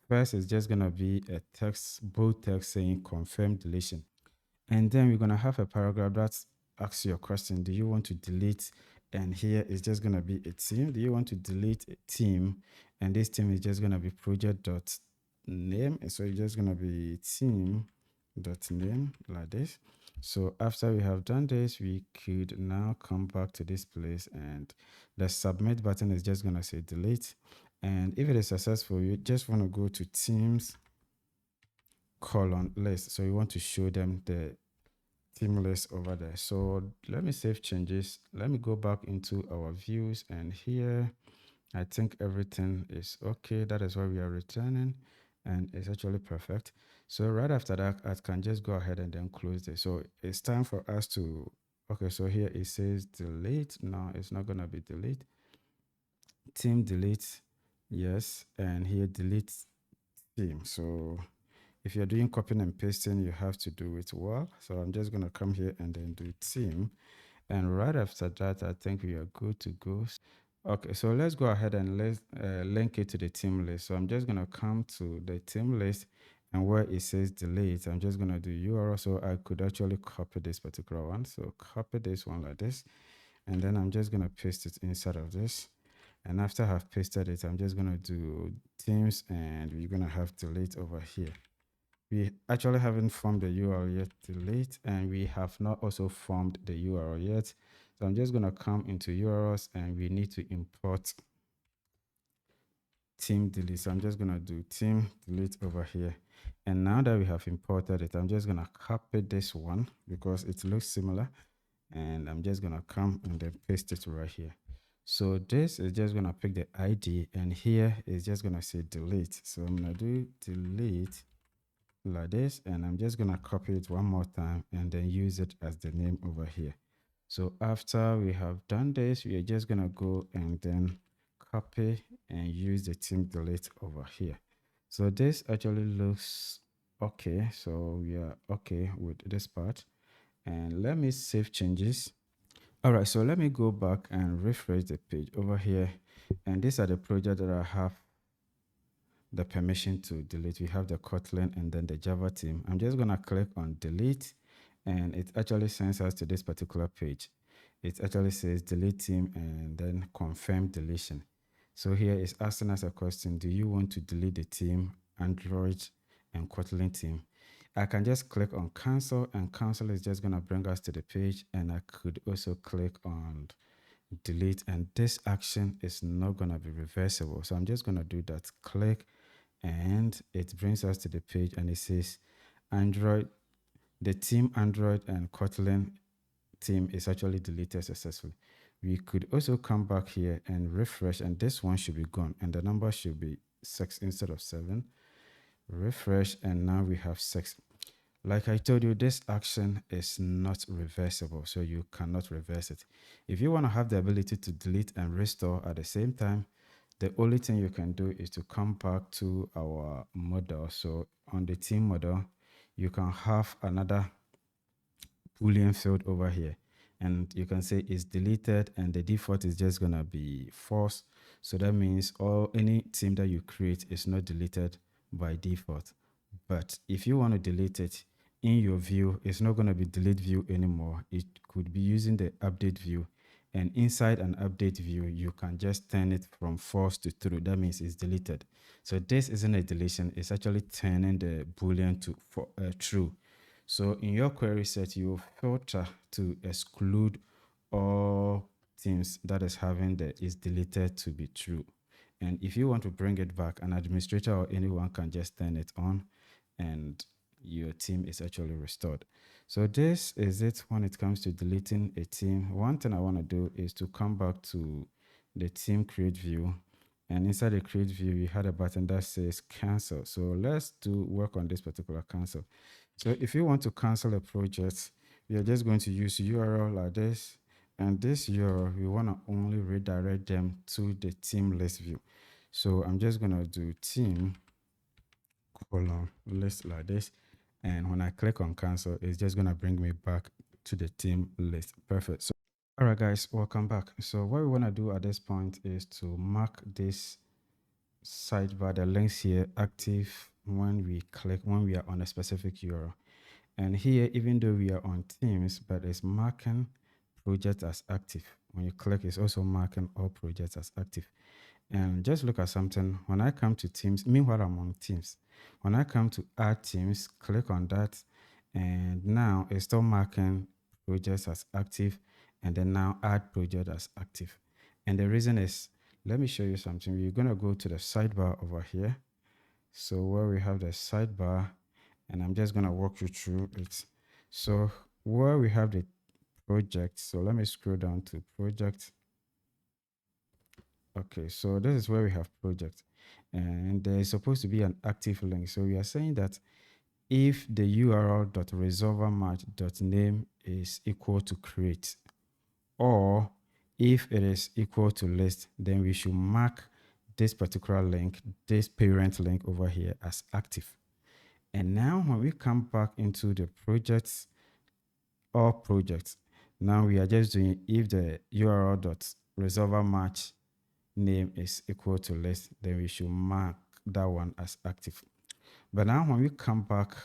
First, it's just going to be a text, bold text saying confirm deletion. And then we're going to have a paragraph that asks your question. Do you want to delete? And here is just going to be a team. Do you want to delete a team? And this team is just going to be project.name. So it's just going to be team.name like this. So after we have done this, we could now come back to this place, and the submit button is just going to say delete. And if it is successful, you just want to go to teams colon list. So you want to show them the team list over there. So let me save changes. Let me go back into our views, and here I think everything is okay. That is what we are returning, and it's actually perfect. So right after that, I can just go ahead and then close this. So it's time for us to, okay, so here it says delete. No, it's not gonna be delete. Team delete, yes, and here delete team. So if you're doing copying and pasting, you have to do it well. So I'm just going to come here and then do team. And right after that, I think we are good to go. Okay, so let's go ahead and let's link it to the team list. So I'm just going to come to the team list, and where it says delete, I'm just going to do URL. So I could actually copy this particular one. So copy this one like this, and then I'm just going to paste it inside of this. And after I've pasted it, I'm just going to do teams, and we're going to have delete over here. We actually haven't formed the URL yet, delete, and we have not also formed the URL yet. So I'm just going to come into URLs, and we need to import team delete. So I'm just going to do team delete over here. And now that we have imported it, I'm just going to copy this one because it looks similar. And I'm just going to come and then paste it right here. So this is just going to pick the ID, and here is just going to say delete. So I'm going to do delete like this, and I'm just gonna copy it one more time and then use it as the name over here. So after we have done this, we are just gonna go and then copy and use the team delete over here. So this actually looks okay. So we are okay with this part, and let me save changes. All right, so let me go back and refresh the page over here, and these are the projects that I have the permission to delete. We have the Kotlin and then the Java team. I'm just gonna click on delete, and it actually sends us to this particular page. It actually says delete team and then confirm deletion. So here is asking us a question: do you want to delete the team, Android and Kotlin team? I can just click on cancel, and cancel is just gonna bring us to the page, and I could also click on delete, and this action is not gonna be reversible. So I'm just gonna do that. Click, and it brings us to the page, and it says Android, the team Android and Kotlin team is actually deleted successfully. We could also come back here and refresh, and this one should be gone, and the number should be 6 instead of 7. Refresh, and now we have 6. Like I told you, this action is not reversible, so you cannot reverse it. If you want to have the ability to delete and restore at the same time, the only thing you can do is to come back to our model. So on the team model, you can have another Boolean field over here, and you can say it's deleted, and the default is just gonna be false. So that means any team that you create is not deleted by default. But if you want to delete it in your view, it's not going to be delete view anymore. It could be using the update view, and inside an update view, you can just turn it from false to true. That means it's deleted. So this isn't a deletion, it's actually turning the boolean to true. So in your query set, you filter to exclude all teams that is having the is deleted to be true. And if you want to bring it back, an administrator or anyone can just turn it on, and your team is actually restored. So this is it when it comes to deleting a team. One thing I want to do is to come back to the team create view, and inside the create view, we had a button that says cancel. So let's work on this particular cancel. So if you want to cancel a project, we are just going to use URL like this, and this URL, we want to only redirect them to the team list view. So I'm just going to do team list like this, and when I click on cancel, it's just going to bring me back to the team list. Perfect. So all right guys, welcome back. So what we want to do at this point is to mark this sidebar, the links here, active when we are on a specific URL. And here, even though we are on teams, but it's marking project as active. When you click, it's also marking all projects as active. And just look at something. When I come to teams, meanwhile I'm on teams, when I come to add teams, click on that, and now it's still marking projects as active, and then now add project as active. And the reason is, let me show you something. We're going to go to the sidebar over here. So where we have the sidebar, and I'm just going to walk you through it. So where we have the project, so let me scroll down to project. Okay, so this is where we have project, and there is supposed to be an active link. So we are saying that if the url.resolvermatch.name is equal to create, or if it is equal to list, then we should mark this particular link, this parent link over here, as active. And now when we come back into the projects or projects, now we are just doing if the url.resolvermatch name is equal to list, then we should mark that one as active. But now when we come back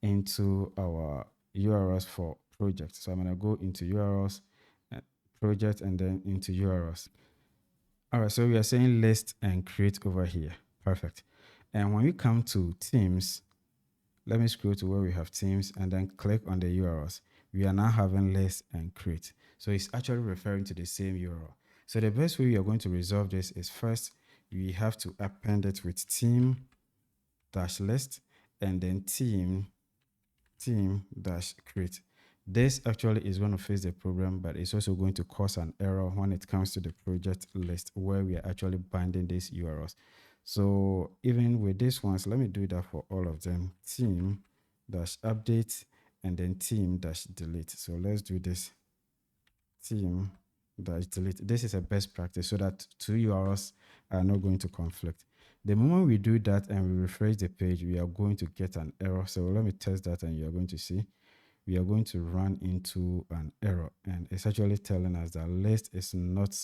into our URLs for projects, so I'm going to go into URLs, project, and then into URLs. All right, so we are saying list and create over here. Perfect. And when we come to teams, let me scroll to where we have teams and then click on the URLs. We are now having list and create. So it's actually referring to the same URL. So the best way we are going to resolve this is, first, we have to append it with team-list and then team-create. This actually is going to fix the problem, but it's also going to cause an error when it comes to the project list where we are actually binding these URLs. So even with these ones, let me do that for all of them. Team-update and then team-delete. So let's do this. Team-delete. This is a best practice so that two URLs are not going to conflict. The moment we do that and we refresh the page, we are going to get an error. So let me test that, and you are going to see we are going to run into an error, and it's actually telling us that list is not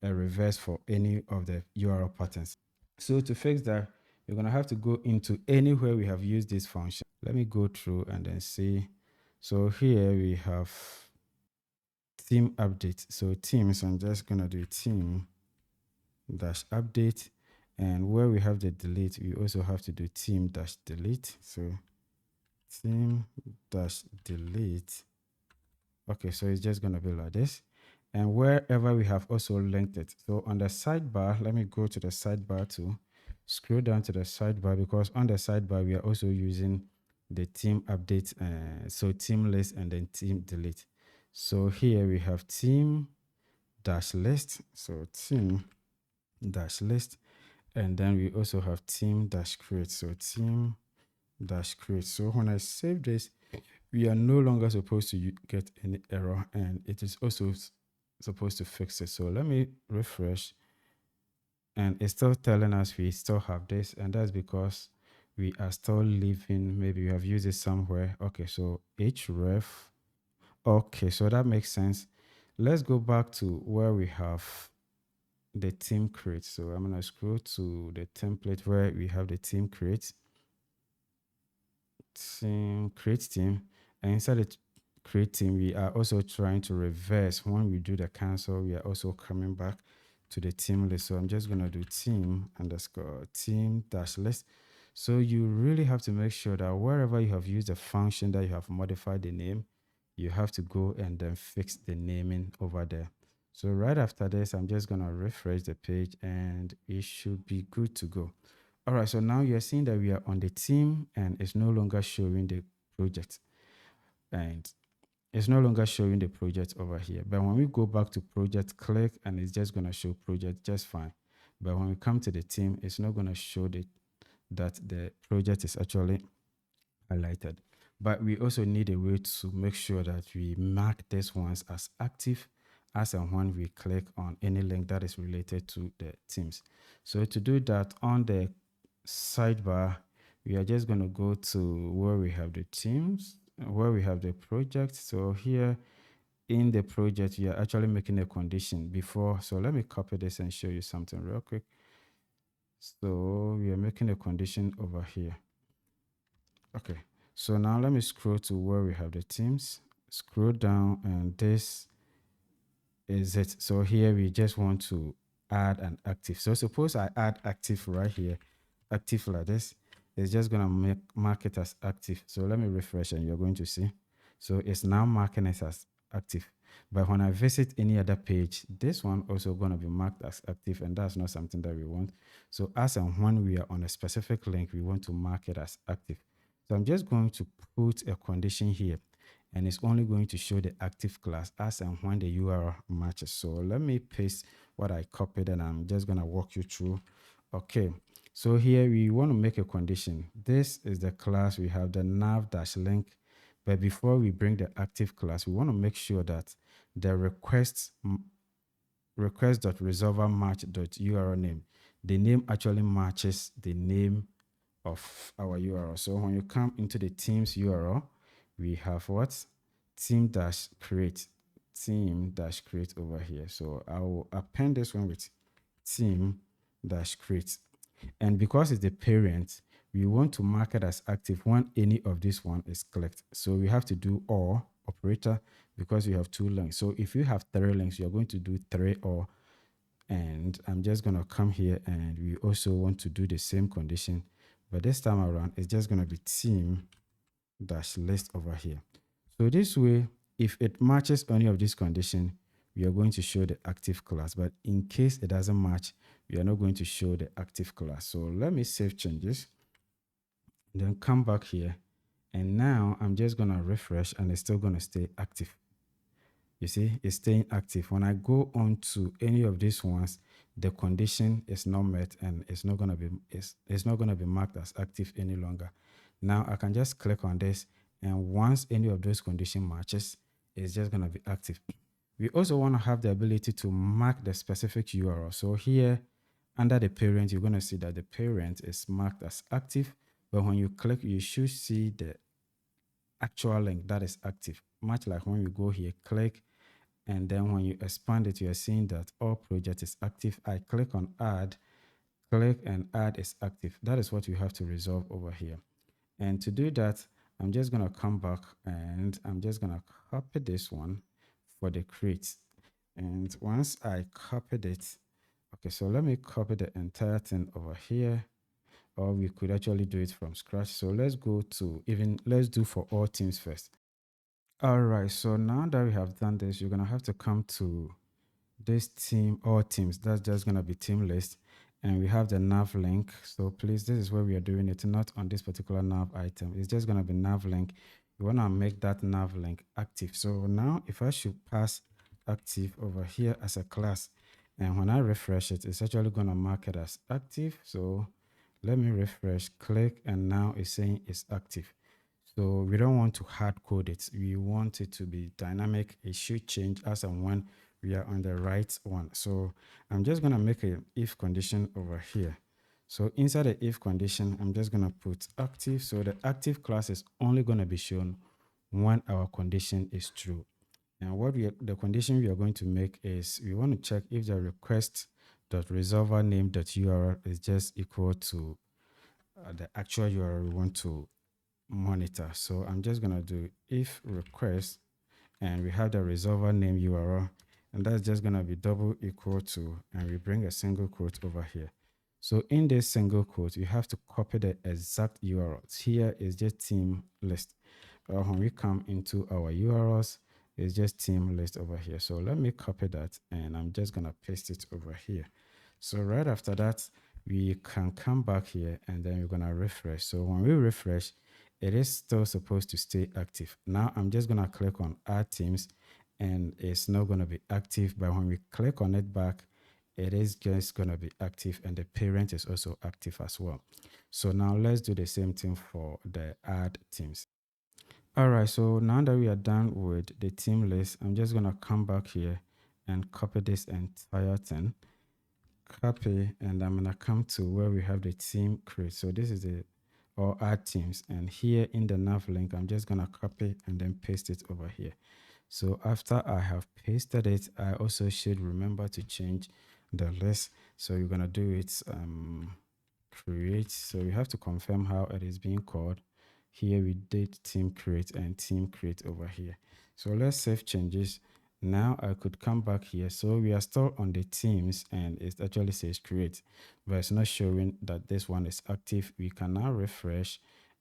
a reverse for any of the URL patterns. So to fix that, you're going to have to go into anywhere we have used this function. Let me go through and then see. So here we have theme update. So themes, I'm just going to do theme dash update. And where we have the delete, we also have to do theme dash delete. So theme dash delete. Okay, so it's just going to be like this. And wherever we have also linked it. So on the sidebar, let me go to the sidebar to scroll down to the sidebar, because on the sidebar, we are also using the theme update. So theme list and then theme delete. So here we have theme dash list. So theme dash list. And then we also have theme dash create. So theme dash create. So when I save this, we are no longer supposed to get any error, and it is also supposed to fix it. So let me refresh, and it's still telling us we still have this, and that's because we are still leaving. Maybe we have used it somewhere. Okay, so href. Okay, so that makes sense. Let's go back to where we have the theme create. So I'm going to scroll to the template where we have the theme create. Theme create theme, and inside the create theme, we are also trying to reverse. When we do the cancel, we are also coming back to the theme list. So I'm just going to do theme underscore theme dash list. So you really have to make sure that wherever you have used a function that you have modified the name, you have to go and then fix the naming over there. So right after this, I'm just going to refresh the page and it should be good to go. All right, so now you're seeing that we are on the team and it's no longer showing the project. And it's no longer showing the project over here. But when we go back to project, click, and it's just going to show project just fine. But when we come to the team, it's not going to show that the project is actually highlighted. But we also need a way to make sure that we mark these ones as active as and when we click on any link that is related to the teams. So to do that, on the sidebar, we are just going to go to where we have the teams, where we have the project. So here in the project, we are actually making a condition before. So let me copy this and show you something real quick. So we are making a condition over here. Okay, so now let me scroll to where we have the teams, scroll down, and this is it. So here we just want to add an active. So suppose I add active right here, active like this, it's just gonna mark it as active. So let me refresh and you're going to see. So it's now marking it as active. But when I visit any other page, this one also gonna be marked as active, and that's not something that we want. So as and when we are on a specific link, we want to mark it as active. So I'm just going to put a condition here, and it's only going to show the active class as and when the URL matches. So let me paste what I copied and I'm just going to walk you through. Okay, so here we want to make a condition. This is the class, we have the nav-link, but before we bring the active class, we want to make sure that the request.resolver-match.url name, the name actually matches the name of our URL. So when you come into the team's URL, we have what? Team-create over here. So I will append this one with team-create. And because it's the parent, we want to mark it as active when any of this one is clicked. So we have to do or operator because we have two links. So if you have 3 links, you're going to do 3 or, and I'm just going to come here and we also want to do the same condition, but this time around it's just going to be team-list over here. So this way, if it matches any of these conditions, we are going to show the active class, but in case it doesn't match, we are not going to show the active class. So let me save changes, then come back here, and now I'm just going to refresh and it's still going to stay active. You see, it's staying active. When I go on to any of these ones, the condition is not met and it's not going to be marked as active any longer. Now I can just click on this, and once any of those condition matches, it's just going to be active. We also want to have the ability to mark the specific URL. So here under the parent, you're going to see that the parent is marked as active, but when you click, you should see the actual link that is active, much like when you go here, click, and then when you expand it, you are seeing that all project is active. I click on add, click and add is active. That is what you have to resolve over here. And to do that, I'm just going to come back and I'm just going to copy this one for the create. And once I copied it, okay, so let me copy the entire thing over here, or we could actually do it from scratch. So let's go to let's do for all teams first. All right, so now that we have done this, you're going to have to come to this team, all teams. That's just going to be team list. And we have the nav link. So please, this is where we are doing it, not on this particular nav item. It's just going to be nav link. You want to make that nav link active. So now if I should pass active over here as a class, and when I refresh it, it's actually going to mark it as active. So let me refresh, click, and now it's saying it's active. So we don't want to hard code it. We want it to be dynamic. It should change as and when we are on the right one. So I'm just going to make a if condition over here. So inside the if condition, I'm just going to put active. So the active class is only going to be shown when our condition is true. And the condition we are going to make is we want to check if the request.resolver name.url is just equal to the actual URL we want to monitor. So I'm just going to do if request, and we have the resolver name URL, and that's just going to be double equal to, and we bring a single quote over here. So in this single quote, you have to copy the exact URLs. Here is just team list. But when we come into our URLs, it's just team list over here. So let me copy that, and I'm just going to paste it over here. So right after that, we can come back here, and then we're going to refresh. So when we refresh, it is still supposed to stay active. Now I'm just going to click on add teams, and it's not going to be active. But when we click on it back, it is just going to be active, and the parent is also active as well. So now let's do the same thing for the add teams. All right, so now that we are done with the team list, I'm just going to come back here and copy this entire thing. Copy, and I'm going to come to where we have the team create. So this is the or add teams, and here in the nav link, I'm just going to copy and then paste it over here. So after I have pasted it, I also should remember to change the list. So you're going to do it create. So you have to confirm how it is being called. Here we did team create and team create over here. So let's save changes. Now I could come back here. So we are still on the teams, and it actually says create, but it's not showing that this one is active. We can now refresh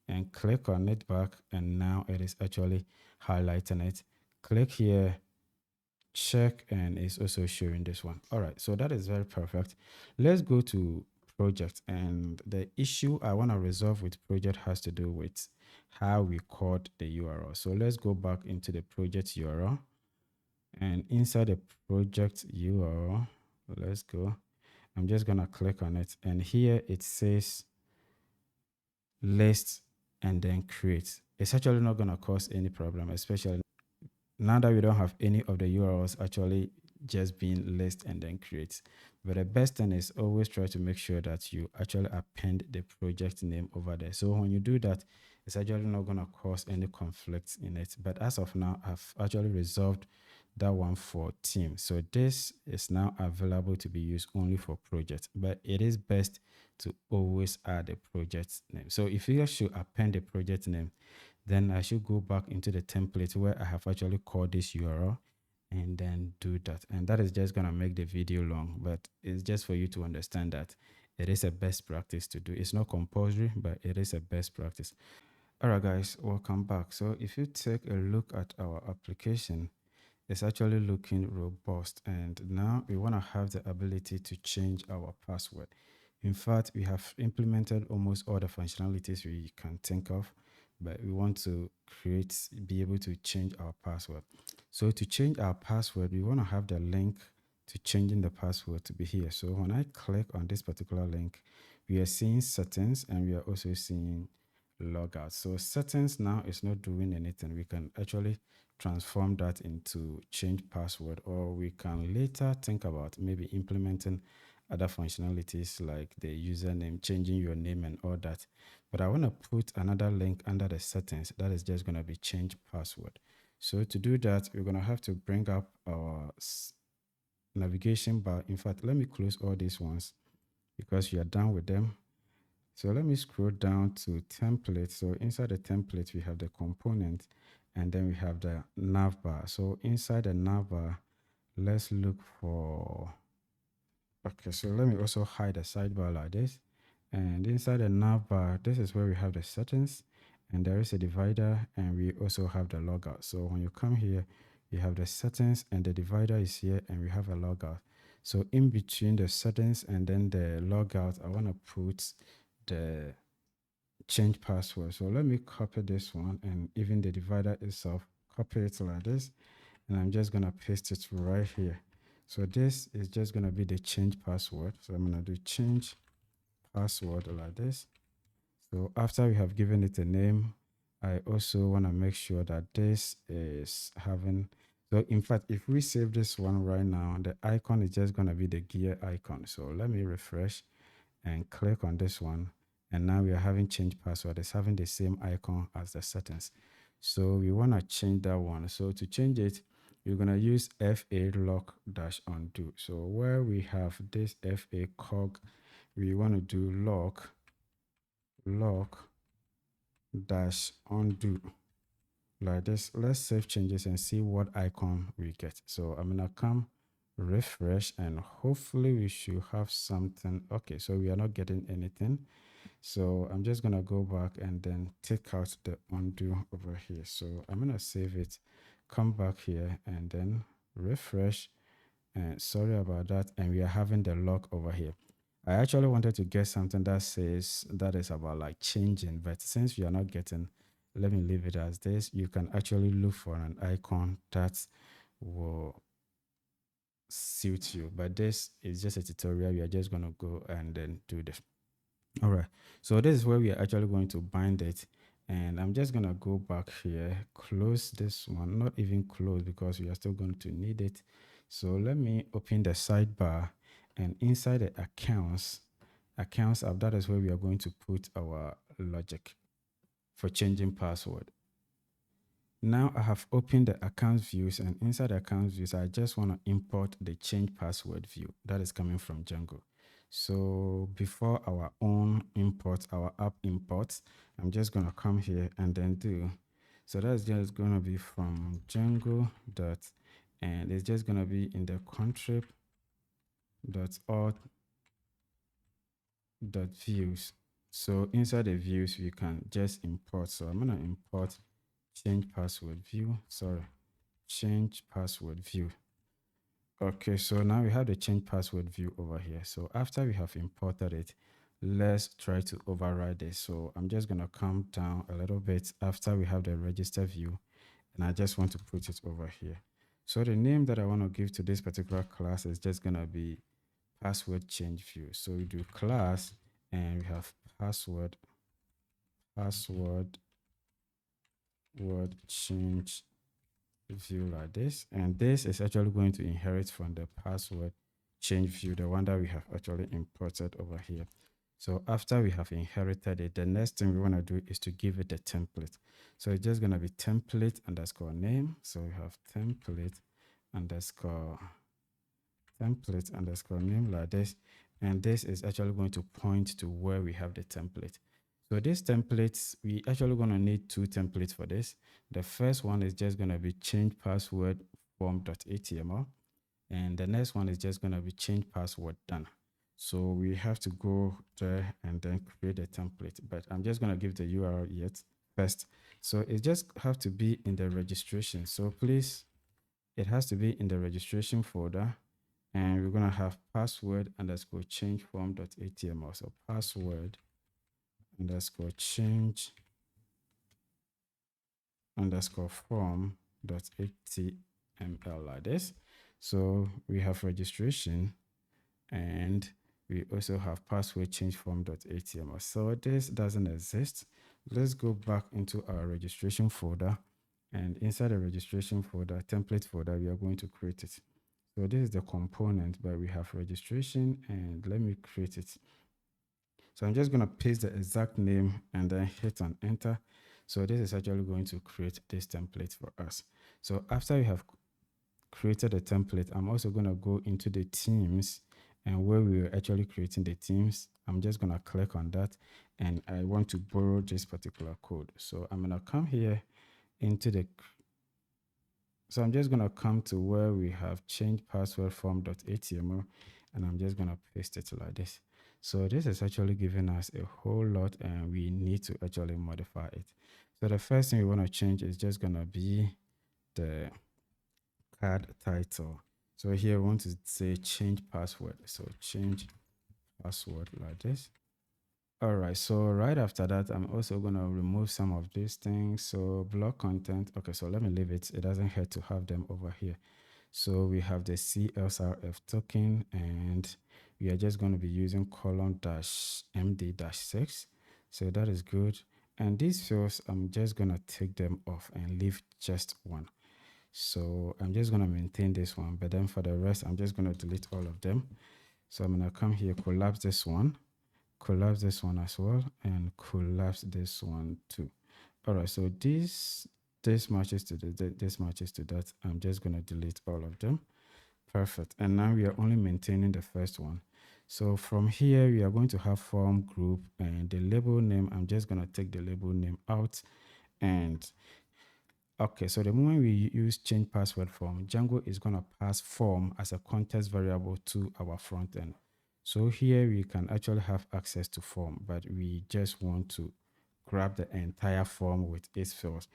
and click on it back, and now it is actually highlighting it. Click here, check, and it's also showing this one. All right, so that is very perfect. Let's go to project, and the issue I want to resolve with project has to do with how we code the URL. So let's go back into the project URL, and inside the project URL, let's go. I'm just gonna click on it, and here it says list and then create. It's actually not gonna cause any problem, especially now that we don't have any of the URLs actually just being list and then create. But the best thing is always try to make sure that you actually append the project name over there. So when you do that, it's actually not going to cause any conflicts in it. But as of now, I've actually resolved that one for team. So this is now available to be used only for project, but it is best to always add a project name. So if you should append the project name, then I should go back into the template where I have actually called this URL and then do that. And that is just going to make the video long, but it's just for you to understand that it is a best practice to do. It's not compulsory, but it is a best practice. All right, guys, welcome back. So if you take a look at our application, it's actually looking robust. And now we want to have the ability to change our password. In fact, we have implemented almost all the functionalities we can think of, but we want to be able to change our password. So to change our password, we want to have the link to changing the password to be here. So when I click on this particular link, we are seeing settings, and we are also seeing logout. So settings now is not doing anything. We can actually transform that into change password, or we can later think about maybe implementing other functionalities like the username, changing your name and all that. But I want to put another link under the settings that is just going to be change password. So to do that, we're going to have to bring up our navigation bar. In fact, let me close all these ones because we are done with them. So let me scroll down to template. So inside the template, we have the component, and then we have the navbar. So inside the navbar, let's look for, okay, so let me also hide the sidebar like this. And inside the navbar, this is where we have the settings, and there is a divider, and we also have the logout. So when you come here, you have the settings, and the divider is here, and we have a logout. So in between the settings and then the logout, I want to put the change password. So let me copy this one, and even the divider itself, copy it like this, and I'm just gonna paste it right here. So this is just gonna be the change password. So I'm gonna do change password like this. So after we have given it a name, I also want to make sure that this is having, so in fact, if we save this one right now, the icon is just going to be the gear icon. So let me refresh and click on this one. And now we are having change password. It's having the same icon as the settings. So we want to change that one. So to change it, you're going to use FA lock dash undo. So where we have this FA cog, we want to do lock dash undo like this. Let's save changes and see what icon we get. So I'm gonna come refresh, and hopefully we should have something. Okay, so we are not getting anything. So I'm just gonna go back and then take out the undo over here. So I'm gonna save it, come back here, and then refresh. And sorry about that. And we are having the lock over here. I actually wanted to get something that says that is about like changing, but since we are not getting, let me leave it as this. You can actually look for an icon that will suit you, but this is just a tutorial. We are just going to go and then do this. All right, so this is where we are actually going to bind it, and I'm just going to go back here, close this one, not even close because we are still going to need it. So let me open the sidebar, and inside the accounts app, that is where we are going to put our logic for changing password. Now I have opened the accounts views, and inside the accounts views, I just want to import the change password view that is coming from Django. So before our own import, our app imports, I'm just going to come here and then do. So that's just going to be from Django dot, and it's just going to be in the contrib dot auth dot views. So inside the views, we can just import. So I'm going to import change password view. Sorry, change password view. Okay, so now we have the change password view over here. So after we have imported it, let's try to override this. So I'm just going to come down a little bit after we have the register view, and I just want to put it over here. So the name that I want to give to this particular class is just going to be password change view. So we do class, and we have password word change view like this, and this is actually going to inherit from the password change view, the one that we have actually imported over here. So after we have inherited it, the next thing we want to do is to give it a template. So it's just going to be template underscore name. So we have template underscore name like this, and this is actually going to point to where we have the template. So these templates, we actually going to need two templates for this. The first one is just going to be change password form.html, and the next one is just going to be change password done. So we have to go there and then create a template, but I'm just going to give the URL yet first. So it just have to be in the registration. So please, it has to be in the registration folder, and we're going to have password underscore change form.html. So password underscore change underscore form.html like this. So we have registration, and we also have password change form.html. So this doesn't exist. Let's go back into our registration folder, and inside the registration folder, template folder, we are going to create it. So this is the component, but we have registration, and let me create it. So I'm just going to paste the exact name and then hit on enter. So this is actually going to create this template for us. So after we have created a template, I'm also going to go into the themes, and where we were actually creating the themes. I'm just going to click on that, and I want to borrow this particular code. So I'm going to come here into the, so I'm just going to come to where we have changed password form.html, and I'm just going to paste it like this. So this is actually giving us a whole lot, and we need to actually modify it. So the first thing we want to change is just going to be the card title. So here we want to say change password. So change password like this. All right, so right after that, I'm also going to remove some of these things. So block content. Okay, so let me leave it. It doesn't hurt to have them over here. So we have the CSRF token, and we are just going to be using colon-md-6. So that is good. And these fields, I'm just going to take them off and leave just one. So I'm just going to maintain this one, but then for the rest, I'm just going to delete all of them. So I'm going to come here, collapse this one as well, and collapse this one too. All right, so this matches to this matches to that. I'm just going to delete all of them. Perfect. And now we are only maintaining the first one. So from here, we are going to have form group, and the label name, I'm just going to take the label name out. And okay, so the moment we use change password form, Django is going to pass form as a context variable to our front end. So here we can actually have access to form, but we just want to grab the entire form with its fields.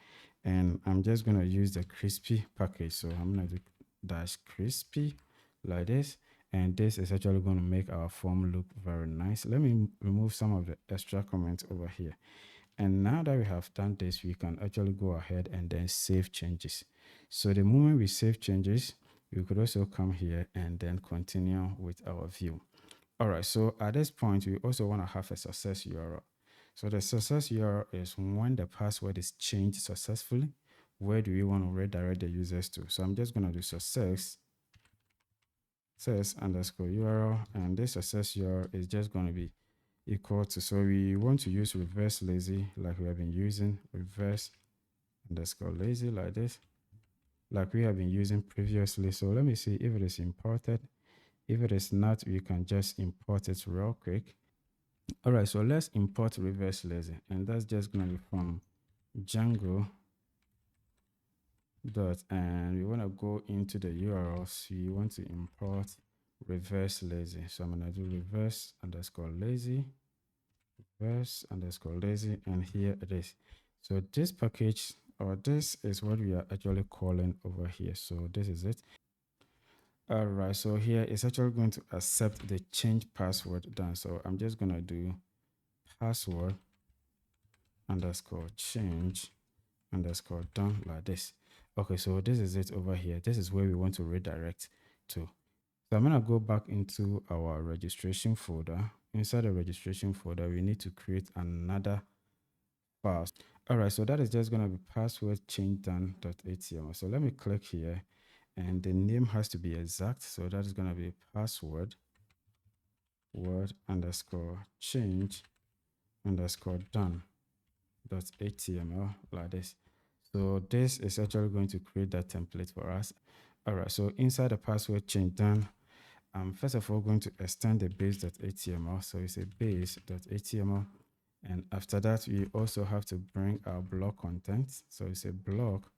And I'm just going to use the crispy package. So I'm going to do -crispy like this. And this is actually going to make our form look very nice. Let me remove some of the extra comments over here. And now that we have done this, we can actually go ahead and then save changes. So the moment we save changes, we could also come here and then continue with our view. All right, so at this point, we also want to have a success URL. So the success URL is when the password is changed successfully, where do we want to redirect the users to? So I'm just going to do success underscore URL, and this success URL is just going to be equal to, so we want to use reverse lazy like we have been using, reverse underscore lazy like this, like we have been using previously. So let me see if it is imported. If it is not, we can just import it real quick. All right, so let's import reverse lazy, and that's just going to be from Django dot, and we want to go into the URLs. We want to import reverse lazy. So I'm going to do reverse underscore lazy, and here it is. So this package, or this is what we are actually calling over here. So this is it. All right, so here it's actually going to accept the change password done. So I'm just going to do password underscore change underscore done like this. Okay, so this is it over here. This is where we want to redirect to. So I'm going to go back into our registration folder. Inside the registration folder, we need to create another file. All right, so that is just going to be password change done.html. So let me click here, and the name has to be exact. So that is going to be password word underscore change underscore done.html like this. So this is actually going to create that template for us. All right, so inside the password change done, I'm first of all going to extend the base.html. So it's a base.html. And after that, we also have to bring our block content. So it's a block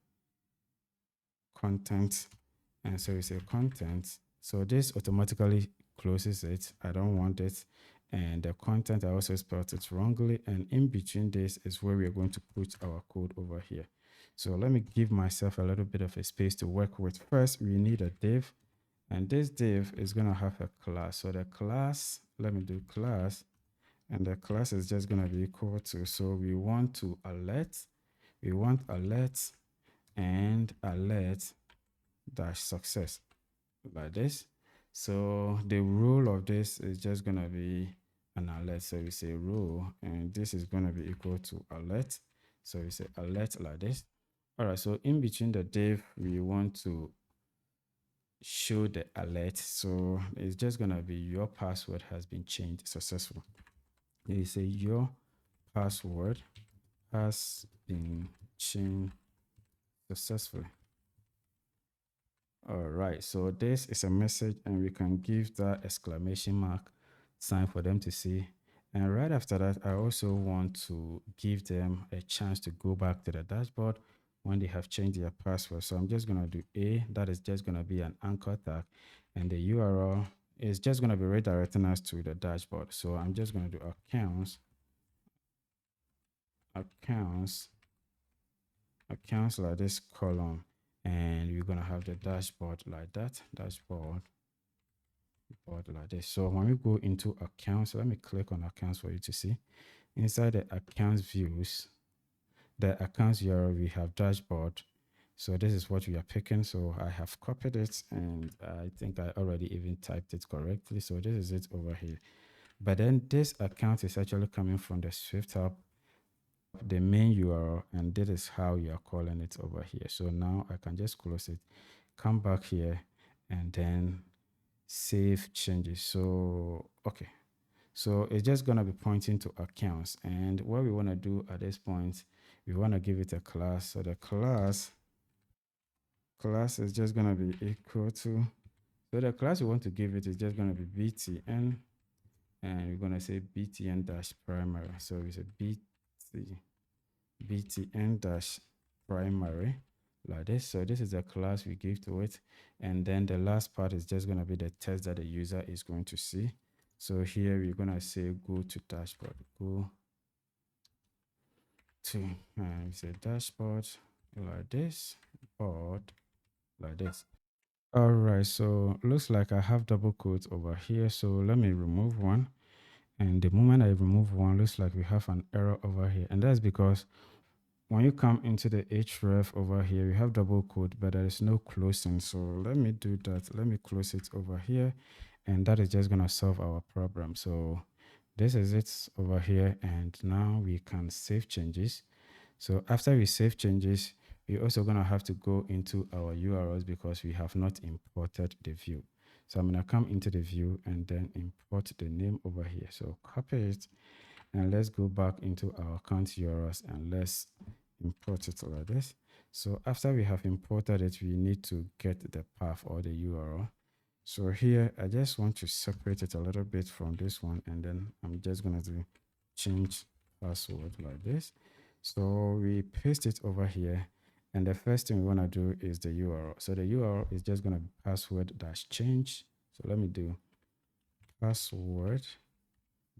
content. And so it's a content. So this automatically closes it. I don't want it. And the content, I also spelled it wrongly. And in between this is where we are going to put our code over here. So let me give myself a little bit of a space to work with. First, we need a div. And this div is going to have a class. So the class, let me do class. And the class is just going to be equal to, so we want alert and alert dash success like this. So the rule of this is just going to be an alert. So we say rule, and this is going to be equal to alert. So we say alert like this. All right, so in between the div, we want to show the alert. So it's just going to be your password has been changed successfully. You say your password has been changed successfully. All right, so this is a message, and we can give that exclamation mark sign for them to see. And right after that, I also want to give them a chance to go back to the dashboard when they have changed their password. So I'm just going to do A, that is just going to be an anchor tag, and the URL is just going to be redirecting us to the dashboard. So I'm just going to do accounts like this column, and we're going to have the dashboard like that, dashboard like this. So when we go into accounts, let me click on accounts for you to see. Inside the accounts views, the accounts URL, we have dashboard. So this is what we are picking. So I have copied it, and I think I already even typed it correctly. So this is it over here. But then this account is actually coming from the Swift Hub, the main URL, and this is how you are calling it over here. So now I can just close it, come back here, and then save changes. So okay, so it's just going to be pointing to accounts, and what we want to do at this point, we want to give it a class. So the class is just going to be equal to, so the class we want to give it is just going to be btn, and we're going to say btn dash primary. So we say btn dash primary like this. So this is the class we give to it, and then the last part is just going to be the text that the user is going to see. So here we're going to say go to dashboard, go to, and say dashboard like this, board like this. All right, so looks like I have double quotes over here, so let me remove one. And the moment I remove one, looks like we have an error over here, and that's because when you come into the href over here, you have double quote, but there is no closing. So let me do that. Let me close it over here, and that is just going to solve our problem. So this is it over here, and now we can save changes. So after we save changes, we're also going to have to go into our URLs because we have not imported the view. So I'm going to come into the view and then import the name over here. So copy it, and let's go back into our account URLs, and let's import it like this. So after we have imported it, we need to get the path or the URL. So here, I just want to separate it a little bit from this one, and then I'm just going to do change password like this. So we paste it over here, and the first thing we want to do is the URL. So the URL is just going to be password dash change. So let me do password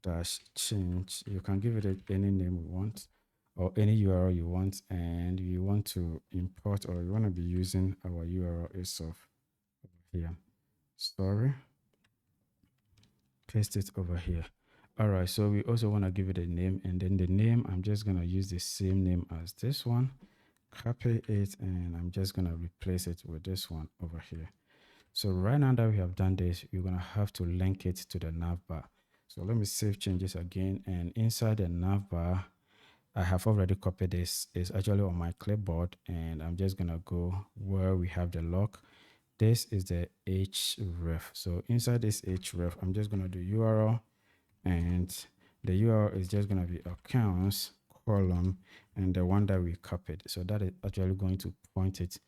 dash change. You can give it any name you want, or any URL you want, and you want to import, or you want to be using our URL itself here. Sorry, paste it over here. All right, so we also want to give it a name, and then the name, I'm just going to use the same name as this one, copy it, and I'm just going to replace it with this one over here. So right now that we have done this, we're going to have to link it to the navbar. So let me save changes again, and inside the navbar, I have already copied this. It's actually on my clipboard, and I'm just going to go where we have the log. This is the href. So inside this href, I'm just going to do URL, and the URL is just going to be accounts column and the one that we copied. So that is actually going to point it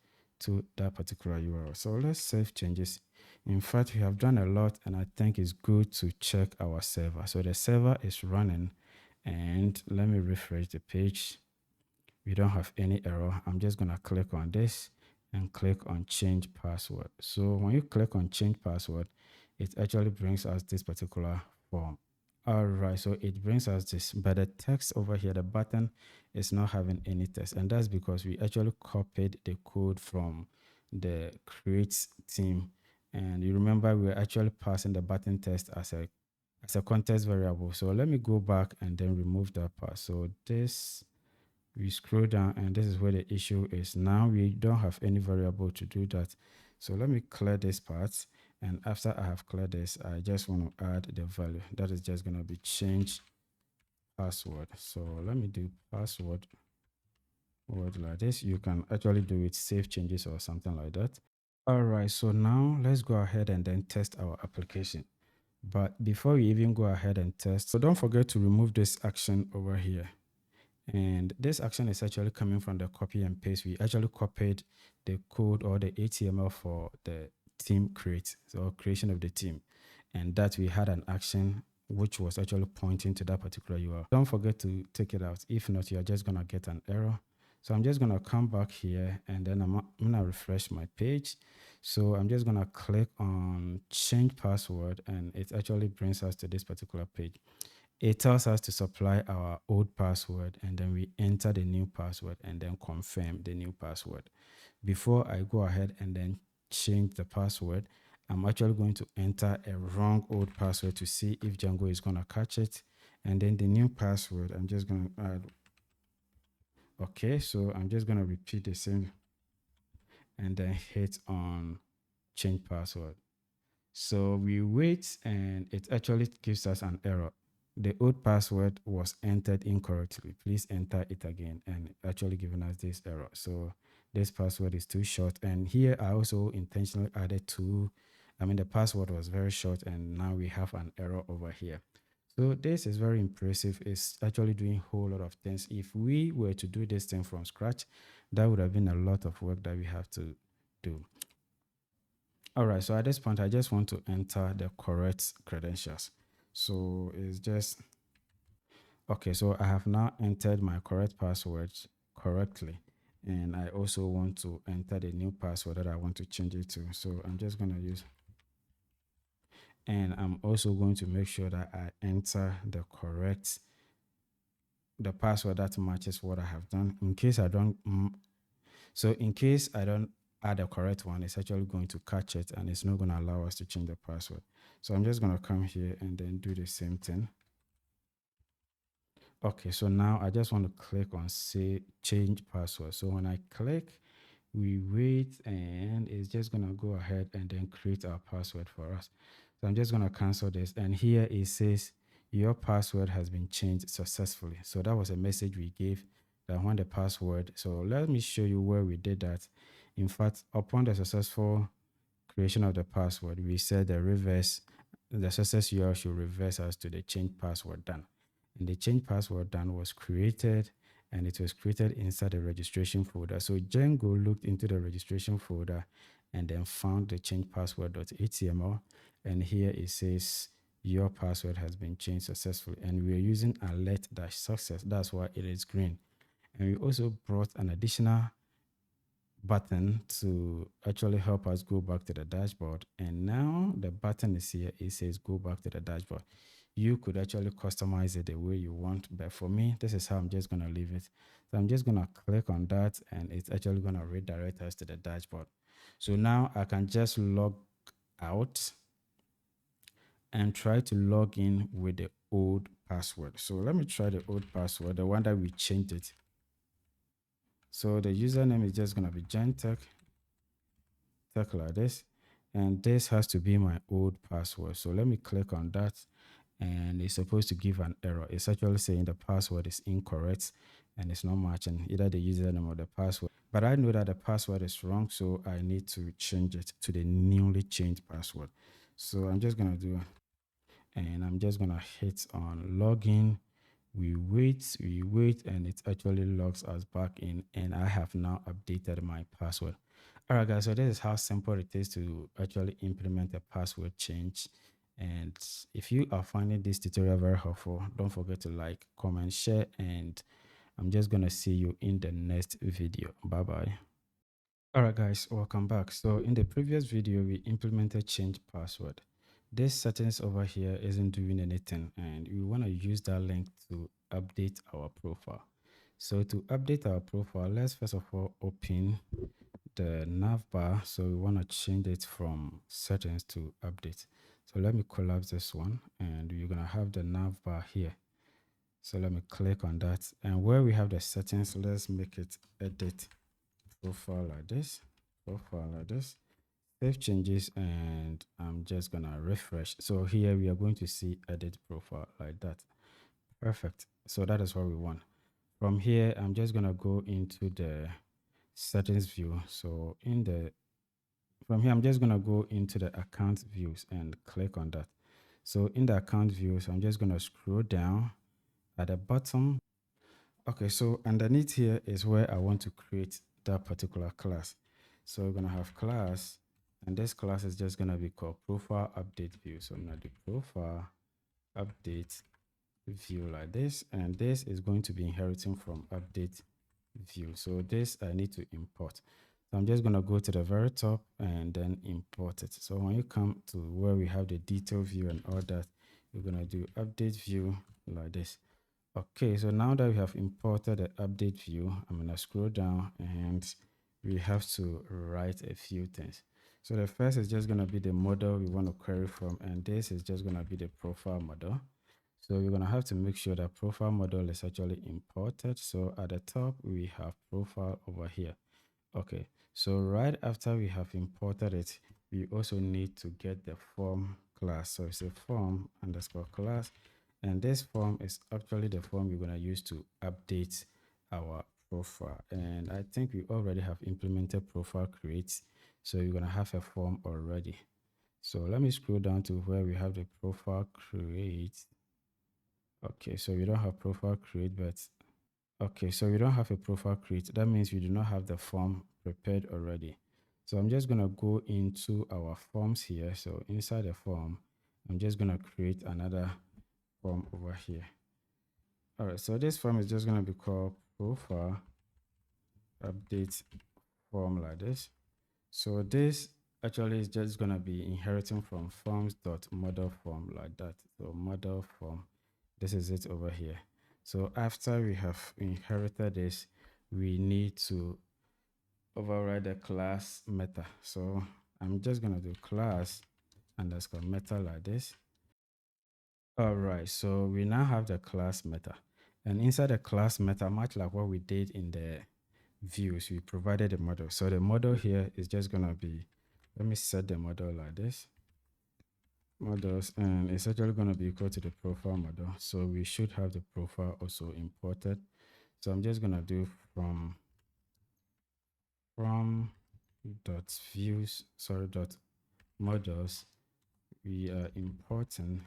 to that particular URL. So let's save changes. In fact, we have done a lot, and I think it's good to check our server. So the server is running, and let me refresh the page. We don't have any error. I'm just going to click on this and click on change password. So when you click on change password, it actually brings us this particular form. All right, so it brings us this, but the text over here, the button, is not having any text, and that's because we actually copied the code from the create team. And you remember we were actually passing the button text as a context variable. So let me go back and then remove that part. So this, we scroll down, and this is where the issue is. Now we don't have any variable to do that. So let me clear this part, and after I have cleared this, I just want to add the value that is just going to be change password. So let me do password word like this. You can actually do it, save changes or something like that. All right, so now let's go ahead and then test our application. But before we even go ahead and test, so don't forget to remove this action over here. And this action is actually coming from the copy and paste. We actually copied the code or the HTML for the team create, so creation of the team. And that we had an action which was actually pointing to that particular URL. Don't forget to take it out. If not, you're just going to get an error. So I'm just going to come back here and then I'm going to refresh my page. So I'm just going to click on change password and it actually brings us to this particular page. It tells us to supply our old password and then we enter the new password and then confirm the new password. Before I go ahead and then change the password, I'm actually going to enter a wrong old password to see if Django is going to catch it. And then the new password, I'm just going to add. Okay, so I'm just going to repeat the same and then hit on change password. So we wait and it actually gives us an error. The old password was entered incorrectly. Please enter it again, and actually giving us this error. So this password is too short. And here I also intentionally added the password was very short and now we have an error over here. So this is very impressive. It's actually doing a whole lot of things. If we were to do this thing from scratch, that would have been a lot of work that we have to do. All right, so at this point, I just want to enter the correct credentials. So it's just, okay, so I have now entered my correct password correctly. And I also want to enter the new password that I want to change it to. So I'm just going to use, and I'm also going to make sure that I enter the password that matches what I have done. In case I don't, in case I don't add the correct one, it's actually going to catch it and it's not going to allow us to change the password. So I'm just going to come here and then do the same thing. Okay, so now I just want to click on say change password. So when I click, we wait and it's just going to go ahead and then create our password for us. So I'm just going to cancel this. And here it says your password has been changed successfully. So that was a message we gave that when the password. So let me show you where we did that. In fact, upon the successful creation of the password, we said the success URL should reverse us to the change password done. And the change password done was created and it was created inside the registration folder. So Django looked into the registration folder and then found the change password.html. And here it says your password has been changed successfully. And we're using alert-success. That's why it is green. And we also brought an additional button to actually help us go back to the dashboard. And now the button is here. It says go back to the dashboard. You could actually customize it the way you want, but for me, this is how I'm just going to leave it. So I'm just going to click on that and it's actually going to redirect us to the dashboard. So now I can just log out and try to log in with the old password. So let me try the old password, the one that we changed it. So the username is just going to be Gentech like this, and this has to be my old password. So let me click on that and it's supposed to give an error. It's actually saying the password is incorrect and it's not matching either the username or the password. But I know that the password is wrong, so I need to change it to the newly changed password. So I'm just gonna do, and I'm just gonna hit on login. We wait, and it actually logs us back in, and I have now updated my password. All right, guys, so this is how simple it is to actually implement a password change. And if you are finding this tutorial very helpful, don't forget to like, comment, share, and I'm just going to see you in the next video. Bye-bye. All right, guys, welcome back. So in the previous video, we implemented change password. This settings over here isn't doing anything, and we want to use that link to update our profile. So to update our profile, let's first of all open the navbar. So we want to change it from settings to update. So let me collapse this one and you're going to have the navbar here. So let me click on that, and where we have the settings, let's make it edit profile like this, save changes, and I'm just going to refresh. So here we are going to see edit profile like that. Perfect. So that is what we want. From here, I'm just going to go into the settings view. So from here, I'm just going to go into the account views and click on that. So in the account views, I'm just going to scroll down at the bottom. Okay, so underneath here is where I want to create that particular class. So we're gonna have class, and this class is just gonna be called profile update view. So I'm gonna do profile update view like this, and this is going to be inheriting from update view. So this I need to import. So I'm just gonna go to the very top and then import it. So when you come to where we have the detail view and all that, you're gonna do update view like this. Okay, so now that we have imported the update view, I'm gonna scroll down and we have to write a few things. So the first is just gonna be the model we want to query from, and this is just gonna be the profile model. So you're gonna have to make sure that profile model is actually imported. So at the top, we have profile over here. Okay, so right after we have imported it, we also need to get the form class. So it's a form underscore class, and this form is actually the form we're gonna use to update our profile. And I think we already have implemented profile create, so you're gonna have a form already. So let me scroll down to where we have the profile create. Okay, so we don't have profile create, but okay, so we don't have a profile create. That means we do not have the form prepared already. So I'm just gonna go into our forms here. So inside the form, I'm just gonna create another form over here. All right, so this form is just gonna be called profile update form like this. So this actually is just gonna be inheriting from forms.model form like that. So model form, this is it over here. So after we have inherited this, we need to override the class meta. So I'm just gonna do class underscore meta like this. All right, so we now have the class meta, and inside the class meta, much like what we did in the views, we provided a model. So the model here is just gonna be, let me set the model like this, models, and it's actually gonna be equal to the profile model. So we should have the profile also imported. So I'm just gonna do from dot views, sorry, dot models. We are importing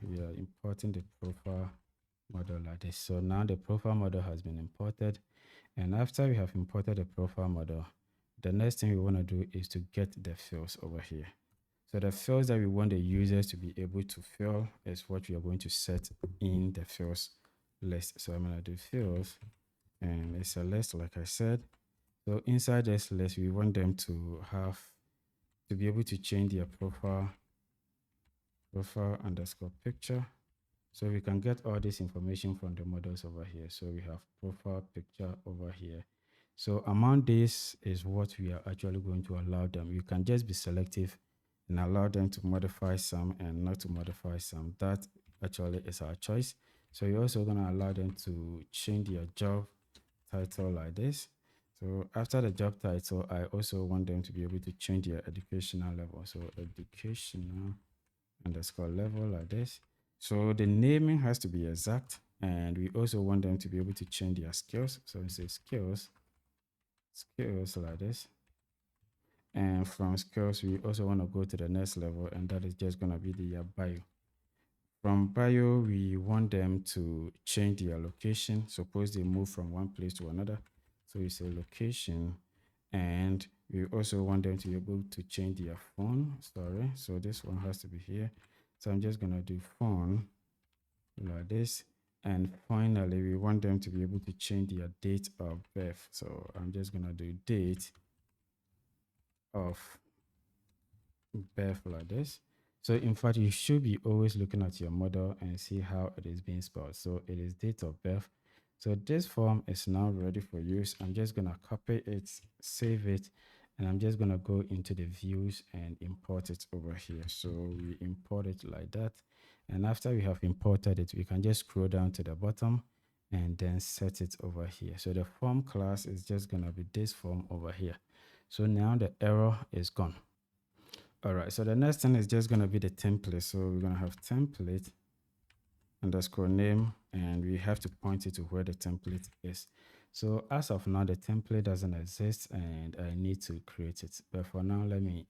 the profile model like this. So now the profile model has been imported, and after we have imported the profile model, the next thing we want to do is to get the fields over here. So the fields that we want the users to be able to fill is what we are going to set in the fields list. So I'm going to do fields, and it's a list like I said. So inside this list, we want them to be able to change their profile underscore picture. So we can get all this information from the models over here. So we have profile picture over here. So among this is what we are actually going to allow them. You can just be selective and allow them to modify some and not to modify some. That actually is our choice. So you're also going to allow them to change your job title like this. So after the job title, I also want them to be able to change their educational level. So educational underscore level like this. So the naming has to be exact, and we also want them to be able to change their skills. So we say skills like this. And from skills, we also want to go to the next level, and that is just going to be the bio. From bio, we want them to change their location. Suppose they move from one place to another. So we say location, and we also want them to be able to change their phone. Sorry, so this one has to be here. So I'm just going to do phone like this. And finally, we want them to be able to change their date of birth. So I'm just going to do date of birth like this. So in fact, you should be always looking at your model and see how it is being spelled. So it is date of birth. So this form is now ready for use. I'm just going to copy it, save it, and I'm just going to go into the views and import it over here. So we import it like that. And after we have imported it, we can just scroll down to the bottom and then set it over here. So the form class is just going to be this form over here. So now the error is gone. All right, so the next thing is just going to be the template. So we're going to have template underscore name, and we have to point it to where the template is. So as of now, the template doesn't exist and I need to create it. But for now, let me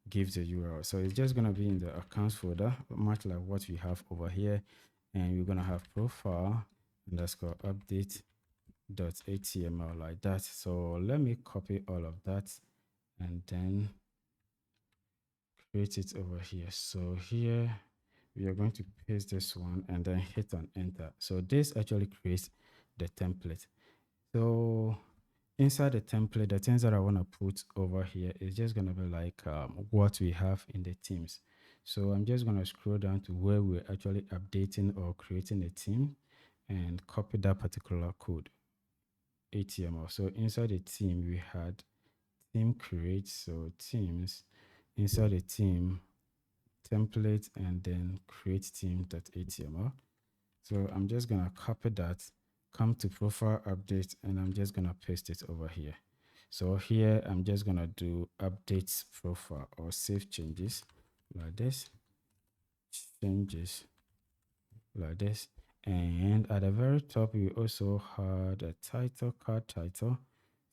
give the URL. So it's just going to be in the accounts folder, much like what we have over here. And we're going to have profile underscore update .html like that. So let me copy all of that and then create it over here. So here we are going to paste this one and then hit on enter. So this actually creates the template. So inside the template, the things that I want to put over here is just going to be like what we have in the teams. So I'm just going to scroll down to where we're actually updating or creating a team and copy that particular code, HTML. So inside the team, we had team create. So teams, inside the team, template, and then create team.html. So I'm just going to copy that, come to profile update, and I'm just going to paste it over here. So here I'm just going to do updates profile or save changes like this, changes like this. And at the very top, we also had a title, card title.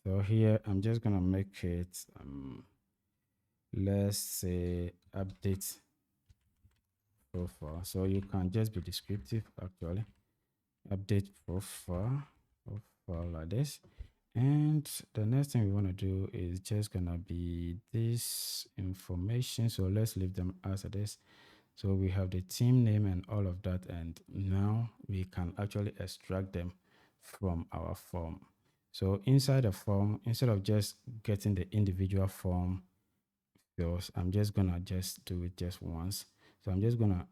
So here I'm just going to make it, let's say update profile. So you can just be descriptive actually. Update profile like this. And the next thing we want to do is just gonna be this information. So let's leave them as it is. So we have the team name and all of that, and now we can actually extract them from our form. So inside the form, instead of just getting the individual form fields, I'm just gonna just do it just once. So I'm just gonna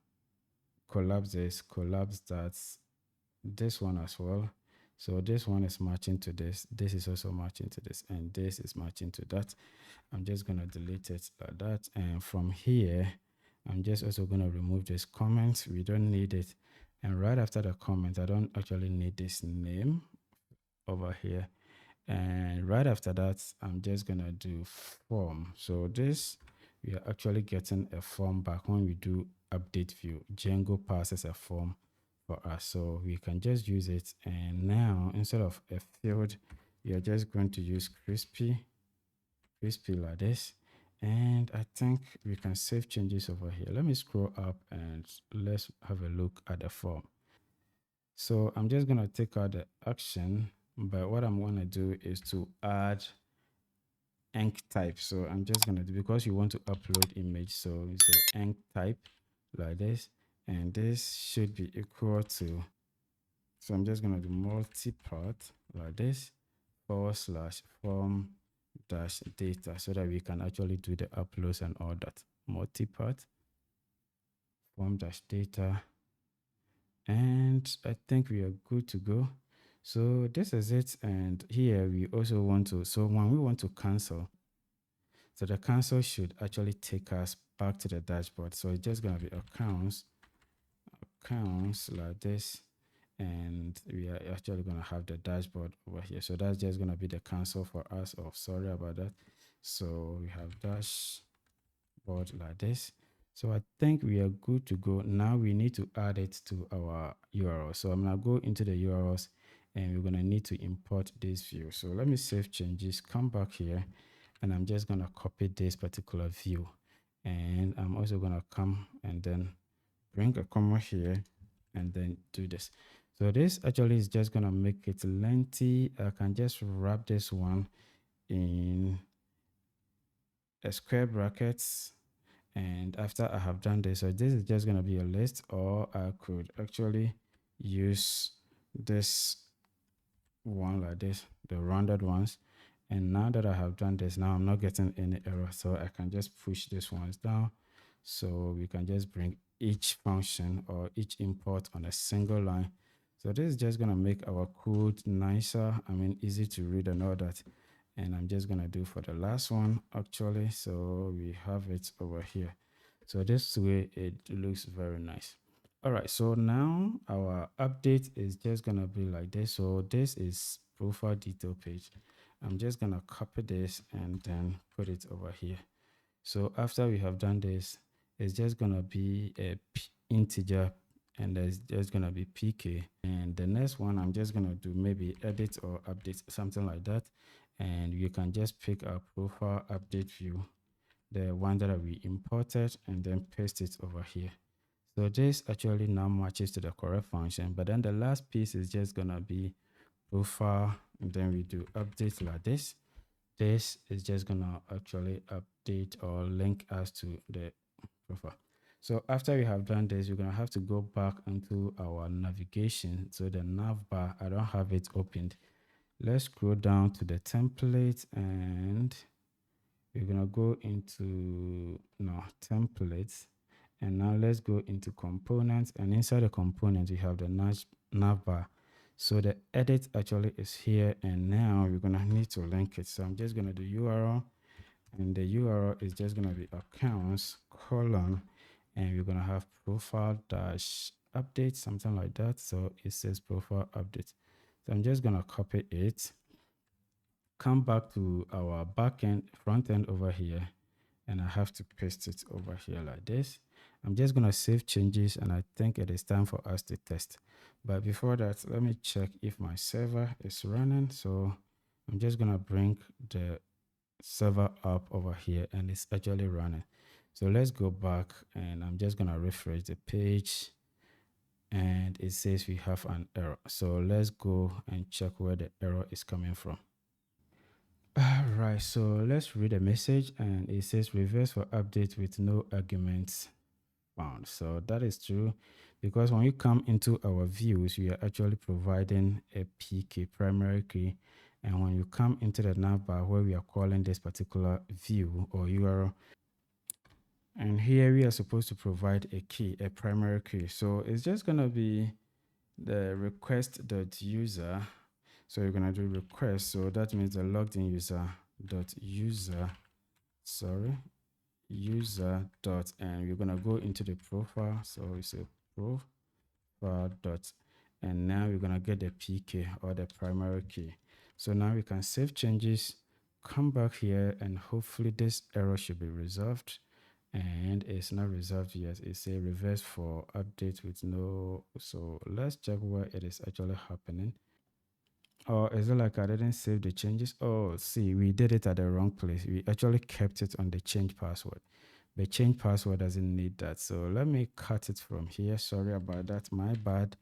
collapse that, this one as well. So this one is matching to this is also matching to this, and this is matching to that. I'm just going to delete it like that, and from here I'm just also going to remove this comment. We don't need it. And right after the comment, I don't actually need this name over here. And right after that, I'm just going to do form. So this, we are actually getting a form back when we do update view. Django passes a form for us, so we can just use it. And now instead of a field, we are just going to use crispy like this. And I think we can save changes over here. Let me scroll up and let's have a look at the form. So I'm just going to take out the action, but what I'm going to do is to add enc type. So I'm just going to do, because you want to upload image, so enc type like this, and this should be equal to, so I'm just going to do multi-part like this, /form dash data, so that we can actually do the uploads and all that. Multi-part form dash data, and I think we are good to go. So this is it. And here we also want to, so when we want to cancel, so the cancel should actually take us back to the dashboard. So it's just going to be accounts like this, and we are actually going to have the dashboard over here. So that's just going to be the cancel for us. Oh, sorry about that. So we have dashboard like this. So I think we are good to go. Now we need to add it to our URL. So I'm going to go into the URLs, and we're going to need to import this view. So let me save changes, come back here, and I'm just going to copy this particular view. And I'm also going to come and then bring a comma here and then do this. So this actually is just going to make it lengthy. I can just wrap this one in a square brackets. And after I have done this, so this is just going to be a list, or I could actually use this one like this, the rounded ones. And now that I have done this, now I'm not getting any error, so I can just push this ones down. So we can just bring each function or each import on a single line. So this is just going to make our code nicer, I mean easy to read and all that. And I'm just going to do for the last one actually. So we have it over here. So this way it looks very nice. All right, so now our update is just going to be like this. So this is profile detail page. I'm just going to copy this and then put it over here. So after we have done this, it's just going to be a integer, and there's just going to be pk. And the next one, I'm just going to do maybe edit or update, something like that. And you can just pick our profile update view, the one that we imported, and then paste it over here. So this actually now matches to the correct function. But then the last piece is just going to be profile, and then we do update like this. This is just gonna actually update or link us to the profile. So after we have done this, we're gonna have to go back into our navigation. So the nav bar, I don't have it opened. Let's scroll down to the template, and we're gonna go into templates, and now let's go into components, and inside the components we have the nav bar. So the edit actually is here, and now we're gonna need to link it. So I'm just gonna do URL, and the URL is just gonna be accounts : and we're gonna have profile dash update, something like that. So it says profile update. So I'm just gonna copy it, come back to our backend front end over here, and I have to paste it over here like this. I'm just gonna save changes, and I think it is time for us to test. But before that, let me check if my server is running. So I'm just gonna bring the server up over here, and it's actually running. So let's go back, and I'm just gonna refresh the page, and it says we have an error. So let's go and check where the error is coming from. All right, so let's read a message, and it says reverse for update with no arguments found. So that is true, because when you come into our views, we are actually providing a PK, primary key. And when you come into the navbar where we are calling this particular view or URL, and here we are supposed to provide a key, a primary key. So it's just going to be the request.user. So you're going to do request. So that means the logged in user user dot, and we're going to go into the profile. So we say profile dot, and now we're going to get the PK or the primary key. So now we can save changes, come back here, and hopefully this error should be resolved. And it's not resolved yet. It's a reverse for update with no. So let's check where it is actually happening. Or is it like I didn't save the changes? Oh, see, we did it at the wrong place. We actually kept it on the change password. The change password doesn't need that. So let me cut it from here. Sorry about that, my bad.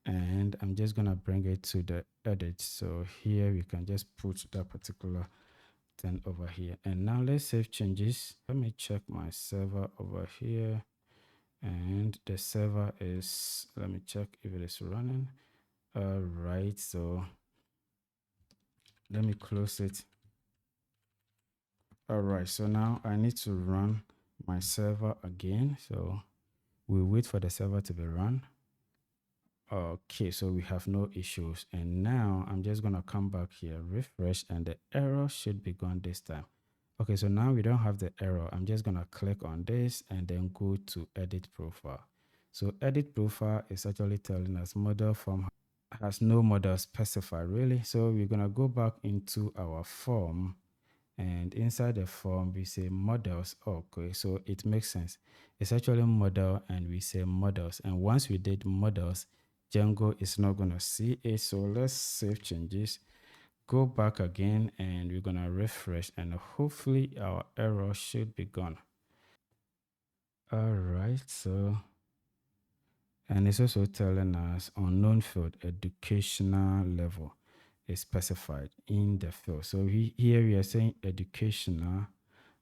And I'm just gonna bring it to the edit. So here we can just put that particular thing over here. And now let's save changes. Let me check my server over here. And the server is, let me check if it is running. All right, so let me close it. All right, so now I need to run my server again. So we'll wait for the server to be run. Okay, so we have no issues. And now I'm just gonna come back here, refresh, and the error should be gone this time. Okay, so now we don't have the error. I'm just gonna click on this and then go to edit profile. So edit profile is actually telling us model form has no model specified really. So we're gonna go back into our form, and inside the form we say models. Okay, so it makes sense. It's actually model, and we say models, and once we did models, Django is not gonna see it. So let's save changes, go back again, and we're gonna refresh, and hopefully our error should be gone. All right, so, and it's also telling us unknown field educational level is specified in the field. So here we are saying educational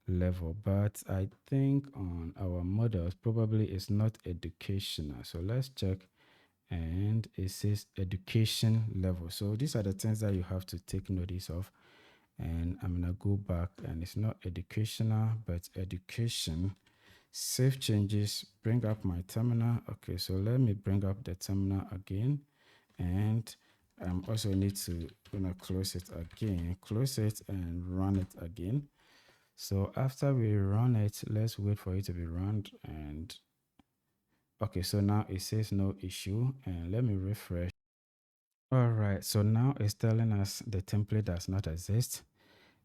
level, but I think on our models probably it's not educational. So let's check, and it says education level. So these are the things that you have to take notice of. And I'm gonna go back, and it's not educational but education. Save changes, bring up my terminal. Okay, so let me bring up the terminal again, and also need to close it again, close it and run it again. So after we run it, let's wait for it to be run. And okay, so now it says no issue, and let me refresh. All right, so now it's telling us the template does not exist.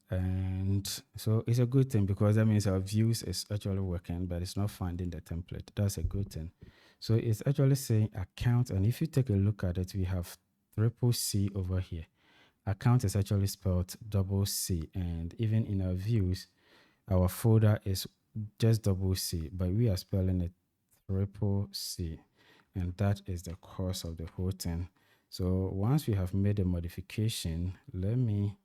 And so it's a good thing, because that means our views is actually working, but it's not finding the template. That's a good thing. So it's actually saying account, and if you take a look at it, we have triple C over here. Account is actually spelled double C, and even in our views, our folder is just double C, but we are spelling it triple C, and that is the cause of the whole thing. So once we have made a modification, let me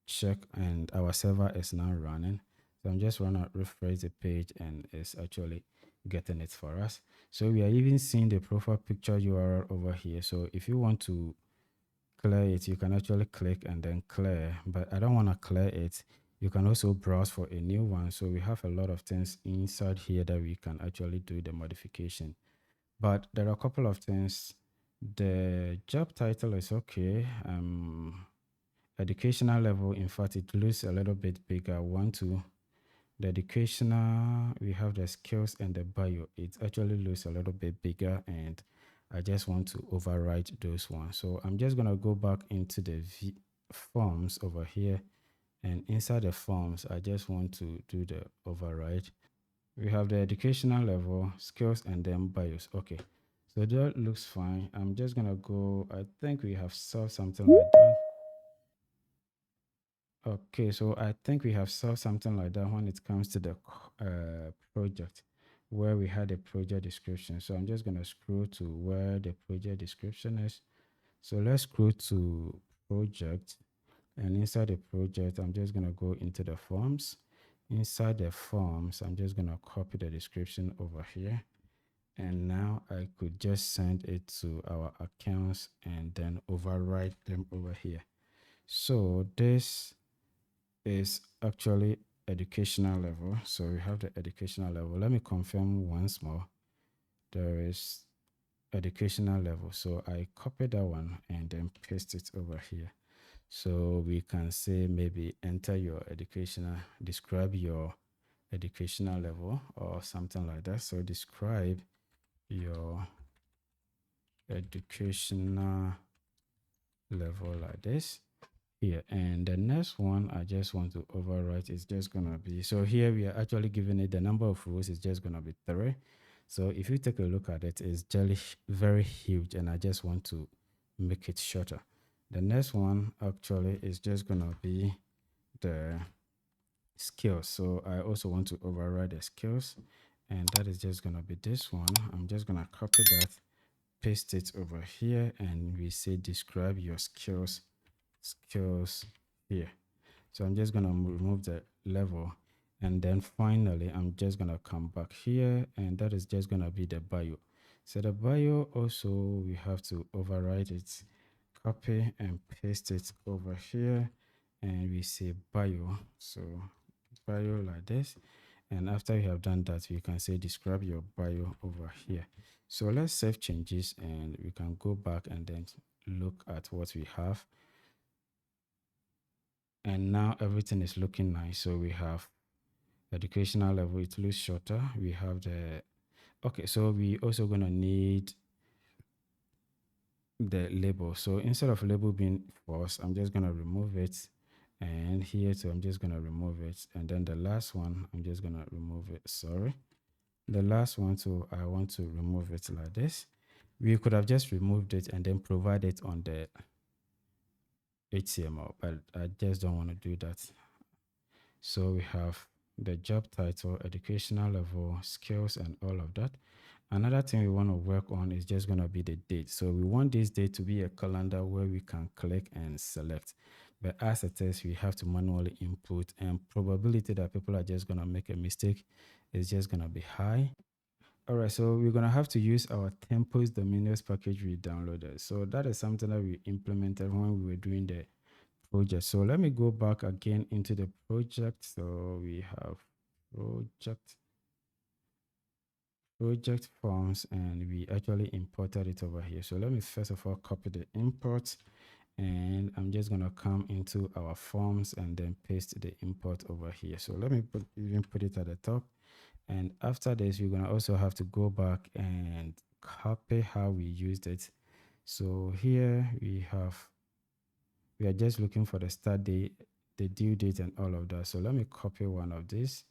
check, and our server is now running. So I'm just want to refresh the page and it's actually getting it for us. So we are even seeing the profile picture URL over here. So if you want to clear it, you can actually click and then clear, but I don't want to clear it. You can also browse for a new one. So we have a lot of things inside here that we can actually do the modification. But there are a couple of things. The job title is okay. Educational level, in fact, it looks a little bit bigger. One, two. The educational, we have the skills and the bio. It actually looks a little bit bigger, and I just want to override those ones. So I'm just going to go back into the forms over here, and inside the forms, I just want to do the override. We have the educational level, skills, and then bios. Okay, so that looks fine. I'm just going to go, I think we have solved something like that. Okay, so I think we have solved something like that when it comes to the project, where we had a project description. So I'm just going to scroll to where the project description is. So let's scroll to project, and inside the project, I'm just going to go into the forms. Inside the forms, I'm just going to copy the description over here. And now I could just send it to our accounts and then override them over here. So this is actually educational level. So we have the educational level. Let me confirm once more. There is educational level. So I copy that one and then paste it over here. So we can say maybe enter your educational, describe your educational level or something like that. So describe your educational level like this here. And the next one I just want to overwrite is just gonna be, so here we are actually giving it the number of rows is just gonna be 3. So if you take a look at it, it's very huge, and I just want to make it shorter. The next one actually is just gonna be the skills. So I also want to override the skills, and that is just gonna be this one. I'm just gonna copy that, paste it over here, and we say describe your skills here. So I'm just going to remove the level, and then finally I'm just going to come back here, and that is just going to be the bio. So the bio also, we have to override it, copy and paste it over here, and we say bio. So bio like this, and after you have done that, we can say describe your bio over here. So let's save changes, and we can go back and then look at what we have. And now everything is looking nice. So we have educational level, it looks shorter. We have the, okay, so we also gonna need the label. So instead of label being false, I'm just gonna remove it. And here too, I'm just gonna remove it. And then the last one, I'm just gonna remove it. Sorry. The last one too, I want to remove it like this. We could have just removed it and then provide it on the HTML, but I just don't want to do that. So we have the job title, educational level, skills, and all of that. Another thing we want to work on is just going to be the date. So we want this date to be a calendar where we can click and select. But as it is, we have to manually input, and probability that people are just going to make a mistake is just going to be high. All right, so we're going to have to use our Tempos Dominios package we downloaded. So that is something that we implemented when we were doing the project. So let me go back again into the project. So we have project forms, and we actually imported it over here. So let me first of all copy the import, and I'm just going to come into our forms and then paste the import over here. So let me even put it at the top. And after this, we're going to also have to go back and copy how we used it. So here we are just looking for the start date, the due date, and all of that. So let me copy one of these,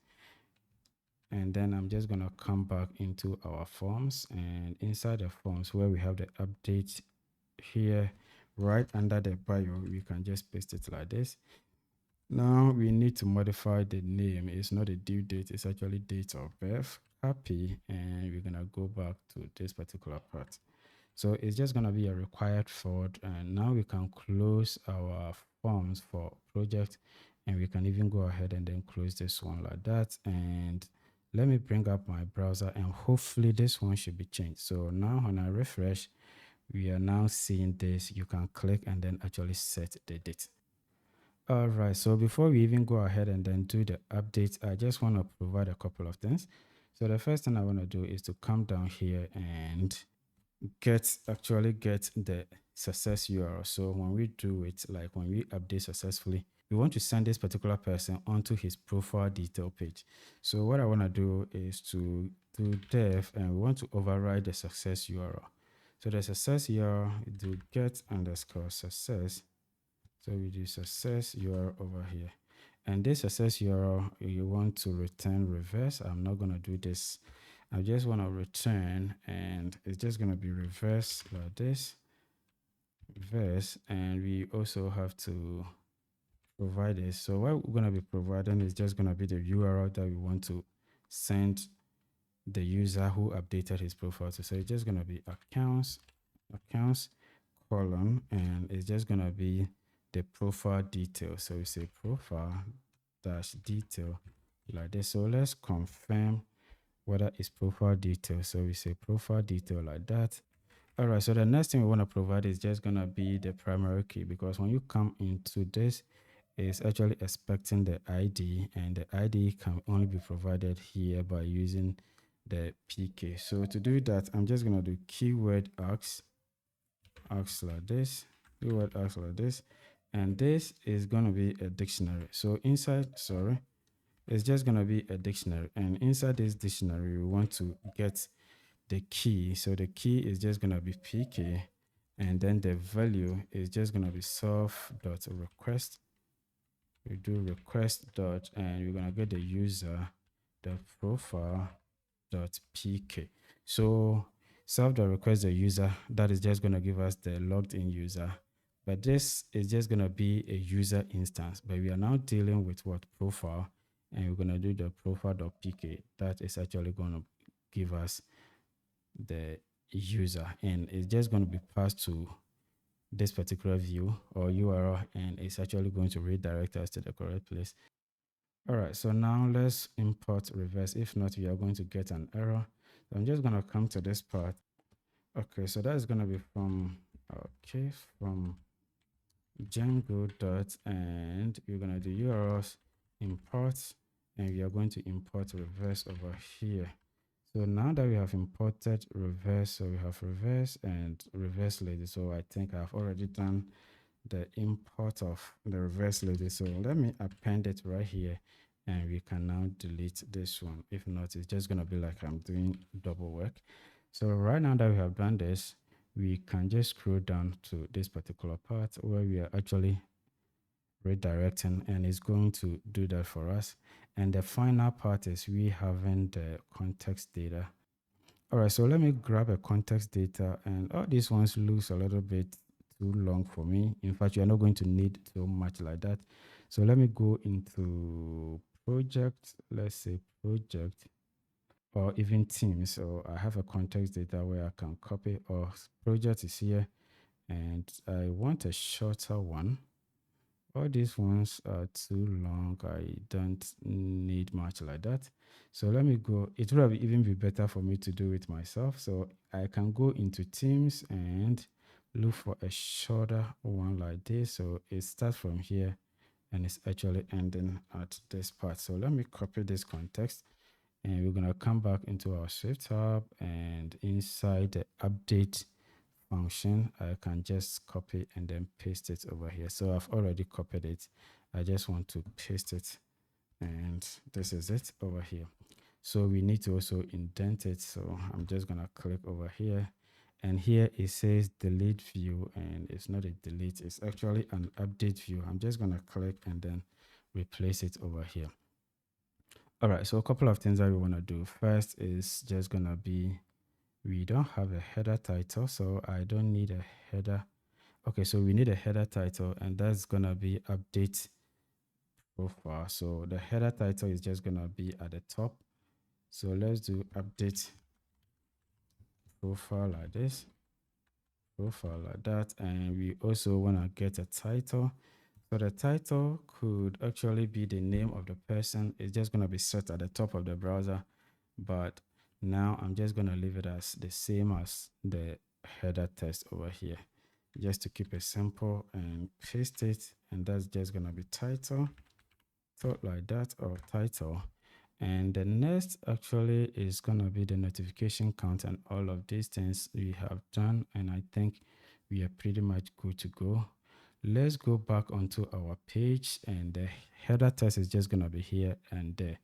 and then I'm just going to come back into our forms, and inside the forms where we have the update here, right under the bio, we can just paste it like this. Now we need to modify the name. It's not a due date, it's actually date of birth. Copy, and we're going to go back to this particular part. So it's just going to be a required fraud. And now we can close our forms for project, and we can even go ahead and then close this one like that. And let me bring up my browser, and hopefully this one should be changed. So now when I refresh, we are now seeing this. You can click and then actually set the date. All right, so before we even go ahead and then do the update, I just want to provide a couple of things. So the first thing I want to do is to come down here and actually get the success URL. So when we do it, like when we update successfully, we want to send this particular person onto his profile detail page. So what I want to do is to do def, and we want to override the success URL. So the success URL, do get underscore success. So we do success URL over here. And this success URL, you want to return reverse. I'm not going to do this. I just want to return, and it's just going to be reverse like this, reverse. And we also have to provide this. So what we're going to be providing is just going to be the URL that we want to send the user who updated his profile to. So it's just going to be accounts column, and it's just going to be the profile detail. So we say profile dash detail like this. So let's confirm whether it's profile detail. So we say profile detail like that. All right, so the next thing we want to provide is just going to be the primary key, because when you come into this, it's actually expecting the ID, and the ID can only be provided here by using the PK. So to do that, I'm just going to do keyword ask like this, keyword ask like this, and this is going to be a dictionary. So inside, it's just going to be a dictionary, and inside this dictionary we want to get the key. So the key is just going to be PK, and then the value is just going to be self.request. We do request dot, and we're going to get the user dot profile dot PK. So self.request the user, that is just going to give us the logged in user, but this is just going to be a user instance. But we are now dealing with what profile, and we're going to do the profile.pk. That is actually going to give us the user, and it's just going to be passed to this particular view or URL, and it's actually going to redirect us to the correct place. All right, so now let's import reverse. If not, we are going to get an error. So I'm just going to come to this part. Okay, so that is going to be from Django dot, and we're going to do URLs import, and we are going to import reverse over here. So now that we have imported reverse, so we have reverse and reverse lady. So I think I've already done the import of the reverse lady. So let me append it right here, and we can now delete this one. If not, it's just going to be like I'm doing double work. So right now that we have done this, we can just scroll down to this particular part where we are actually redirecting, and it's going to do that for us. And the final part is we having the context data. All right, so let me grab a context data, and all these ones looks a little bit too long for me. In fact, you're not going to need so much like that. So let me go into project, let's say project, or even team. So I have a context data where I can copy, or project is here, and I want a shorter one. All these ones are too long. I don't need much like that. So let me go. It would have even be better for me to do it myself. So I can go into Teams and look for a shorter one like this. So it starts from here, and it's actually ending at this part. So let me copy this context, and we're going to come back into our Swift tab, and inside the update function, I can just copy and then paste it over here. So I've already copied it. I just want to paste it, and this is it over here. So we need to also indent it. So I'm just going to click over here, and here it says delete view, and it's not a delete, it's actually an update view. I'm just going to click and then replace it over here. All right, so a couple of things that we want to do. First is just going to be, we don't have a header title, so I don't need a header. Okay, so we need a header title, and that's gonna be update profile. So the header title is just gonna be at the top. So let's do update profile like this. profile like that. And we also want to get a title. So the title could actually be the name of the person. It's just going to be set at the top of the browser. But now I'm just going to leave it as the same as the header text over here, just to keep it simple, and paste it. And that's just going to be title, so like that, or title. And the next actually is going to be the notification count, and all of these things we have done. And I think we are pretty much good to go. Let's go back onto our page, and the header text is just going to be here and there.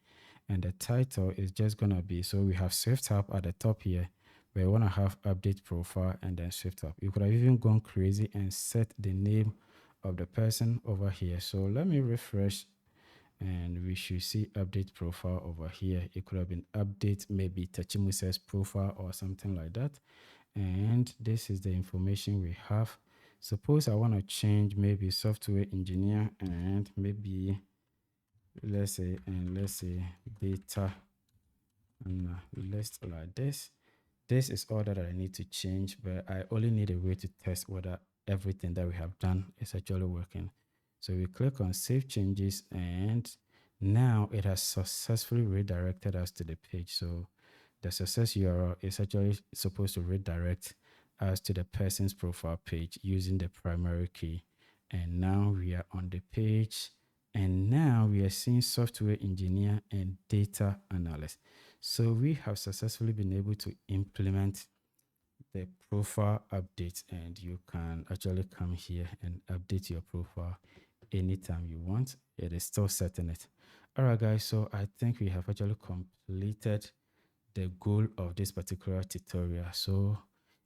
And the title is just going to be, so we have Swift App at the top here. We want to have update profile and then Swift App. You could have even gone crazy and set the name of the person over here. So let me refresh, and we should see update profile over here. It could have been update, maybe Tachimusa's profile or something like that. And this is the information we have. Suppose I want to change maybe software engineer, and maybe let's say data, and list like this. This is all that I need to change, but I only need a way to test whether everything that we have done is actually working. So we click on save changes, and now it has successfully redirected us to the page. So the success URL is actually supposed to redirect us to the person's profile page using the primary key. And now we are on the page, and now we are seeing software engineer and data analyst. So we have successfully been able to implement the profile update, and you can actually come here and update your profile anytime you want. It is still setting it. All right, guys. So I think we have actually completed the goal of this particular tutorial. So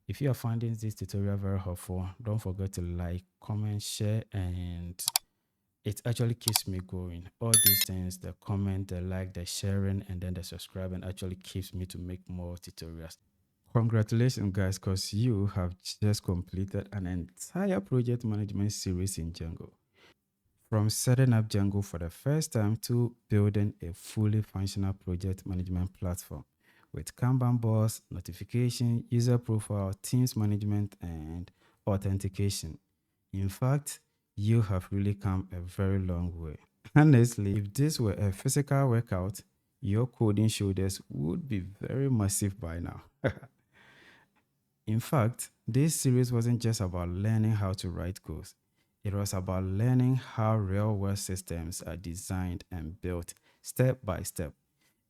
if you are finding this tutorial very helpful, don't forget to like, comment, share, and it actually keeps me going. All these things, the comment, the like, the sharing, and then the subscribing, actually keeps me to make more tutorials. Congratulations, guys, because you have just completed an entire project management series in Django. From setting up Django for the first time to building a fully functional project management platform with Kanban boards, notification, user profile, teams management, and authentication. In fact, you have really come a very long way. Honestly, if this were a physical workout, your coding shoulders would be very massive by now. In fact, this series wasn't just about learning how to write codes. It was about learning how real-world systems are designed and built step by step.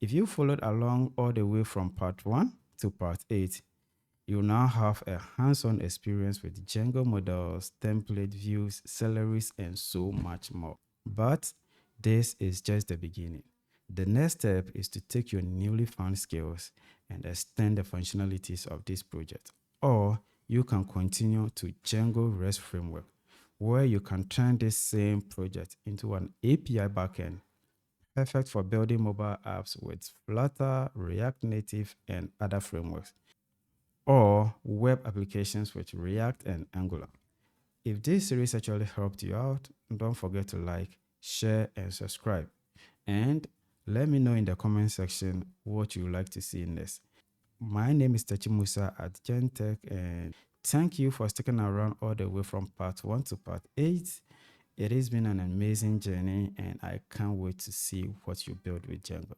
If you followed along all the way from part 1 to part 8, you now have a hands-on experience with Django models, template views, celeries, and so much more. But this is just the beginning. The next step is to take your newly found skills and extend the functionalities of this project. Or you can continue to Django REST framework, where you can turn this same project into an API backend, perfect for building mobile apps with Flutter, React Native, and other frameworks, or web applications with React and Angular. If this series actually helped you out, don't forget to like, share, and subscribe. And let me know in the comment section what you would like to see next. My name is Tachimusa at Gentech, and thank you for sticking around all the way from part 1 to part 8. It has been an amazing journey, and I can't wait to see what you build with Django.